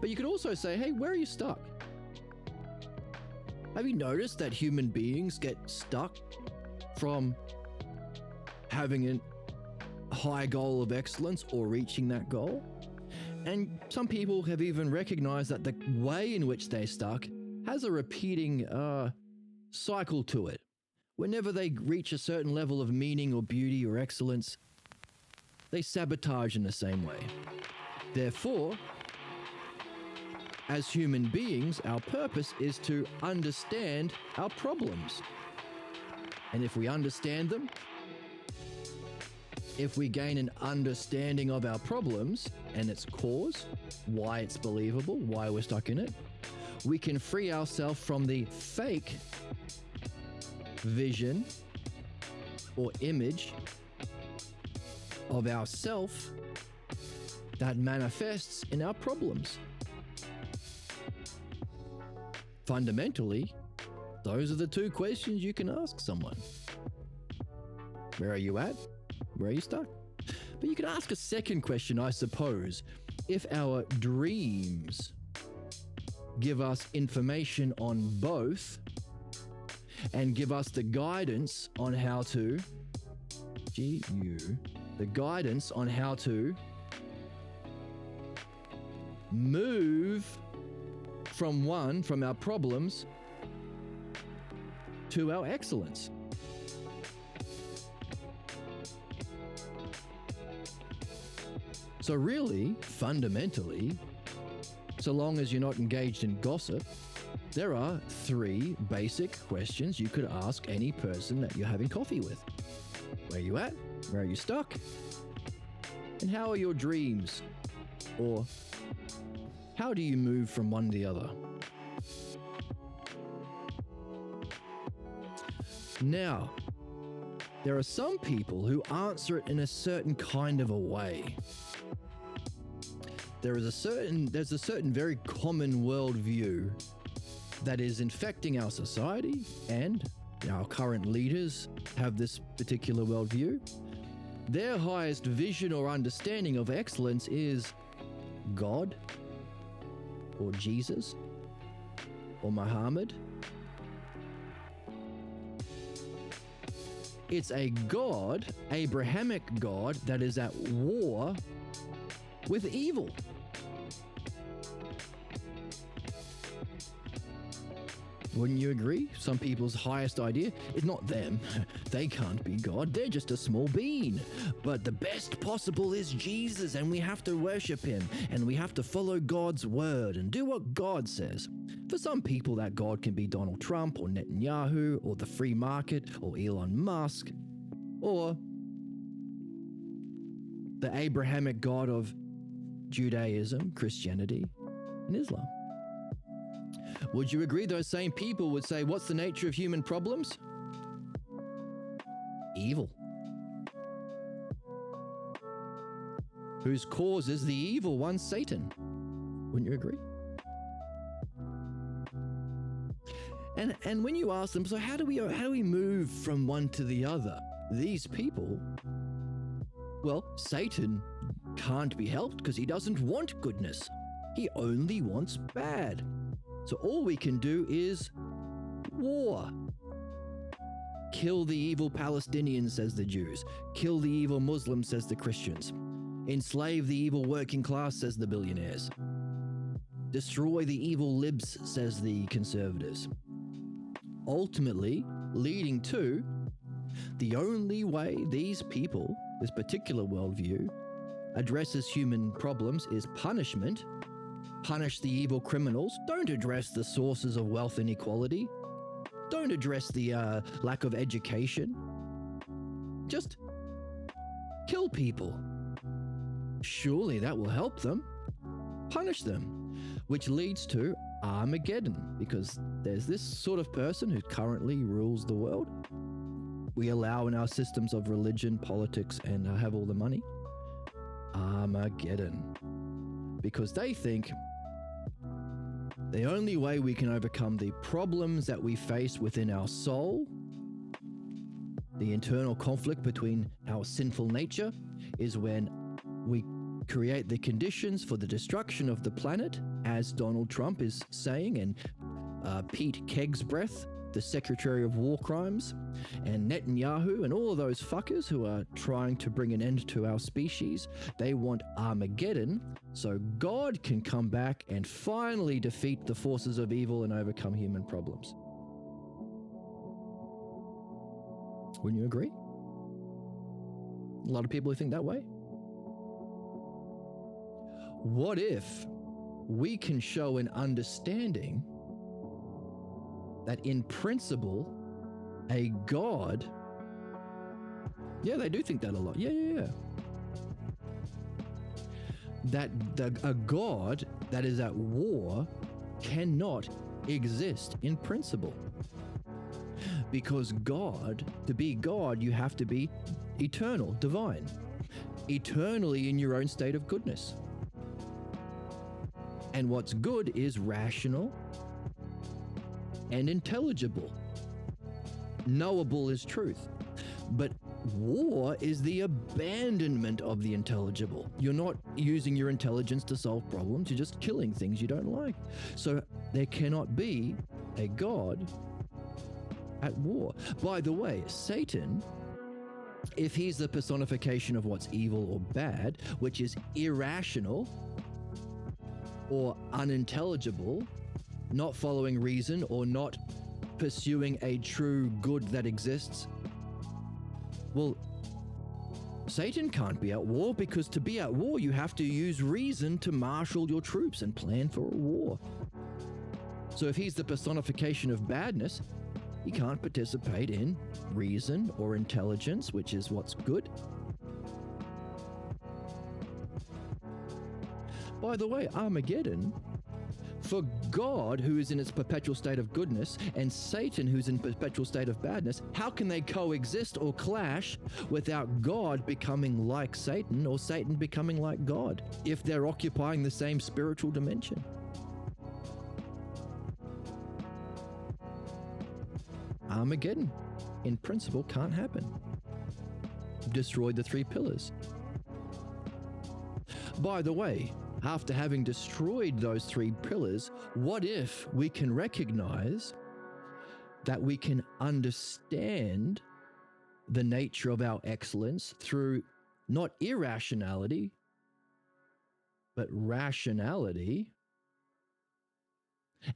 But you could also say, hey, where are you stuck? Have you noticed that human beings get stuck from having a high goal of excellence or reaching that goal? And some people have even recognized that the way in which they're stuck has a repeating cycle to it. Whenever they reach a certain level of meaning or beauty or excellence, they sabotage in the same way. Therefore, as human beings, our purpose is to understand our problems. And if we understand them, if we gain an understanding of our problems and its cause, why it's believable, why we're stuck in it, we can free ourselves from the fake vision or image of ourself that manifests in our problems. Fundamentally, those are the 2 questions you can ask someone. Where are you at? Where are you stuck? But you can ask a second question, I suppose. If our dreams give us information on both and give us the guidance on how to move from our problems to our excellence. So really, fundamentally, so long as you're not engaged in gossip, there are 3 basic questions you could ask any person that you're having coffee with. Where are you at? Where are you stuck? And how are your dreams? Or how do you move from one to the other? Now, there are some people who answer it in a certain kind of a way. There's a certain very common worldview that is infecting our society, and our current leaders have this particular worldview. Their highest vision or understanding of excellence is God, or Jesus, or Muhammad. It's a God, Abrahamic God, that is at war with evil. Wouldn't you agree? Some people's highest idea is not them. They can't be God. They're just a small bean. But the best possible is Jesus, and we have to worship him, and we have to follow God's word and do what God says. For some people, that God can be Donald Trump or Netanyahu or the free market or Elon Musk or the Abrahamic God of Judaism, Christianity, and Islam. Would you agree those same people would say, what's the nature of human problems? Evil. Whose cause is the evil one, Satan? Wouldn't you agree? And when you ask them, so how do we move from one to the other? These people, well, Satan can't be helped because he doesn't want goodness. He only wants bad. So all we can do is war. Kill the evil Palestinians, says the Jews. Kill the evil Muslims, says the Christians. Enslave the evil working class, says the billionaires. Destroy the evil libs, says the conservatives. Ultimately, leading to the only way these people, this particular worldview, addresses human problems is punishment. Punish the evil criminals. Don't address the sources of wealth inequality. Don't address the lack of education. Just kill people. Surely that will help them. Punish them. Which leads to Armageddon, because there's this sort of person who currently rules the world. We allow in our systems of religion, politics, and have all the money. Armageddon. Because they think the only way we can overcome the problems that we face within our soul, the internal conflict between our sinful nature, is when we create the conditions for the destruction of the planet, as Donald Trump is saying, and Pete Kegsbreath, the Secretary of War Crimes, and Netanyahu, and all of those fuckers who are trying to bring an end to our species. They want Armageddon so God can come back and finally defeat the forces of evil and overcome human problems. Wouldn't you agree? A lot of people who think that way. What if we can show an understanding that in principle, a God, yeah, they do think that a lot. Yeah. That a God that is at war cannot exist in principle. Because God, to be God, you have to be eternal, divine, eternally in your own state of goodness. And what's good is rational and intelligible. Knowable is truth. But war is the abandonment of the intelligible. You're not using your intelligence to solve problems, you're just killing things you don't like. So there cannot be a God at war. By the way, Satan, if he's the personification of what's evil or bad, which is irrational or unintelligible, not following reason or not pursuing a true good that exists, well, Satan can't be at war, because to be at war, you have to use reason to marshal your troops and plan for a war. So if he's the personification of badness, he can't participate in reason or intelligence, which is what's good. By the way, Armageddon, for God, who is in its perpetual state of goodness, and Satan, who's in perpetual state of badness, how can they coexist or clash without God becoming like Satan or Satan becoming like God, if they're occupying the same spiritual dimension? Armageddon, in principle, can't happen. Destroyed the three pillars. By the way, after having destroyed those three pillars, what if we can recognize that we can understand the nature of our excellence through not irrationality, but rationality,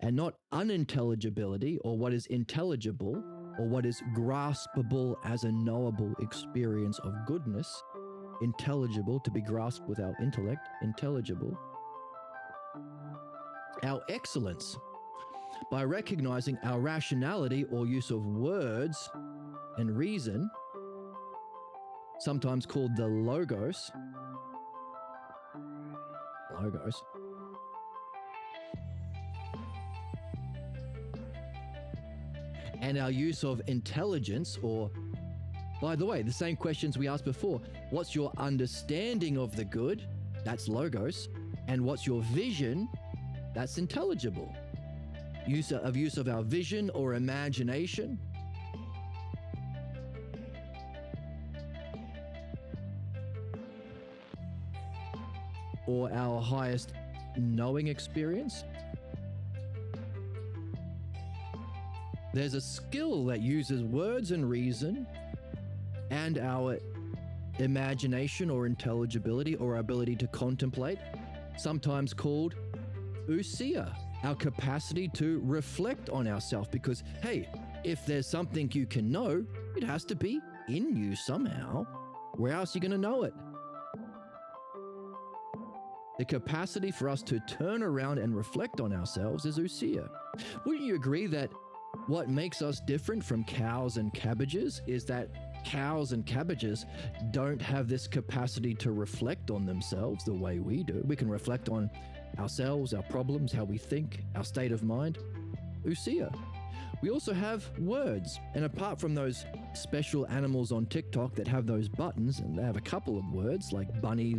and not unintelligibility or what is intelligible or what is graspable as a knowable experience of goodness, intelligible to be grasped with our intellect, intelligible. Our excellence, by recognizing our rationality or use of words and reason, sometimes called the logos, and our use of intelligence, or, by the way, the same questions we asked before. What's your understanding of the good? That's logos. And what's your vision? That's intelligible. Use of our vision or imagination. Or our highest knowing experience. There's a skill that uses words and reason and our imagination or intelligibility or ability to contemplate, sometimes called ousia, our capacity to reflect on ourselves. Because, hey, if there's something you can know, it has to be in you somehow. Where else are you going to know it? The capacity for us to turn around and reflect on ourselves is ousia. Wouldn't you agree that what makes us different from cows and cabbages is that cows and cabbages don't have this capacity to reflect on themselves the way we do? We can reflect on ourselves, our problems, how we think, our state of mind. Ousia. We also have words, and apart from those special animals on TikTok that have those buttons, and they have a couple of words like Bunny,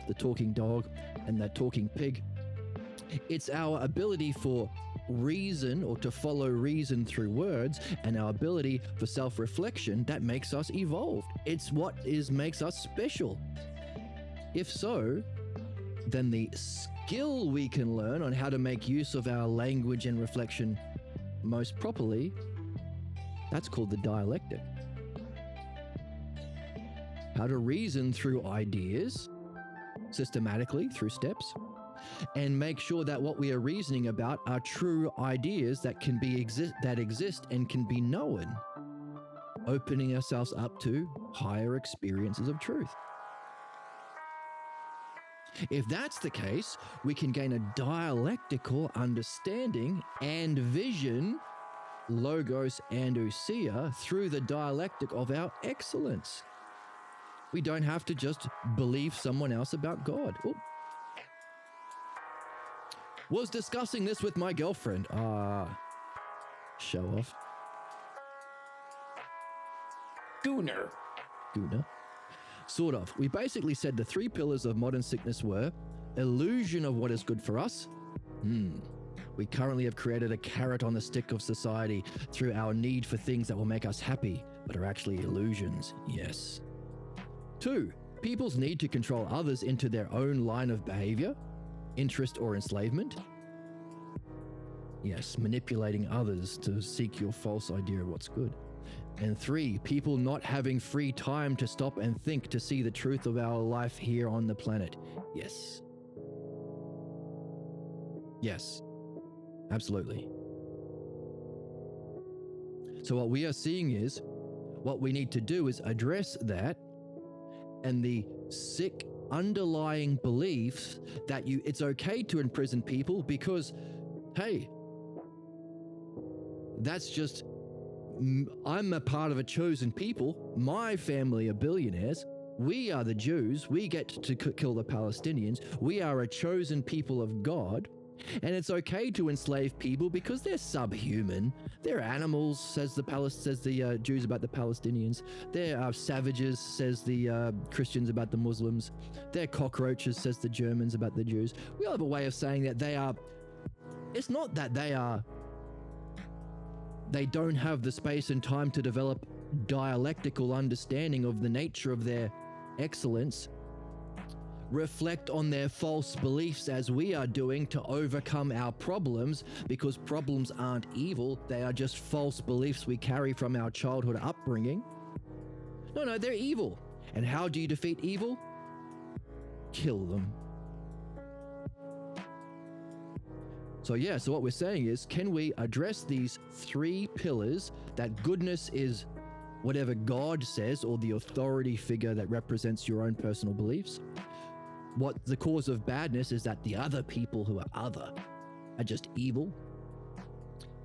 the talking dog, and the talking pig, it's our ability for reason, or to follow reason through words, and our ability for self-reflection that makes us evolved. It's what makes us special. If so, then the skill we can learn on how to make use of our language and reflection most properly, that's called the dialectic. How to reason through ideas, systematically through steps, and make sure that what we are reasoning about are true ideas that can exist and can be known, opening ourselves up to higher experiences of truth. If that's the case, we can gain a dialectical understanding and vision, logos and ousia, through the dialectic of our excellence. We don't have to just believe someone else about God. Ooh. Was discussing this with my girlfriend. Show off. Gooner. Sort of. We basically said the three pillars of modern sickness were illusion of what is good for us. We currently have created a carrot on the stick of society through our need for things that will make us happy, but are actually illusions. Yes. 2, people's need to control others into their own line of behavior, interest, or enslavement. Yes, manipulating others to seek your false idea of what's good. And 3, people not having free time to stop and think to see the truth of our life here on the planet. Yes. Yes. Absolutely. So what we are seeing is, what we need to do is address that and the sick underlying beliefs that it's okay to imprison people because, hey, that's just, I'm a part of a chosen people. My family are billionaires. We are the Jews. We get to kill the Palestinians. We are a chosen people of God. And it's okay to enslave people because they're subhuman. They're animals, says the Jews about the Palestinians. They're savages, says the Christians about the Muslims. They're cockroaches, says the Germans about the Jews. We all have a way of saying that they are. It's not that they don't have the space and time to develop dialectical understanding of the nature of their excellence, reflect on their false beliefs as we are doing to overcome our problems, because problems aren't evil, they are just false beliefs we carry from our childhood upbringing. No, they're evil. And how do you defeat evil? So what we're saying is, can we address these three pillars, that goodness is whatever God says, or the authority figure that represents your own personal beliefs? What the cause of badness is that the other people who are other are just evil.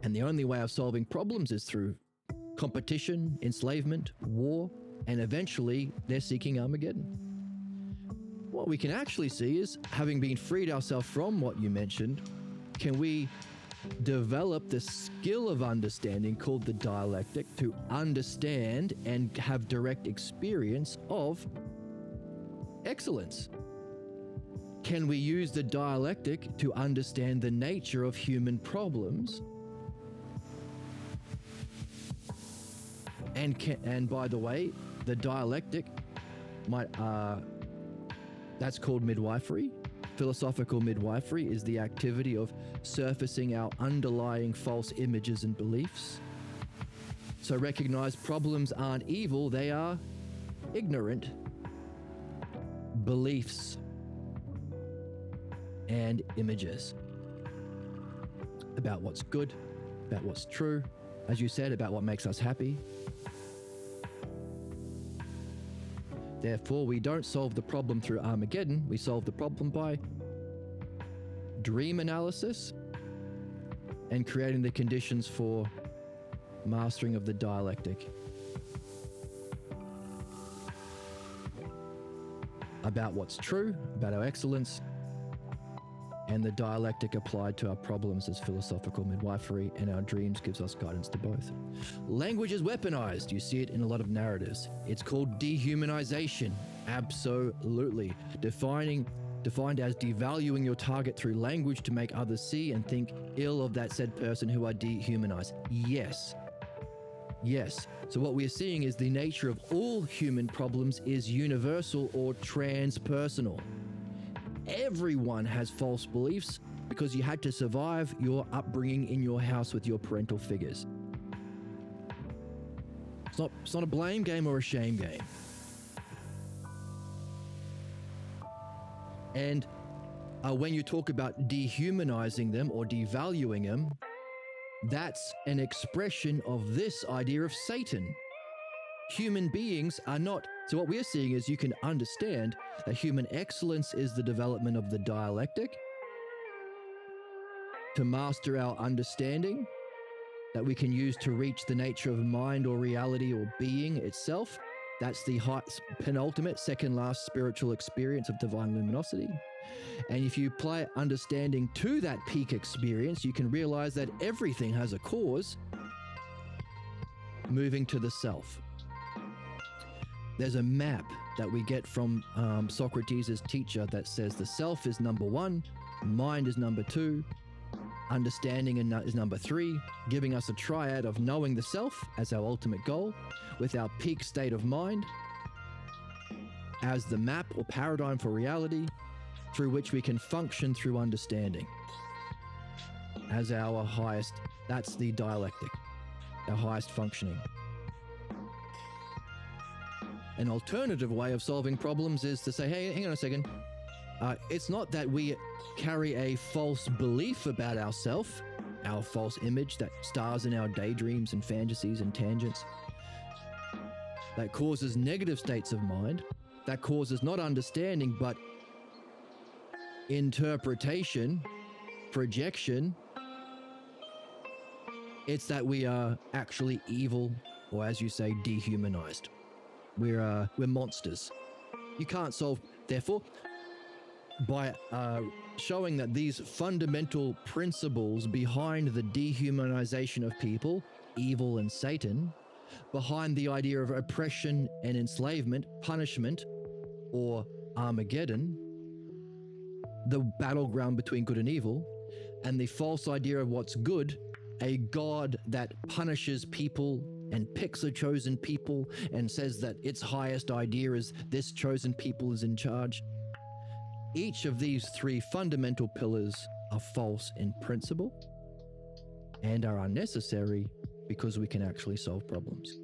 And the only way of solving problems is through competition, enslavement, war, and eventually they're seeking Armageddon. What we can actually see is, having been freed ourselves from what you mentioned, can we develop the skill of understanding called the dialectic to understand and have direct experience of excellence? Can we use the dialectic to understand the nature of human problems? And by the way, the dialectic that's called midwifery. Philosophical midwifery is the activity of surfacing our underlying false images and beliefs. So recognize problems aren't evil, they are ignorant beliefs and images about what's good, about what's true, as you said, about what makes us happy. Therefore, we don't solve the problem through Armageddon, we solve the problem by dream analysis and creating the conditions for mastering of the dialectic. About what's true, about our excellence, and the dialectic applied to our problems as philosophical midwifery, and our dreams gives us guidance to both. Language is weaponized. You see it in a lot of narratives. It's called dehumanization. Absolutely. Defined as devaluing your target through language to make others see and think ill of that said person who are dehumanized. Yes. So what we're seeing is the nature of all human problems is universal or transpersonal. Everyone has false beliefs because you had to survive your upbringing in your house with your parental figures. It's not a blame game or a shame game. And when you talk about dehumanizing them or devaluing them, that's an expression of this idea of Satan. Human beings are not. So what we're seeing is, you can understand that human excellence is the development of the dialectic to master our understanding that we can use to reach the nature of mind or reality or being itself. That's the penultimate, second last spiritual experience of divine luminosity. And if you apply understanding to that peak experience, you can realize that everything has a cause, moving to the self. There's a map that we get from Socrates' teacher that says the self is number 1, mind is number 2, understanding is number 3, giving us a triad of knowing the self as our ultimate goal, with our peak state of mind as the map or paradigm for reality through which we can function through understanding as our highest. That's the dialectic, our highest functioning. An alternative way of solving problems is to say, hey, hang on a second. It's not that we carry a false belief about ourselves, our false image that stars in our daydreams and fantasies and tangents, that causes negative states of mind, that causes not understanding, but interpretation, projection. It's that we are actually evil, or as you say, dehumanized. We're monsters. You can't solve, therefore, by showing that these fundamental principles behind the dehumanization of people, evil and Satan, behind the idea of oppression and enslavement, punishment, or Armageddon, the battleground between good and evil, and the false idea of what's good, a God that punishes people and picks a chosen people and says that its highest idea is this chosen people is in charge. Each of these 3 fundamental pillars are false in principle and are unnecessary because we can actually solve problems.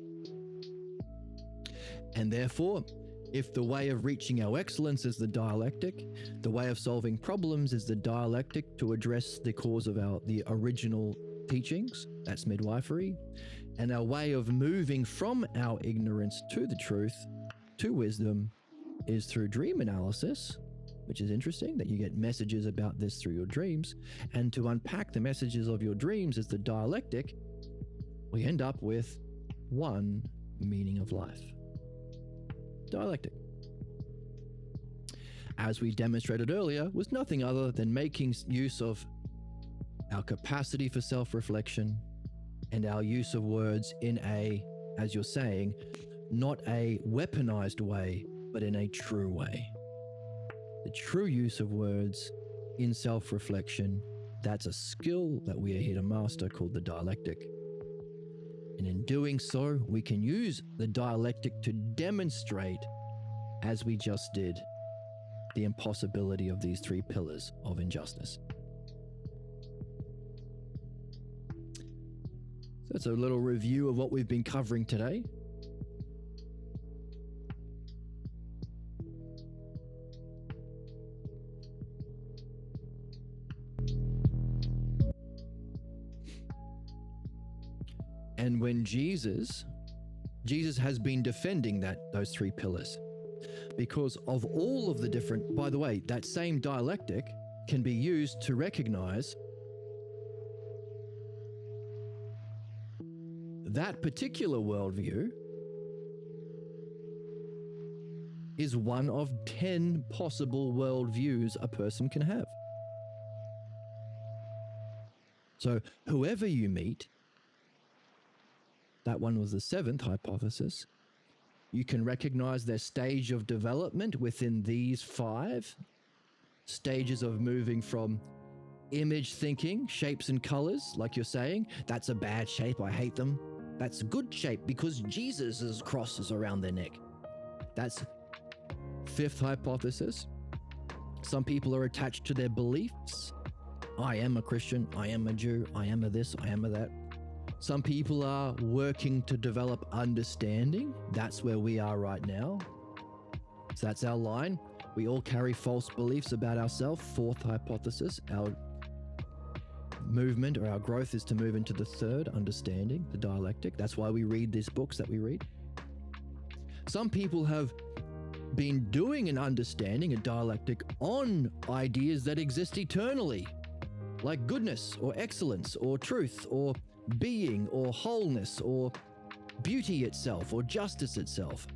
And therefore, If the way of reaching our excellence is the dialectic, the way of solving problems is the dialectic to address the cause of the original teachings, that's midwifery, and our way of moving from our ignorance to the truth, to wisdom, is through dream analysis, which is interesting that you get messages about this through your dreams, and to unpack the messages of your dreams is the dialectic. We end up with one meaning of life. Dialectic, as we demonstrated earlier, was nothing other than making use of our capacity for self-reflection and our use of words in a, as you're saying, not a weaponized way, but in a true way. The true use of words in self-reflection, that's a skill that we are here to master called the dialectic. And in doing so, we can use the dialectic to demonstrate, as we just did, the impossibility of these three pillars of injustice. So that's a little review of what we've been covering today. And when Jesus has been defending those three pillars, because of all of the different, by the way, that same dialectic can be used to recognize that particular worldview is one of 10 possible worldviews a person can have. So whoever you meet, that one was the seventh hypothesis, you can recognize their stage of development within these 5 stages of moving from image thinking, shapes and colors, like you're saying, that's a bad shape, I hate them. That's a good shape because Jesus' cross is around their neck. That's 5th hypothesis. Some people are attached to their beliefs. I am a Christian, I am a Jew, I am a this, I am a that. Some people are working to develop understanding. That's where we are right now. So that's our line. We all carry false beliefs about ourselves. 4th hypothesis, our movement or our growth is to move into the 3rd, understanding, the dialectic. That's why we read these books that we read. Some people have been doing an understanding, a dialectic, on ideas that exist eternally, like goodness or excellence or truth or being or wholeness or beauty itself or justice itself.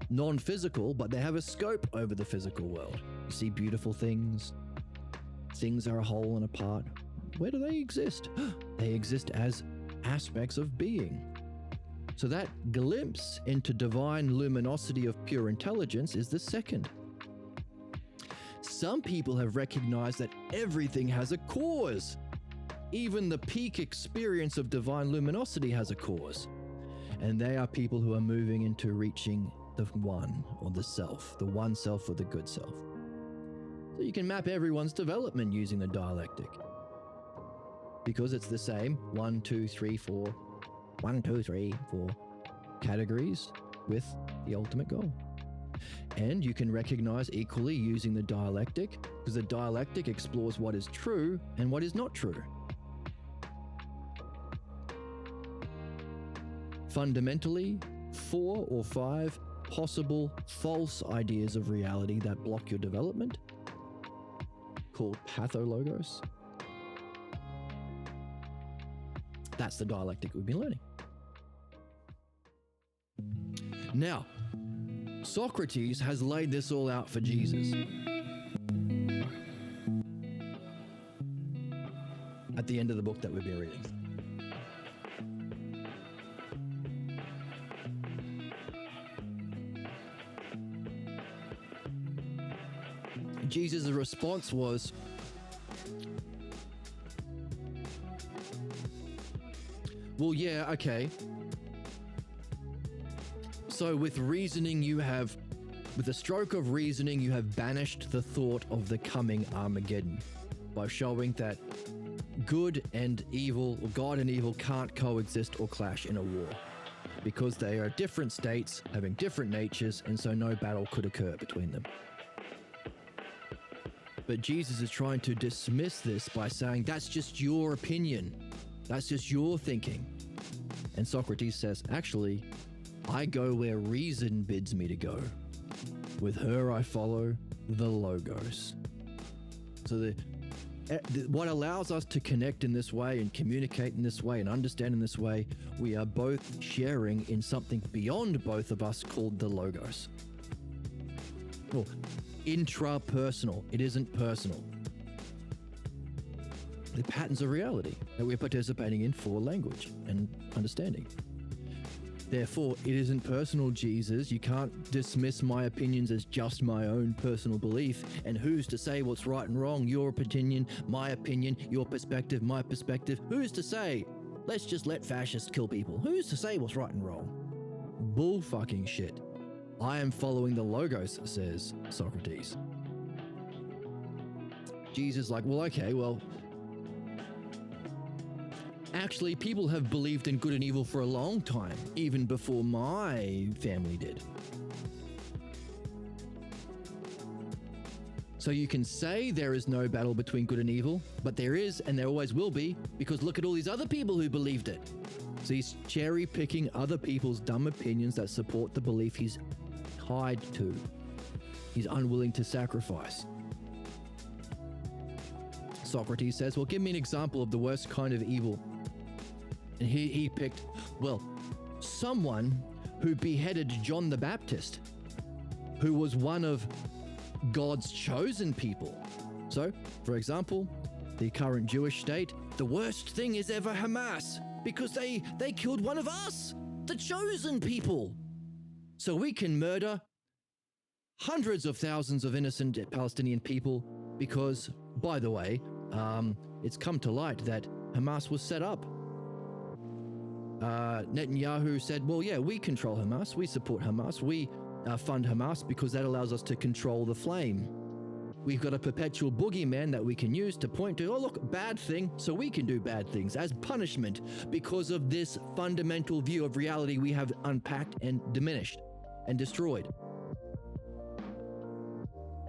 Non-physical, but they have a scope over the physical world. You see beautiful things. Things are a whole and a part. Where do they exist? They exist as aspects of being. So that glimpse into divine luminosity of pure intelligence is the 2nd. Some people have recognized that everything has a cause. Even the peak experience of divine luminosity has a cause. And they are people who are moving into reaching the one or the self, the one self or the good self. So you can map everyone's development using the dialectic, because it's the same 1, 2, 3, 4, 1, 2, 3, 4 categories with the ultimate goal. And you can recognize equally using the dialectic, because the dialectic explores what is true and what is not true. Fundamentally, 4 or 5 possible false ideas of reality that block your development, called pathologos. That's the dialectic we've been learning. Now, Socrates has laid this all out for Jesus. At the end of the book that we've been reading. Jesus' response was, well, yeah, okay. So with reasoning with a stroke of reasoning, you have banished the thought of the coming Armageddon by showing that good and evil, or God and evil, can't coexist or clash in a war. because they are different states having different natures, and so no battle could occur between them. But Jesus is trying to dismiss this by saying, that's just your opinion. That's just your thinking. And Socrates says, actually, I go where reason bids me to go. With her I follow the Logos. So what allows us to connect in this way and communicate in this way and understand in this way, we are both sharing in something beyond both of us called the Logos. Well, intrapersonal. It isn't personal. The patterns of reality that we're participating in for language and understanding. Therefore, it isn't personal, Jesus. You can't dismiss my opinions as just my own personal belief. And who's to say what's right and wrong? Your opinion, your perspective, my perspective. Who's to say? Let's just let fascists kill people. Who's to say what's right and wrong? Bull fucking shit. I am following the Logos, says Socrates. Jesus like, well, okay, actually, people have believed in good and evil for a long time, even before my family did. So you can say there is no battle between good and evil, but there is, and there always will be, because look at all these other people who believed it. So he's cherry-picking other people's dumb opinions that support the belief he's tied to. He's unwilling to sacrifice. Socrates says, well, give me an example of the worst kind of evil. And he picked, someone who beheaded John the Baptist, who was one of God's chosen people. So, for example, the current Jewish state, the worst thing is ever Hamas, because they killed one of us, the chosen people. So we can murder hundreds of thousands of innocent Palestinian people because, by the way, it's come to light that Hamas was set up. Netanyahu said, well, yeah, we control Hamas, we support Hamas, we fund Hamas because that allows us to control the flame. We've got a perpetual boogeyman that we can use to point to, oh, look, bad thing, so we can do bad things as punishment because of this fundamental view of reality we have unpacked and diminished and destroyed.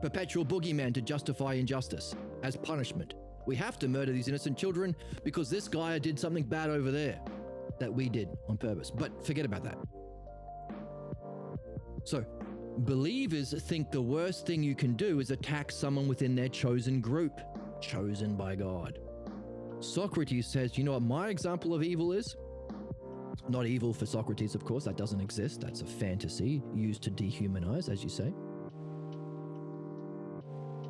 Perpetual boogeyman to justify injustice as punishment. We have to murder these innocent children because this guy did something bad over there that we did on purpose. But forget about that. So, believers think the worst thing you can do is attack someone within their chosen group, chosen by God. Socrates says, you know what my example of evil is? Not evil for Socrates, of course, that doesn't exist. That's a fantasy used to dehumanize, as you say.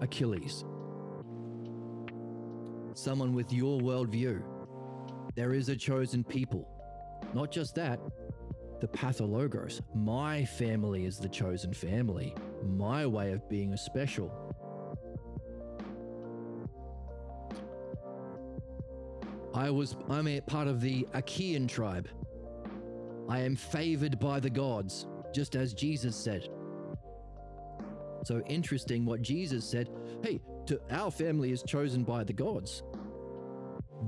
Achilles. Someone with your worldview. There is a chosen people. Not just that, the pathologos. My family is the chosen family. My way of being is special. I'm a part of the Achaean tribe. I am favored by the gods, just as Jesus said. So interesting what Jesus said. Hey, our family is chosen by the gods.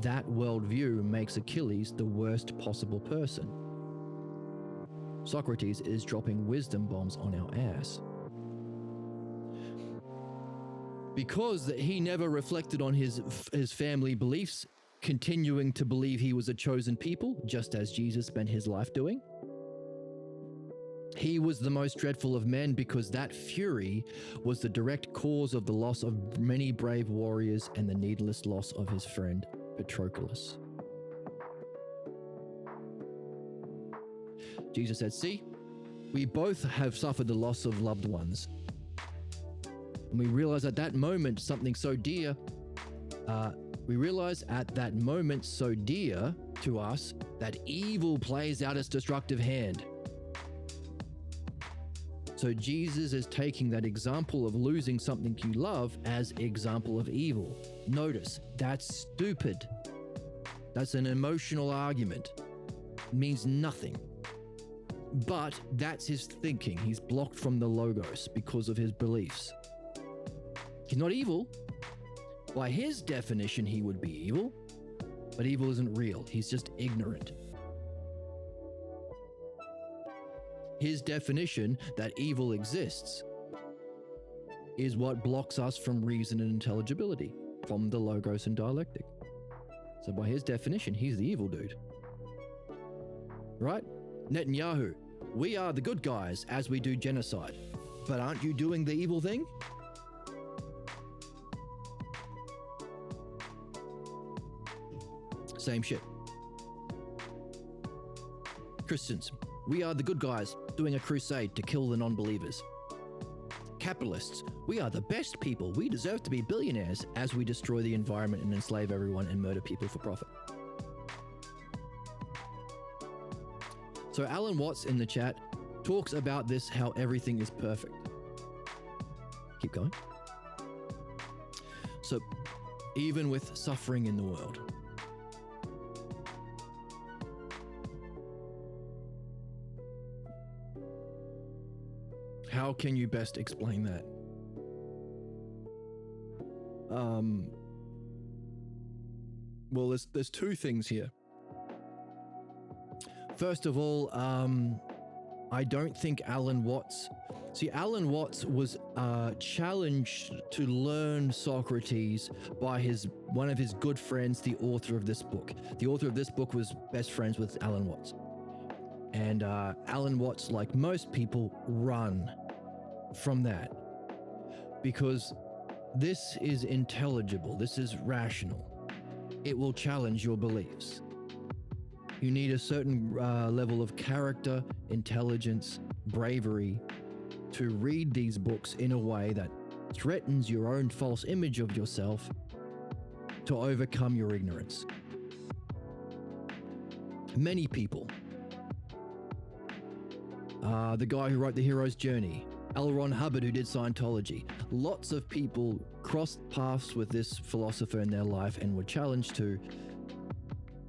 That worldview makes Achilles the worst possible person. Socrates is dropping wisdom bombs on our ass. Because he never reflected on his family beliefs, continuing to believe he was a chosen people, just as Jesus spent his life doing. He was the most dreadful of men because that fury was the direct cause of the loss of many brave warriors and the needless loss of his friend Patroclus. Jesus said, see, we both have suffered the loss of loved ones. And we realize at that moment something so dear, to us that evil plays out its destructive hand. So Jesus is taking that example of losing something you love as example of evil. Notice, that's stupid. That's an emotional argument. It means nothing. But that's his thinking. He's blocked from the Logos because of his beliefs. He's not evil. By his definition, he would be evil. But evil isn't real. He's just ignorant. His definition that evil exists is what blocks us from reason and intelligibility, from the logos and dialectic. So by his definition, he's the evil dude. Right? Netanyahu, we are the good guys as we do genocide. But aren't you doing the evil thing? Same shit. Christians, we are the good guys doing a crusade to kill the non-believers. Capitalists, we are the best people. We deserve to be billionaires as we destroy the environment and enslave everyone and murder people for profit. So Alan Watts in the chat talks about this, how everything is perfect. Keep going. So even with suffering in the world, how can you best explain that? Well, there's two things here. First of all, I don't think Alan Watts was challenged to learn Socrates by one of his good friends, the author of this book. The author of this book was best friends with Alan Watts. And Alan Watts, like most people, run from that because this is intelligible, this is rational. It will challenge your beliefs. You need a certain level of character, intelligence, bravery to read these books in a way that threatens your own false image of yourself to overcome your ignorance. Many people, the guy who wrote The Hero's Journey, L. Ron Hubbard who did Scientology, lots of people crossed paths with this philosopher in their life and were challenged to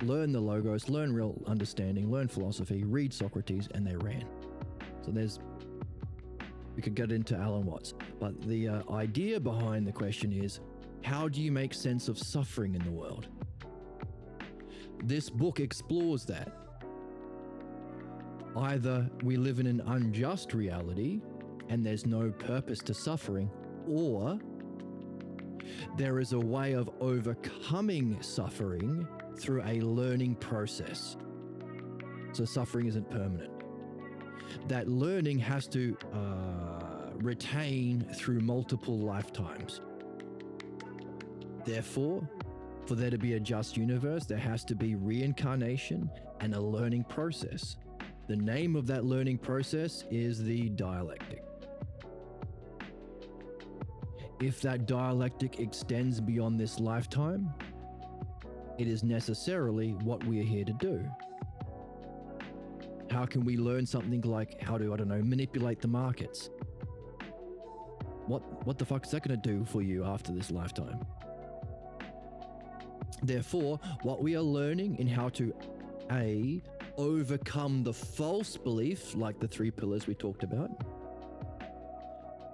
learn the logos, learn real understanding, learn philosophy, read Socrates, and they ran. So we could get into Alan Watts, but the idea behind the question is, how do you make sense of suffering in the world? This book explores that. Either we live in an unjust reality and there's no purpose to suffering, or there is a way of overcoming suffering through a learning process. So suffering isn't permanent. That learning has to retain through multiple lifetimes. Therefore, for there to be a just universe, there has to be reincarnation and a learning process. The name of that learning process is the dialectic. If that dialectic extends beyond this lifetime, it is necessarily what we are here to do. How can we learn something like how to, manipulate the markets? What the fuck is that going to do for you after this lifetime? Therefore, what we are learning in how to A, overcome the false belief, like the 3 pillars we talked about,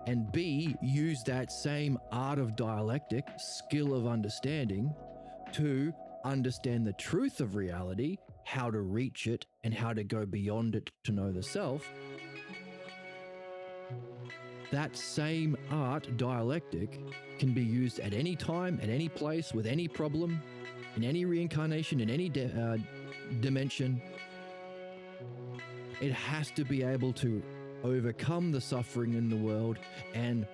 and B, use that same art of dialectic, skill of understanding, to understand the truth of reality, how to reach it, and how to go beyond it to know the self. That same art, dialectic, can be used at any time, at any place, with any problem, in any reincarnation, in any dimension. It has to be able to overcome the suffering in the world, and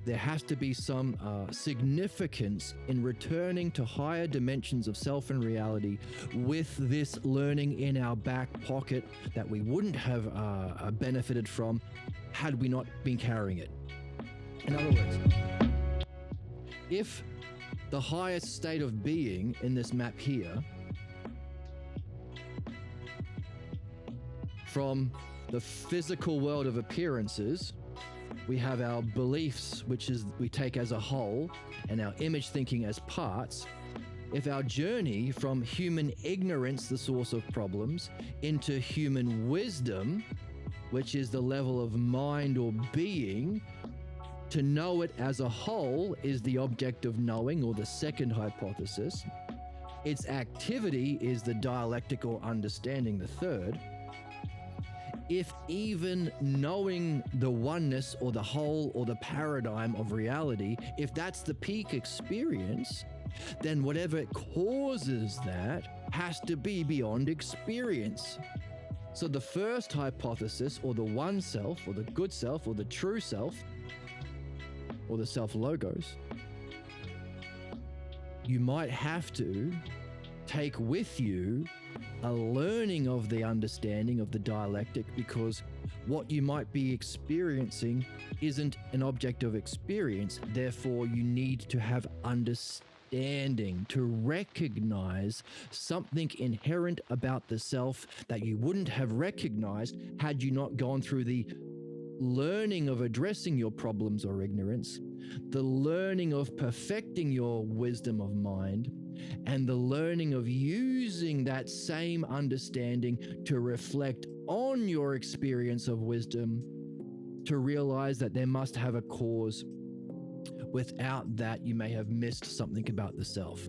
there has to be some significance in returning to higher dimensions of self and reality with this learning in our back pocket that we wouldn't have benefited from had we not been carrying it. In other words, if the highest state of being in this map here, from the physical world of appearances, we have our beliefs, which is we take as a whole, and our image thinking as parts. If our journey from human ignorance, the source of problems, into human wisdom, which is the level of mind or being, to know it as a whole is the object of knowing, or the second hypothesis. Its activity is the dialectic or understanding, the third. if even knowing the oneness or the whole or the paradigm of reality, if that's the peak experience, then whatever causes that has to be beyond experience. So the first hypothesis, or the one self, or the good self, or the true self, or the self-logos, you might have to take with you a learning of the understanding of the dialectic, because what you might be experiencing isn't an object of experience. Therefore, you need to have understanding to recognize something inherent about the self that you wouldn't have recognized had you not gone through the learning of addressing your problems or ignorance, the learning of perfecting your wisdom of mind, and the learning of using that same understanding to reflect on your experience of wisdom, to realize that there must have a cause. Without that, you may have missed something about the self.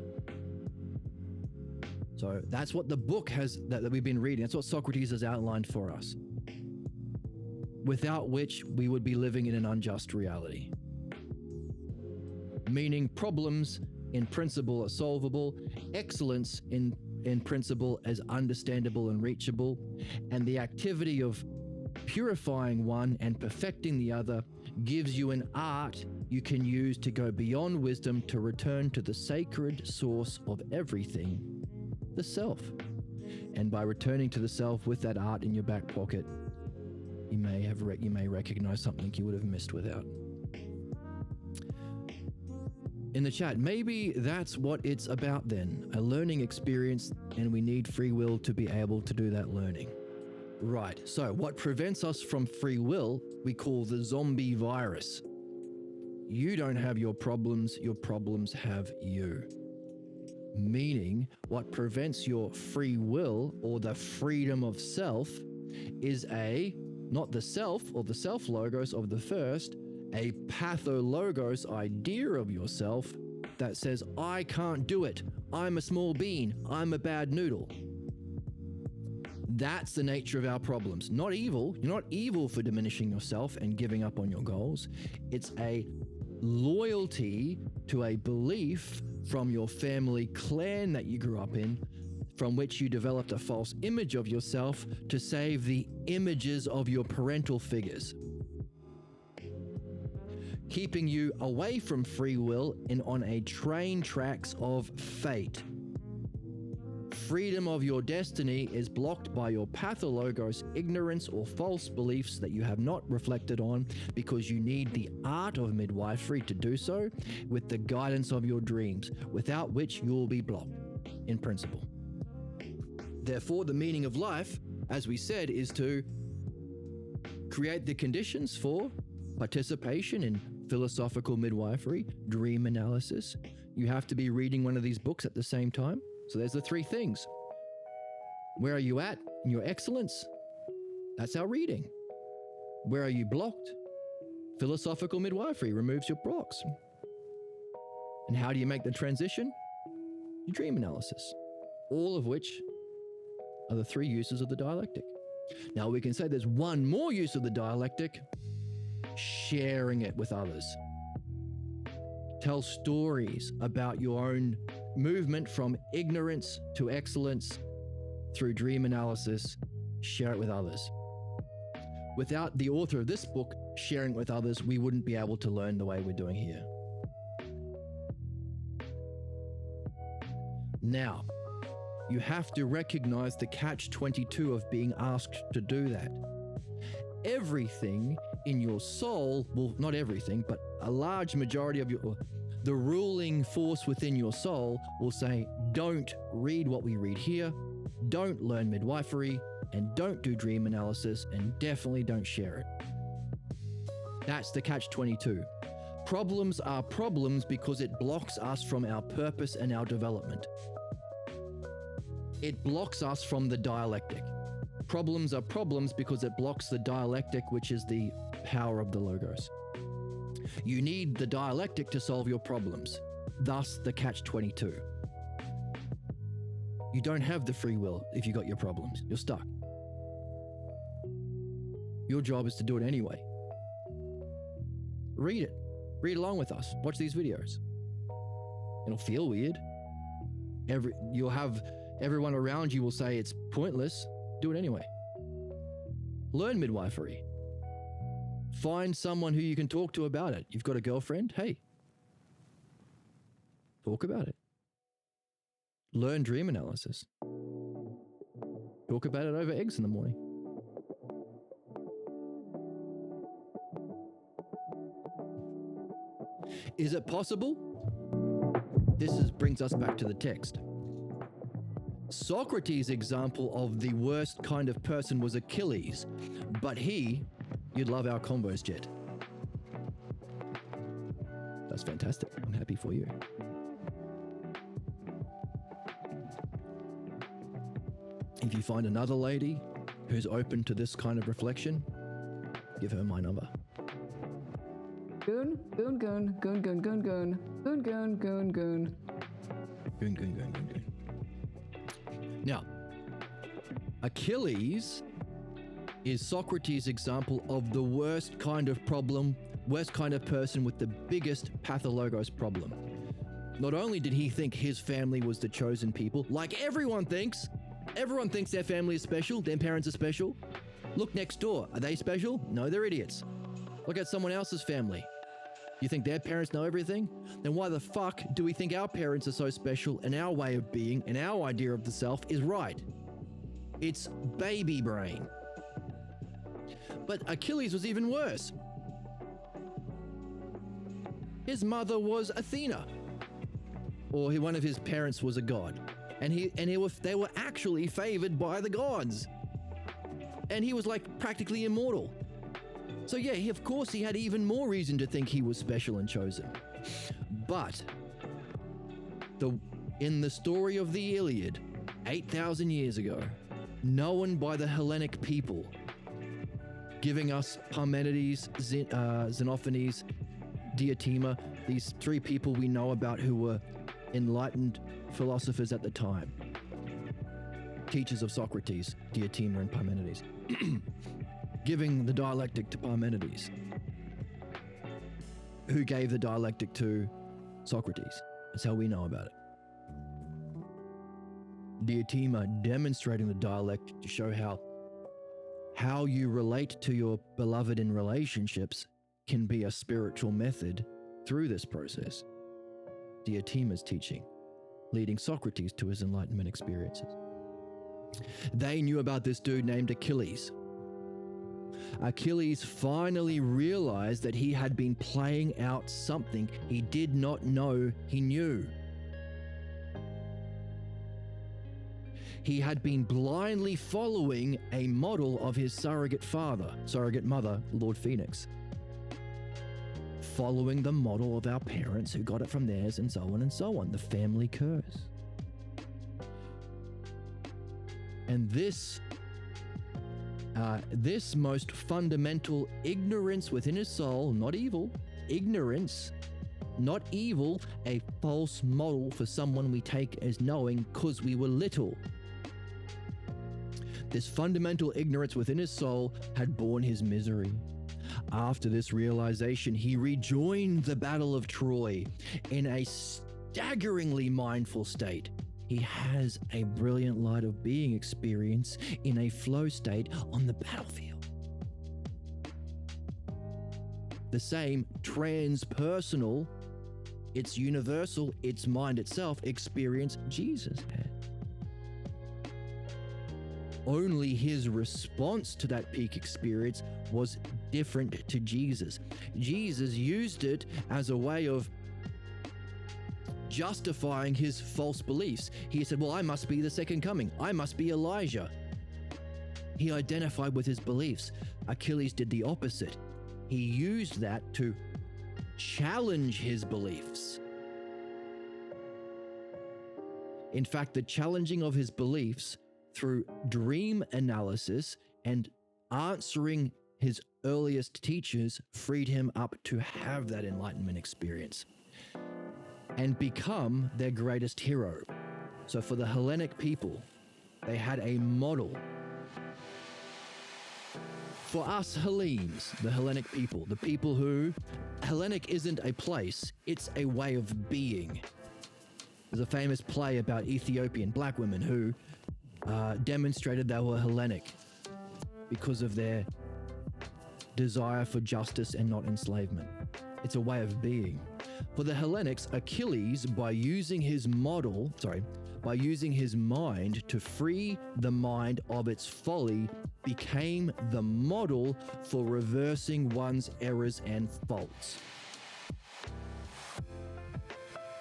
So that's what the book has, that we've been reading. That's what Socrates has outlined for us. Without which we would be living in an unjust reality. Meaning problems in principle are solvable, excellence in principle as understandable and reachable, and the activity of purifying one and perfecting the other gives you an art you can use to go beyond wisdom to return to the sacred source of everything, the self. And by returning to the self with that art in your back pocket, you may recognize something you would have missed without. In the chat, maybe that's what it's about then, a learning experience, and we need free will to be able to do that learning. Right, so what prevents us from free will, we call the zombie virus. You don't have your problems have you. Meaning, what prevents your free will or the freedom of self is not the self or the self-logos of the first, a pathologos idea of yourself that says, I can't do it, I'm a small bean, I'm a bad noodle. That's the nature of our problems. Not evil. You're not evil for diminishing yourself and giving up on your goals. It's a loyalty to a belief from your family clan that you grew up in, from which you developed a false image of yourself to save the images of your parental figures, keeping you away from free will and on a train tracks of fate. Freedom of your destiny is blocked by your pathologos ignorance or false beliefs that you have not reflected on, because you need the art of midwifery to do so with the guidance of your dreams, without which you will be blocked in principle. Therefore, the meaning of life, as we said, is to create the conditions for participation in philosophical midwifery, dream analysis. You have to be reading one of these books at the same time. So there's the three things. Where are you at in your excellence? That's our reading. Where are you blocked? Philosophical midwifery removes your blocks. And how do you make the transition? Your dream analysis. All of which are the three uses of the dialectic. Now we can say there's one more use of the dialectic, sharing it with others. Tell stories about your own movement from ignorance to excellence through dream analysis. Share it with others. Without the author of this book sharing it with others, we wouldn't be able to learn the way we're doing here. Now, you have to recognize the catch-22 of being asked to do that. Everything in your soul, well, not everything, but a large majority of the ruling force within your soul will say, don't read what we read here, don't learn midwifery, and don't do dream analysis, and definitely don't share it. That's the catch-22. Problems are problems because it blocks us from our purpose and our development. It blocks us from the dialectic. Problems are problems because it blocks the dialectic, which is the power of the logos. You need the dialectic to solve your problems, thus the catch-22. You don't have the free will if you got your problems. You're stuck. Your job is to do it anyway. Read it. Read along with us. Watch these videos. It'll feel weird. You'll have everyone around you will say it's pointless. Do it anyway. Learn midwifery. Find someone who you can talk to about it. You've got a girlfriend? Hey. Talk about it. Learn dream analysis. Talk about it over eggs in the morning. Is it possible? This brings us back to the text. Socrates' example of the worst kind of person was Achilles, but you'd love our combos, Jed. That's fantastic. I'm happy for you. If you find another lady who's open to this kind of reflection, give her my number. Goon, goon, goon, goon, goon, goon, goon, goon, goon, goon, goon. Goon, goon, goon, goon, goon. Now, Achilles is Socrates' example of the worst kind of person with the biggest pathologos problem. Not only did he think his family was the chosen people, like everyone thinks their family is special, their parents are special. Look next door. Are they special? No, they're idiots. Look at someone else's family. You think their parents know everything? Then why the fuck do we think our parents are so special and our way of being and our idea of the self is right? It's baby brain. But Achilles was even worse. His mother was Athena, or one of his parents was a god, and they were actually favored by the gods, and he was like practically immortal. So yeah, of course he had even more reason to think he was special and chosen. But in the story of the Iliad, 8,000 years ago, known by the Hellenic people, giving us Parmenides, Xenophanes, Diotima, these three people we know about who were enlightened philosophers at the time. Teachers of Socrates, Diotima and Parmenides. Giving the dialectic to Parmenides, who gave the dialectic to Socrates. That's how we know about it. Diotima demonstrating the dialectic to show how you relate to your beloved in relationships can be a spiritual method through this process. Diotima's teaching, leading Socrates to his enlightenment experiences. They knew about this dude named Achilles. Achilles finally realized that he had been playing out something he did not know he knew. He had been blindly following a model of his surrogate mother, Lord Phoenix. Following the model of our parents who got it from theirs and so on, the family curse. And this most fundamental ignorance within his soul, not evil, ignorance, not evil, a false model for someone we take as knowing because we were little. This fundamental ignorance within his soul had borne his misery. After this realization, he rejoined the Battle of Troy in a staggeringly mindful state. He has a brilliant light of being experience in a flow state on the battlefield. The same transpersonal, it's universal, it's mind itself experience Jesus had. Only his response to that peak experience was different to Jesus. Jesus used it as a way of justifying his false beliefs. He said, well, I must be the second coming. I must be Elijah. He identified with his beliefs. Achilles did the opposite. He used that to challenge his beliefs. In fact, the challenging of his beliefs through dream analysis and answering his earliest teachers freed him up to have that enlightenment experience and become their greatest hero. So for the Hellenic people, they had a model For us Hellenes, the Hellenic people, the people who... Hellenic isn't a place, it's a way of being. There's a famous play about Ethiopian black women who demonstrated they were Hellenic because of their desire for justice and not enslavement. It's a way of being. For the Hellenics, Achilles, by using his mind to free the mind of its folly, became the model for reversing one's errors and faults.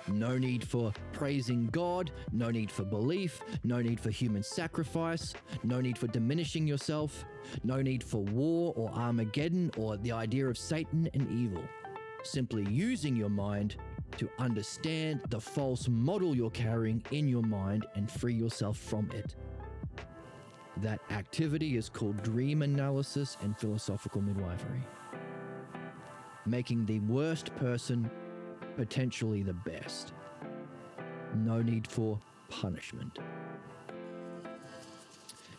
No need for praising God, no need for belief, no need for human sacrifice, no need for diminishing yourself, no need for war or Armageddon or the idea of Satan and evil. Simply using your mind to understand the false model you're carrying in your mind and free yourself from it. That activity is called dream analysis and philosophical midwifery. Making the worst person potentially the best. No need for punishment.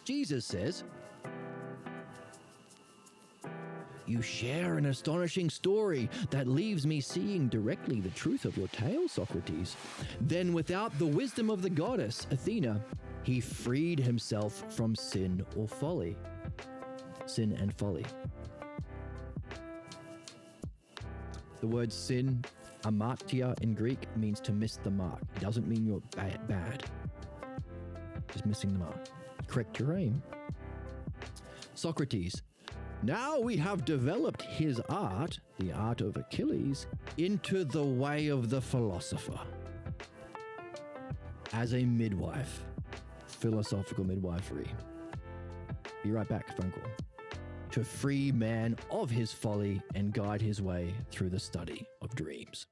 Jesus says, "You share an astonishing story that leaves me seeing directly the truth of your tale, Socrates. Then without the wisdom of the goddess, Athena, he freed himself from sin or folly." Sin and folly. The word sin, amartia in Greek, means to miss the mark. It doesn't mean you're bad. Just missing the mark. Correct your aim. Socrates, now we have developed his art, the art of Achilles, into the way of the philosopher. As a midwife, philosophical midwifery. Be right back, phone call. To free man of his folly and guide his way through the study of dreams.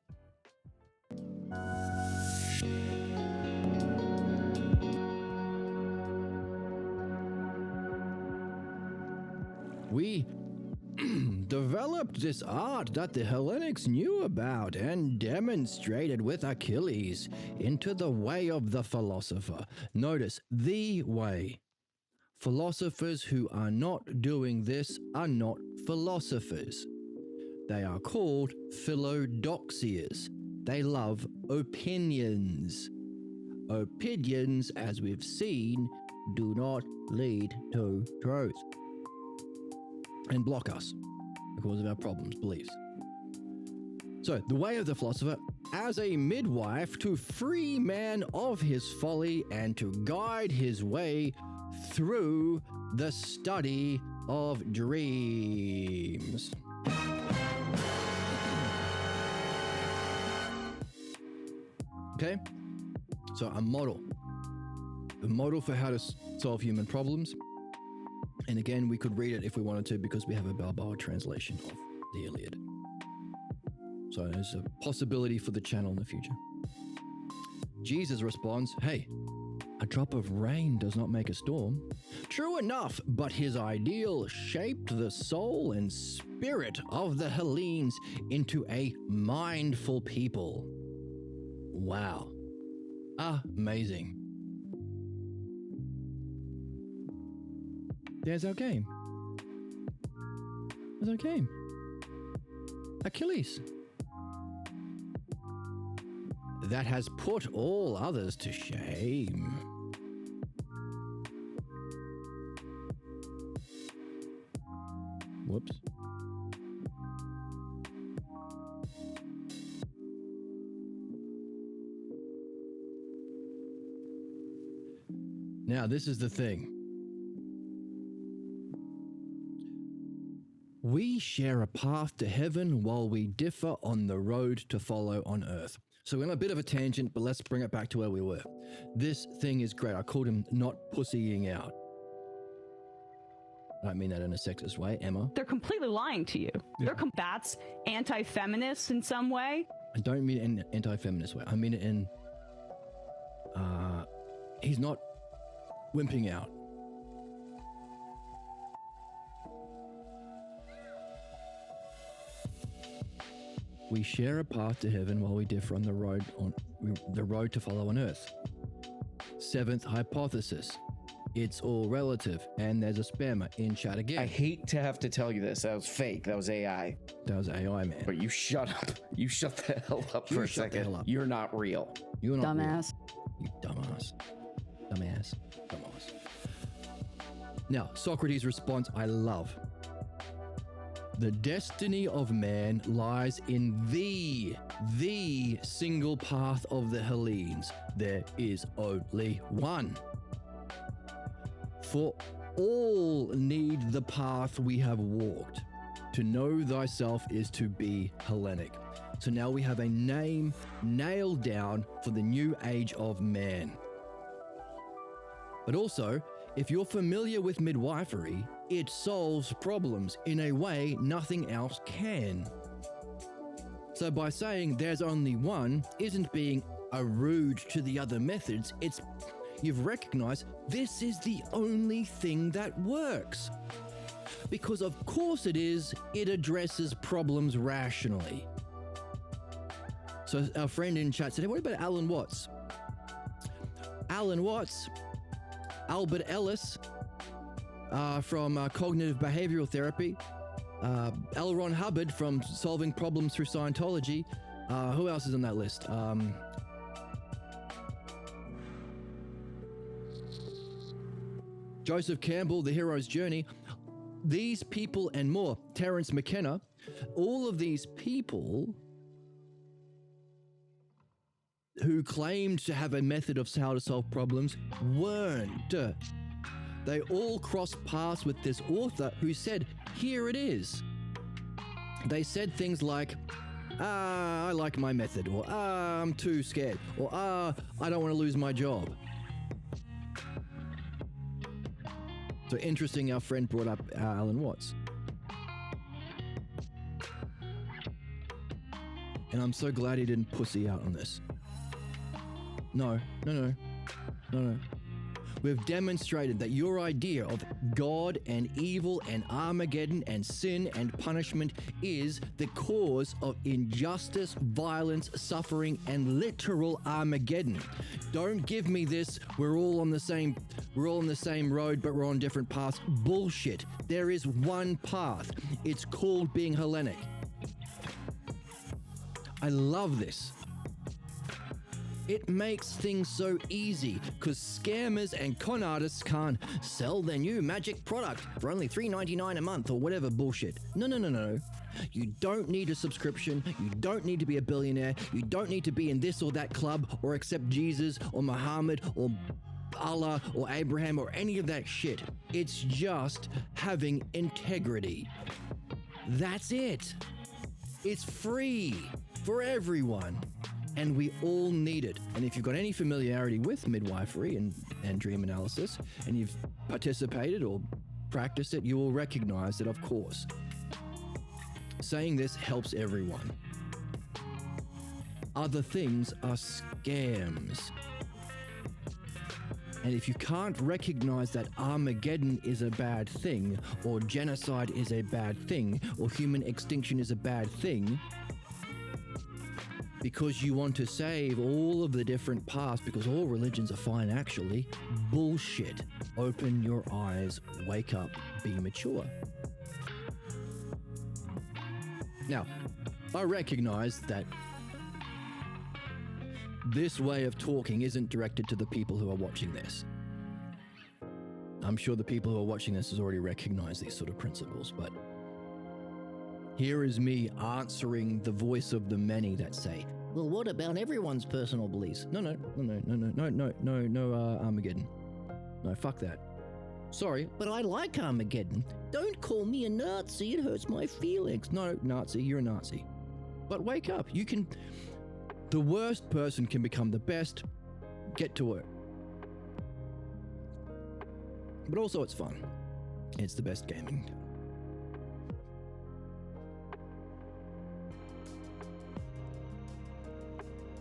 We developed this art that the Hellenics knew about and demonstrated with Achilles into the way of the philosopher. Notice, the way. Philosophers who are not doing this are not philosophers. They are called philodoxias. They love opinions. Opinions, as we've seen, do not lead to truth and block us because of our problems, beliefs. So, the way of the philosopher, as a midwife to free man of his folly and to guide his way through the study of dreams. Okay? So a model. A model for how to solve human problems. And again, we could read it if we wanted to because we have a Balboa translation of the Iliad. So there's a possibility for the channel in the future. Jesus responds, hey, a drop of rain does not make a storm. True enough, but his ideal shaped the soul and spirit of the Hellenes into a mindful people. Wow. Amazing. There's our game. There's our game. Achilles. That has put all others to shame. Whoops. Now, this is the thing. We share a path to heaven while we differ on the road to follow on earth. So we're on a bit of a tangent, but let's bring it back to where we were. This thing is great. I called him not pussying out. I don't mean that in a sexist way, Emma. They're completely lying to you. That's anti-feminist in some way. I don't mean it in an anti-feminist way. I mean it in... he's not wimping out. We share a path to heaven while we differ on the road to follow on earth. Seventh hypothesis. It's all relative. And there's a spammer in chat again. I hate to have to tell you this. That was fake. That was AI. That was AI, man. But you shut up. You shut the hell up for a shut the second. hell up. You're not real. You're not Dumbass. real. You dumbass. Dumbass. Dumbass. Now, Socrates' response I love. The destiny of man lies in the single path of the Hellenes. There is only one. For all need the path we have walked. To know thyself is to be Hellenic. So now we have a name nailed down for the new age of man. But also, if you're familiar with midwifery, it solves problems in a way nothing else can. So by saying there's only one isn't being a rude to the other methods, it's you've recognized this is the only thing that works. Because of course it is, it addresses problems rationally. So our friend in chat said, hey, what about Alan Watts? Alan Watts, Albert Ellis, from cognitive behavioral therapy, L. Ron Hubbard from solving problems through Scientology. Who else is on that list? Joseph Campbell, The Hero's Journey. These people and more. Terence McKenna. All of these people who claimed to have a method of how to solve problems weren't. They all crossed paths with this author who said, here it is. They said things like, I like my method, or I'm too scared, or I don't want to lose my job. So interesting, our friend brought up Alan Watts. And I'm so glad he didn't pussy out on this. No. We've demonstrated that your idea of God and evil and Armageddon and sin and punishment is the cause of injustice, violence, suffering, and literal Armageddon. Don't give me this, we're all on the same road, but we're on different paths. Bullshit. There is one path. It's called being Hellenic. I love this. It makes things so easy because scammers and con artists can't sell their new magic product for only $3.99 a month or whatever bullshit. No. You don't need a subscription. You don't need to be a billionaire. You don't need to be in this or that club or accept Jesus or Muhammad or Allah or Abraham or any of that shit. It's just having integrity. That's it. It's free for everyone. And we all need it. And if you've got any familiarity with midwifery and dream analysis, and you've participated or practiced it, you will recognize that, of course, saying this helps everyone. Other things are scams. And if you can't recognize that Armageddon is a bad thing, or genocide is a bad thing, or human extinction is a bad thing, because you want to save all of the different paths, because all religions are fine actually. Bullshit. Open your eyes, wake up, be mature. Now, I recognize that this way of talking isn't directed to the people who are watching this. I'm sure the people who are watching this has already recognized these sort of principles, but here is me answering the voice of the many that say, well, what about everyone's personal beliefs? No, Armageddon. No, fuck that. Sorry, but I like Armageddon. Don't call me a Nazi, it hurts my feelings. No, Nazi, you're a Nazi. But wake up, you can... The worst person can become the best. Get to work. But also it's fun. It's the best gaming.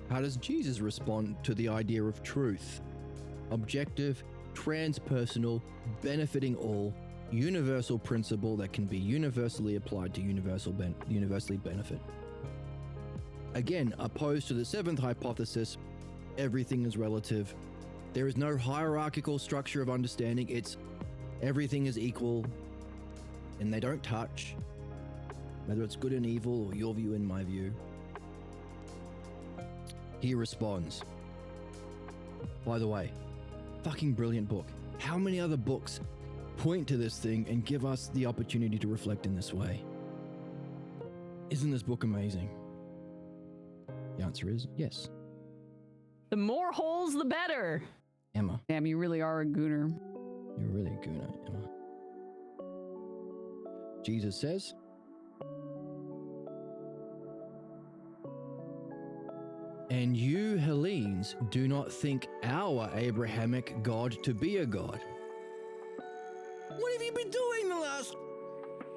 How does Jesus respond to the idea of truth? Objective, transpersonal, benefiting all, universal principle that can be universally applied to universally benefit. Again, opposed to the seventh hypothesis, everything is relative, There is no hierarchical structure of understanding. It's everything is equal and they don't touch, whether it's good and evil or your view and my view. He responds. By the way, fucking brilliant book. How many other books point to this thing and give us the opportunity to reflect in this way? Isn't this book amazing? The answer is yes. The more holes, the better. Emma. Damn, you really are a gooner. You're really a gooner, Emma. Jesus says, and you Hellenes do not think our Abrahamic God to be a God. What have you been doing the last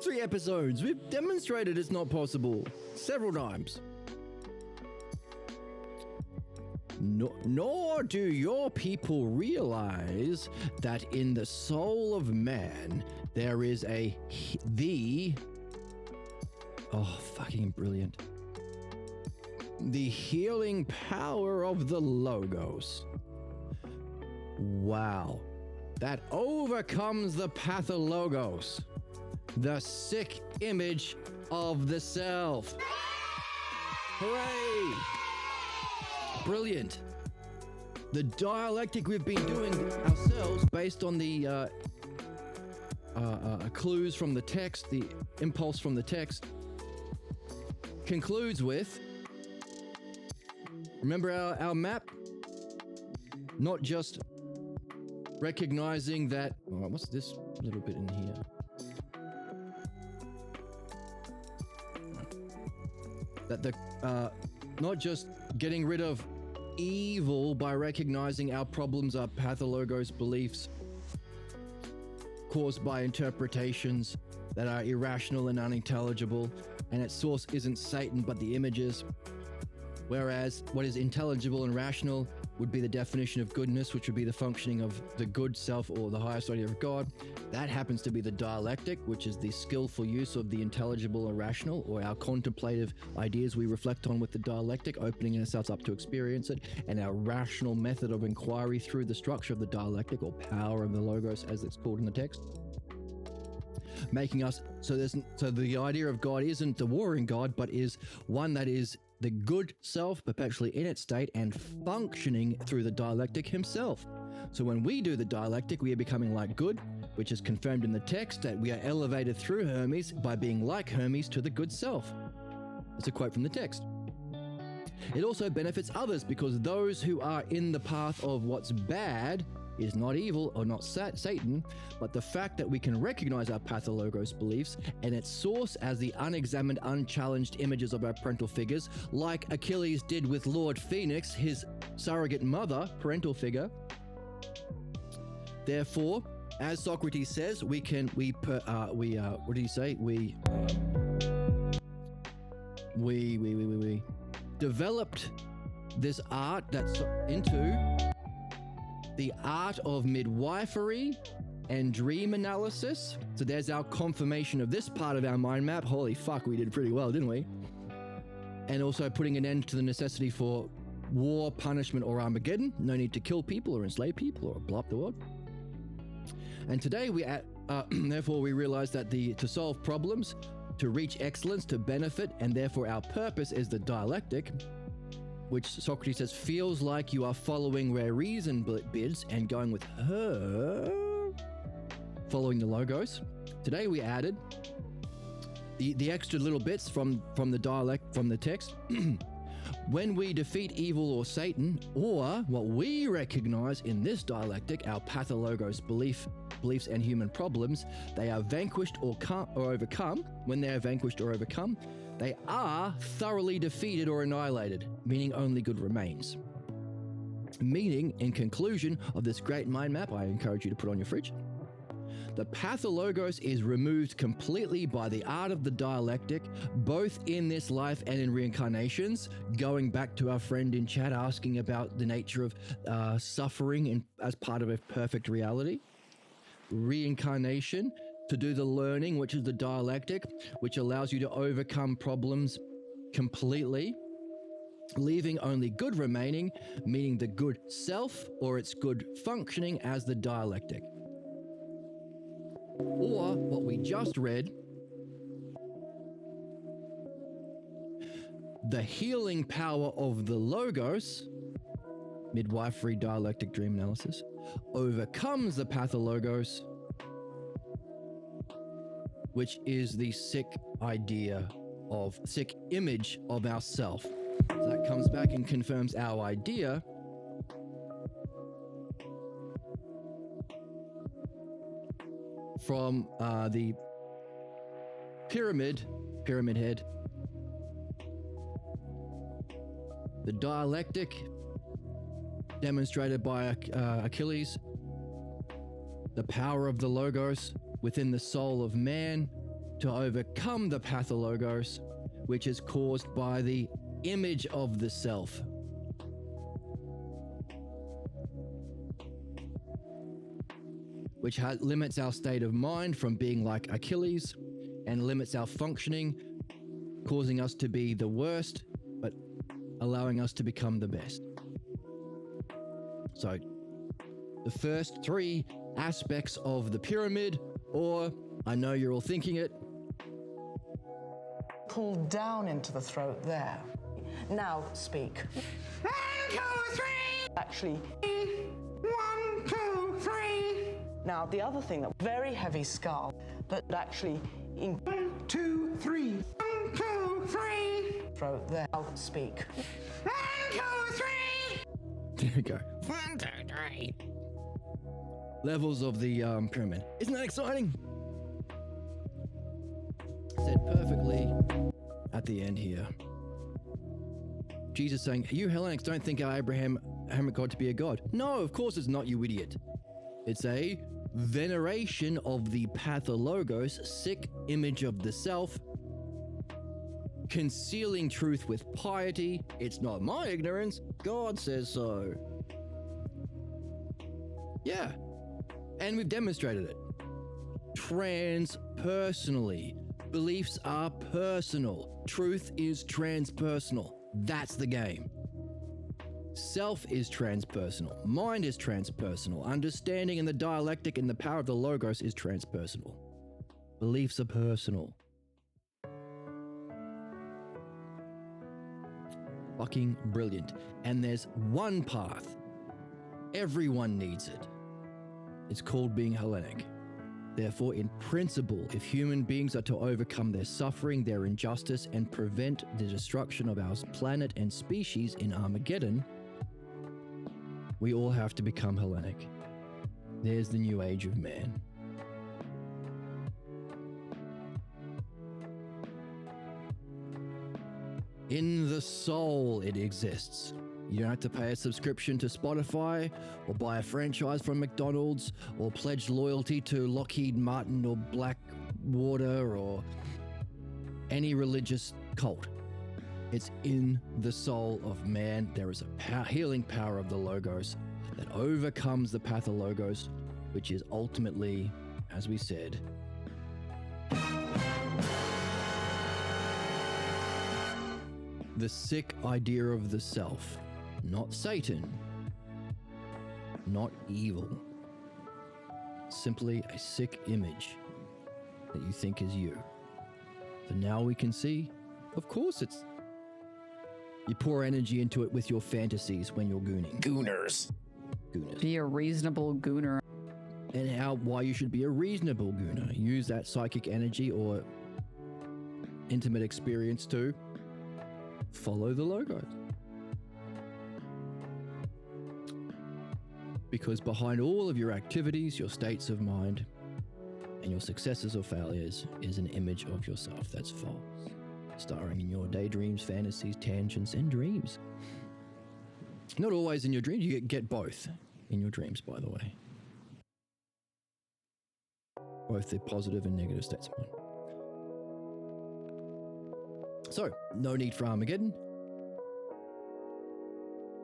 3 episodes? We've demonstrated it's not possible several times. Nor do your people realize that in the soul of man there is fucking brilliant. The healing power of the Logos. Wow. That overcomes the pathologos, the sick image of the self. Hooray! Brilliant. The dialectic we've been doing ourselves based on the clues from the text, the impulse from the text, concludes with, remember our map? Not just recognizing that, what's this little bit in here? That not just getting rid of evil by recognizing our problems are pathologos beliefs caused by interpretations that are irrational and unintelligible, and its source isn't Satan but the images. Whereas what is intelligible and rational would be the definition of goodness, which would be the functioning of the good self or the highest idea of God. That happens to be the dialectic, which is the skillful use of the intelligible or rational, or our contemplative ideas we reflect on with the dialectic, opening ourselves up to experience it, and our rational method of inquiry through the structure of the dialectic, or power of the Logos as it's called in the text. Making us, so the idea of God isn't the warring God, but is one that is the good self perpetually in its state and functioning through the dialectic himself. So when we do the dialectic, we are becoming like good, which is confirmed in the text that we are elevated through Hermes by being like Hermes to the good self. It's a quote from the text. It also benefits others because those who are in the path of what's bad is not evil or not Satan, but the fact that we can recognize our pathologos beliefs and its source as the unexamined, unchallenged images of our parental figures, like Achilles did with Lord Phoenix, his surrogate mother, parental figure. Therefore, as Socrates says, what did he say? We developed this art that's into the art of midwifery and dream analysis. So there's our confirmation of this part of our mind map. Holy fuck, we did pretty well, didn't we? And also putting an end to the necessity for war, punishment, or Armageddon. No need to kill people or enslave people or blow up the world. And today therefore we realize that to solve problems, to reach excellence, to benefit, and therefore our purpose is the dialectic, which Socrates says feels like you are following where reason bids and going with her, following the Logos. Today we added the extra little bits from the dialect, from the text. When we defeat evil or Satan, or what we recognize in this dialectic, our pathologos beliefs and human problems, they are vanquished or overcome. When they are vanquished or overcome, they are thoroughly defeated or annihilated, meaning only good remains. Meaning, in conclusion of this great mind map, I encourage you to put on your fridge, the pathologos is removed completely by the art of the dialectic, both in this life and in reincarnations. Going back to our friend in chat asking about the nature of suffering as part of a perfect reality. Reincarnation, to do the learning, which is the dialectic, which allows you to overcome problems completely leaving only good remaining, meaning the good self or its good functioning as the dialectic. Or what we just read, the healing power of the logos, midwifery dialectic dream analysis, overcomes the pathologos, which is the sick image of ourself. So that comes back and confirms our idea from the pyramid head, the dialectic demonstrated by Achilles, the power of the logos within the soul of man to overcome the pathologos, which is caused by the image of the self. Which limits our state of mind from being like Achilles and limits our functioning, causing us to be the worst, but allowing us to become the best. So, the first three aspects of the pyramid, or I know you're all thinking it, pulled down into the throat there. Now speak. 1, 2, 3. Actually, 1, 2, 3. now the other thing, that very heavy skull, but actually 1, 2, 3. 1, 2, 3. throat there. Now speak. 1, 2, 3. There we go. 1, 2, 3. Levels of the pyramid. Isn't that exciting? Said perfectly at the end here. Jesus saying, you Hellenics don't think our Abrahamic God to be a god. No, of course it's not, you idiot. It's a veneration of the pathologos, sick image of the self, concealing truth with piety. It's not my ignorance, God says so. Yeah, and we've demonstrated it. Transpersonally. Beliefs are personal. Truth is transpersonal. That's the game. Self is transpersonal. Mind is transpersonal. Understanding and the dialectic and the power of the logos is transpersonal. Beliefs are personal. Fucking brilliant. And there's one path. Everyone needs it. It's called being Hellenic. Therefore, in principle, if human beings are to overcome their suffering, their injustice, and prevent the destruction of our planet and species in Armageddon, we all have to become Hellenic. There's the new age of man. In the soul, it exists. You don't have to pay a subscription to Spotify or buy a franchise from McDonald's or pledge loyalty to Lockheed Martin or Blackwater or any religious cult. It's in the soul of man. There is a healing power of the logos that overcomes the pathologos, which is ultimately, as we said, the sick idea of the self. Not Satan, not evil. Simply a sick image that you think is you. So now we can see, of course you pour energy into it with your fantasies when you're gooning. Gooners. Be a reasonable gooner. And why you should be a reasonable gooner. Use that psychic energy or intimate experience to follow the logos. Because behind all of your activities, your states of mind, and your successes or failures is an image of yourself that's false, starring in your daydreams, fantasies, tangents, and dreams. Not always in your dreams. You get both in your dreams, by the way. Both the positive and negative states of mind. So, no need for Armageddon.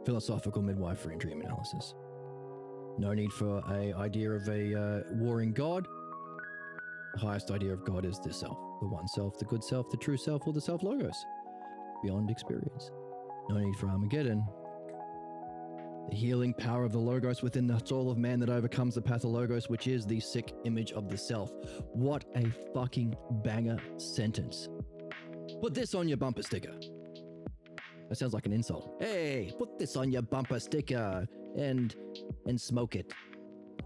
Philosophical midwifery and dream analysis. No need for an idea of a warring God. The highest idea of God is the self, the one self, the good self, the true self, or the self logos, beyond experience. No need for Armageddon. The healing power of the Logos within the soul of man that overcomes the pathologos, which is the sick image of the self. What a fucking banger sentence. Put this on your bumper sticker. That sounds like an insult. Hey, put this on your bumper sticker and smoke it.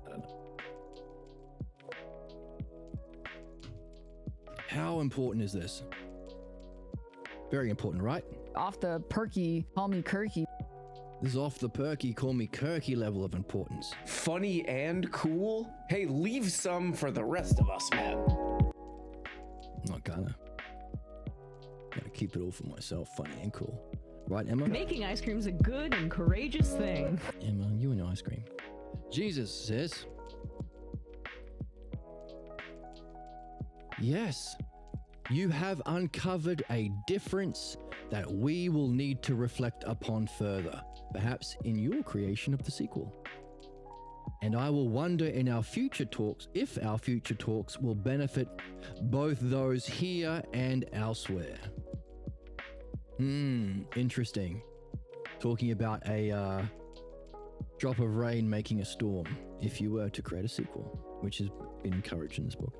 I don't know. How important is this? Very important, right? Off the perky, call me Kirky. This is off the perky, call me Kirky level of importance. Funny and cool? Hey, leave some for the rest of us, man. I'm not gonna. Gotta keep it all for myself, funny and cool. Right, Emma? Making ice cream is a good and courageous thing. Emma, you and ice cream. Jesus says, yes, you have uncovered a difference that we will need to reflect upon further, perhaps in your creation of the sequel. And I will wonder in our future talks if our future talks will benefit both those here and elsewhere. Interesting. Talking about a drop of rain making a storm if you were to create a sequel, which has been encouraged in this book.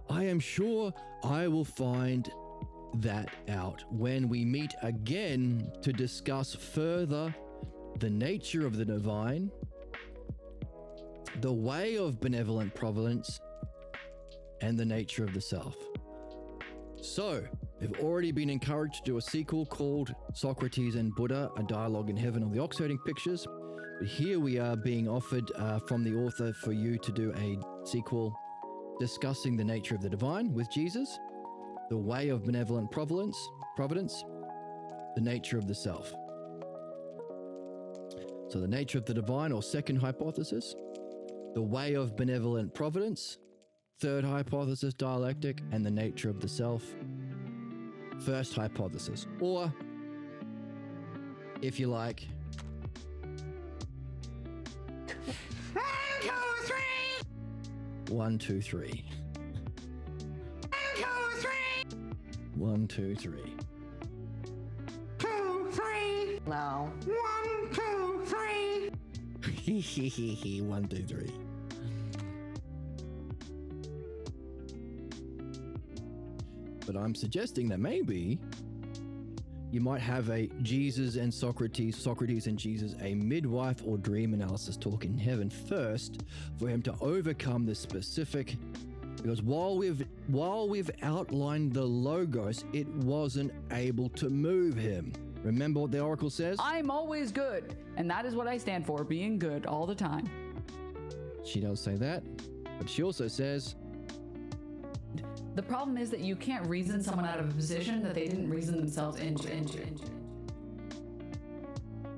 I am sure I will find that out when we meet again to discuss further the nature of the divine, the way of benevolent providence, and the nature of the self. So, we've already been encouraged to do a sequel called Socrates and Buddha, A Dialogue in Heaven of the Oxherding Pictures. But here we are being offered from the author for you to do a sequel discussing the nature of the divine with Jesus, the way of benevolent providence, the nature of the self. So the nature of the divine, or second hypothesis, the way of benevolent providence, third hypothesis, dialectic, and the nature of the self, first hypothesis. Or, if you like, 1, 2, 3. 1, 2, 3. 2, 3. Now. 1, 2, 3. 1, 2, 3. But I'm suggesting that maybe you might have a Jesus and Socrates and Jesus, a midwife or dream analysis talk in heaven first for him to overcome the specific, because while we've outlined the Logos, it wasn't able to move him. Remember what the oracle says? I'm always good. And that is what I stand for, being good all the time. She does say that, but she also says, the problem is that you can't reason someone out of a position that they didn't reason themselves into.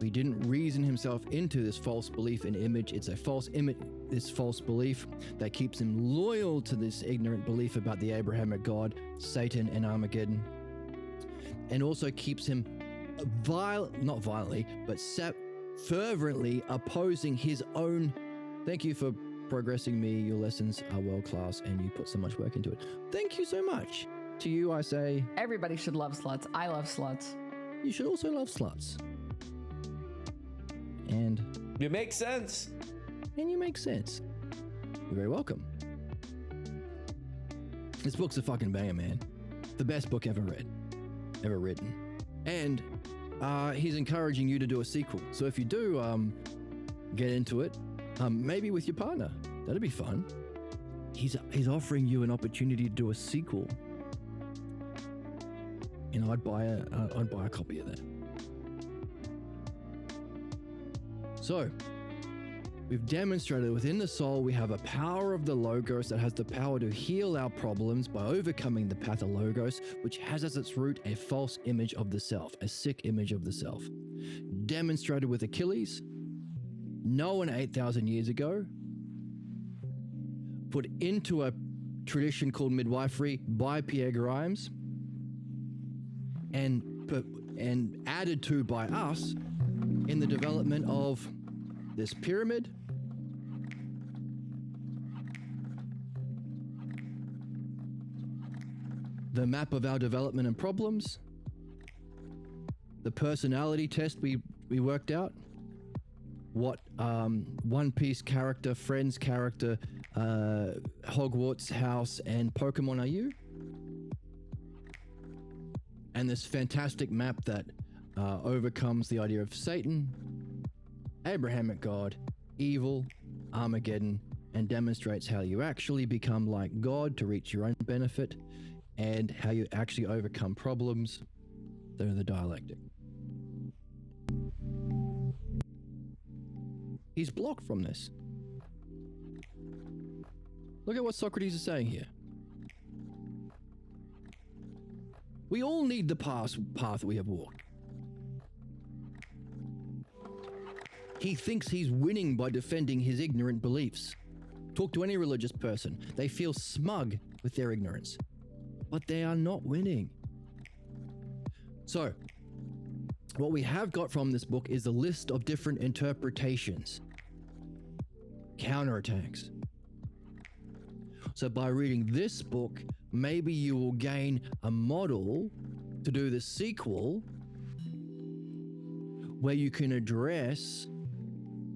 He didn't reason himself into this false belief in image. It's a false image, this false belief that keeps him loyal to this ignorant belief about the Abrahamic God, Satan, and Armageddon. And also keeps him not violently, but fervently opposing his own. Thank you for progressing me. Your lessons are world class and you put so much work into it. Thank you so much. To you, I say, everybody should love sluts. I love sluts. You should also love sluts. And it makes sense. And you make sense. You're very welcome. This book's a fucking banger, man. The best book ever written. And he's encouraging you to do a sequel. So if you do get into it, maybe with your partner, that'd be fun. He's offering you an opportunity to do a sequel. You know, I'd buy a copy of that. So, we've demonstrated within the soul we have a power of the Logos that has the power to heal our problems by overcoming the pathologos, which has as its root a false image of the self, a sick image of the self. Demonstrated with Achilles, known 8,000 years ago, put into a tradition called midwifery by Pierre Grimes, and added to by us in the development of this pyramid, the map of our development and problems, the personality test we worked out, what One Piece character, Friends character, Hogwarts house, and Pokemon are you? And this fantastic map that overcomes the idea of Satan, Abrahamic God, evil, Armageddon, and demonstrates how you actually become like God to reach your own benefit, and how you actually overcome problems through the dialectic. He's blocked from this. Look at what Socrates is saying here. We all need the path we have walked. He thinks he's winning by defending his ignorant beliefs. Talk to any religious person. They feel smug with their ignorance. But they are not winning. So, what we have got from this book is a list of different interpretations, counterattacks. So by reading this book, maybe you will gain a model to do the sequel where you can address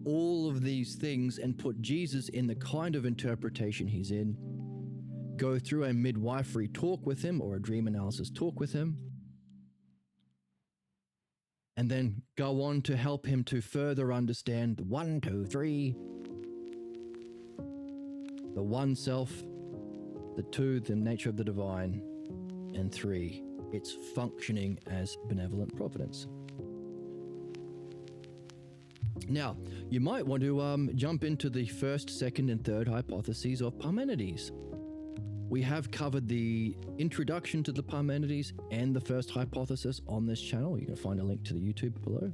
all of these things and put Jesus in the kind of interpretation he's in, go through a midwifery talk with him or a dream analysis talk with him, and then go on to help him to further understand 1, 2, 3, the one self, the 2, the nature of the divine, and 3, its functioning as benevolent providence. Now, you might want to jump into the first, second, and third hypotheses of Parmenides. We have covered the introduction to the Parmenides and the first hypothesis on this channel. You can find a link to the YouTube below.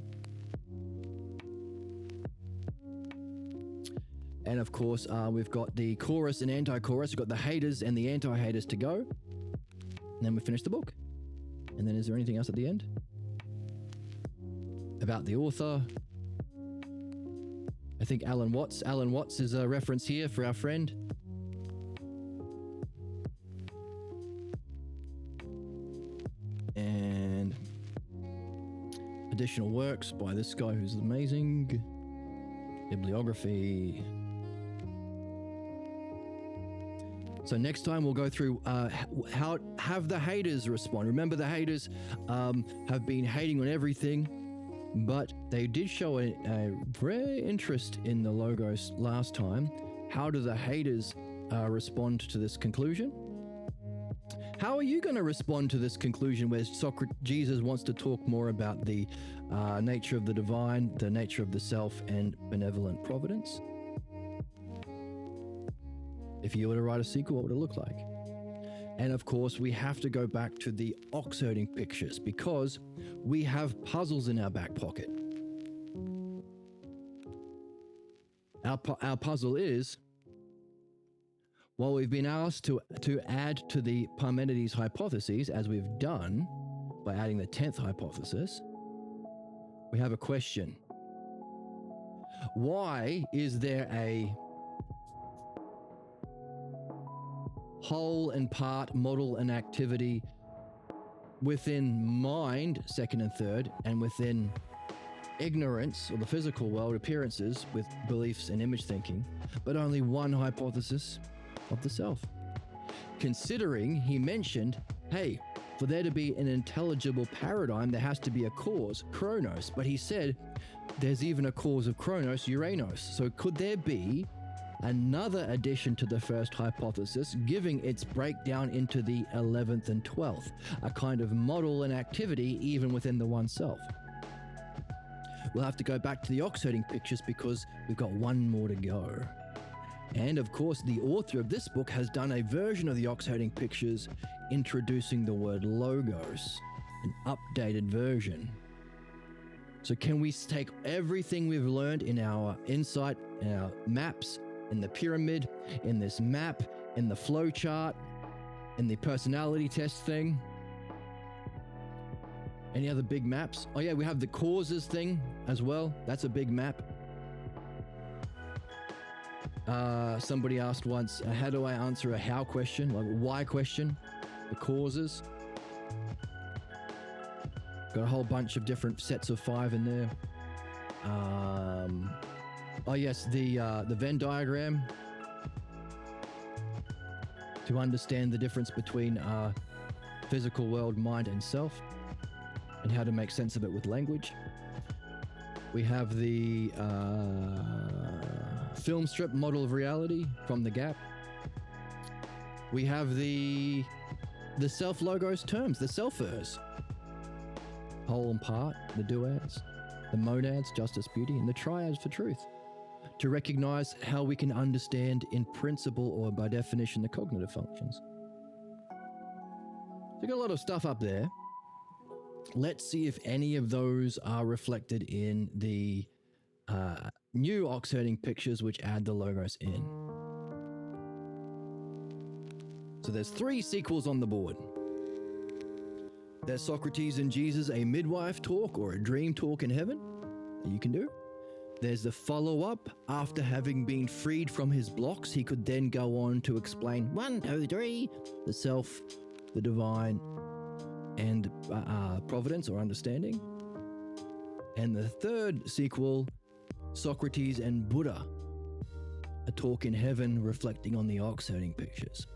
And of course, we've got the chorus and anti-chorus. We've got the haters and the anti-haters to go. And then we finish the book. And then is there anything else at the end? About the author. I think Alan Watts. Alan Watts is a reference here for our friend. And additional works by this guy who's amazing. Bibliography. So next time we'll go through how have the haters respond. Remember, the haters have been hating on everything, but they did show a rare interest in the logos last time. How do the haters respond to this conclusion? How are you going to respond to this conclusion where Jesus wants to talk more about the nature of the divine, the nature of the self, and benevolent providence? If you were to write a sequel, what would it look like? And of course, we have to go back to the ox-herding pictures because we have puzzles in our back pocket. Our puzzle is, while we've been asked to add to the Parmenides hypotheses, as we've done by adding the 10th hypothesis, we have a question. Why is there a whole and part, model and activity within mind, second and third, and within ignorance or the physical world, appearances with beliefs and image thinking, but only one hypothesis of the self? Considering he mentioned, hey, for there to be an intelligible paradigm, there has to be a cause, Chronos, but he said there's even a cause of Chronos, Uranos. So could there be another addition to the first hypothesis, giving its breakdown into the 11th and 12th, a kind of model and activity even within the one self? We'll have to go back to the ox-herding pictures because we've got one more to go. And of course, the author of this book has done a version of the ox-herding pictures introducing the word logos, an updated version. So can we take everything we've learned in our insight, in our maps, in the pyramid, in this map, in the flow chart, in the personality test thing? Any other big maps? Oh yeah, we have the causes thing as well. That's a big map. Somebody asked once, how do I answer a how question, like a why question? The causes. Got a whole bunch of different sets of 5 in there. Oh yes, the Venn diagram. To understand the difference between physical world, mind, and self, and how to make sense of it with language. We have the film strip model of reality from The Gap. We have the self-logos terms, the selfers. Whole and part, the duads, the monads, justice, beauty, and the triads for truth. To recognize how we can understand in principle or by definition the cognitive functions. So got a lot of stuff up there. Let's see if any of those are reflected in the new ox-herding pictures which add the logos in. So there's 3 sequels on the board. There's Socrates and Jesus, a midwife talk or a dream talk in heaven that you can do. There's the follow-up. After having been freed from his blocks, he could then go on to explain 1, 2, 3, the self, the divine, and providence or understanding. And the 3rd sequel, Socrates and Buddha, a talk in heaven reflecting on the ox-herding pictures.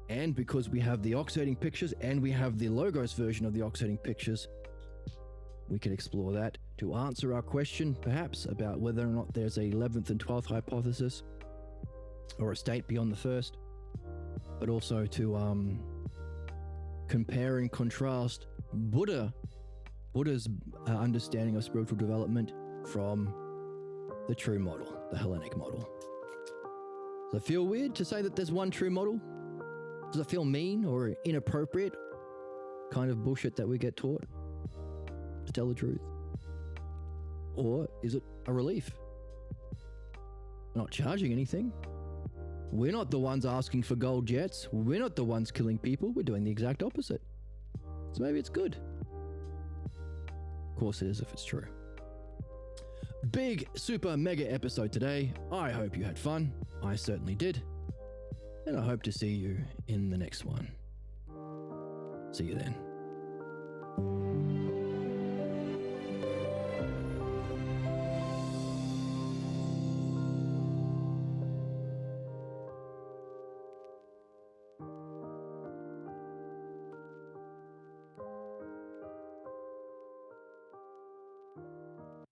And because we have the ox-herding pictures and we have the logos version of the ox-herding pictures, we can explore that to answer our question, perhaps, about whether or not there's a 11th and 12th hypothesis or a state beyond the first, but also to compare and contrast Buddha's understanding of spiritual development from the true model, the Hellenic model. Does it feel weird to say that there's one true model? Does it feel mean or inappropriate kind of bullshit that we get taught, to tell the truth? Or is it a relief? Not charging anything. We're not the ones asking for gold jets. We're not the ones killing people. We're doing the exact opposite. So maybe it's good. Of course it is if it's true. Big, super, mega episode today. I hope you had fun. I certainly did. And I hope to see you in the next one. See you then.